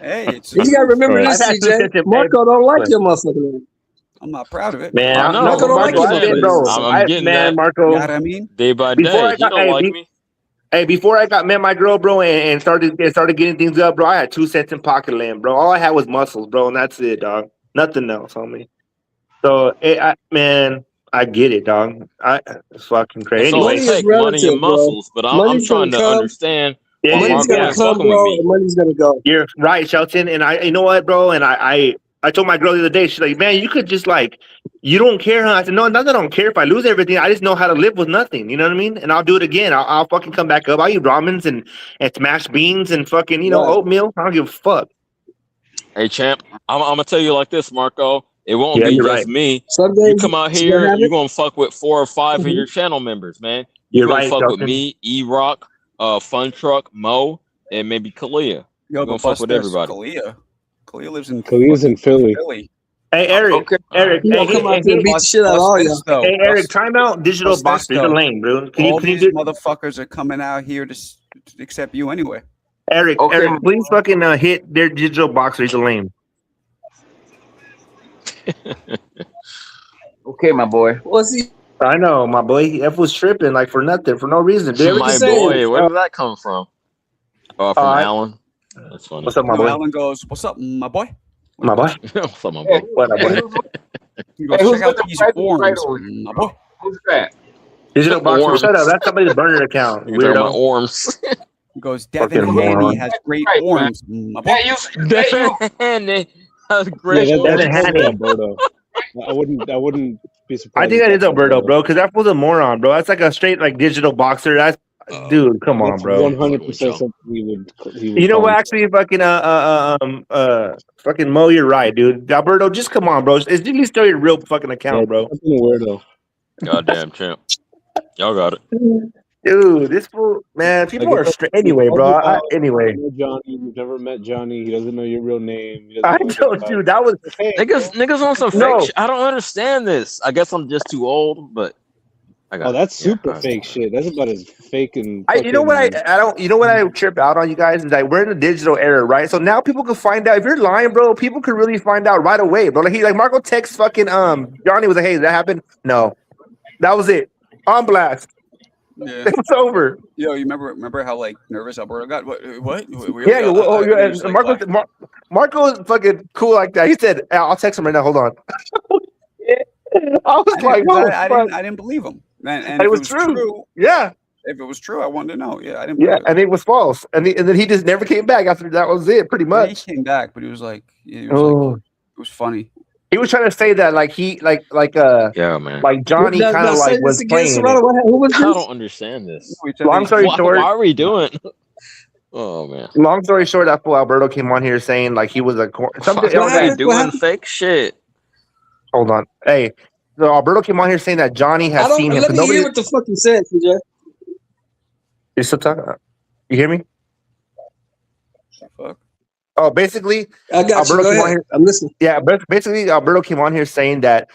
Hey, you gotta remember this, CJ. Marko don't like your motherfucking. I'm not proud of it, man. I know. Marko don't like I'm getting that. Marko. You know what I mean? Day by day, he don't like me. Hey, before I met my girl, bro, and started getting things up, bro, I had 2 cents in pocket land, bro. All I had was muscles, bro, and that's it, dog. Nothing else, homie. So, man, I get it, dog. It's fucking crazy. So Anyway, Money is take money and relative, bro. muscles, but I'm Money's gonna trying to come. understand yeah, why Money's Marco gonna ain't come, fucking with bro, me. and money's gonna go. you're right, Shelton. And you know what, bro? And I told my girl the other day, she's like, man, you could just like, you don't care, huh? I said, no, not that I don't care if I lose everything. I just know how to live with nothing. You know what I mean? And I'll do it again. I'll fucking come back up. I'll eat ramens and smashed beans and fucking, Right. oatmeal. I don't give a fuck. Hey, champ, I'm gonna tell you like this, Marco. It won't Yeah, be you're just right. me. Some You days come out you gonna here, have you're it. gonna fuck with 4 or 5 of Mhm. your channel members, man. You're You're gonna right, fuck with Shelton. me, E-Rock, Fun Truck, Mo, and maybe Kalia. Yo, You're gonna but fuck bust with this. everybody. Kalia lives in Kalia's in Philly. Philly. Hey, Eric. Okay. Eric. He Hey, gonna come out hey, there and beat the shit out of all Bust y'all. this though. hey, Eric. Bust, Time out. Digital bust this boxers. You're though. lame, bro. All Can you these do motherfuckers are coming out here to accept you anyway. Eric? Okay. Eric, please fucking hit their digital boxers. You're lame. Okay, my boy. What's he? I know, my boy. F was tripping like for nothing, for no reason. Dude, What you My saying? boy, where did that come from? From right. Alan. That's funny. What's up, my No, boy? Alan goes, "What's up, my boy?" My boy. What's up, my Hey, boy? What up, hey, boy? He goes, who's "Check got out the these private right forms, over here, my bro? boy." Who's that? Digital boxer. Shut up. Orms. That's somebody's burner account. You're talking about Weirdo. Orms. He goes, "Devin Fucking Haney moron. has great Right, man. forms, my boy." That you. That you. That's Yeah, great. that's Devin probably Haney. Alberto. I wouldn't be I surprised think if that is that's Alberto, bro, because that was a moron, bro. That's like a straight like digital boxer. That's dude. Come on, That's bro. 100% something he would You know call what? him. Actually, fucking Mo, you're right, dude. Alberto, just come on, bro. Is you still your real fucking Yeah, account, bro? something weirdo. Goddamn champ. Y'all got it. Dude, this fool, man. People Like are straight. Anyway, call bro. you out. Anyway, You know Johnny, you've never met Johnny. He doesn't know your real name. He doesn't I know anything don't, about dude. you. That was Hey, Niggas on some fake no. shit. I don't understand this. I guess I'm just too old, but I got Oh, that's it. Yeah, super I fake shit. That's about as fake and You know what fucking. I don't. You know what I trip out on you guys is like we're in a digital era, right? So now people can find out if you're lying, bro. People could really find out right away, bro. Like Marco texts fucking Johnny was like, "Hey, did that happened?" No, that was it. On blast. Yeah. It's over. Yo, you remember how like nervous Alberto got? What? Really? Yeah. And he was like, Marco is fucking cool like that. He said, "I'll text him right now. Hold on." I was like, "Oh, I fuck." didn't believe him. And And if it was true. Yeah. if it was true, I wanted to know. Yeah, I didn't Yeah, believe it. and it was false, and then he just never came back after that. Was it pretty Yeah, he much? came back, but he was like, it was funny. He was trying to say that like Yeah, man. like Johnny Now, kind of say like this was again, playing Serrano. it. Who was I this? don't understand this. Long story short, Why are we doing? Oh man. long story short, that fool Alberto came on here saying like he was a something. Why are we What doing happened? fake shit? Hold on, hey, so Alberto came on here saying that Johnny has seen him. Let me hear what the fuck you said, CJ. You still talking? You hear me? Fuck. Oh, basically, I got you. Alberto Go came on ahead. here. I'm listening. Yeah, basically, Alberto came on here saying that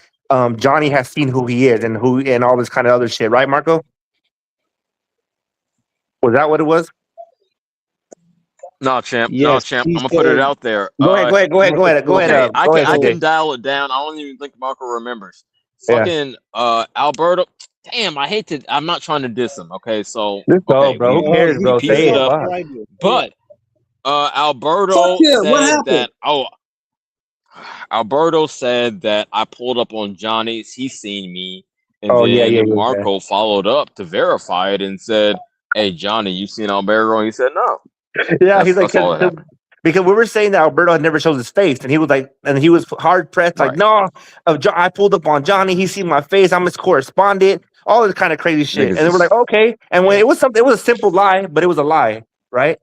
Johnny has seen who he is and all this kind of other shit, right, Marco? Was that what it was? No, champ. Yes, I'm he gonna put it said- out there. Go ahead. Okay, I CJ. can dial it down. I don't even think Marco remembers. Yeah. Fucking Alberto. Damn, I'm not trying to diss him. Okay, so Just go, okay, bro. Who cares, bro? pieced Say it it. up. Fuck. But Alberto Fuck him. What said happened? that. Alberto said that I pulled up on Johnny's. He's seen me, and then Marco followed up to verify it and said, "Hey, Johnny, you seen Alberto?" And he said, "No." Yeah, he's like, that's all that happened. because we were saying that Alberto had never showed his face, and he was like, and he was hard pressed, like, Right. no, I pulled up on Johnny. He seen my face. I'm his correspondent. All this kind of crazy shit, Niggas and then we're like, okay. And when it was a simple lie, but it was a lie, right?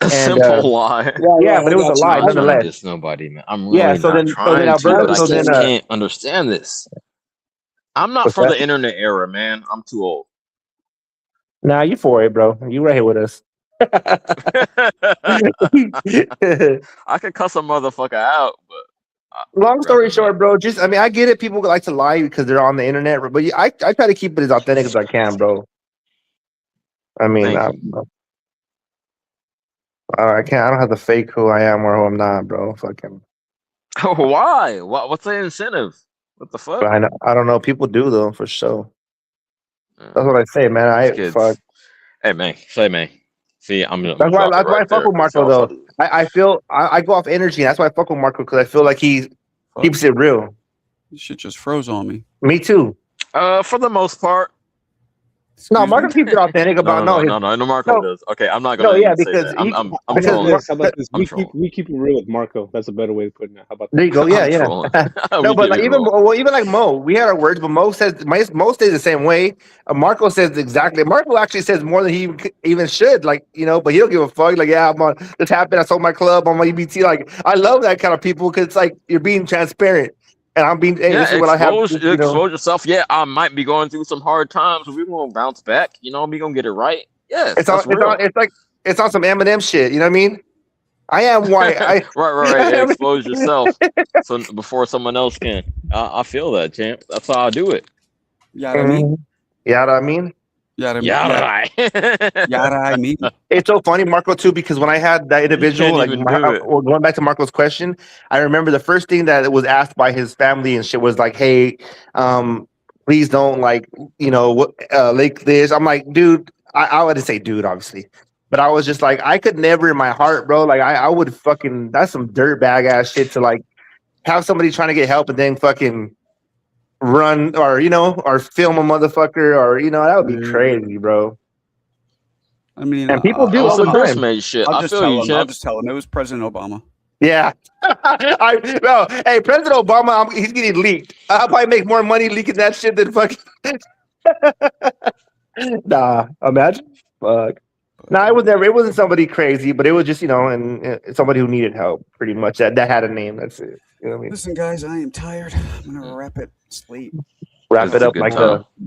A simple lie. Yeah, but it was a lie I'm not trying to nonetheless. diss nobody, man. I'm Yeah, really so not then trying Alberto- to, so but I then, just can't understand this. I'm not What's for that? the internet era, man. I'm too old. Nah, you for it, bro. You right here with us. I could cuss a motherfucker out, but Long story short, bro, I get it. People like to lie because they're on the internet, but I try to keep it as authentic as I can, bro. I mean, I can't. I don't have to fake who I am or who I'm not, bro. Fucking. Why? What's the incentive? What the fuck? I don't know. People do though, for sure. That's what I say, man. Kids. Fuck. Hey man, See, I'm That's why I fuck with Marco though. I feel I go off energy. That's why I fuck with Marco because I feel like he keeps it real. This shit just froze on me. Me too. For the most part. No, Marco keeps it authentic about No, Marco does. Okay, I'm not gonna say that. I'm trolling. How about this? We keep it real with Marco. That's a better way of putting it. How about that? There you go. Yeah, I'm yeah. trolling. No, but like even like Mo, we had our words, but Mo stays the same way. Marco says exactly. Marco actually says more than he even should. Like but he don't give a fuck. Like yeah, I'm on this happened. I sold my club on my EBT. Like I love that kind of people because it's like you're being transparent. And I'm being, hey, this is what I have. Expose yourself. Yeah, I might be going through some hard times, but we're gonna bounce back. We're gonna get it right. Yes, it's on some Eminem shit. You know what I mean? I am white. right. Expose yourself before someone else can. I feel that, champ. That's how I do it. Yeah, I mean. Yeah, I mean. I mean. It's so funny, Marco, too, because when I had that individual, like going back to Marco's question, I remember the first thing that was asked by his family and shit was like, "Hey, please don't like, like this." I'm like, dude, I wouldn't say dude, obviously, but I was just like, I could never in my heart, bro. Like, I would fucking that's some dirtbag ass shit to like have somebody trying to get help and then fucking run or film a motherfucker or that would be crazy, bro. I mean, and people do all the time. Shit. I'll just tell him it was President Obama. Yeah. Hey, President Obama, he's getting leaked. I'll probably make more money leaking that shit than fucking. Nah, imagine. Fuck. Nah, it wasn't somebody crazy, but it was just and somebody who needed help, pretty much. That had a name. That's it. You know what I mean? Listen, guys, I am tired. I'm gonna wrap it. Sleep. Wrap it up like